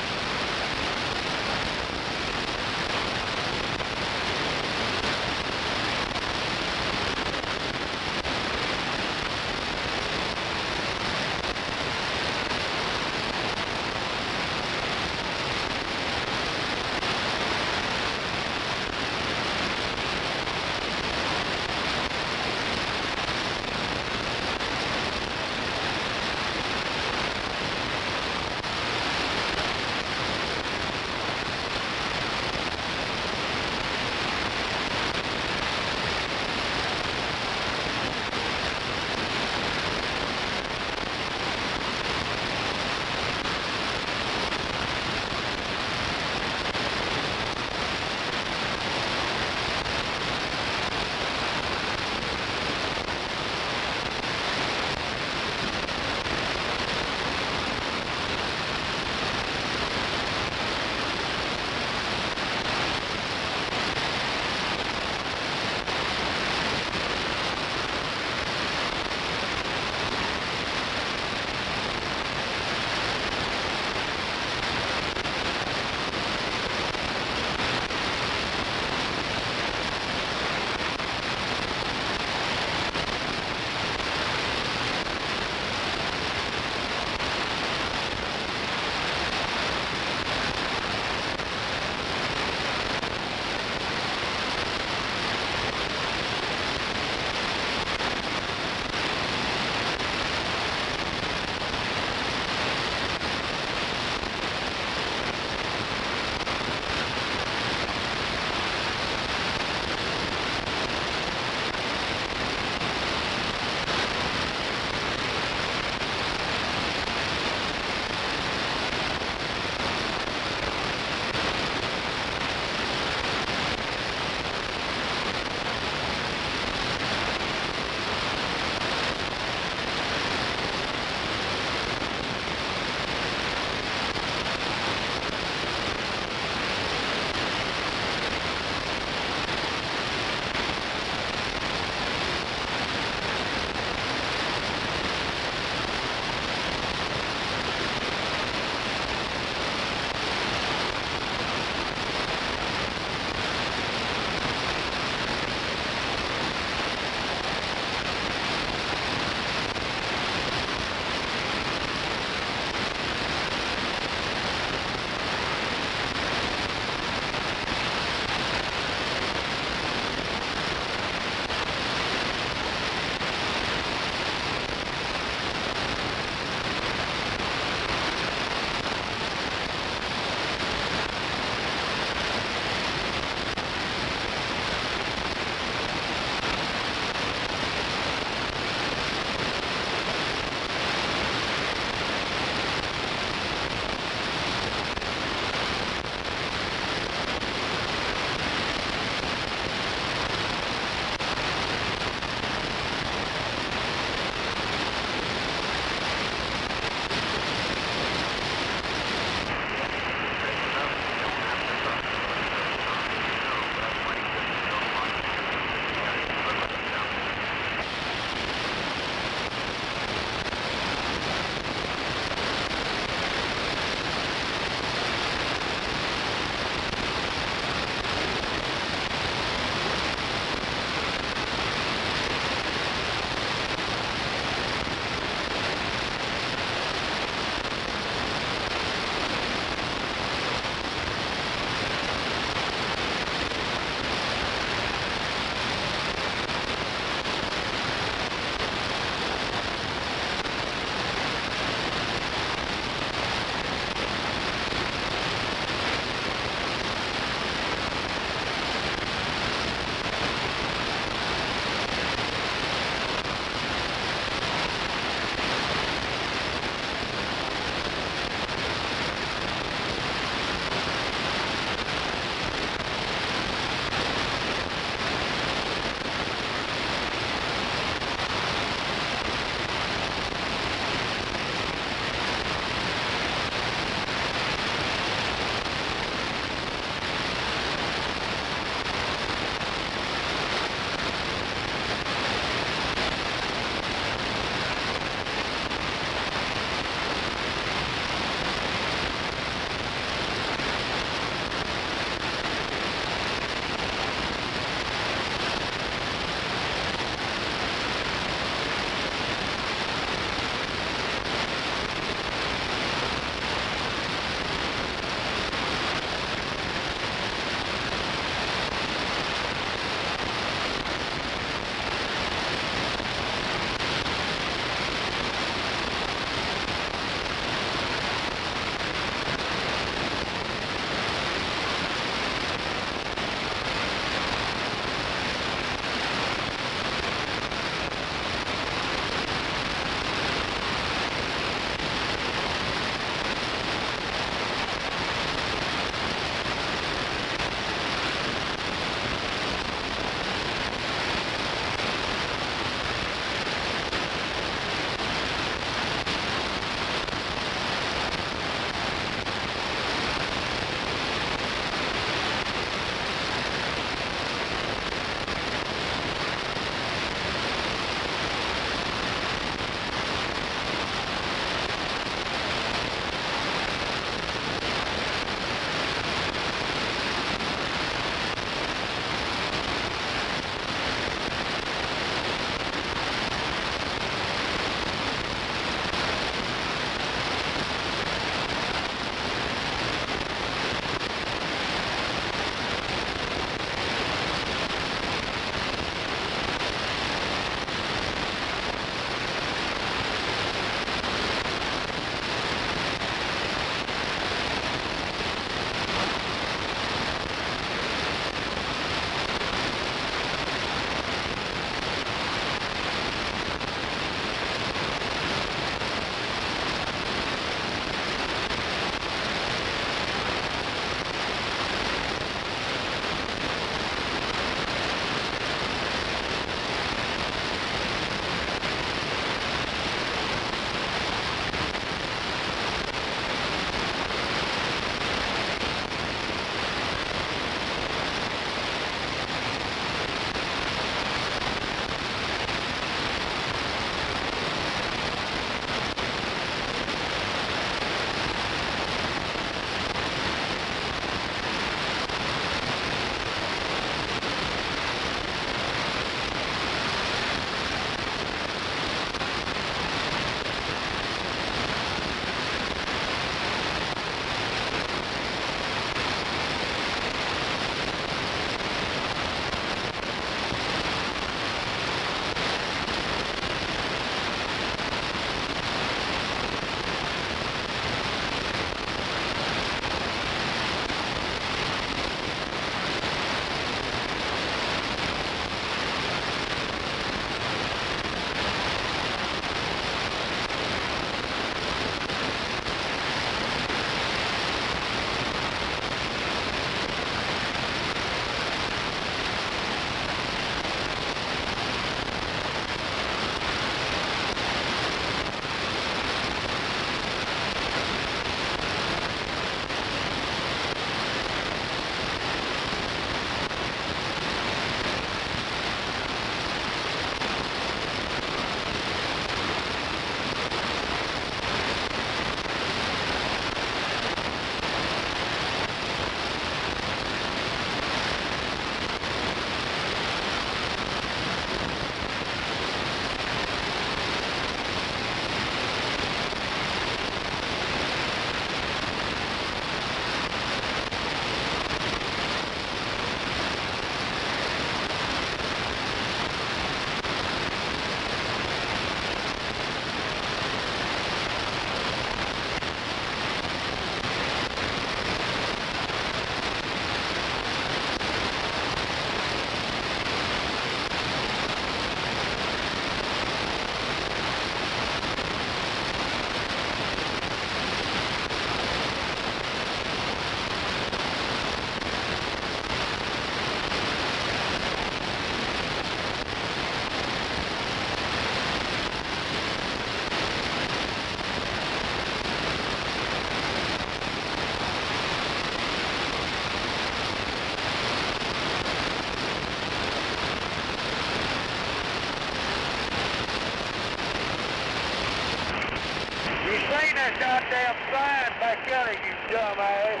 that goddamn sign back out of you, dumbass.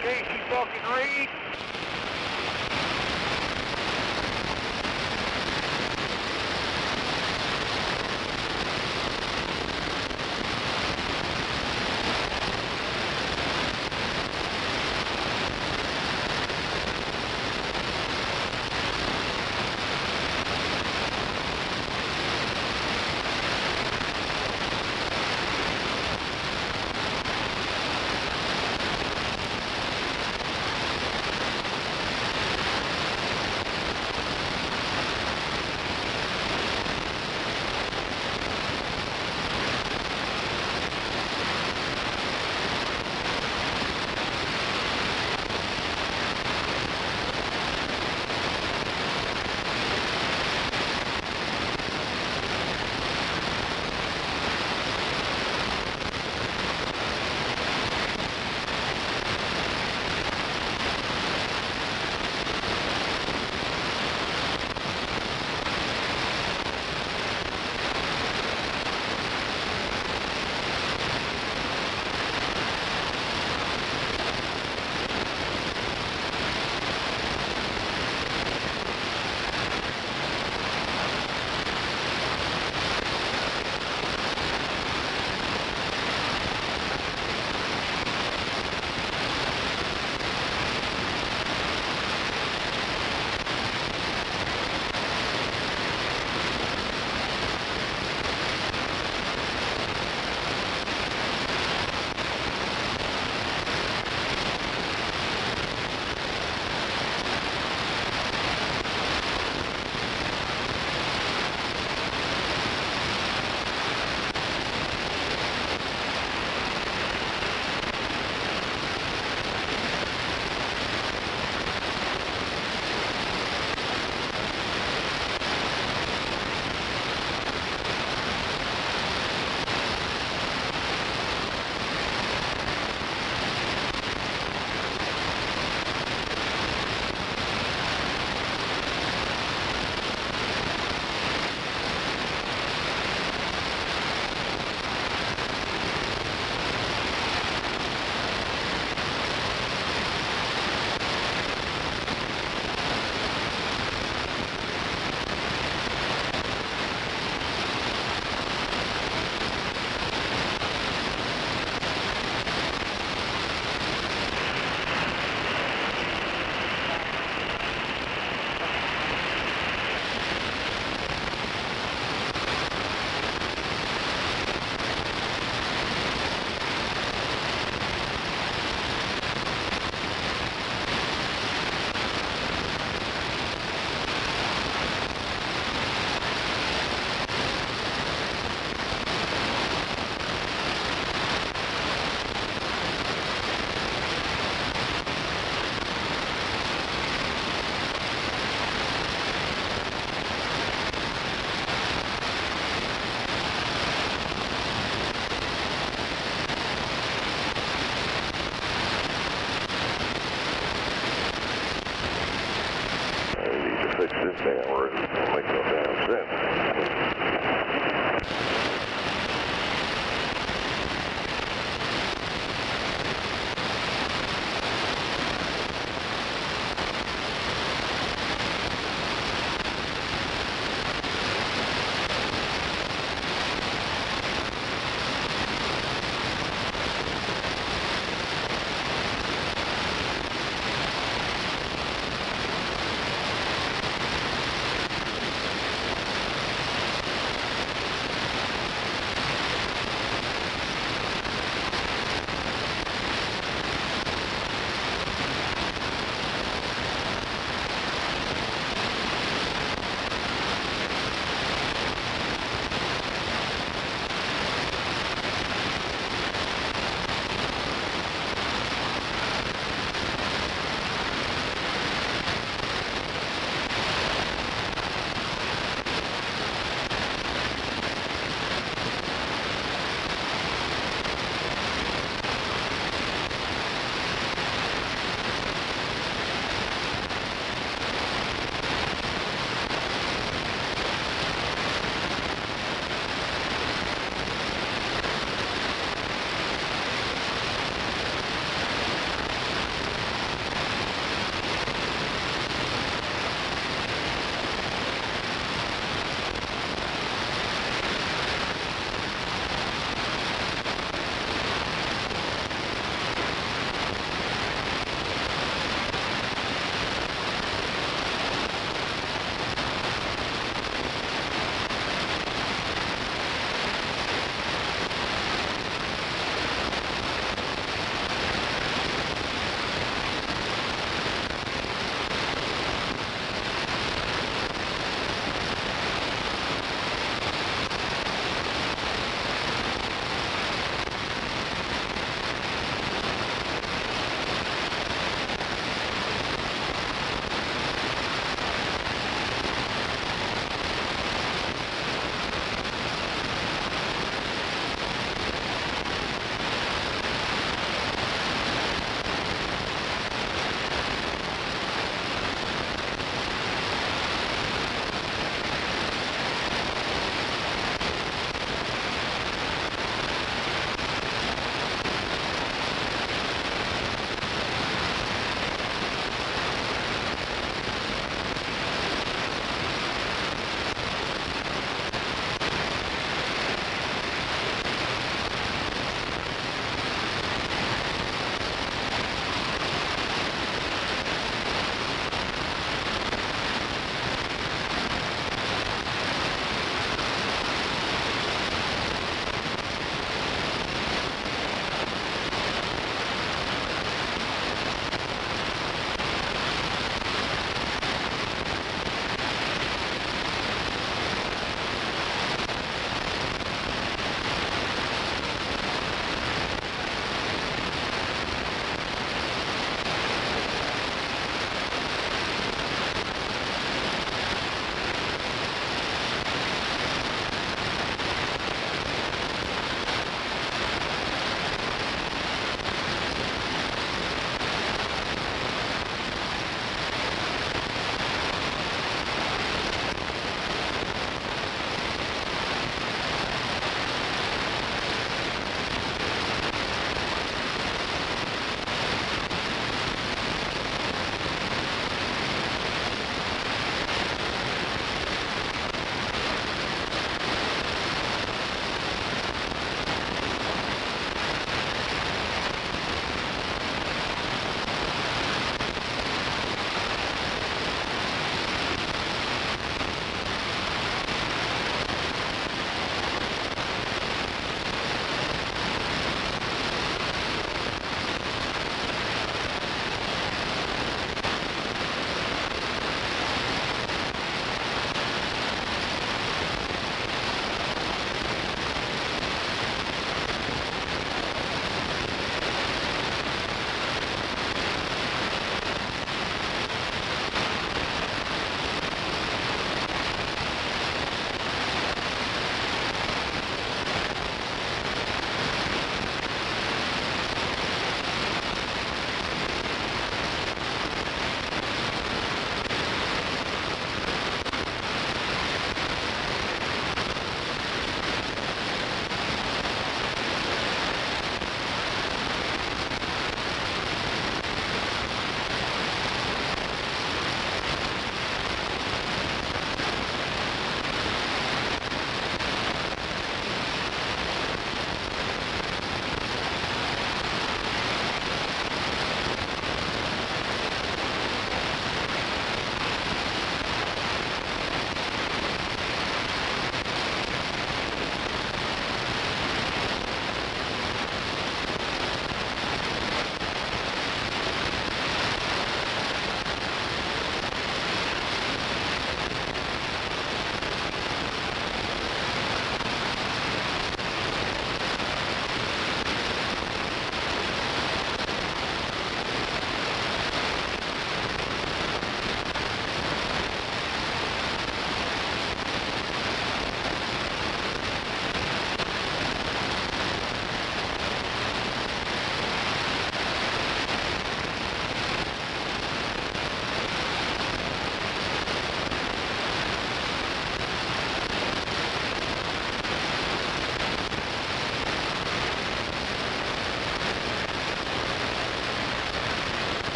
Can't you fucking read?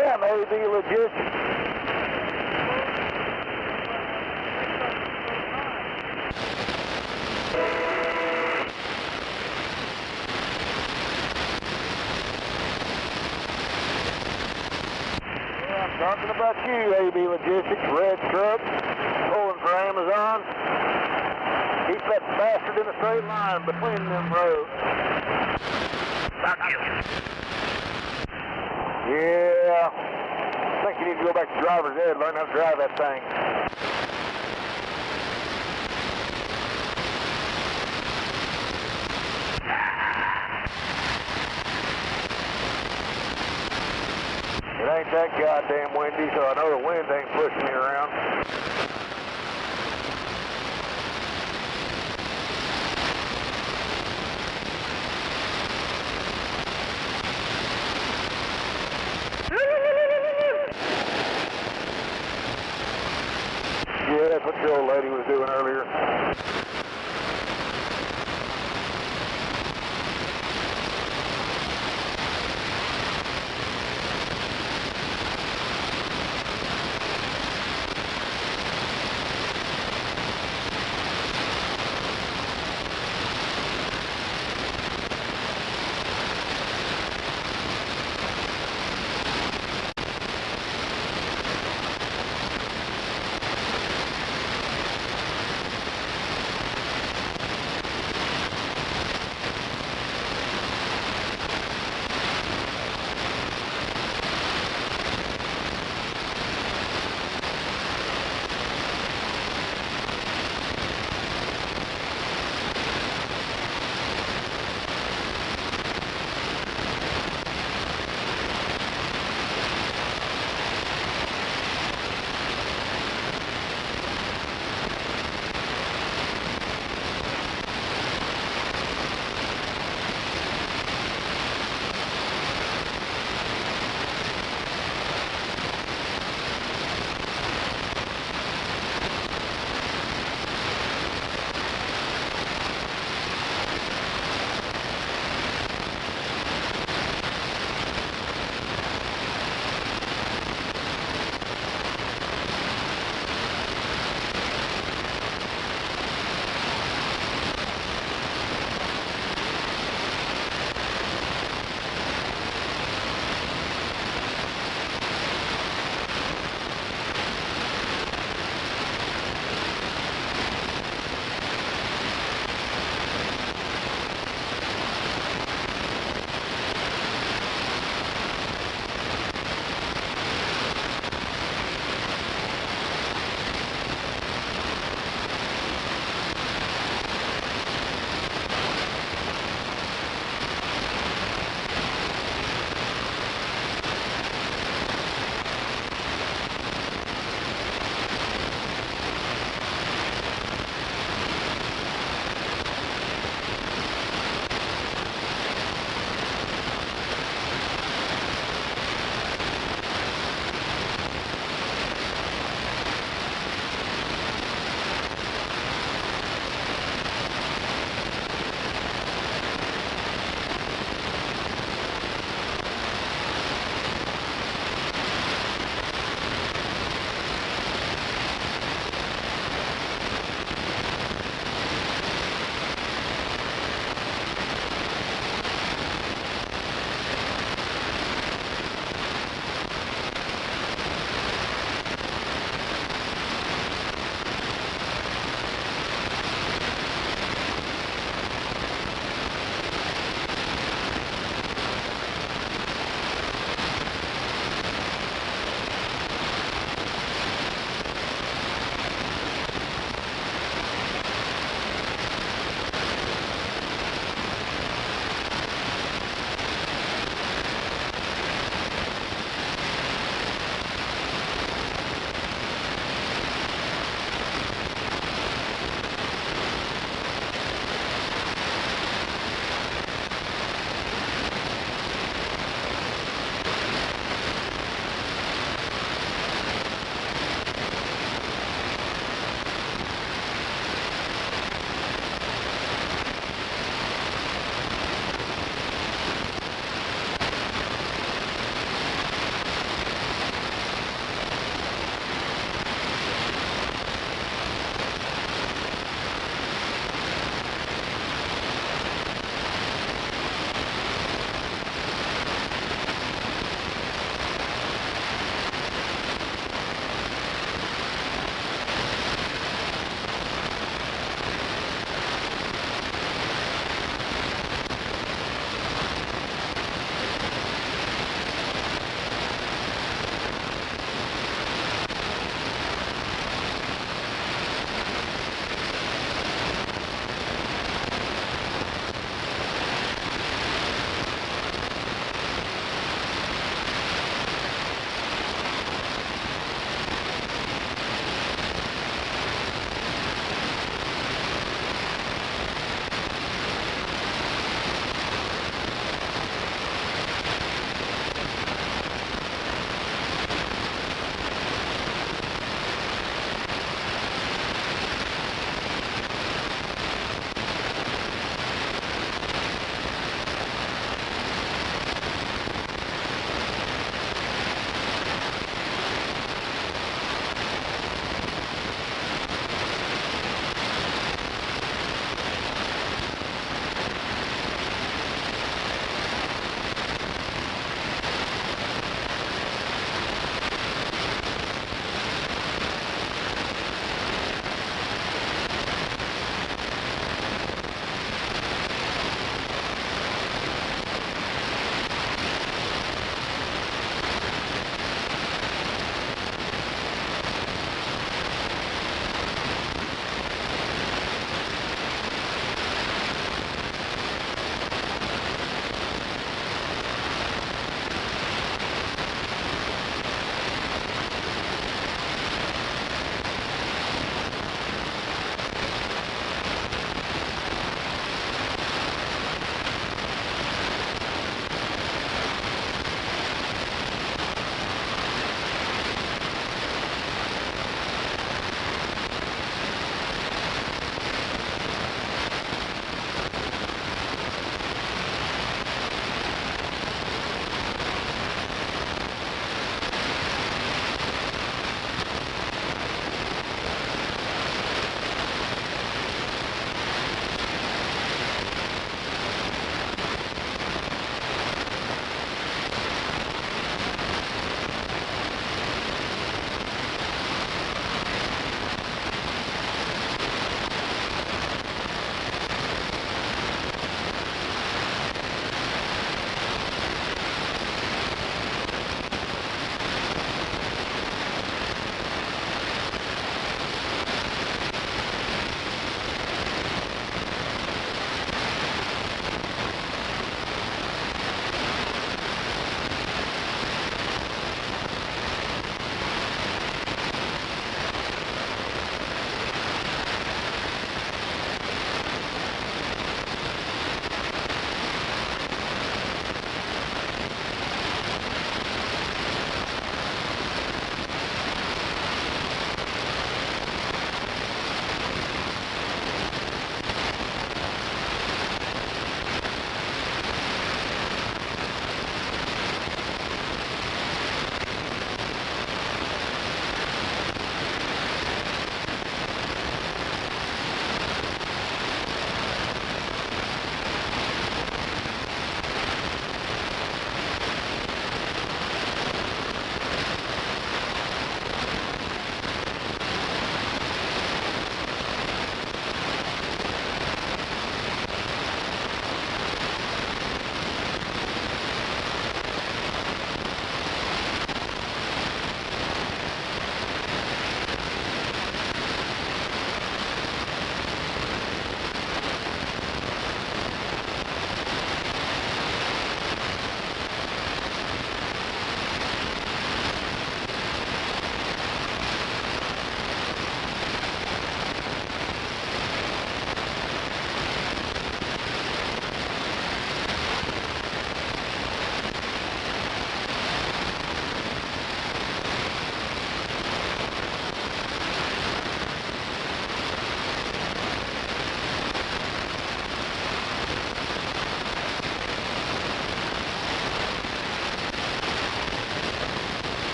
Yeah, I'm AV Logistics. Yeah, I'm talking about you, AV Logistics, red truck, pulling for Amazon. Keep that bastard in a straight line between them roads. Fuck you. Yeah. I think you need to go back to driver's ed, learn how to drive that thing. It ain't that goddamn windy, so I know the wind ain't pushing me around. Yeah, that's what the old lady was doing earlier.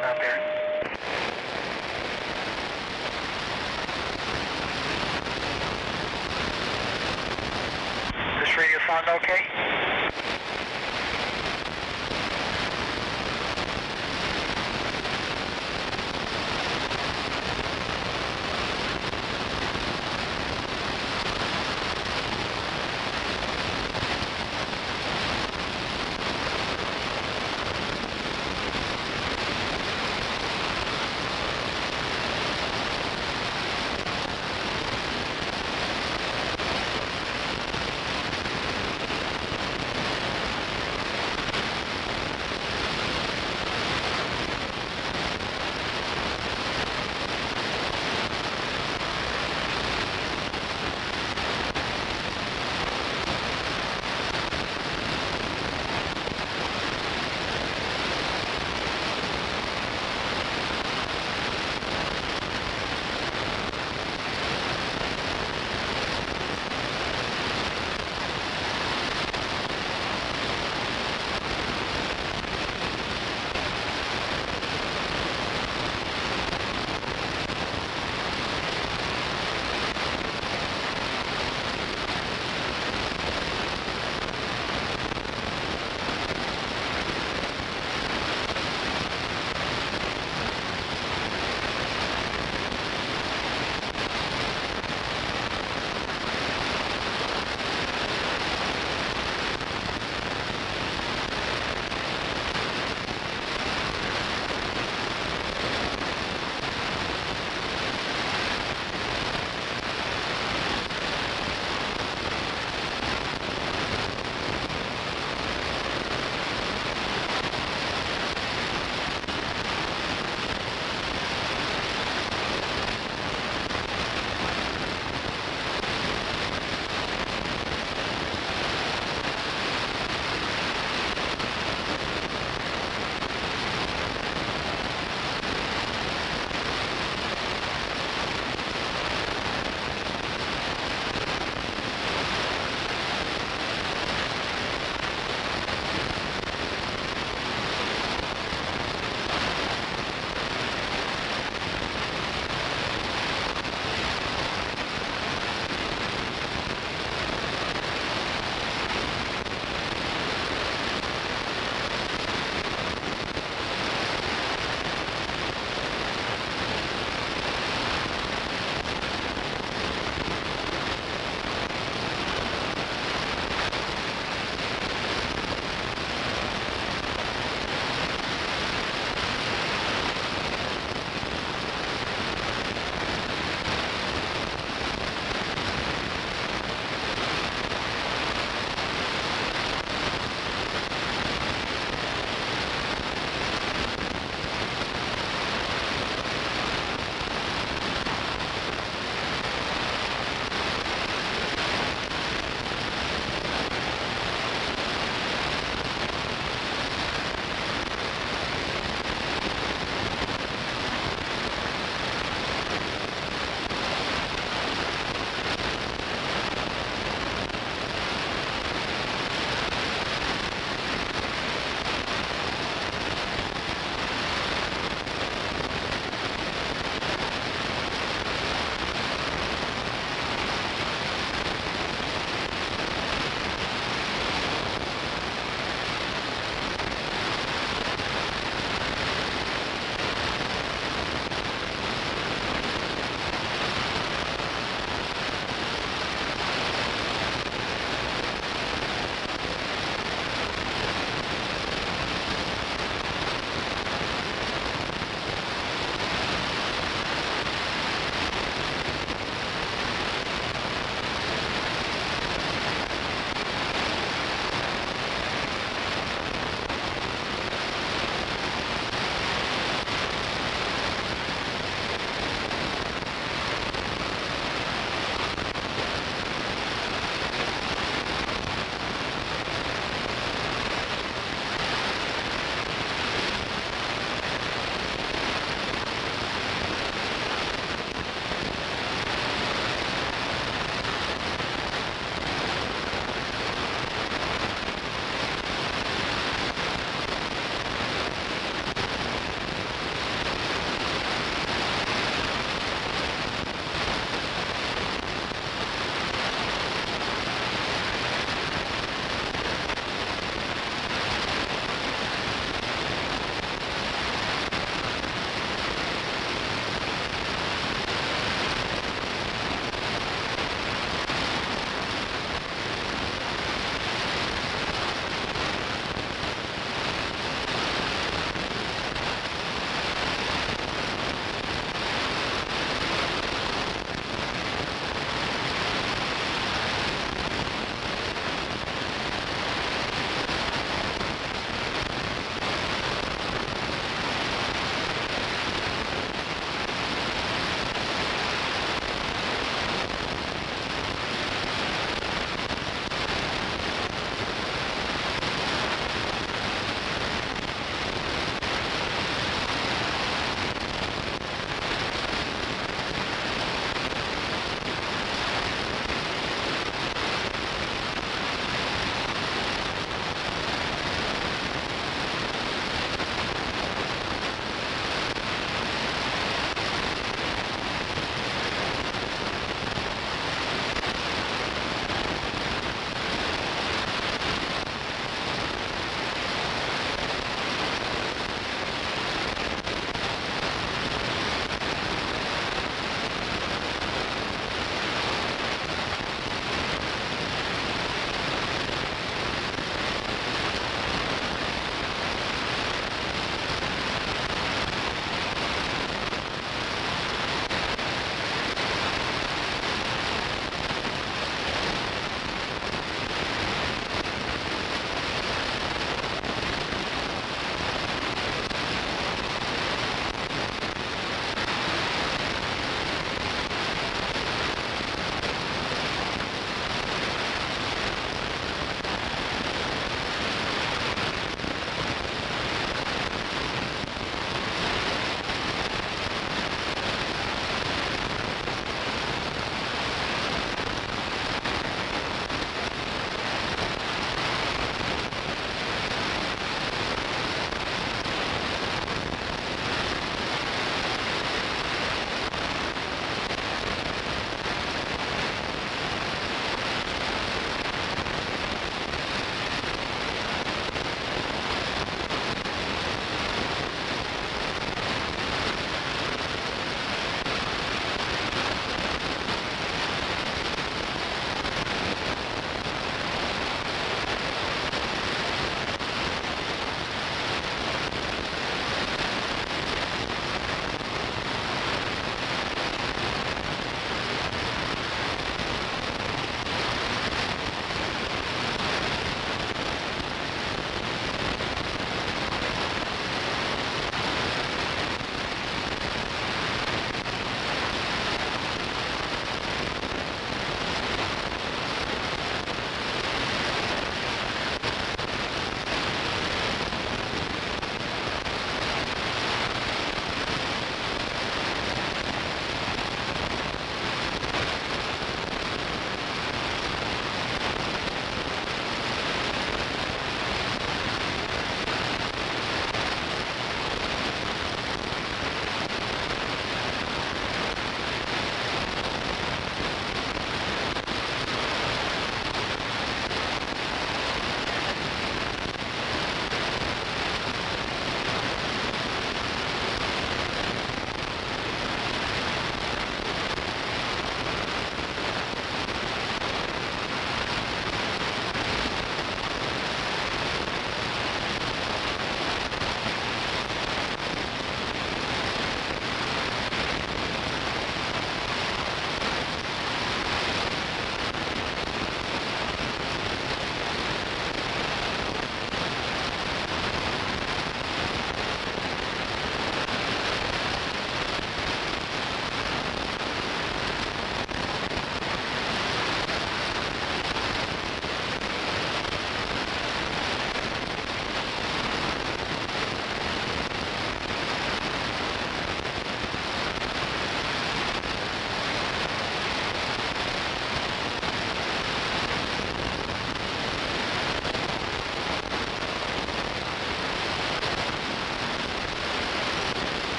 sound out there? This radio sound okay?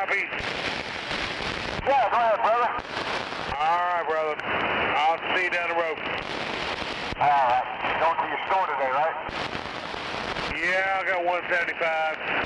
copy? Yeah, go ahead, brother. All right, brother. I'll see you down the road. All right. Going to your store today, right? Yeah, I got 175.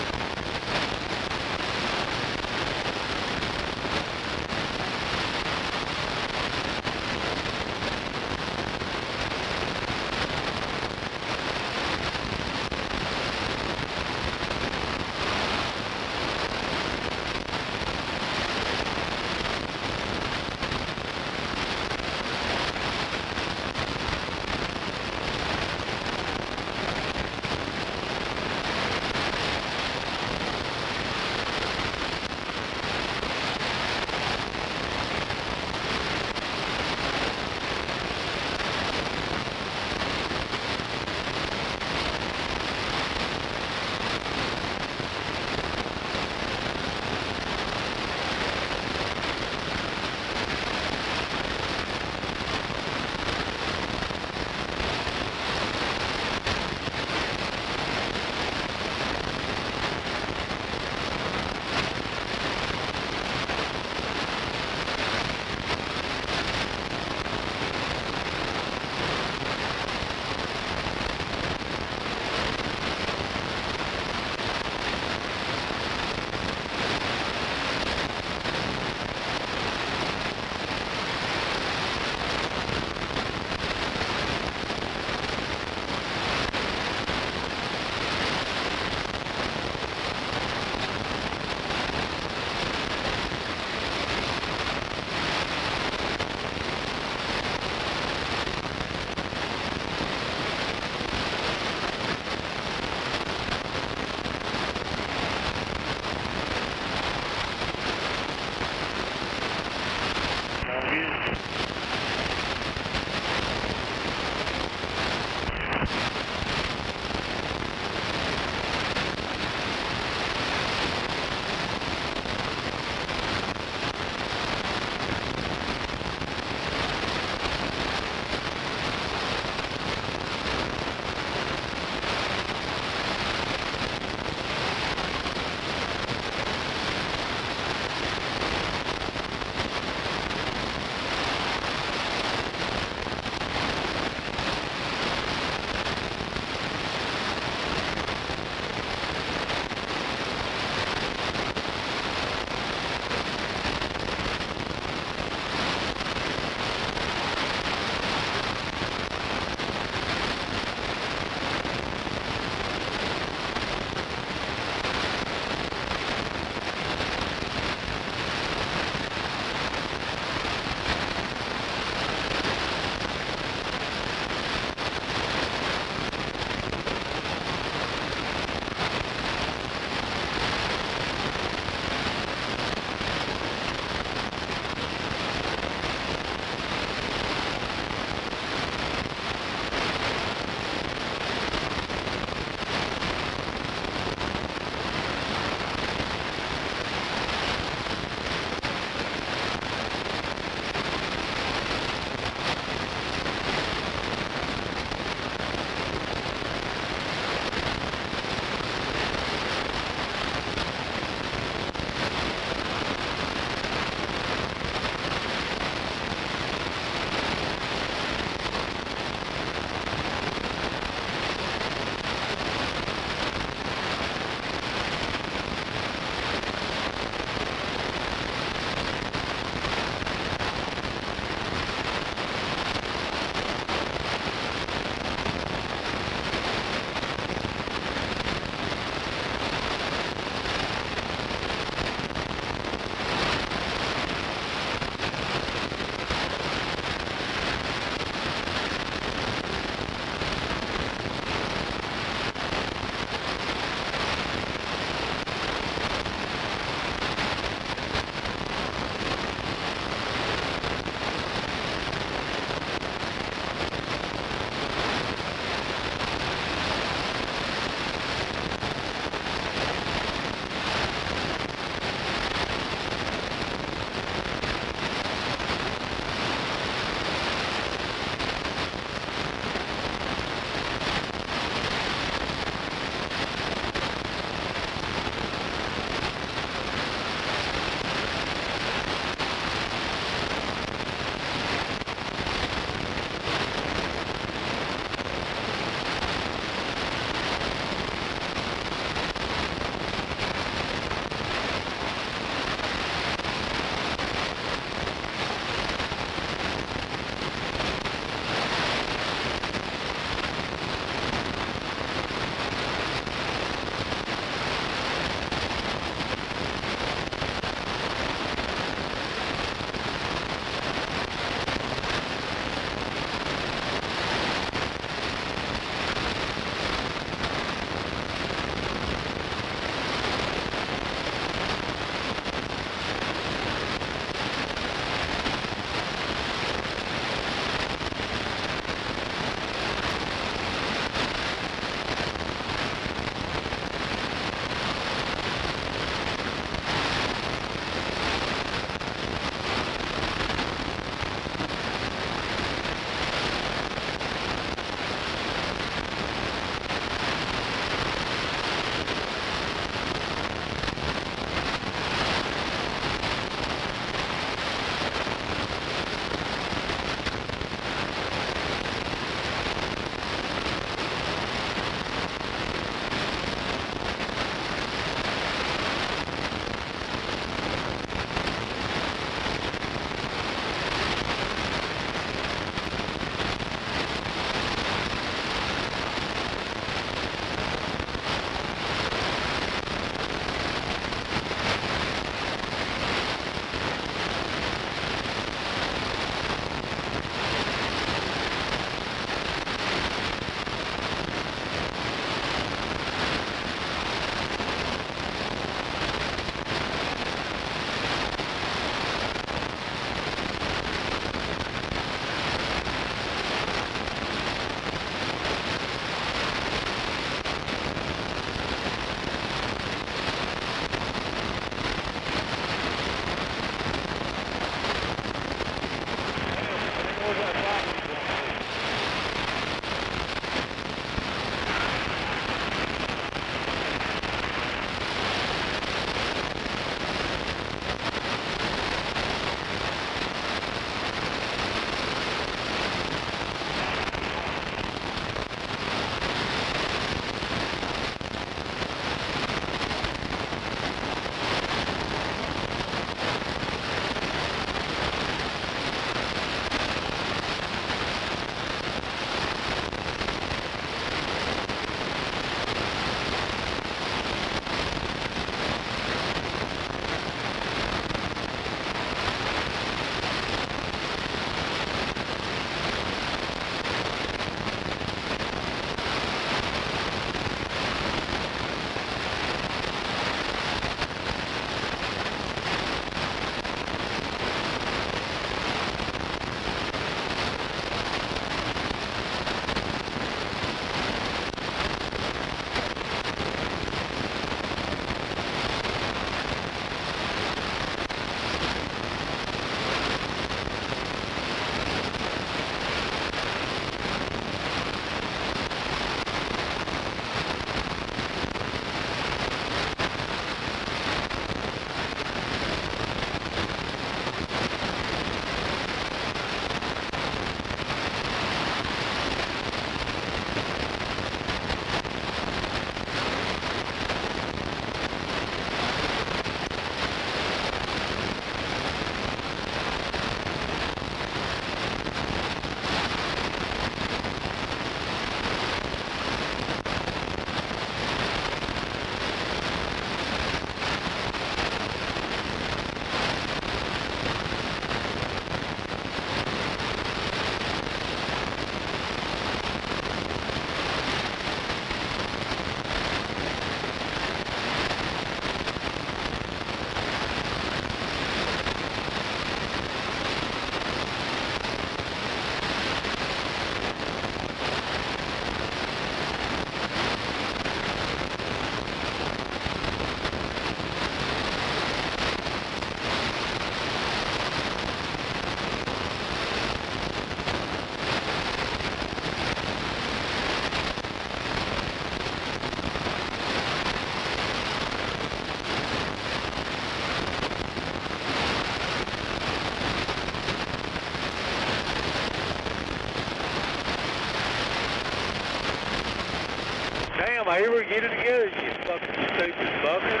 Hayward, get it together, you fucking stupid fucker.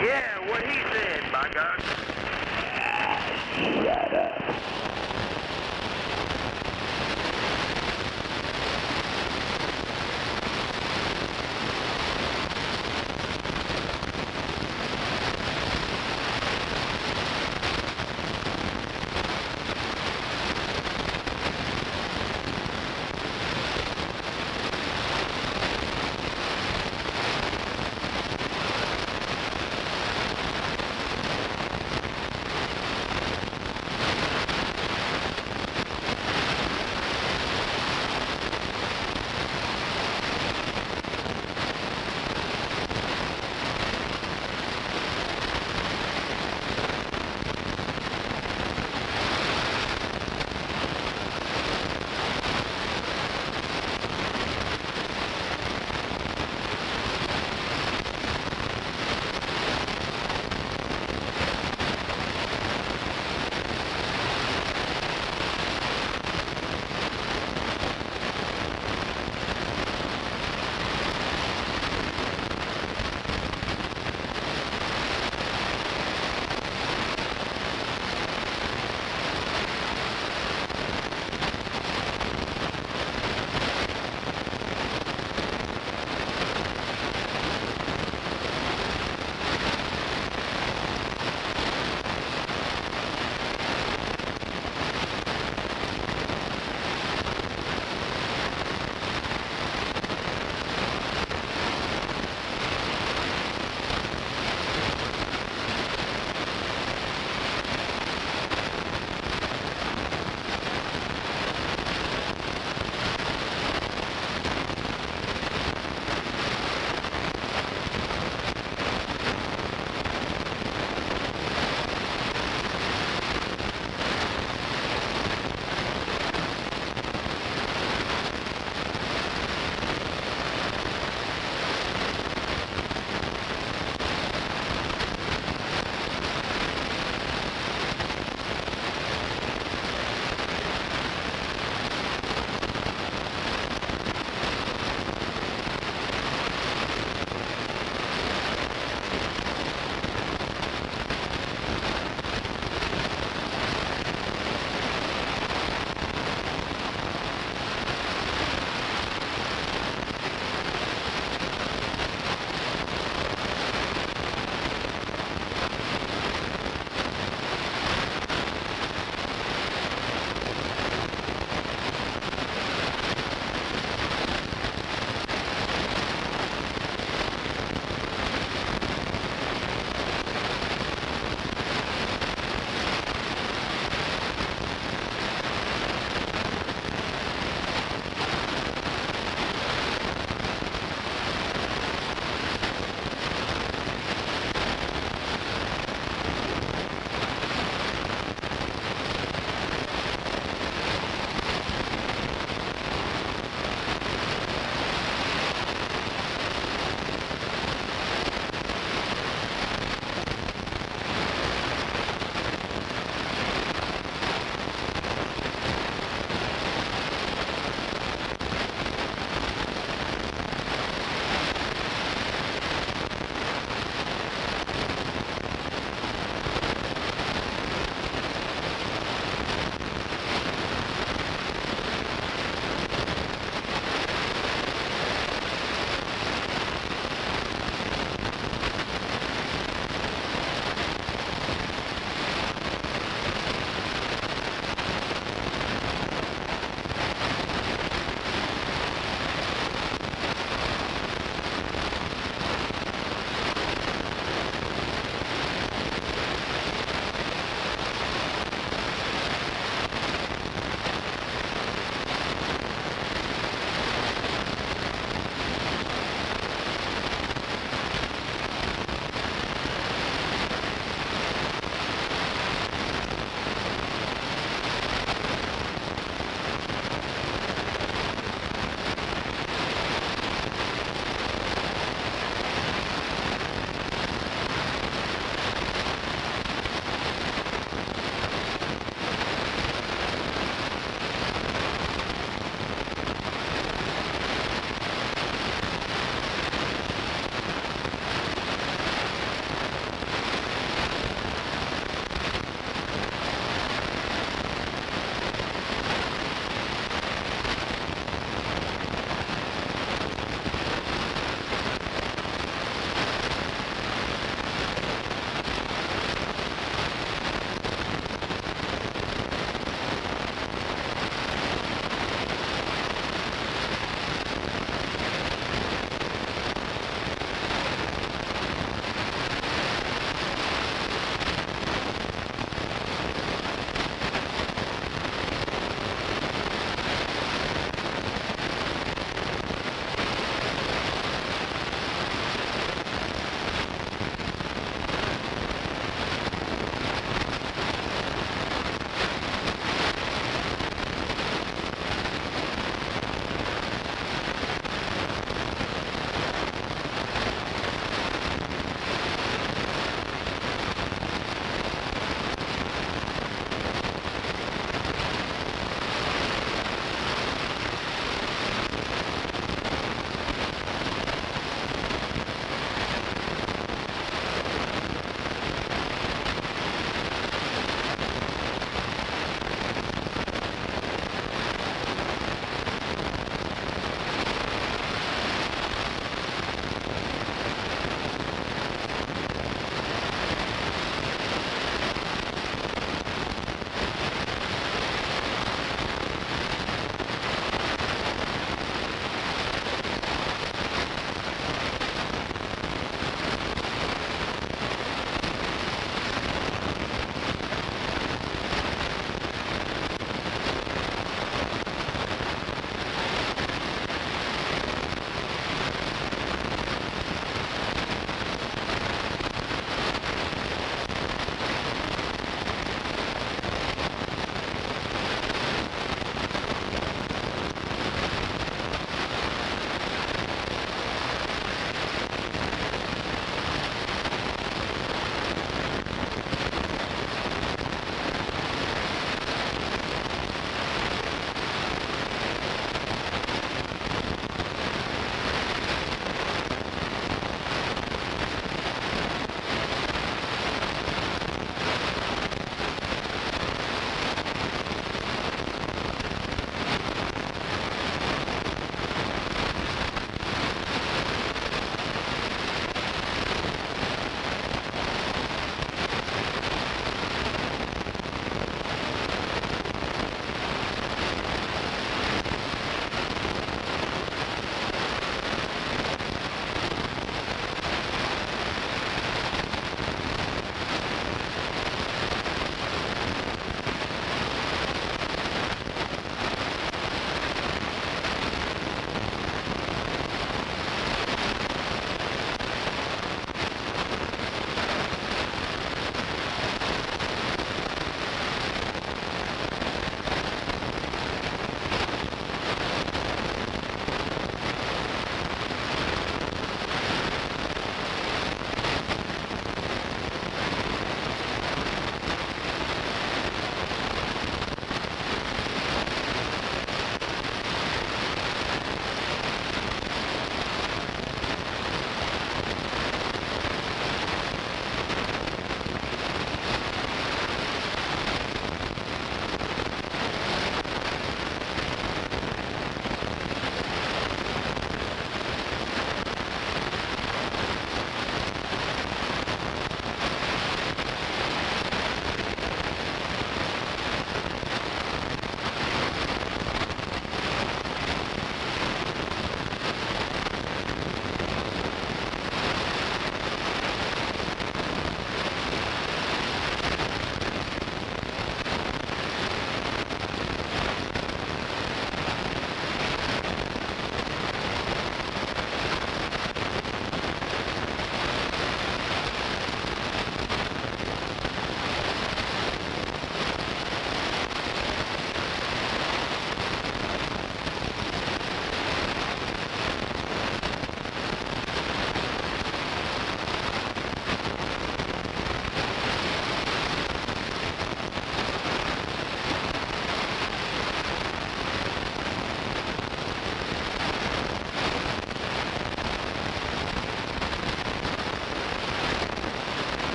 Yeah, what he said, by God. Shut up.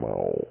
Maul.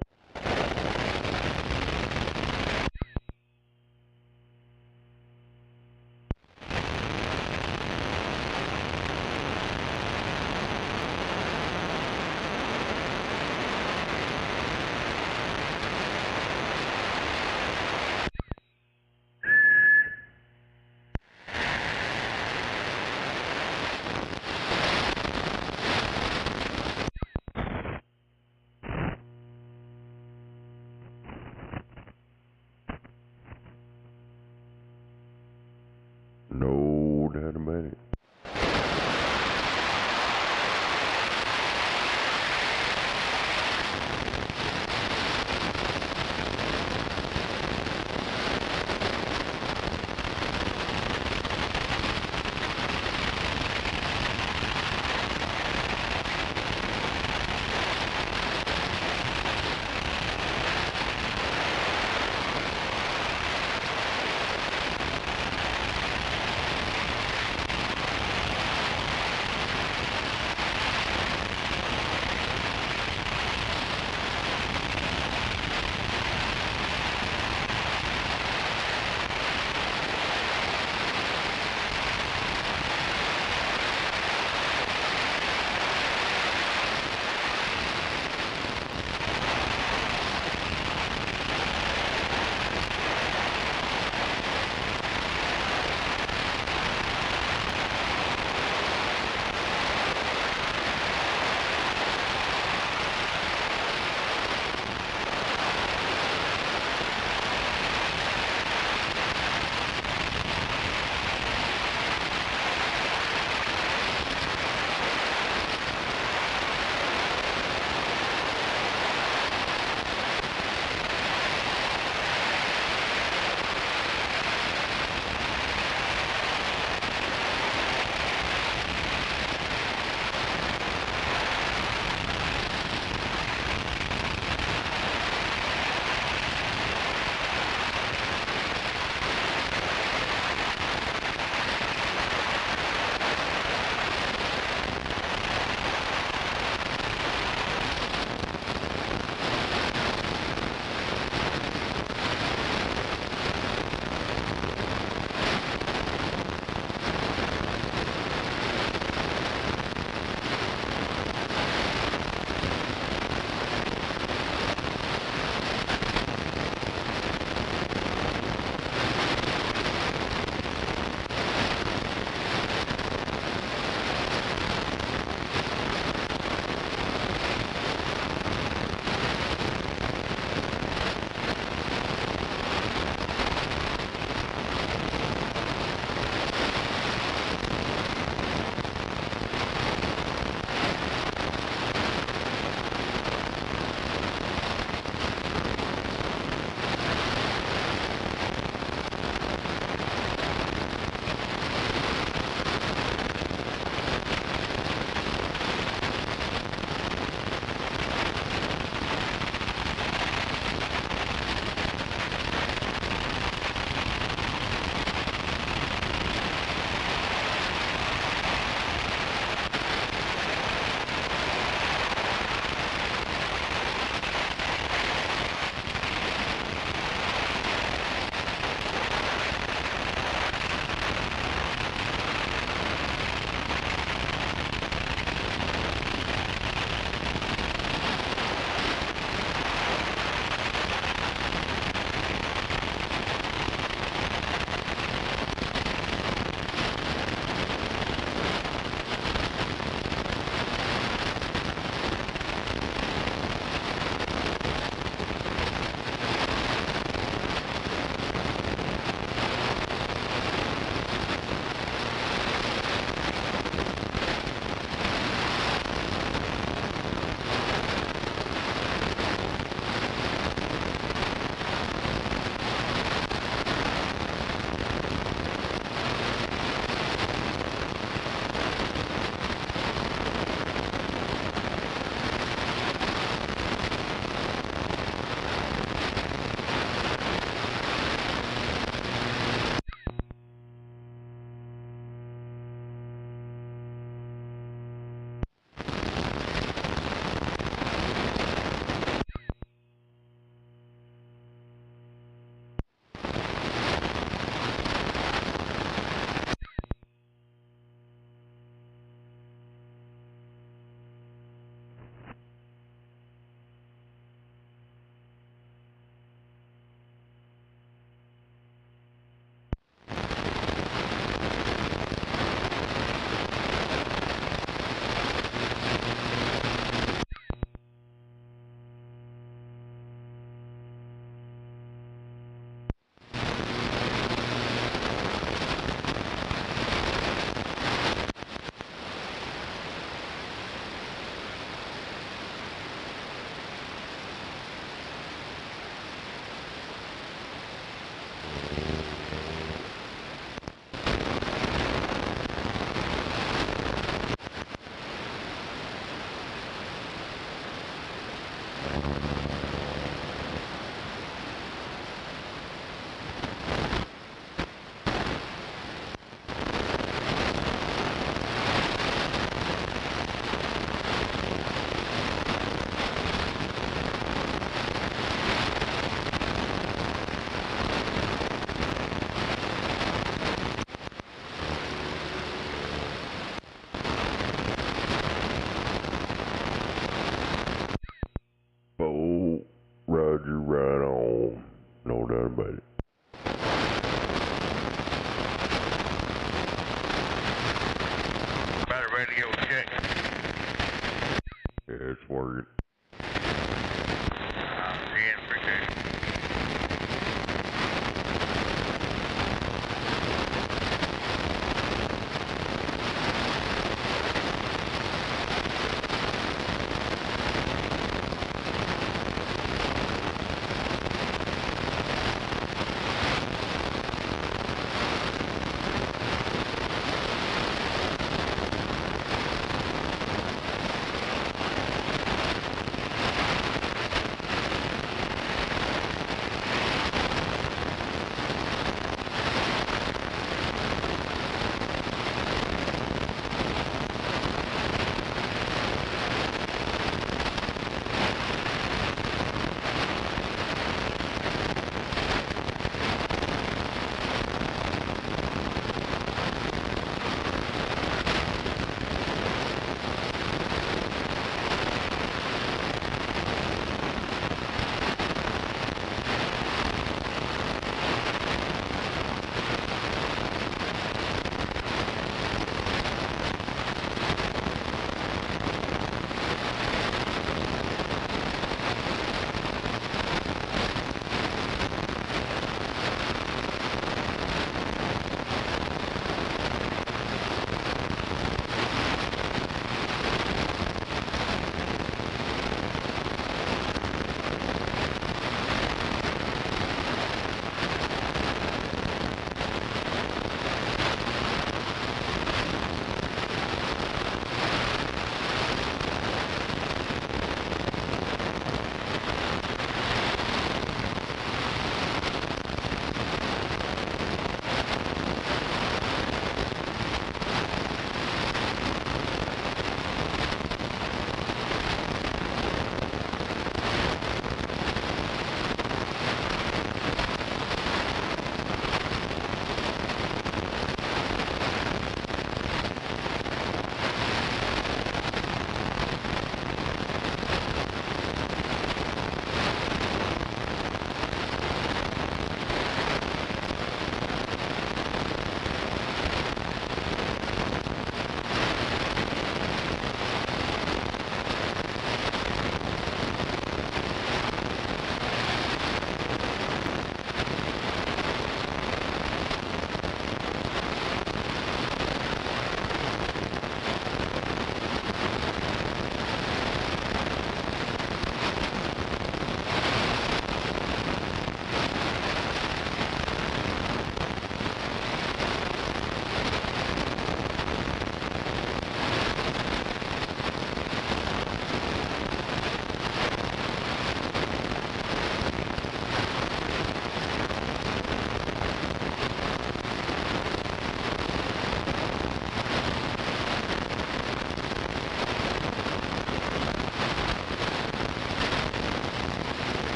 for it.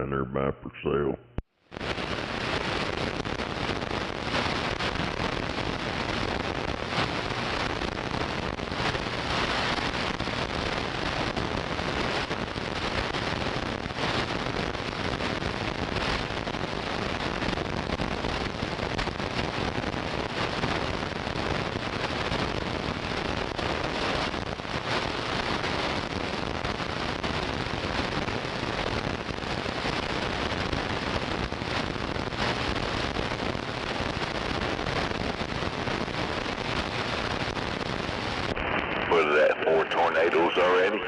down there by Purcell. Was that 4 tornadoes already?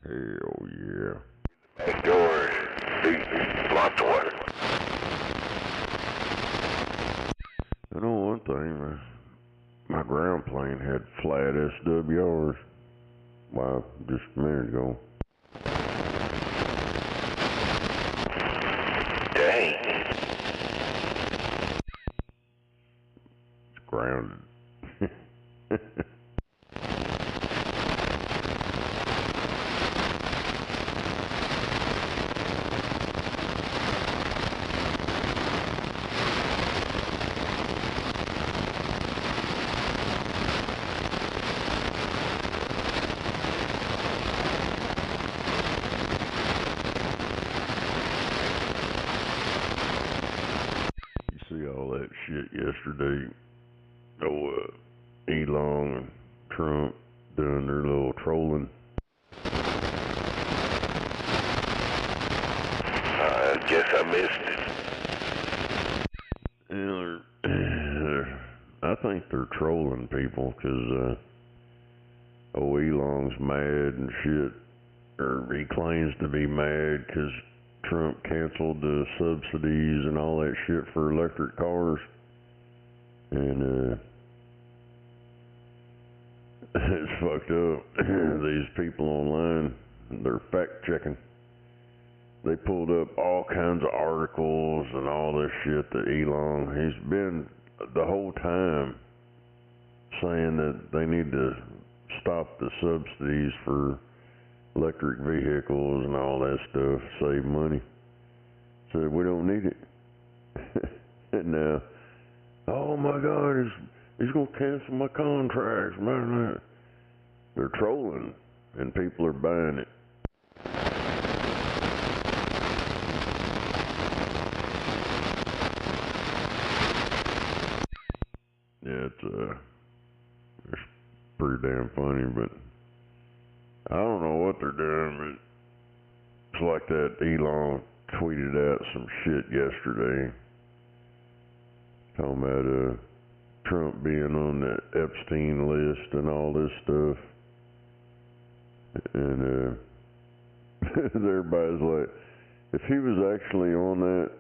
Hell yeah. Back door, lots of water. I know one thing, my ground plane had flat SWRs. Wow, just a minute ago. Dang. It's grounded. See all that shit yesterday. Elon and Trump doing their little trolling. I guess I missed it. I think they're trolling people because Elon's mad and shit, or he claims to be mad because Trump canceled the subsidies and all that shit for electric cars. And it's fucked up. These people online, they're fact checking. They pulled up all kinds of articles and all this shit that Elon, he's been the whole time saying that they need to stop the subsidies for electric vehicles and all that stuff, save money. Said we don't need it. And now, oh my God, he's gonna cancel my contracts. Man, they're trolling, and people are buying it. Yeah, it's pretty damn funny, but I don't know what they're doing, but it's like that Elon tweeted out some shit yesterday talking about Trump being on the Epstein list and all this stuff, and everybody's like, if he was actually on that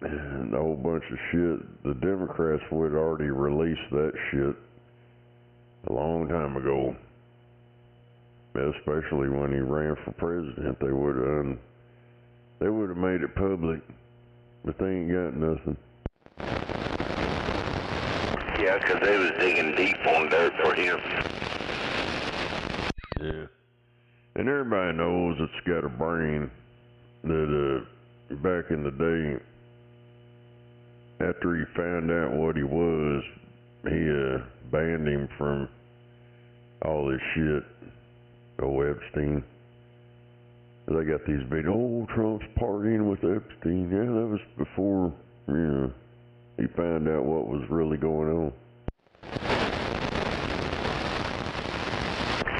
and a whole bunch of shit, the Democrats would already release that shit a long time ago. Especially when he ran for president, they would have made it public, but they ain't got nothing. Yeah, 'cause they was digging deep on dirt for him. Yeah, and everybody knows it's got a brain that back in the day, after he found out what he was, he banned him from all this shit. Oh, Epstein. They got these videos. Oh, Trump's partying with Epstein. Yeah, that was before, he found out what was really going on.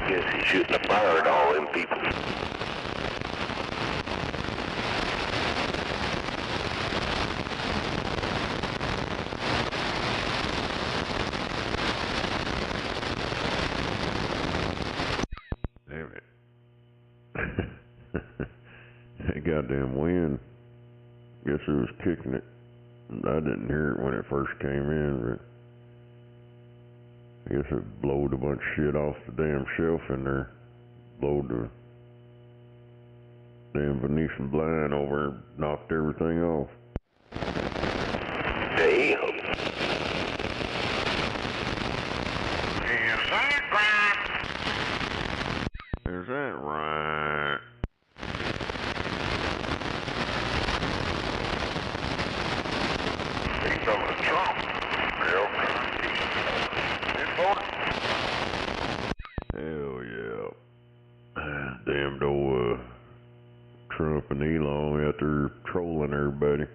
Guess he shouldn't have fired all them people. Damn it. That goddamn wind. Guess it was kicking it. I didn't hear it when it first came in, but I guess it blowed a bunch of shit off the damn shelf in there. Blowed the damn Venetian blind over and knocked everything off. Damn. Is that right? He's over to Trump. Hell yeah. Damned old Trump and Elon out there trolling everybody.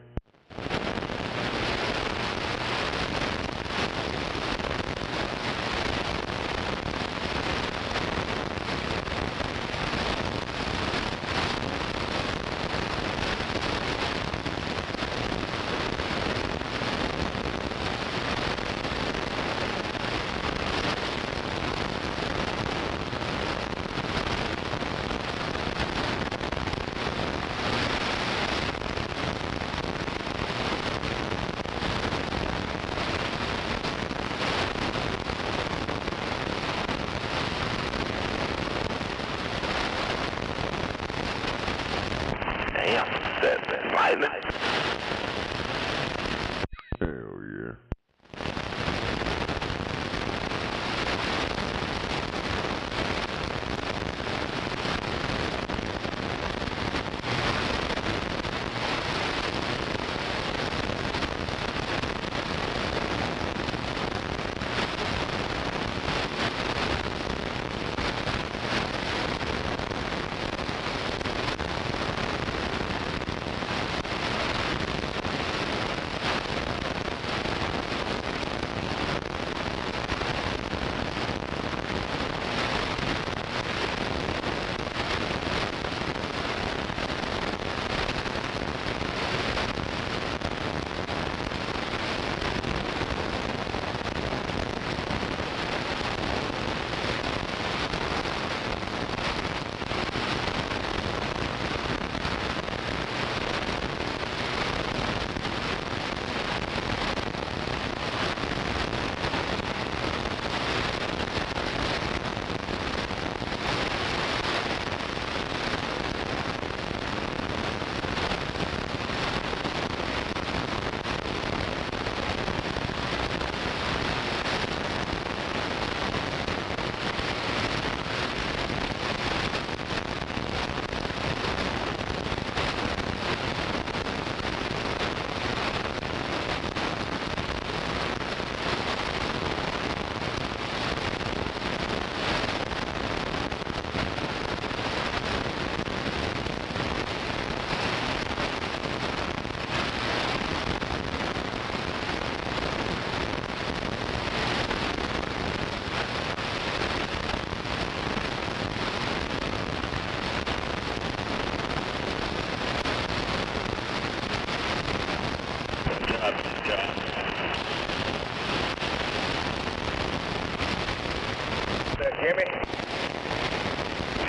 Hear me?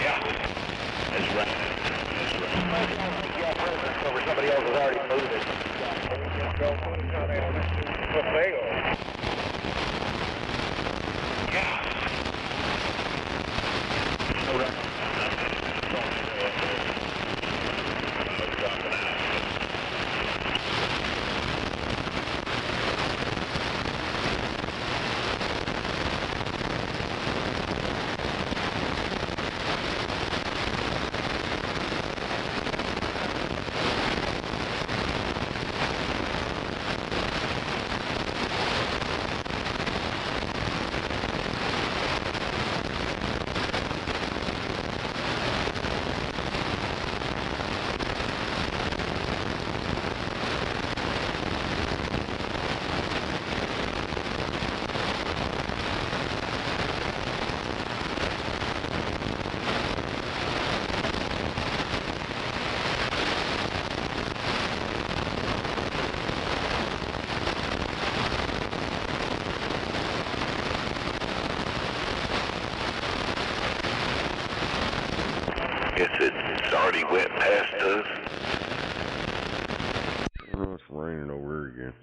Yeah. That's right. That's right. Yeah, presence over somebody else has already moved it. Yeah. All right. It's already went past us. Oh, it's raining over here again.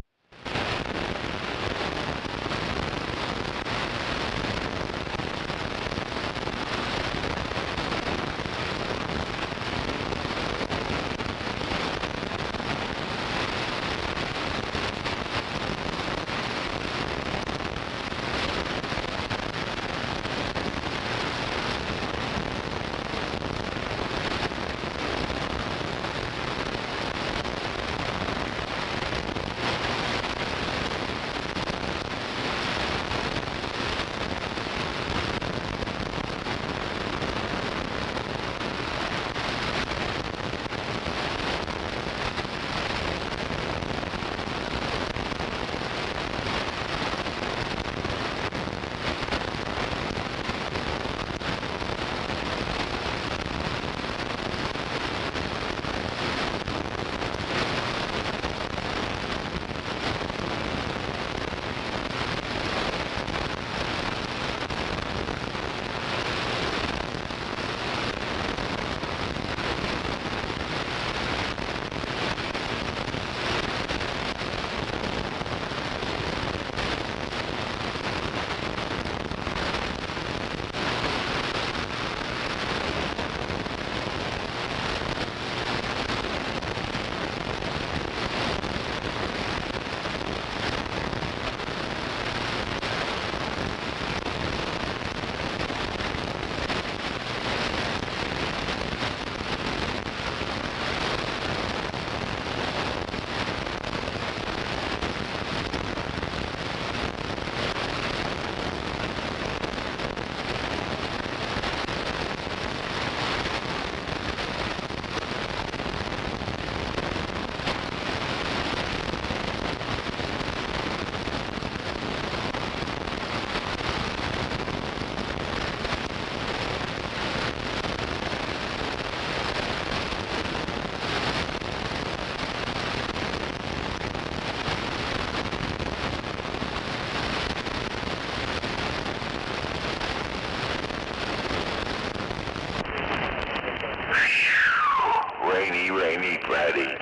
Rainy Friday.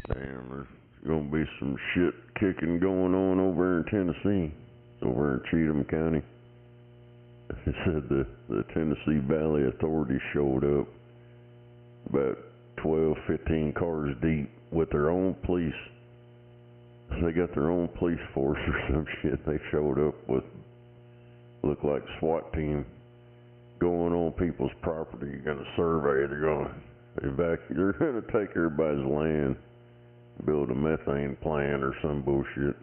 Damn, there's gonna be some shit kicking going on over in Tennessee, over in Cheatham County. They said the Tennessee Valley Authority showed up about 12, 15 cars deep with their own police. They got their own police force or some shit. They showed up with, looked like SWAT team, going on people's property. You're gonna survey. They're gonna they're gonna take everybody's land, build a methane plant or some bullshit.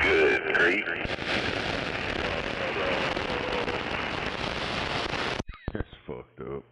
Good grief. That's fucked up.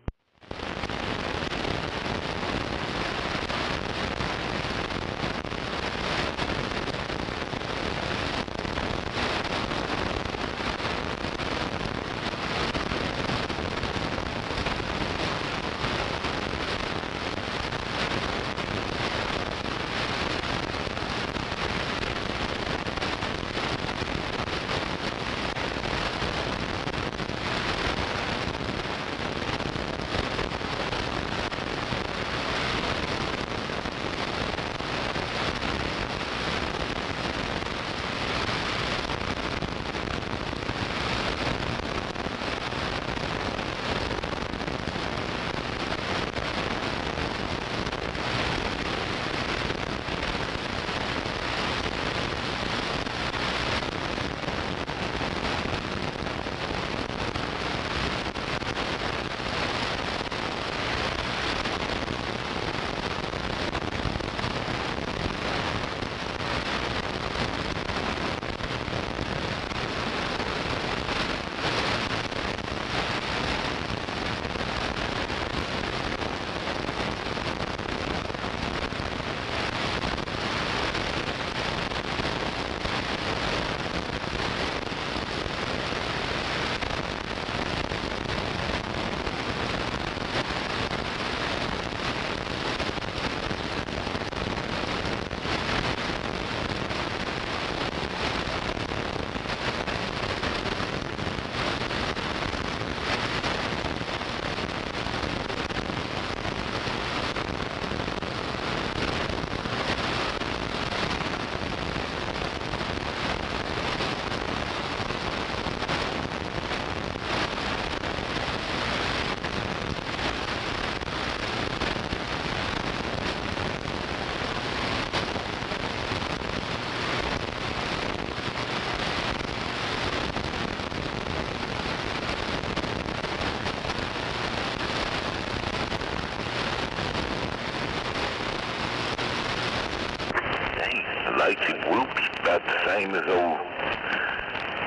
nights he whoops about the same as old,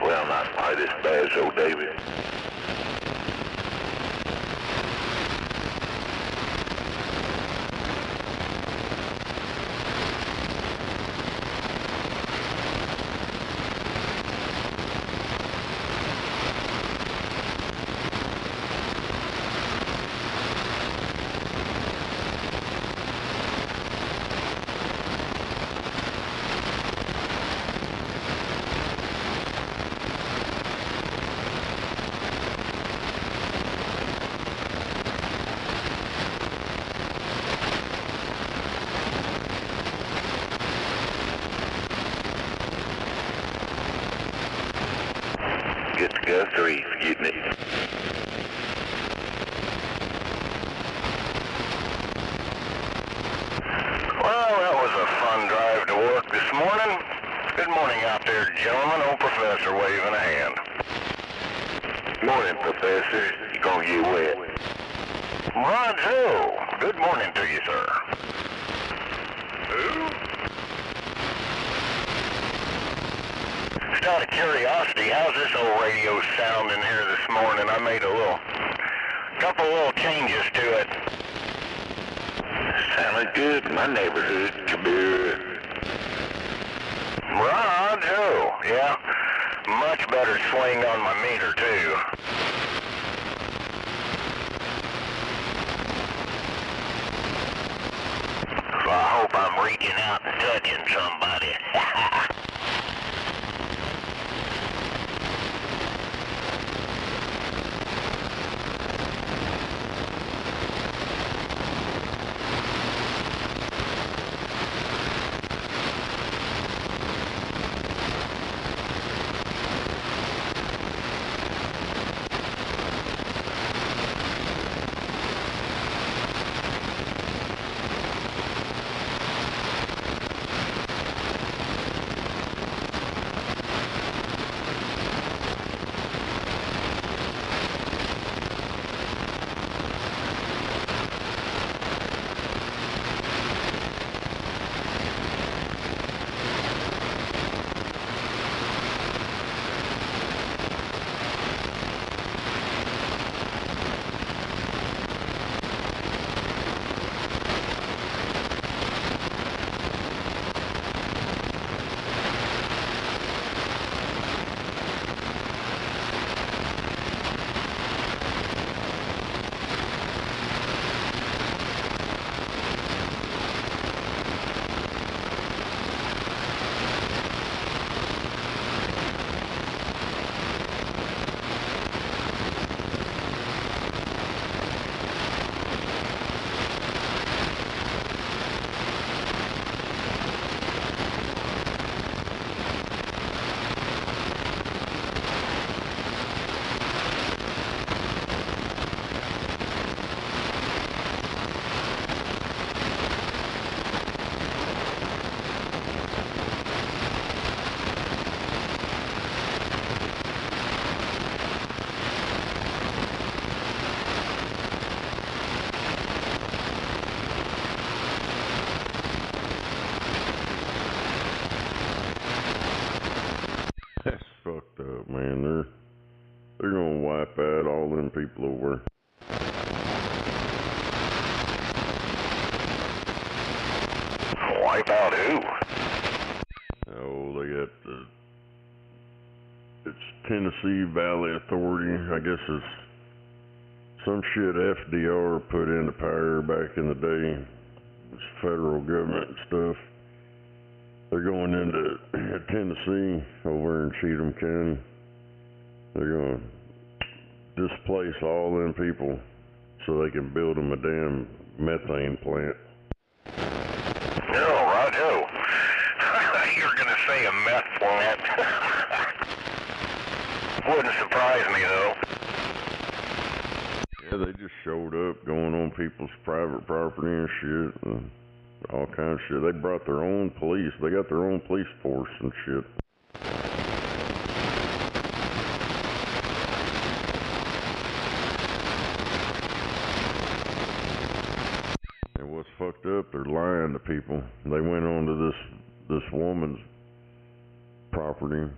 well, not quite as bad as old David. Get to go 3, forgetting it. Well, that was a fun drive to work this morning. Good morning out there, gentlemen. Old Professor waving a hand. Morning, Professor. You gonna get wet? Roger. Good morning to you, sir. Who? Just out of curiosity, how's this old radio sounding here this morning? I made a couple little changes to it. Sounded good in my neighborhood. Roger. Yeah, much better swing on my meter too. So I hope I'm reaching out and touching somebody. That's fucked up, man. They're gonna wipe out all them people over. Wipe out who? Oh, they got it's Tennessee Valley Authority. I guess it's some shit FDR put into power back in the day. It's federal government and stuff. They're going into Tennessee over in Cheatham County. They're going to displace all them people so they can build them a damn methane plant. No, Roger. You're going to say a meth plant. Wouldn't surprise me, though. Yeah, they just showed up going on people's private property and shit. And all kinds of shit. They brought their own police. They got their own police force and shit. And what's fucked up, they're lying to people. They went on to this this woman's property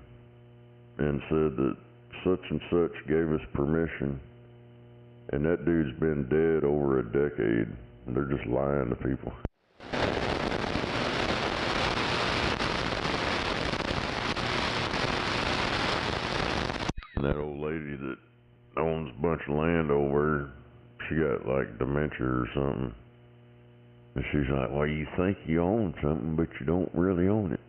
and said that such and such gave us permission, and that dude's been dead over a decade. They're just lying to people. And that old lady that owns a bunch of land over, she got like dementia or something. And she's like, well, you think you own something, but you don't really own it.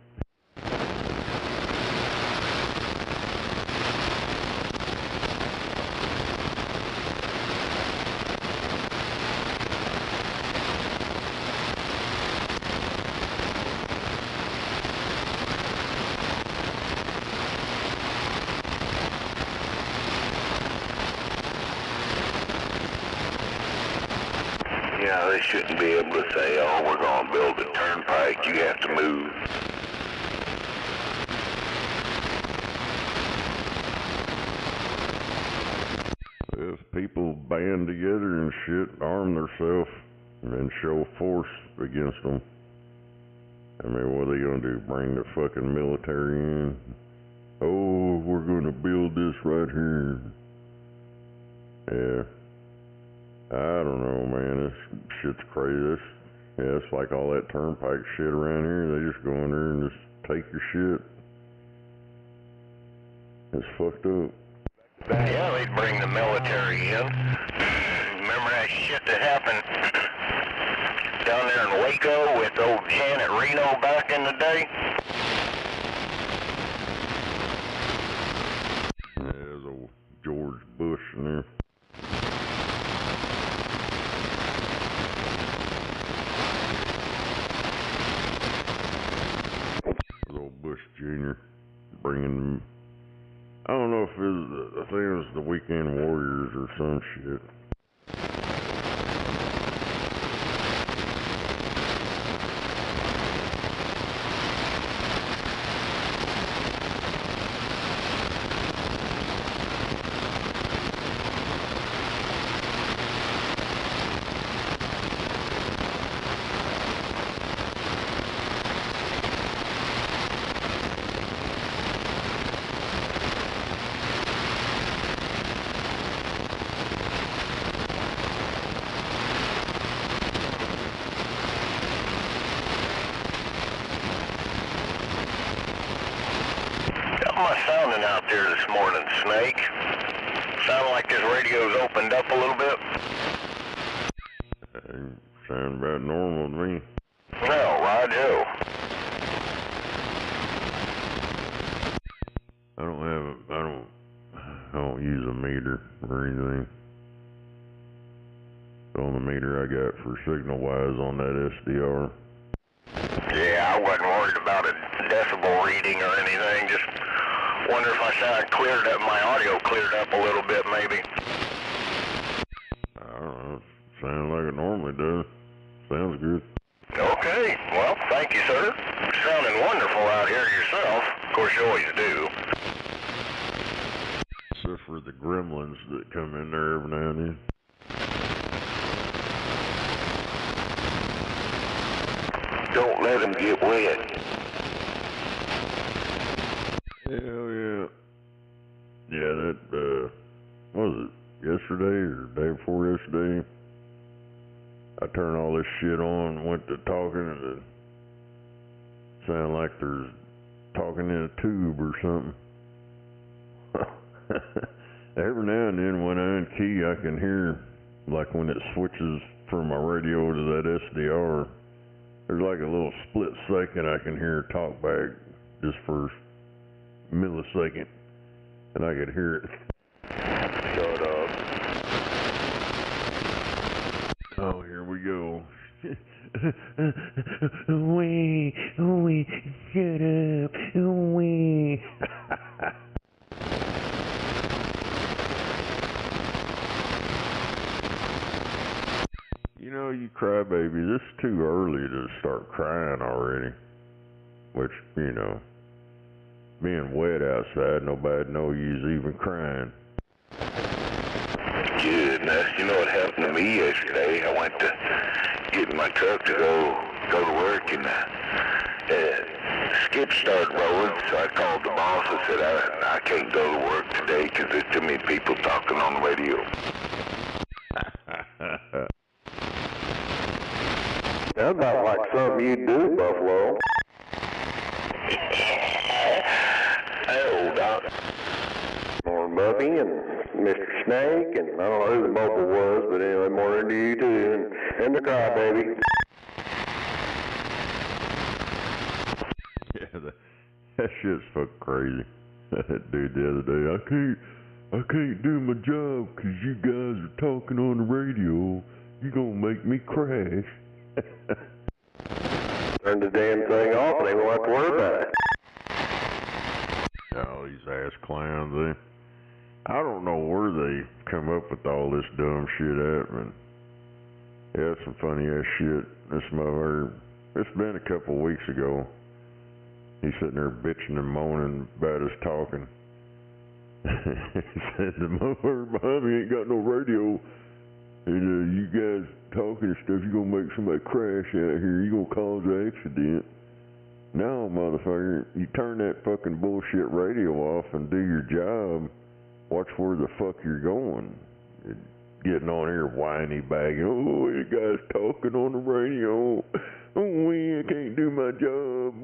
Yeah, they shouldn't be able to say, oh, we're going to build a turnpike, you have to move. If people band together and shit, arm themselves, and show force against them, I mean, what are they going to do, bring the fucking military in? Oh, we're going to build this right here. Yeah. I don't know, man. This shit's crazy. It's like all that turnpike shit around here. They just go in there and just take your shit. It's fucked up. Yeah, they'd bring the military in. Remember that shit that happened down there in Waco with old Janet Reno back in the day? Yeah, there's old George Bush in there. Old Bush Jr. bringing them. I don't know if it was, I think it was the Weekend Warriors or some shit. How am I sounding out there this morning, Snake? Sound like this radio's opened up a little bit? Sound about normal to me. No, righto. I don't use a meter or anything. The only meter I got for signal-wise on that SDR. Yeah, I wasn't worried about a decibel reading or anything. Just wonder if I sound cleared up, my audio cleared up a little bit, maybe. I don't know. Sounds like it normally does. Sounds good. Okay, well, thank you, sir. You're sounding wonderful out here yourself. Of course, you always do. Except for the gremlins that come in there every now and then. Don't let them get wet. Hell yeah. Yeah, that, what was it, yesterday or day before yesterday? I turned all this shit on and went to talking, and it sounded like there's talking in a tube or something. Every now and then when I unkey, I can hear, like when it switches from my radio to that SDR, there's like a little split second I can hear it talk back just for a millisecond, and I could hear it. Shut up. Oh, here we go. Wee, shut up, wee. You know, you crybabies, it's too early to start crying already. Which, you know, being wet outside, nobody knows you's even crying. Goodness, you know what happened to me yesterday? I went to get in my truck to go to work, and skip started rolling, so I called the boss and said, I can't go to work today because there's too many people talking on the radio. That's about like something you do, Buffalo. Oh, Doc. Morning, Buffy, and Mr. Snake, and I don't know who the mobile was, but anyway, morning to you too, and the crybaby. Yeah, that shit's fucking crazy. That dude the other day, I can't do my job 'cause you guys are talking on the radio. You gonna make me crash. Turn the damn thing off and they won't have to worry about it. Oh, these ass clowns, I don't know where they come up with all this dumb shit at, man. Yeah, some funny ass shit. This motherfucker, it's been a couple weeks ago. He's sitting there bitching and moaning about us talking. He said, the motherfucker behind me ain't got no radio. And you guys talking and stuff, you gonna make somebody crash out here. You gonna cause an accident. No, motherfucker, you turn that fucking bullshit radio off and do your job. Watch where the fuck you're going. Getting on here whiny bagging. Oh, you guys talking on the radio. Oh, I can't do my job.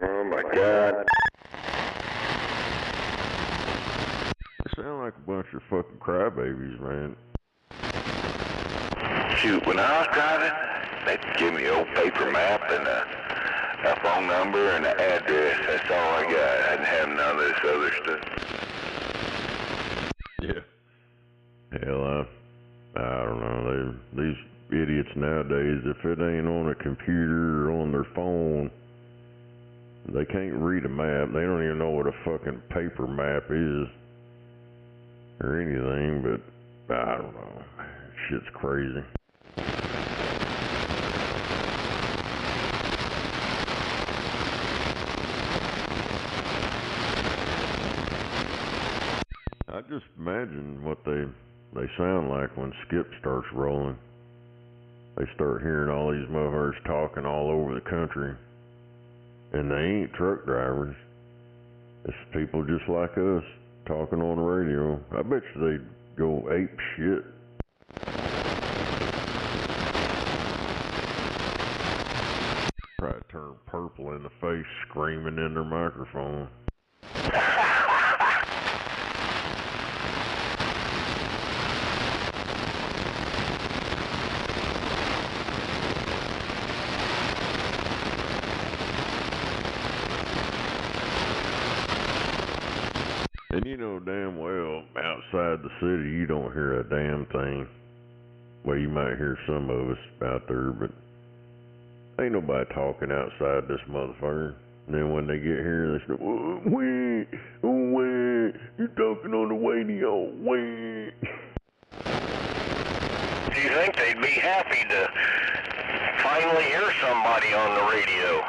Oh my God. They sound like a bunch of fucking crybabies, man. Shoot, when I was driving, they'd give me an old paper map and a phone number and an address. That's all I got. I didn't have none of this other stuff. Yeah. Hell, I don't know. These idiots nowadays, if it ain't on a computer or on their phone, they can't read a map. They don't even know what a fucking paper map is or anything, but I don't know. Shit's crazy. I just imagine what they sound like when Skip starts rolling. They start hearing all these motherfuckers talking all over the country. And they ain't truck drivers. It's people just like us talking on the radio. I bet you they'd go ape shit. Probably turn purple in the face screaming in their microphone. And you know damn well, outside the city, you don't hear a damn thing. Well, you might hear some of us out there, but ain't nobody talking outside this motherfucker. And then when they get here, they say, wait, you're talking on the radio, wait. Do you think they'd be happy to finally hear somebody on the radio?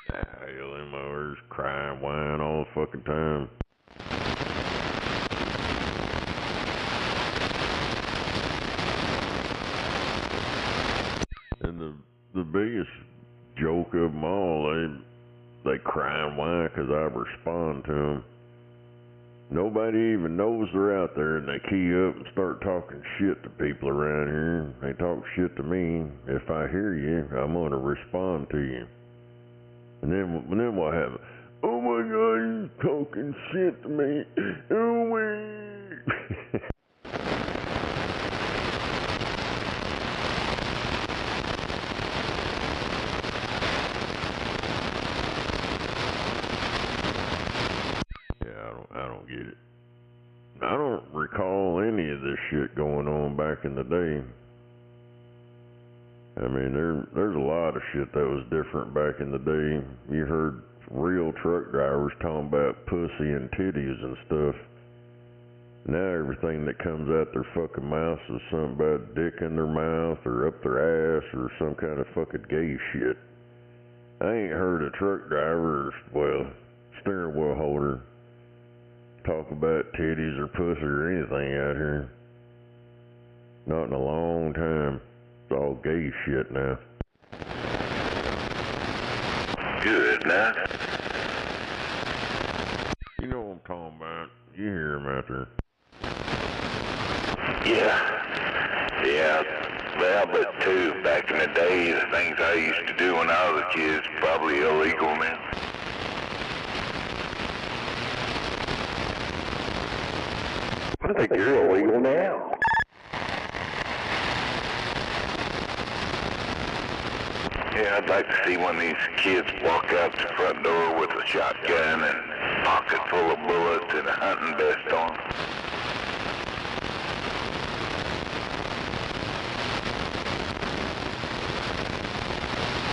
Hell, them motherfuckers crying, whining all the fucking time. And the biggest joke of them all, they cry and whine because I respond to them. Nobody even knows they're out there, and they key up and start talking shit to people around here. They talk shit to me. If I hear you, I'm going to respond to you. And then what happens? Oh my God, you're talking shit to me. Oh, wait. I don't get it. I don't recall any of this shit going on back in the day. I mean, there's a lot of shit that was different back in the day. You heard real truck drivers talking about pussy and titties and stuff. Now everything that comes out their fucking mouth is something about dick in their mouth or up their ass or some kind of fucking gay shit. I ain't heard a truck driver, well, steering wheel holder, talk about titties or pussy or anything out here. Not in a long time. It's all gay shit now. Good, now. You know what I'm talking about. You hear him out there. Yeah. Well, but too, back in the day, the things I used to do when I was a kid is probably illegal now. I think you're illegal now. Yeah, I'd like to see one of these kids walk out the front door with a shotgun and a pocket full of bullets and a hunting vest on.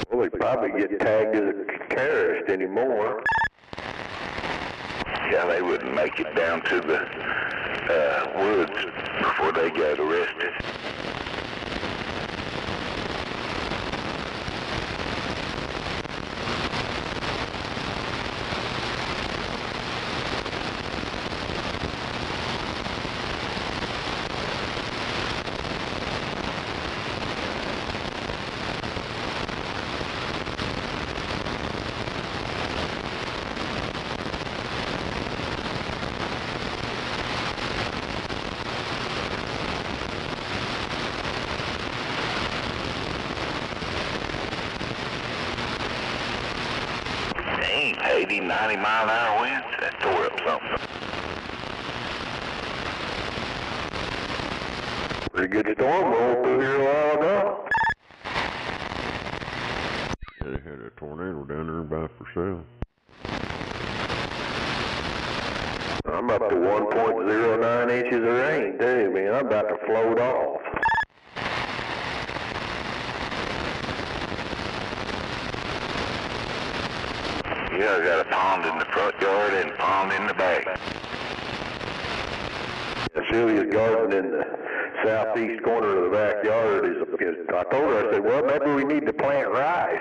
Well, they probably get tagged as a terrorist anymore. Yeah, they wouldn't make it down to the woods before they got arrested. Dang, 80, 90 mile an hour winds, that tore up something. Pretty good storm rolled through here a while ago. Yeah, they had a tornado down there by for sale. I'm up to 1.09 inches of rain, too, man. I'm about to float off. Yeah, I got a pond in the front yard and a pond in the back. Sylvia's garden in the southeast corner of the backyard is I told her, I said, well, maybe we need to plant rice.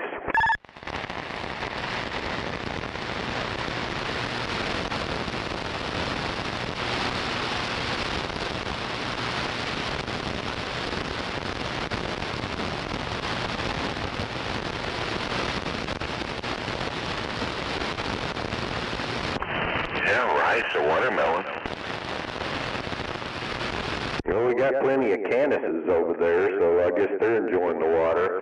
Yeah, rice or watermelon. Well, we got plenty of canises over there, so I guess they're enjoying the water.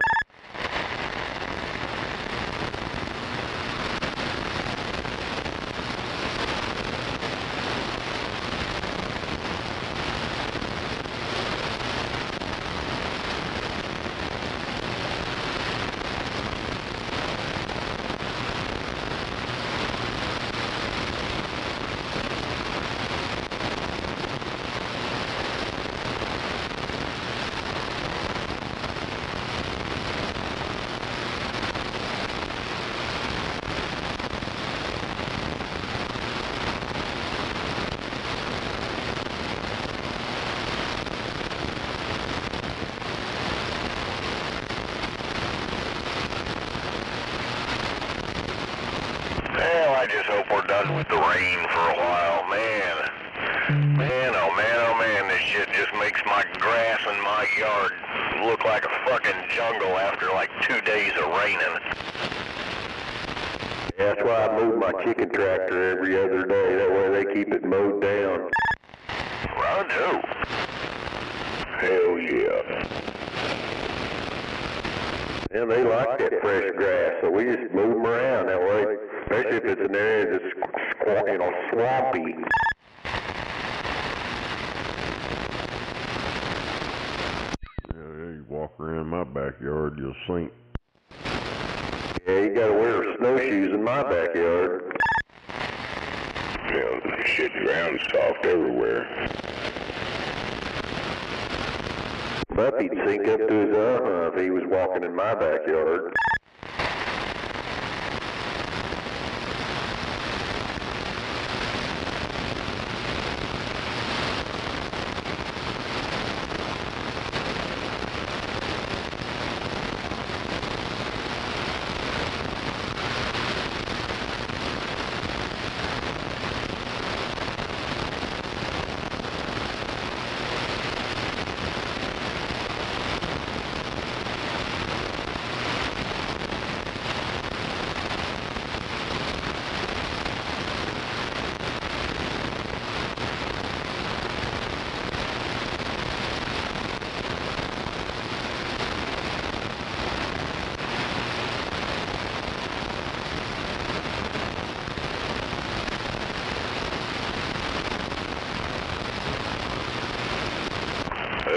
Well, I just hope we're done with the rain for a while, man. Oh man, this shit just makes my grass in my yard look like a fucking jungle after like 2 days of raining. Yeah, that's why I move my chicken tractor every other day. That way they keep it mowed down. Roger. Hell yeah. Yeah, they like that fresh grass, so we just move them around that way, especially if it's an area that's, swampy. Yeah, you walk around my backyard, you'll sink. Yeah, you gotta wear snowshoes in my backyard. Yeah, the shit ground's soft everywhere. Buffy'd sink up to his if he was walking in my backyard.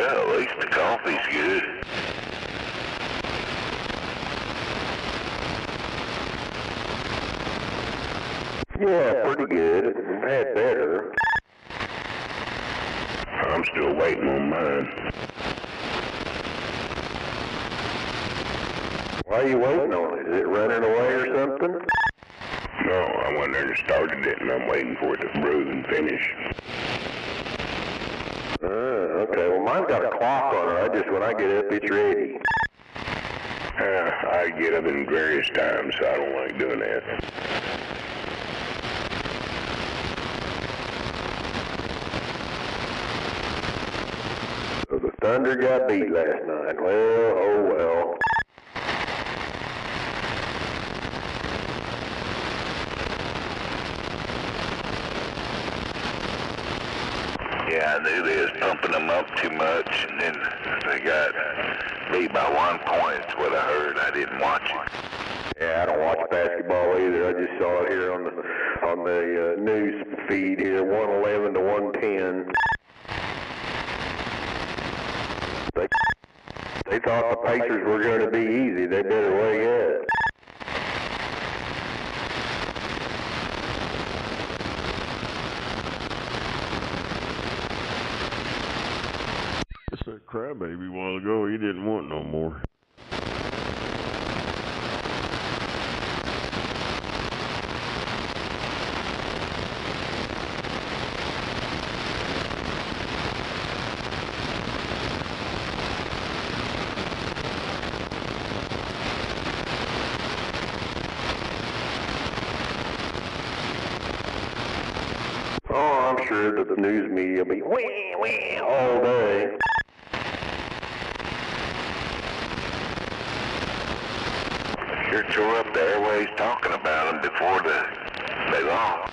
Well, at least the coffee's good. Yeah, pretty good. I've had better. I'm still waiting on mine. Why are you waiting on it? Is it running away or something? No, I went there and started it, and I'm waiting for it to brew and finish. Okay. Well, mine's got a clock on it. When I get up, it's ready. I get up in various times, so I don't like doing that. So the Thunder got beat last night. Well, oh well. Yeah, I knew they was pumping them up too much, and then they got beat by 1 point. That's what I heard. I didn't watch it. Yeah, I don't watch basketball either. I just saw it here on the news feed here, 111 to 110. They thought the Pacers were going to be easy. They better wake up. It's that crybaby a while ago. He didn't want no more. Oh, I'm sure that the news media will be wee all day. Sure tore up the airways talking about them before they lost.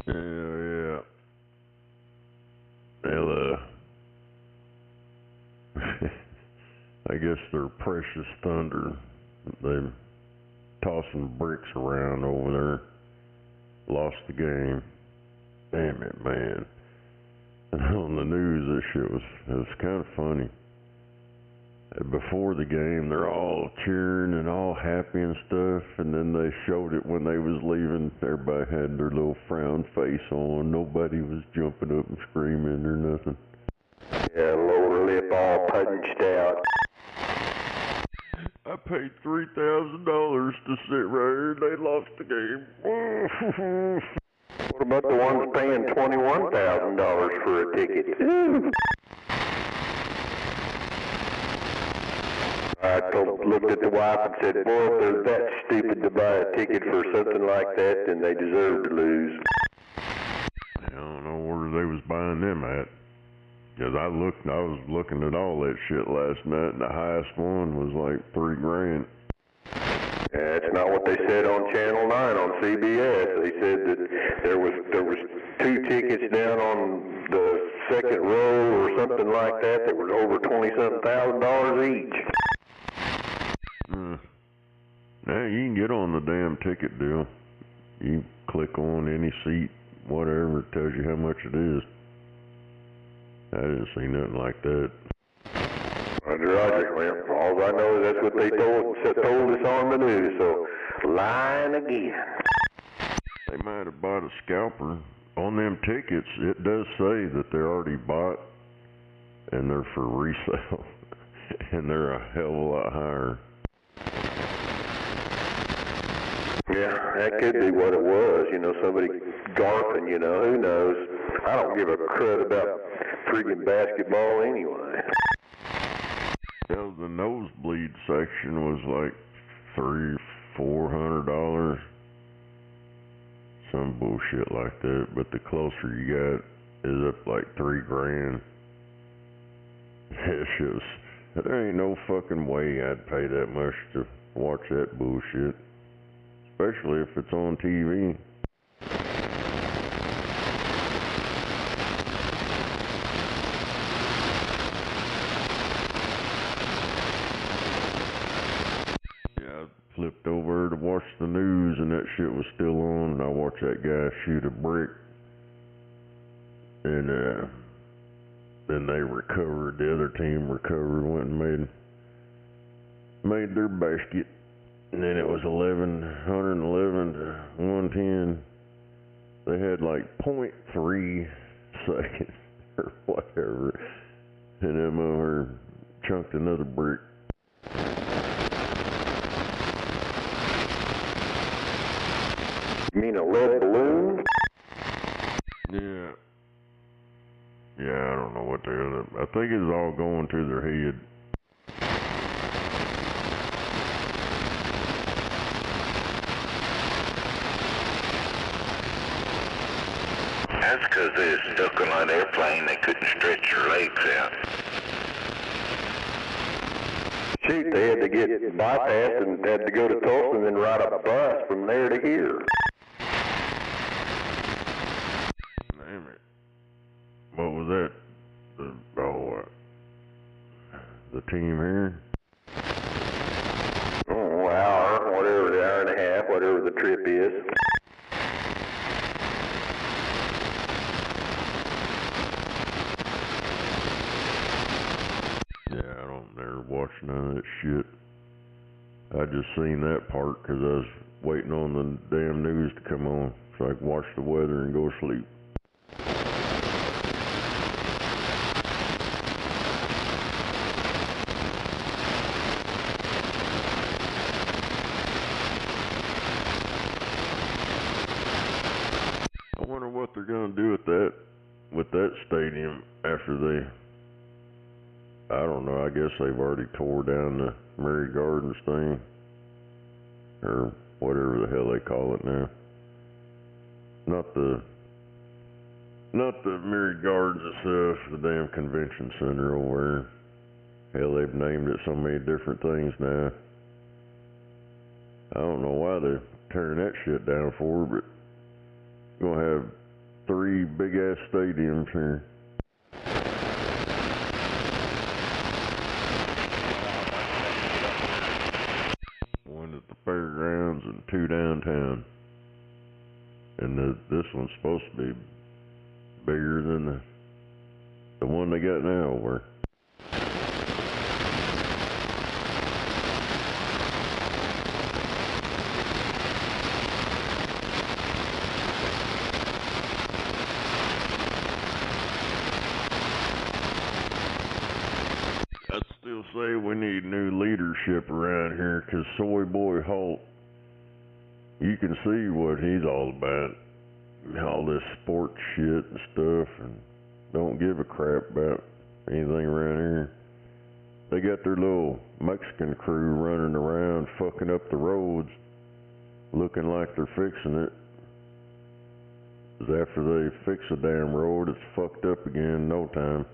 Yeah. Well, I guess they're precious Thunder. They're tossing bricks around over there. Lost the game. Damn it, man. And on the news, this shit was kind of funny. Before the game, they're all cheering and all happy and stuff, and then they showed it when they was leaving. Everybody had their little frown face on. Nobody was jumping up and screaming or nothing. Yeah, lower lip all punched out. I paid $3,000 to sit right here, and they lost the game. What about the ones paying $21,000 for a ticket? I looked at the wife and said, boy, if they're that stupid to buy a ticket for something like that, then they deserve to lose. I don't know where they was buying them at. Because I was looking at all that shit last night, and the highest one was like $3,000. That's not what they said on Channel 9 on CBS. They said that there was 2 tickets down on the second row or something like that were over $20-something thousand each. Now you can get on the damn ticket deal. You click on any seat, whatever, it tells you how much it is. I didn't see nothing like that. Roger, well, all I know is that's what they told us on the news, so lying again. They might have bought a scalper. On them tickets, it does say that they're already bought and they're for resale. And they're a hell of a lot higher. Yeah, that could be what it was, somebody garping, who knows. I don't give a crud about friggin' basketball anyway. Well, the nosebleed section was like $300-400, some bullshit like that. But the closer you got, is up like $3,000. It's just, there ain't no fucking way I'd pay that much to watch that bullshit, especially if it's on TV. Flipped over to watch the news and that shit was still on, and I watched that guy shoot a brick, and then they recovered, the other team recovered, went and made their basket, and then it was 111 to 110. They had like 0.3 seconds or whatever, and them over chunked another brick. You mean a lead balloon? Yeah. Yeah, I don't know what they're... I think it's all going to their head. That's because they were stuck on an airplane. They couldn't stretch their legs out. Shoot, they had to get bypassed and had to go to Tulsa and then ride a bus from there to here. Damn it. What was that? The team here? Oh, hour, whatever, the hour and a half, whatever the trip is. Yeah, I don't never watch none of that shit. I just seen that part because I was waiting on the damn news to come on so I could watch the weather and go to sleep. I wonder what they're gonna do with that stadium after they... I don't know, I guess they've already tore down the Mary Gardens thing, or whatever the hell they call it now. Not the Mary Gardens itself, the damn convention center over there. Hell, they've named it so many different things now. I don't know why they're tearing that shit down for, but you're gonna have 3 big ass stadiums here. One at the fairgrounds and 2 downtown. And this one's supposed to be bigger than the one they got now over. I'd still say we need new leadership around here, 'cause Soy Boy Holt, you can see what he's all about. All this sports shit and stuff, and don't give a crap about anything around here. They got their little Mexican crew running around fucking up the roads, looking like they're fixing it. 'Cause after they fix a damn road, it's fucked up again in no time.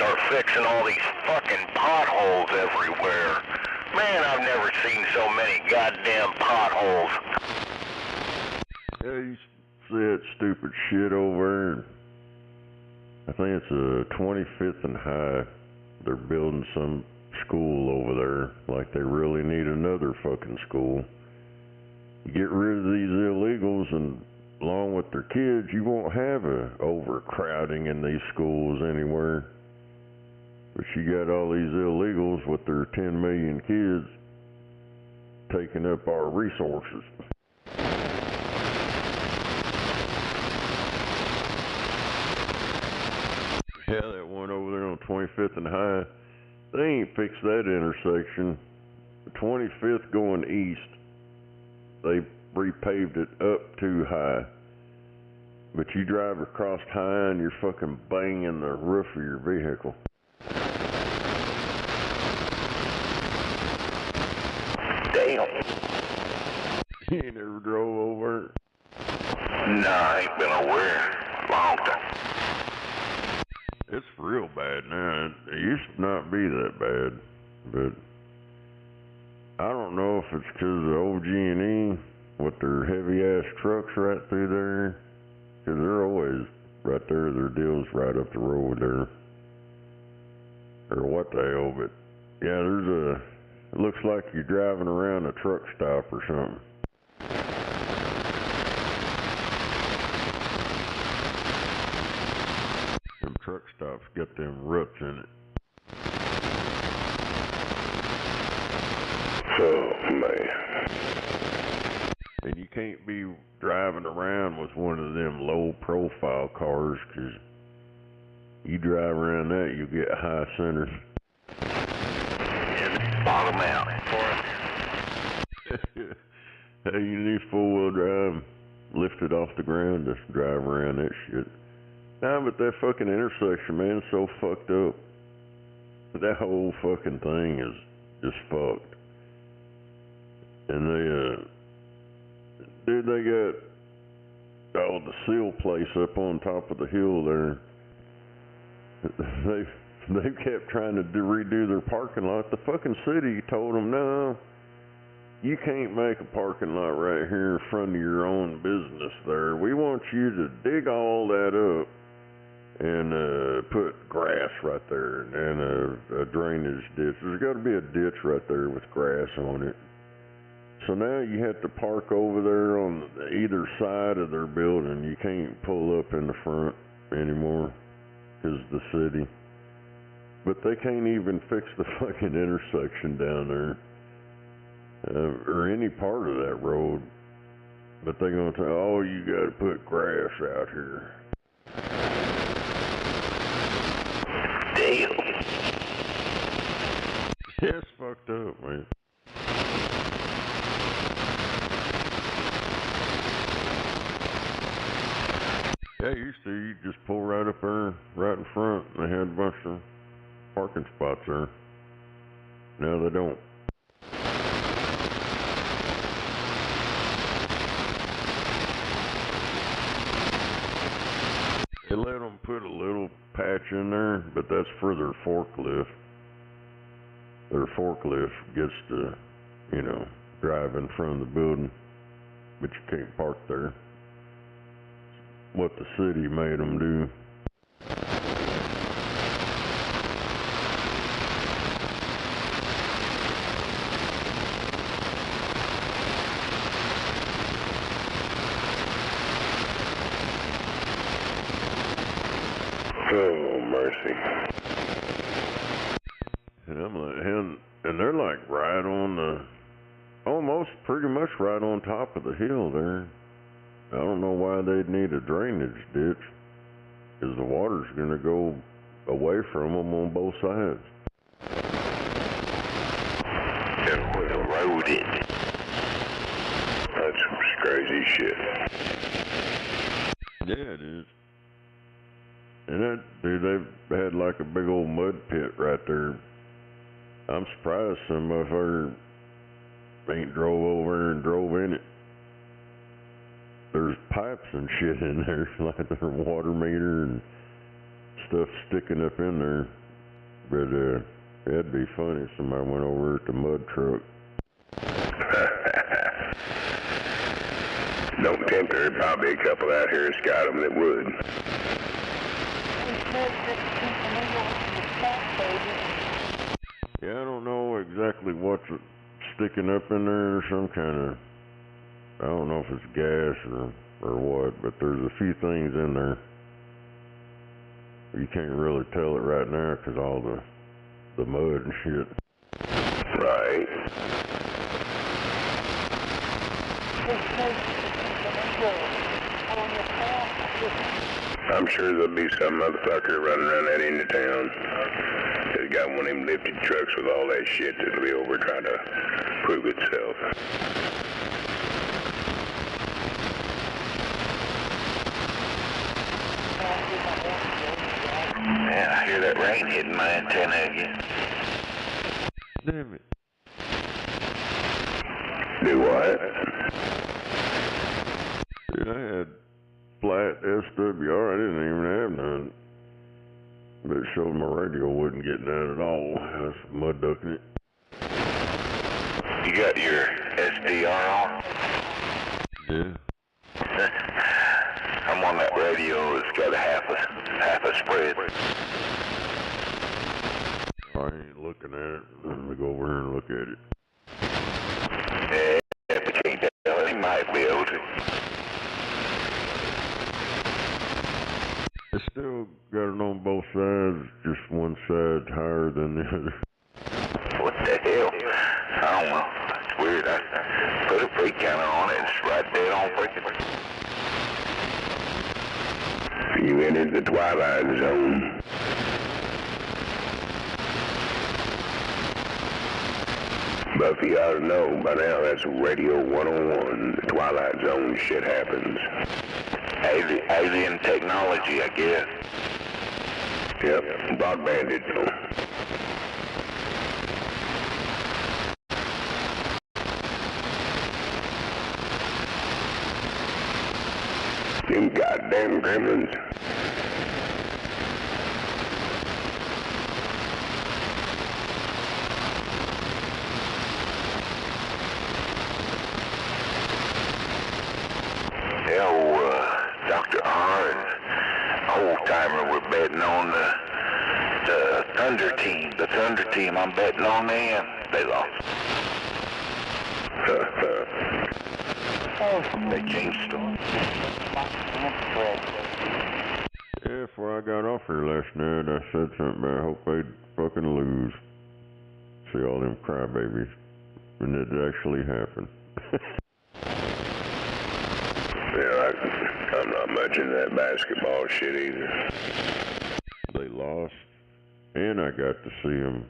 start fixing all these fucking potholes everywhere. Man, I've never seen so many goddamn potholes. Yeah, you see that stupid shit over there. I think it's a 25th and High. They're building some school over there, like they really need another fucking school. You get rid of these illegals and along with their kids, you won't have a overcrowding in these schools anywhere. But you got all these illegals with their 10 million kids taking up our resources. Yeah, that one over there on 25th and High, they ain't fixed that intersection. The 25th going east, they repaved it up too high. But you drive across High and you're fucking banging the roof of your vehicle. Damn. You ain't never drove over it? Nah, I ain't been aware. Long time. It's real bad now. It used to not be that bad, but I don't know if it's because of OG&E with their heavy-ass trucks right through there, because they're always right there. Their deal's right up the road there, or what the hell, but yeah, it looks like you're driving around a truck stop or something. Them truck stops got them ruts in it. Oh, man. And you can't be driving around with one of them low-profile cars, because you drive around that, you get high centers. Bottom out for us. Hey, you need four-wheel drive, lift it off the ground, just drive around that shit. Nah, but that fucking intersection, man, is so fucked up. That whole fucking thing is just fucked. And dude, they got, the seal place up on top of the hill there. They kept trying to redo their parking lot. The fucking city told them, no, you can't make a parking lot right here in front of your own business there. We want you to dig all that up and put grass right there and a drainage ditch. There's got to be a ditch right there with grass on it. So now you have to park over there on either side of their building. You can't pull up in the front anymore because of the city. But they can't even fix the fucking intersection down there or any part of that road. But they're going to say, oh, you got to put grass out here. Damn. Yeah, it's fucked up, man. Yeah, used to, you just pull right up there, right in front, and they had a bunch of parking spots there. Now they don't. They let them put a little patch in there, but that's for their forklift. Their forklift gets to, drive in front of the building, but you can't park there. What the city made them do. Oh, mercy. And I'm like, and they're like right on almost pretty much right on top of the hill there. I don't know why they'd need a drainage ditch, because the water's going to go away from them on both sides. That's where the road is. That's some crazy shit. Yeah, it is. And that, dude, they've had like a big old mud pit right there. I'm surprised some of her ain't drove over and drove in it. There's pipes and shit in there, like their water meter and stuff sticking up in there. but it'd be funny if somebody went over at the mud truck. Don't tempt her. Probably a couple out here that's got them that would. Yeah, I don't know exactly what's sticking up in there, or some kind of, I don't know if it's gas or what, but there's a few things in there. You can't really tell it right now because all the mud and shit. Right. I'm sure there'll be some motherfucker running around that end of town that's got one of them lifted trucks with all that shit that'll be over trying to prove itself. Man, I hear that rain hitting my antenna again. Damn it. Do what? Dude, I had flat SWR. I didn't even have none. But it showed my radio wasn't getting out at all. I was mud ducking it. You got your SDR on? Yeah. I'm on that radio that's got a half a spread. I ain't looking at it. Let me go over here and look at it. Yeah, but you can't tell. He might be able to. It's still got it on both sides, just one side higher than the other. What the hell? I don't know. It's weird. I put a brake counter on it and it's right dead on freaking. You entered the twilight zone. Buffy ought to know by now that's Radio 101. The twilight zone shit happens. Alien technology, I guess. Yep, broadbanded. Them goddamn gremlins. Dr. R and Old Timer were betting on the Thunder team. The Thunder team, I'm betting on them. They lost. They changed them. Yeah, before I got off here last night, I said something about I hope they'd fucking lose. See all them crybabies. And it actually happened. Yeah, I'm not much into that basketball shit either. They lost, and I got to see them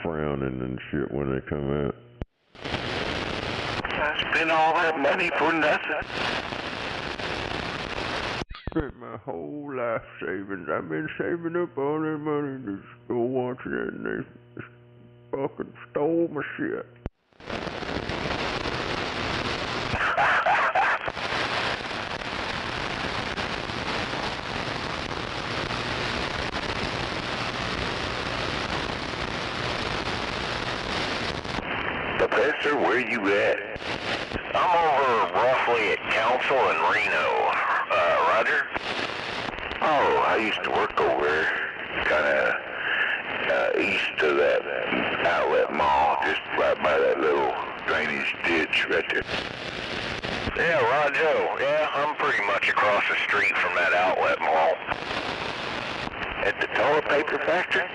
frowning and shit when they come out. I spent all that money for nothing. Spent my whole life savings. I've been saving up all that money to go watch that, and they just fucking stole my shit. Professor, where you at? I'm over roughly at Council in Reno. Roger? Oh, I used to work over there, kinda east of that outlet mall, just right by that little drainage ditch right there. Yeah, Roger. Yeah, I'm pretty much across the street from that outlet mall. At the toilet paper factory?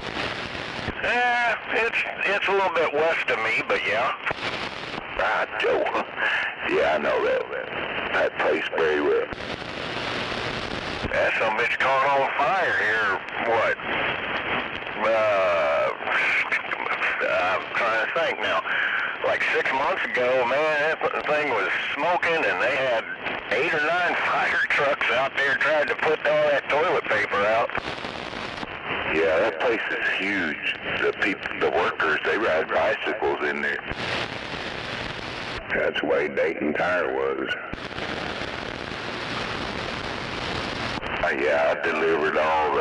It's a little bit west of me, but yeah. Right, Joe. Yeah, I know that place very well. That some bitch caught on fire here, what? I'm trying to think now. Like 6 months ago, man, that thing was smoking and they had 8 or 9 fire trucks out there trying to put all that toilet paper out. Yeah, that place is huge. The workers, they ride bicycles in there. That's the way Dayton Tire was. Yeah, I delivered all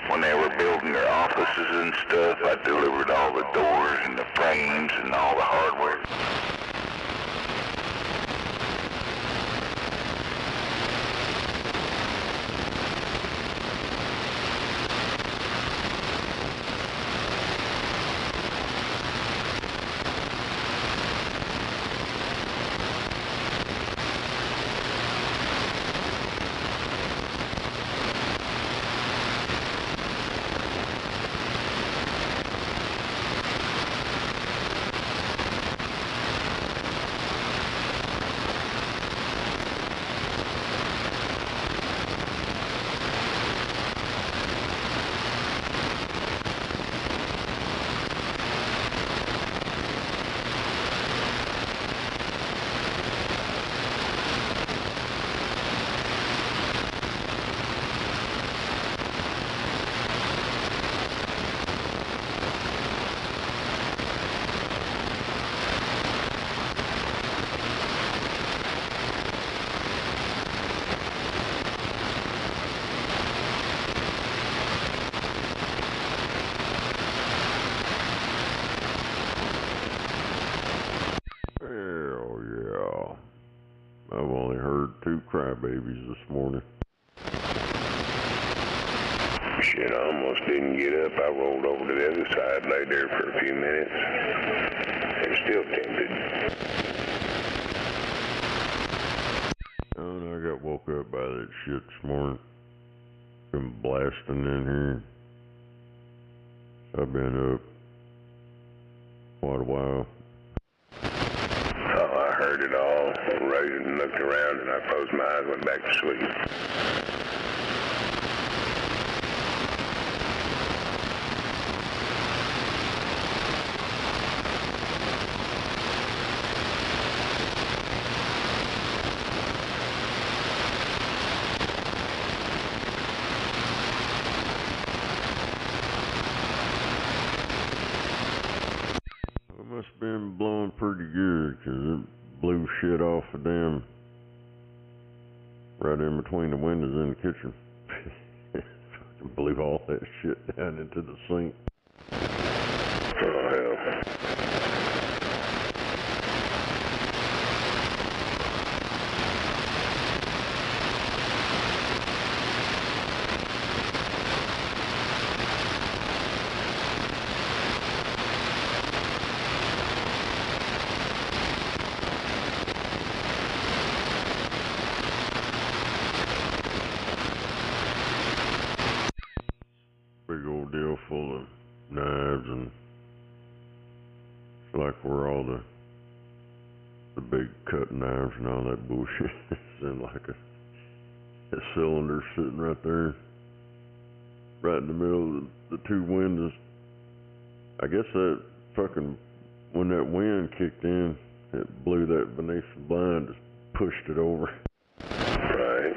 when they were building their offices and stuff, I delivered all the doors and the frames and all the hardware. I've only heard 2 crybabies this morning. Shit, I almost didn't get up. I rolled over to the other side, lay there for a few minutes. I'm still tempted. Oh, and I got woke up by that shit this morning. Been blasting in here. I've been up quite a while. Oh, I heard it all. Raised and looked around, and I closed my eyes and went back to sleep. It must have been blowing pretty good, 'cause it blew shit off the damn right in between the windows in the kitchen. Fucking blew all that shit down into the sink. Oh, hell. Big old deal full of knives, and it's like where all the big cutting knives and all that bullshit is in, like a cylinder sitting right there, right in the middle of the 2 windows. I guess that fucking, when that wind kicked in, it blew that Venetian blind, just pushed it over. Right.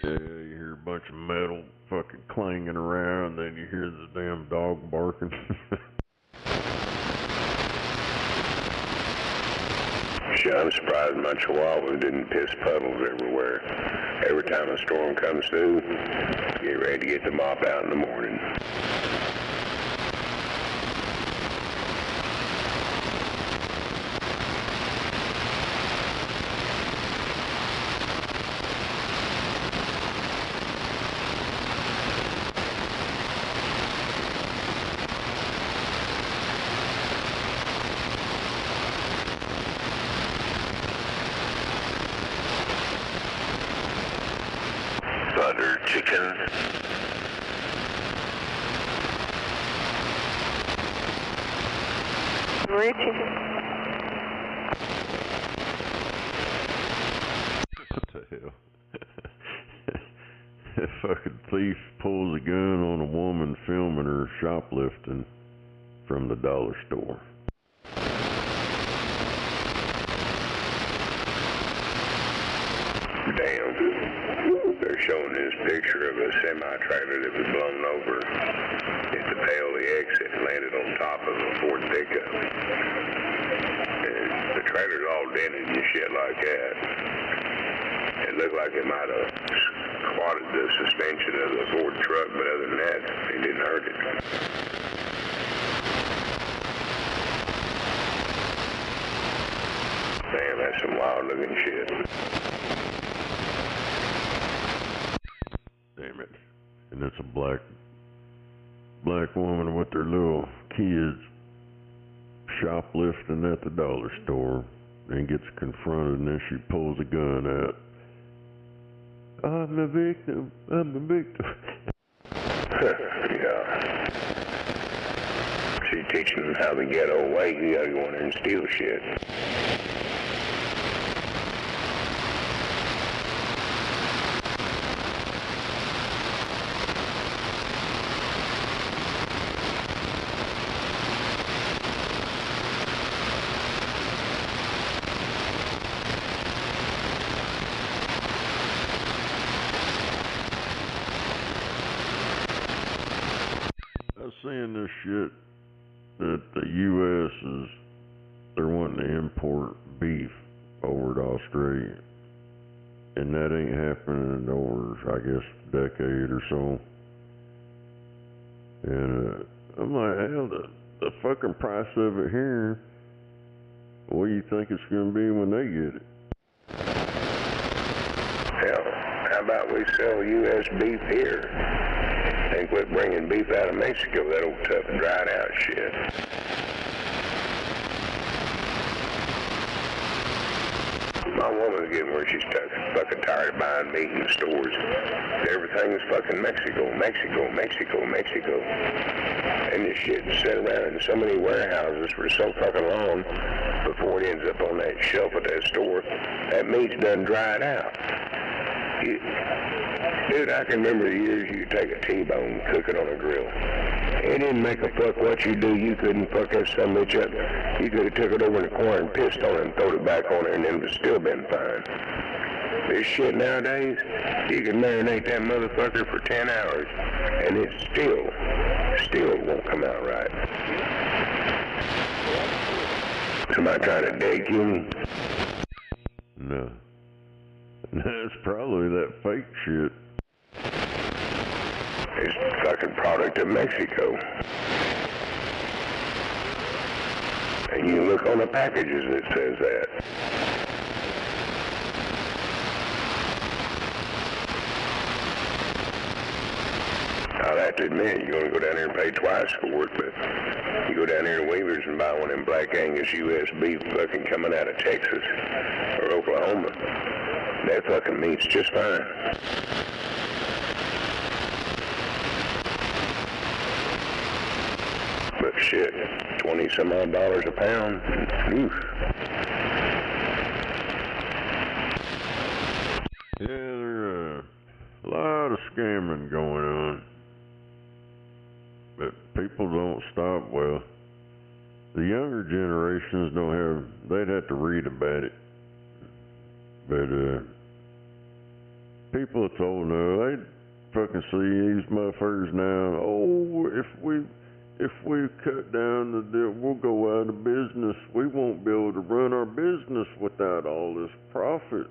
Yeah, you hear a bunch of metal fucking clanging around, then you hear the damn dog barking. Shit, I'm surprised my chihuahuas didn't piss puddles everywhere. Every time a storm comes through, get ready to get the mop out in the morning. Butter chicken. Marie chicken. What the hell? That fucking thief pulls a gun on a woman filming her shoplifting from the dollar store. Damn. They're showing this picture of a semi-trailer that was blown over at the Paoli exit and landed on top of a Ford pickup. And the trailer's all dented and shit like that. It looked like it might have squatted the suspension of the Ford truck, but other than that, it didn't hurt it. Damn, that's some wild-looking shit. Damn it. And it's a black woman with their little kids shoplifting at the dollar store and gets confronted, and then she pulls a gun out. I'm a victim. Yeah. She's teaching them how to get away. You gotta go in there and steal shit. I'm seeing this shit that the U.S. they're wanting to import beef over to Australia. And that ain't happening in over, I guess, a decade or so. And I'm like, hell, the fucking price of it here, what do you think it's going to be when they get it? Hell, how about we sell U.S. beef here? And quit bringing beef out of Mexico, that old tough, dried out shit. My woman's getting where she's fucking tired of buying meat in the stores. Everything is fucking Mexico. And this shit sat around in so many warehouses for so fucking long before it ends up on that shelf at that store. That meat's done dried out. Dude, I can remember the years you could take a T-bone, cook it on a grill. It didn't make a fuck what you do. You couldn't fuck that son of a bitch up. You could have took it over in the corner and pissed on it and thrown it back on it, and it would have still been fine. This shit nowadays, you can marinate that motherfucker for 10 hours, and it still won't come out right. Somebody trying to dig you? No. That's probably that fake shit. It's fucking product of Mexico. And you look on the packages, it says that. I'll have to admit, you're going to go down there and pay twice for it, but you go down there to Weaver's and buy one of them Black Angus U.S. beef fucking coming out of Texas or Oklahoma. That fucking meat's just fine. But shit, $20-some odd a pound. Oof. Yeah, there's a lot of scamming going on. But people don't stop. Well, the younger generations they'd have to read about it. But people that's old now, they fucking see these motherfuckers now. Oh, if we cut down the deal, we'll go out of business. We won't be able to run our business without all this profit.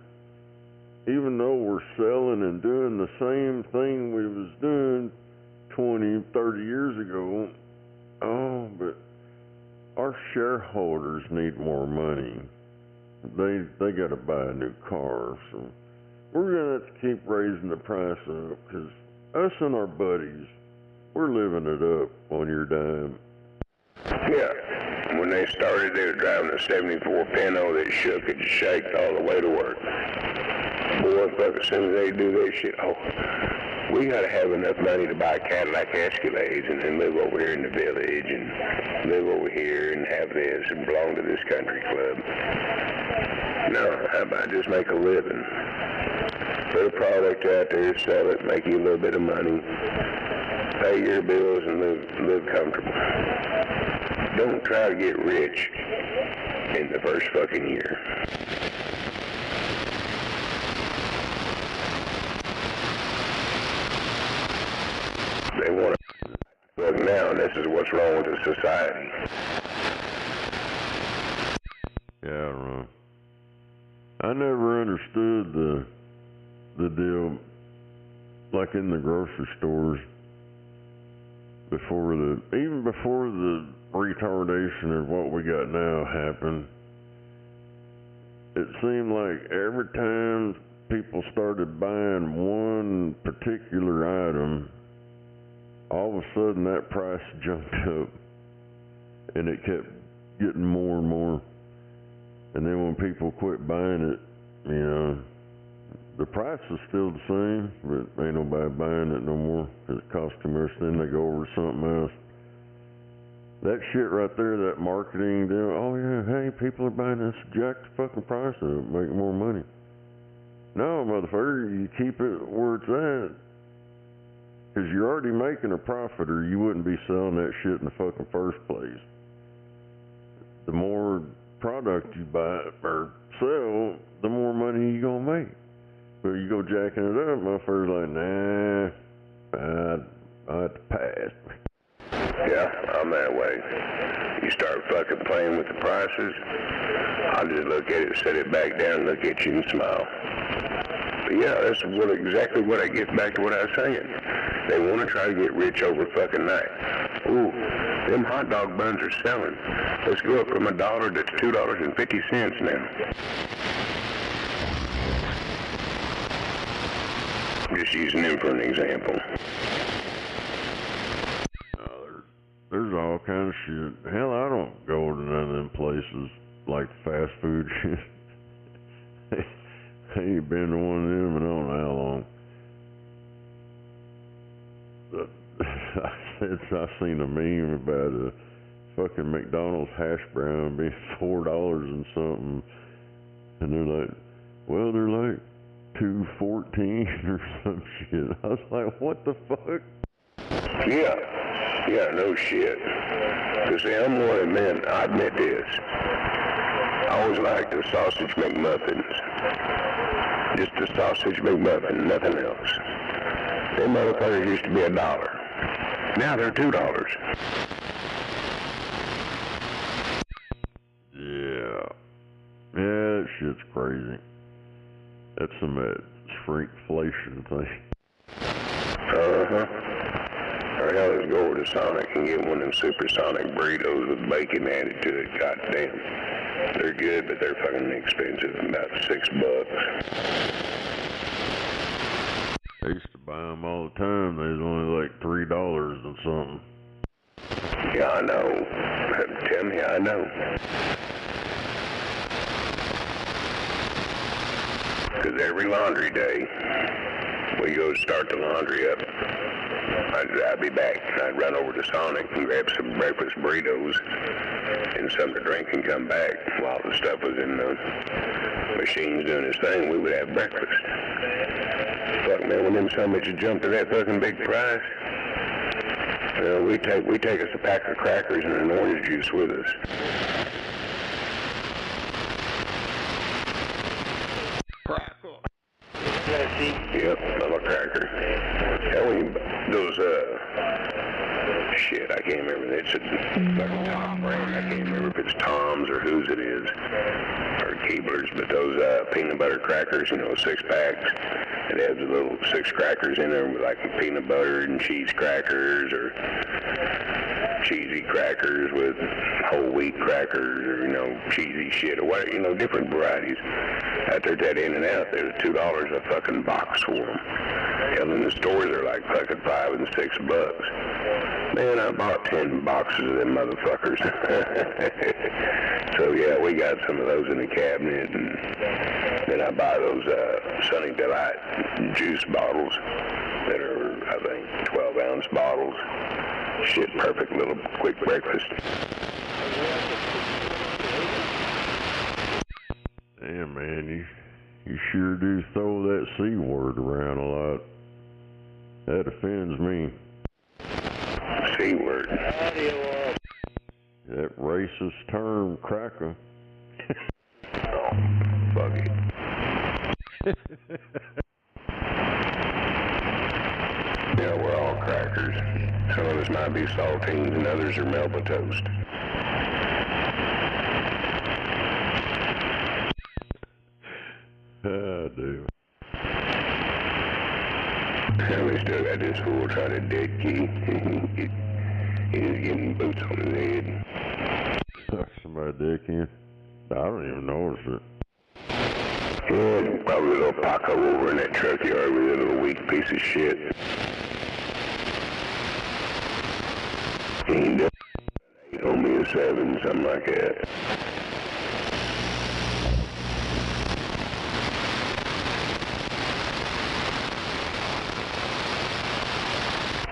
Even though we're selling and doing the same thing we was doing 20, 30 years ago. Oh, but our shareholders need more money. They got to buy a new car, so we're gonna have to keep raising the price up, because us and our buddies, we're living it up on your dime. Yeah, when they started, they were driving a 74 Pinto that shook and shaked all the way to work. Boy, fuck, as soon as they do that shit, we gotta have enough money to buy Cadillac Escalades and then live over here in the village and live over here and have this and belong to this country club. No, how about just make a living? Put a product out there, sell it, make you a little bit of money, pay your bills and live comfortable. Don't try to get rich in the first fucking year. they want to fuck now, and this is what's wrong with the society. Yeah, I don't know. I never understood the deal, like in the grocery stores, even before the retardation of what we got now happened. It seemed like every time people started buying one particular item, all of a sudden that price jumped up, and it kept getting more and more. And then when people quit buying it, you know, the price is still the same, but ain't nobody buying it no more. It costs too much, then they go over to something else. That shit right there, that marketing deal, oh yeah, hey, people are buying this, jack the fucking price up, make more money. No, motherfucker, you keep it where it's at. Because you're already making a profit, or you wouldn't be selling that shit in the fucking first place. The more product you buy or sell, the more money you gonna make. But you go jacking it up, motherfucker's like, nah, I have to pass. Yeah, I'm that way. You start fucking playing with the prices, I'll just look at it, set it back down, look at you and smile. But yeah, that's exactly what I get back to what I was saying. They want to try to get rich over fucking night. Ooh, them hot dog buns are selling. Let's go up from $1 to $2.50 now. I'm just using them for an example. There's all kind of shit. Hell, I don't go to none of them places like fast food shit. I ain't been to one of them in I don't know how long. I seen a meme about a fucking McDonald's hash brown being $4 and something, and they're like, well, they're like $2.14 or some shit. I was like, what the fuck? Yeah, no shit. Cause see, I'm one of the men, I admit this. I always liked the sausage McMuffins. Just the sausage McMuffin, nothing else. Them motherfuckers used to be $1. Now they're $2. Yeah, that shit's crazy. That's some shrinkflation thing. Uh-huh. Or hell, let's go over to Sonic and get one of them supersonic burritos with bacon added to it. Goddamn. They're good, but they're fucking expensive. About $6. I used to buy them all the time. They was only like $3 and something. Yeah, I know. Tell me, I know. Because every laundry day, we go start the laundry up. I'd be back. I'd run over to Sonic and grab some breakfast burritos and something to drink and come back. While the stuff was in the machines doing its thing, we would have breakfast. Fuck, man, when them sandwiches jump to that fucking big price, we take us a pack of crackers and an orange juice with us. Cracker. Yep, I'm a cracker. Hell, those, shit, I can't remember. It's a fucking top brand. I can't remember if it's Tom's or whose it is, or Keebler's, but those peanut butter crackers, you know, 6 packs. It has a little 6 crackers in there, like peanut butter and cheese crackers, or cheesy crackers with whole wheat crackers, or, you know, cheesy shit, or what, you know, different varieties. Out there at that In-N-Out, there's $2 a fucking box for them. Hell, in the stores, they're like fucking $5 and $6. Man, I bought 10 boxes of them motherfuckers. So yeah, we got some of those in the cabinet, and then I buy those Sunny Delight juice bottles that are, I think, 12-ounce bottles. Shit, perfect little quick breakfast. Damn, man, you sure do throw that C word around a lot. That offends me. C word. That racist term, cracker. Oh, fuck it. Yeah, we're all crackers. might be saltines and others are Melba toast. Ah, damn. And we still got this fool trying to dead key. He's getting boots on his head. Somebody dick in? I don't even notice it. Yeah, probably a little Paco over in that truck yard with a little weak piece of shit. He done 8 on me a 7, something like that.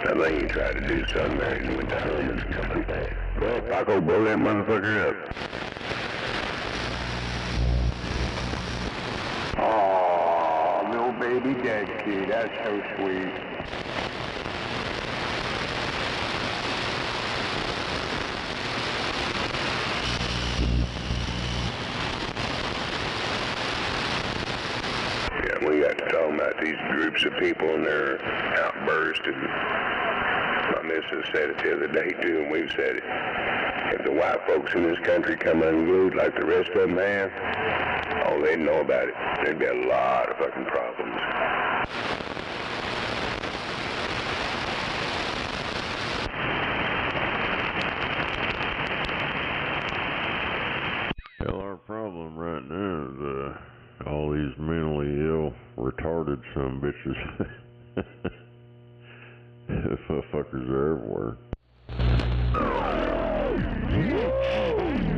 I think he tried to do something there and went to Herman's. Well, Paco, blow that motherfucker up. Oh, little baby dead key. That's so sweet. Yeah, we got to talking about these groups of people and their outburst, and my missus said it the other day too, and we've said it. If the white folks in this country come unglued like the rest of them have, oh, they'd know about it. There'd be a lot of fucking problems. Hell, our problem right now is all these mentally ill, retarded son bitches. Motherfuckers are everywhere.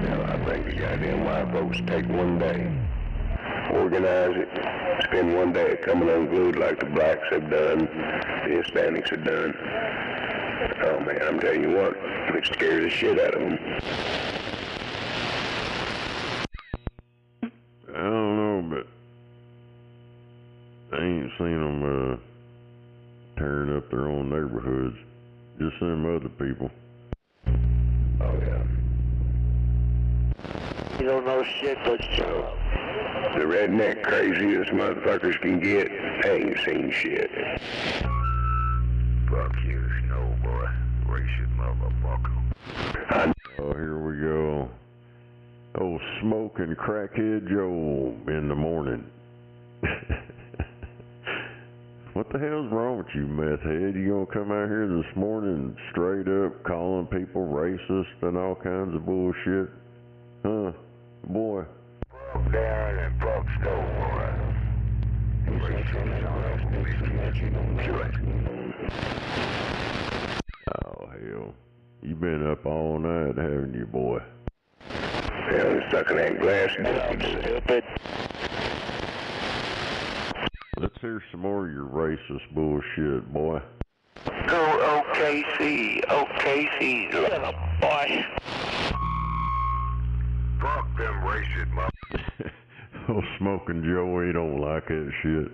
Now, I think the goddamn white folks take one day, organize it, spend one day coming unglued like the blacks have done, the Hispanics have done. Oh man, I'm telling you what, it scares the shit out of them. I don't know, but I ain't seen them tearing up their own neighborhoods. Just them other people. Oh yeah. You don't know shit, but So, the redneck craziest motherfuckers can get, they ain't seen shit. Fuck you, Snow boy. Racist motherfucker. Oh, here we go. Oh, smoking crackhead Joe in the morning. What the hell's wrong with you, meth head? You gonna come out here this morning straight up calling people racist and all kinds of bullshit? Huh? Boy. Fuck Darren and fuck Snow boy. Oh, hell. You been up all night, haven't you, boy? Yeah, sucking that glass stupid. Let's hear some more of your racist bullshit, boy. Go OKC, OKC, little boy. Fuck them racist motherfuckers. Oh, smoking Joe, he don't like that shit.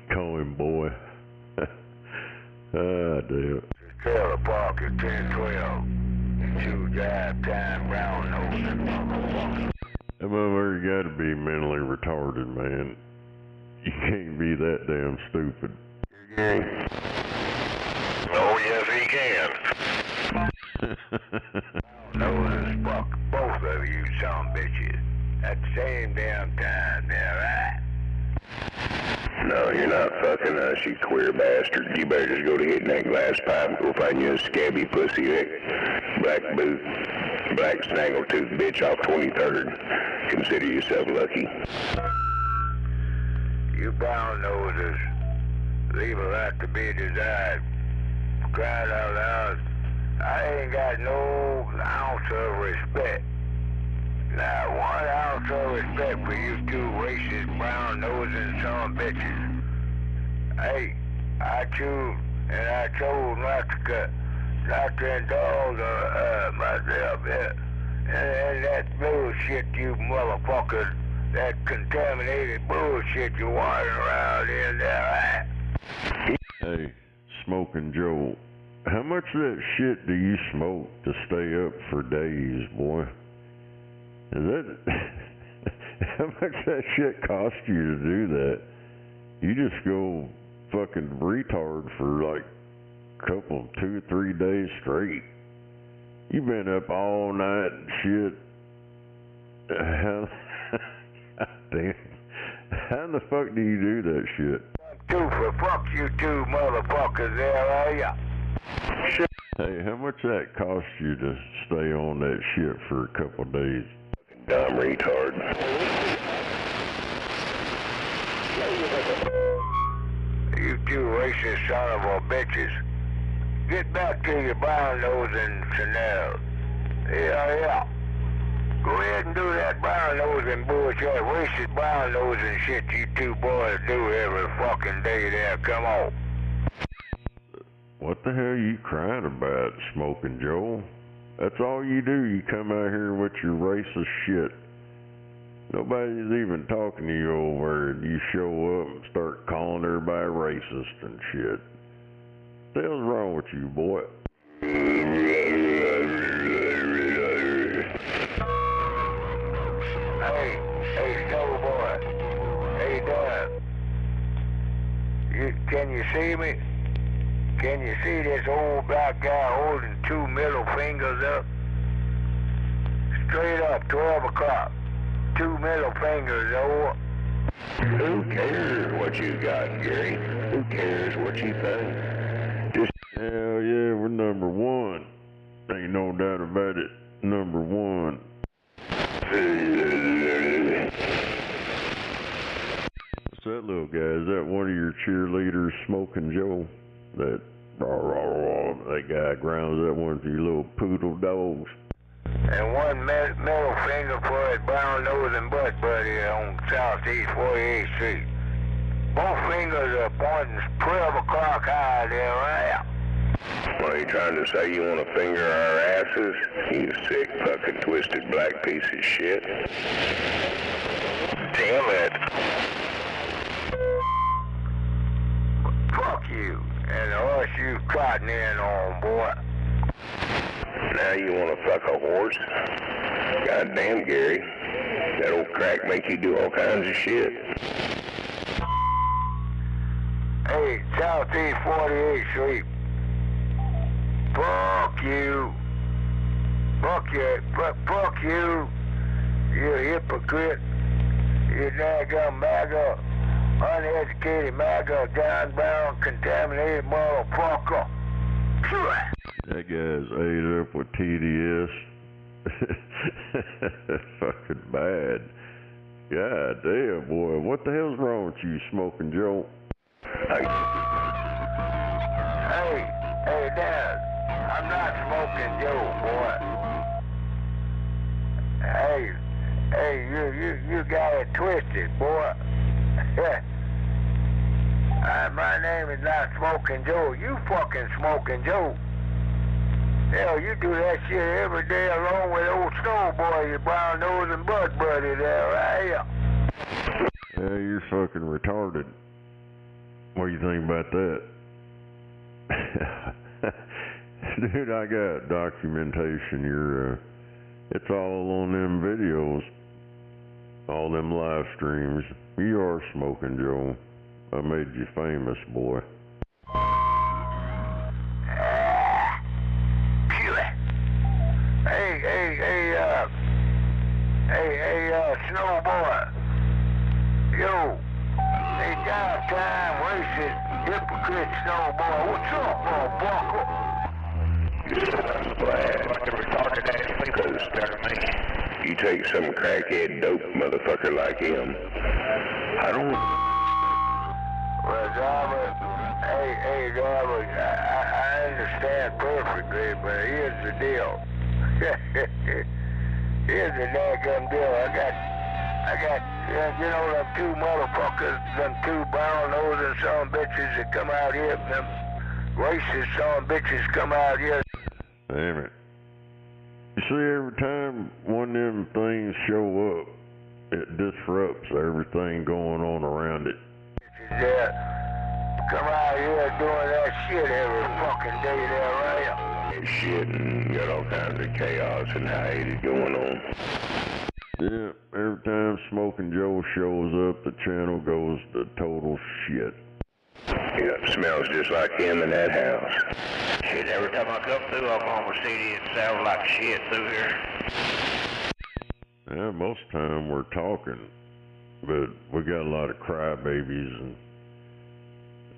Call him boy. Ah, damn. Trailer park at 1012. Two drive time round nose motherfucker. That motherfucker gotta be mentally retarded, man. You can't be that damn stupid. Oh, yes, he can. Nose fuck both of you some bitches at the same damn time, there, right? No, you're not fucking us, you queer bastard. You better just go to hitting that glass pipe and go find you a scabby pussy, that black boot, black snaggletooth bitch off 23rd. Consider yourself lucky. You brown noses, leave a lot to be desired. Crying out loud, I ain't got no ounce of respect. Not 1 ounce of respect for you two racist, brown-nosing son of bitches. Hey, I choose and I chose not to indulge myself in that bullshit, you motherfuckers, that contaminated bullshit you wandering around in there, right? Hey, smoking Joe, how much of that shit do you smoke to stay up for days, boy? Is that how much that shit cost you to do that? You just go fucking retard for like couple, 2 or 3 days straight. You been up all night and shit. How, damn. How in the fuck do you do that shit? Fuck you two motherfuckers there, are ya? Shit. Hey, how much that cost you to stay on that shit for a couple days? Dumb retard. You two racist son of a bitches. Get back to your brown nose and Chanel. Yeah. Go ahead and do that brown nose and bullshit, racist brown nose and shit you two boys do every fucking day there. Come on. What the hell are you crying about, Smoking Joe? That's all you do. You come out here with your racist shit. Nobody's even talking to you over and you show up and start calling everybody racist and shit. What the hell's wrong with you, boy? Hey, Snow Boy. Hey, Dad. Can you see me? Can you see this old black guy holding 2 middle fingers up? Straight up, 12 o'clock. 2 middle fingers over. Who cares what you got, Gary? Who cares what you think? Just hell yeah, we're number one. Ain't no doubt about it. Number one. What's that little guy? Is that one of your cheerleaders, Smoking Joe? That guy grounds that one of your little poodle dogs. And one middle finger for his brown nose and butt buddy on Southeast 48th Street. Both fingers are pointing 12 o'clock high there, right? What are you trying to say? You want to finger our asses? You sick, fucking, twisted black piece of shit. Damn it. Fuck you, and the horse you trotting in on, boy. Now you want to fuck a horse? Goddamn, Gary. That old crack make you do all kinds of shit. Hey, Southeast 48th Street. Fuck you. Fuck you. You hypocrite. You daggum MAGA, uneducated MAGA, John Brown, contaminated motherfucker. That guy's ate up with TDS. Fucking bad. God damn, boy. What the hell's wrong with you, Smoking Joe? Hey, Dad. I'm not Smoking Joe, boy. Hey, you got it twisted, boy. My name is not Smoking Joe. You fucking Smoking Joe. Hell, you do that shit every day along with old Snow Boy, your brown nose and butt buddy there, right? Yeah, you're fucking retarded. What do you think about that? Dude, I got documentation. It's all on them videos, all them live streams. You are Smoking Joe. I made you famous, boy. Hey, Snow Boy. Yo, hey, downtown racist, hypocrite Snow Boy. What's up, motherfucker? You take some crackhead dope motherfucker like him. I don't... Well, Robert, Robert, I understand perfectly, but here's the deal. Here's the daggum deal. I got, you know, them 2 motherfuckers, them 2 brown-nosing son bitches that come out here, them racist son bitches come out here. Damn it. You see, every time one of them things show up, it disrupts everything going on around it. Yeah, come out here doing that shit every fucking day there, right? Shit, and got all kinds of chaos and hiatus going on. Yeah, every time Smoking Joe shows up, the channel goes to total shit. Yeah, smells just like him in that house. Shit, every time I come through Oklahoma City, it sounds like shit through here. Yeah, most of the time we're talking, but we got a lot of crybabies and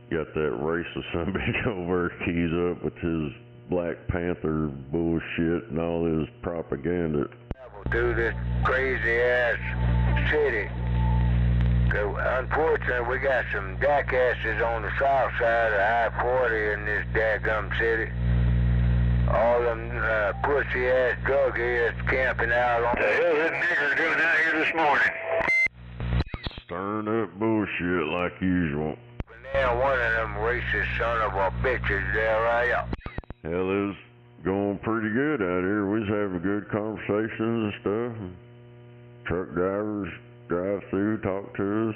got that racist son of a bitch over keys up with his Black Panther bullshit and all his propaganda. Through this crazy ass city. Unfortunately, we got some jackasses on the south side of I-40 in this daggum city. All them pussy ass drug heads camping out on. The hell is that nigger doing out here this morning? Stirring up bullshit like usual. Now one of them racist son of a bitches there, right? Hell, it was going pretty good out here. We was having good conversations and stuff. Truck drivers drive through, talk to us.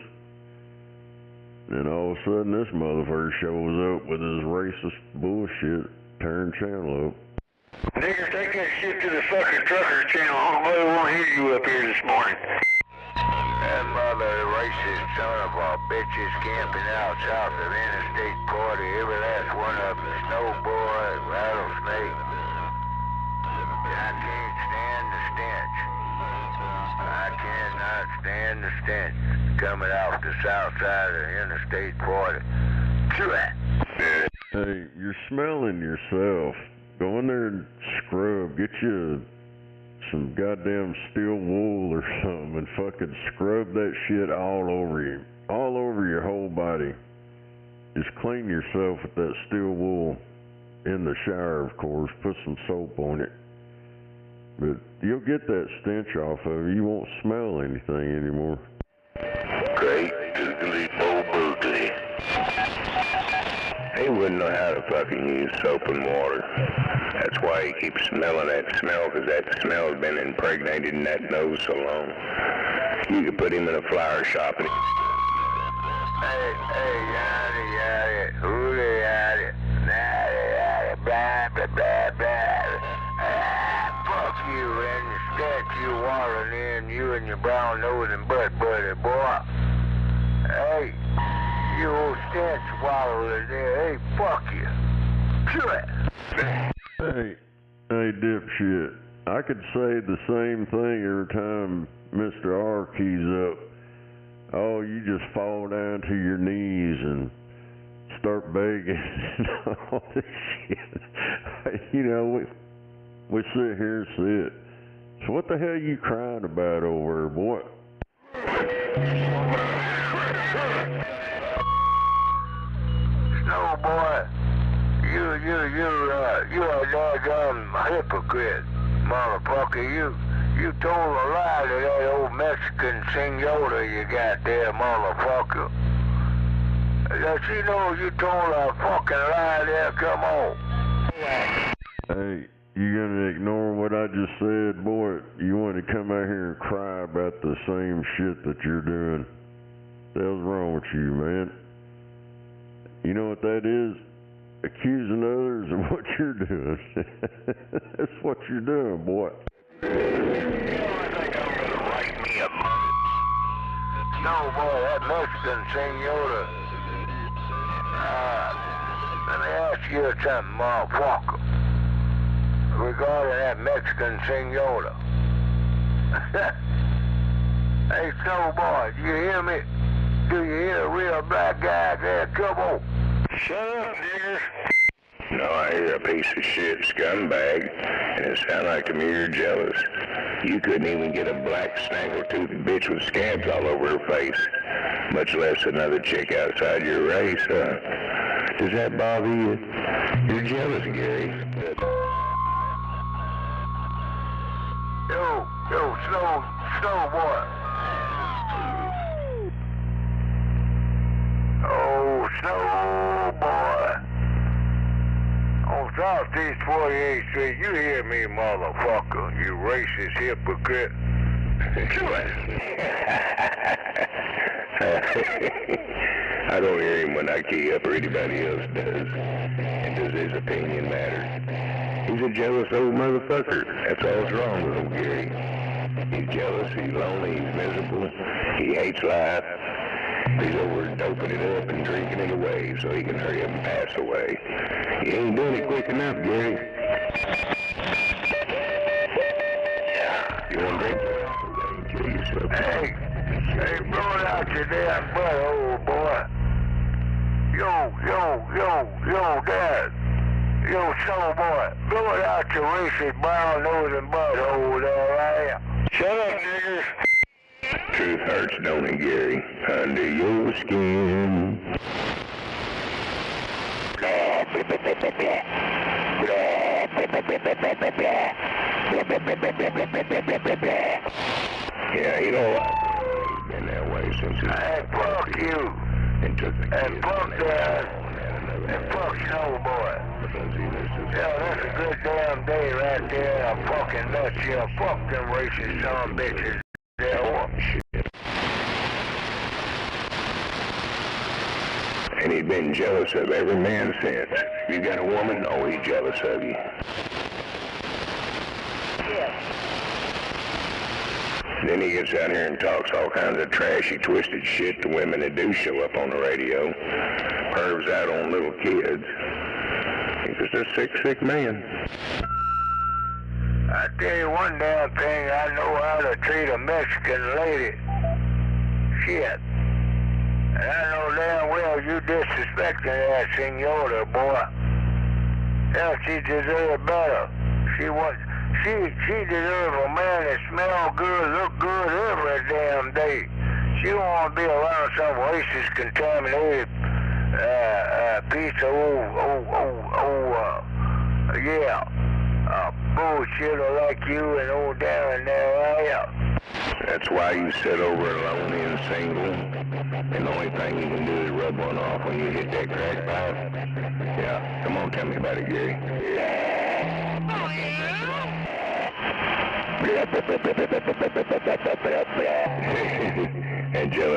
And all of a sudden this motherfucker shows up with his racist bullshit, turn channel up. Nigger, take that shit to the fucking trucker channel. Nobody won't hear you up here this morning. That mother racist son of a bitches camping out south of Interstate 40. Every last one of them. Snowboy, rattlesnake. I can't stand the stench. I cannot stand the stench coming off the south side of Interstate 40. Hey, you're smelling yourself. Go in there and scrub. Get you some goddamn steel wool or something and fucking scrub that shit all over you. All over your whole body. Just clean yourself with that steel wool in the shower, of course. Put some soap on it. But you'll get that stench off of you. You won't smell anything anymore. Great googly boogly. He wouldn't know how to fucking use soap and water. That's why he keeps smelling that smell, because that smell's been impregnated in that nose so long. You could put him in a flower shop and... Hey, yada, yada, hooty, yada, nada, yada, blah, blah, blah, blah. Fuck you and the stench you wallowing in, you and your brown nose and butt buddy, boy. Hey, you old stench wallowing there, hey, fuck you. Hey, dipshit. I could say the same thing every time Mr. R keys up. Oh, you just fall down to your knees and start begging and all this shit. You know, we sit here and see it. So what the hell are you crying about over there, boy? Snow boy, you're a doggone hypocrite, motherfucker. You told a lie to that old Mexican senora you got there, motherfucker. Does she know you told a fucking lie there? Come on. Hey, you gonna ignore what I just said, boy? You want to come out here and cry about the same shit that you're doing? What the hell's wrong with you, man? You know what that is? Accusing others of what you're doing. That's what you're doing, boy. No, boy, that Mexican senora. Let me ask you something, motherfucker. Regarding that Mexican senora. Hey, Snow boy, do you hear me? Do you hear a real black guy there? Come on. Shut up, nigger. No, I hear a piece of shit scumbag, and it sounds like to me you're jealous. You couldn't even get a black snaggle-toothed bitch with scabs all over her face, much less another chick outside your race, huh? Does that bother you? You're jealous, Gary. Yo, Snow boy. Oh, Snow boy. On Southeast 48th Street, you hear me, motherfucker, you racist hypocrite. I don't hear him when I key up or anybody else does. And does his opinion matter? He's a jealous old motherfucker. That's all's wrong with him, Gary. He's jealous, he's lonely, he's miserable. He hates life. He's over doping it up and drinking it away so he can hurry up and pass away. You ain't doing it quick enough, Gary. You want to drink? Hey, blow it out your damn butt, old boy. Yo, Dad. Yo, soul boy. Blow it out your racist brown nose and butthole there, right? Shut up, niggers. Truth hurts, don't it, Gary? Under your skin. Yeah, you know what? He's been that way since he... Hey, fuck you. And took the kids. And fuck Dad. And fuck soul boy. Yeah, that's a good damn day right there. I'm fucking nuts here. Fuck them racist son of bitches. And he's been jealous of every man since. You got a woman? Oh, he's jealous of you. Yeah. Then he gets out here and talks all kinds of trashy, twisted shit to women that do show up on the radio. Pervs out on little kids. He's just a sick man. I tell you one damn thing, I know how to treat a Mexican lady. Shit. And I know damn well you disrespecting that senora, boy. Hell, she deserves better. She deserves a man that smell good, look good every damn day. She don't want to be around some racist, contaminated piece of bullshitter like you and old Darren there, are ya? That's why you sit over lonely and single. And the only thing you can do is rub one off when you hit that crack pipe. Yeah, come on, tell me about it, Gary. And jealous.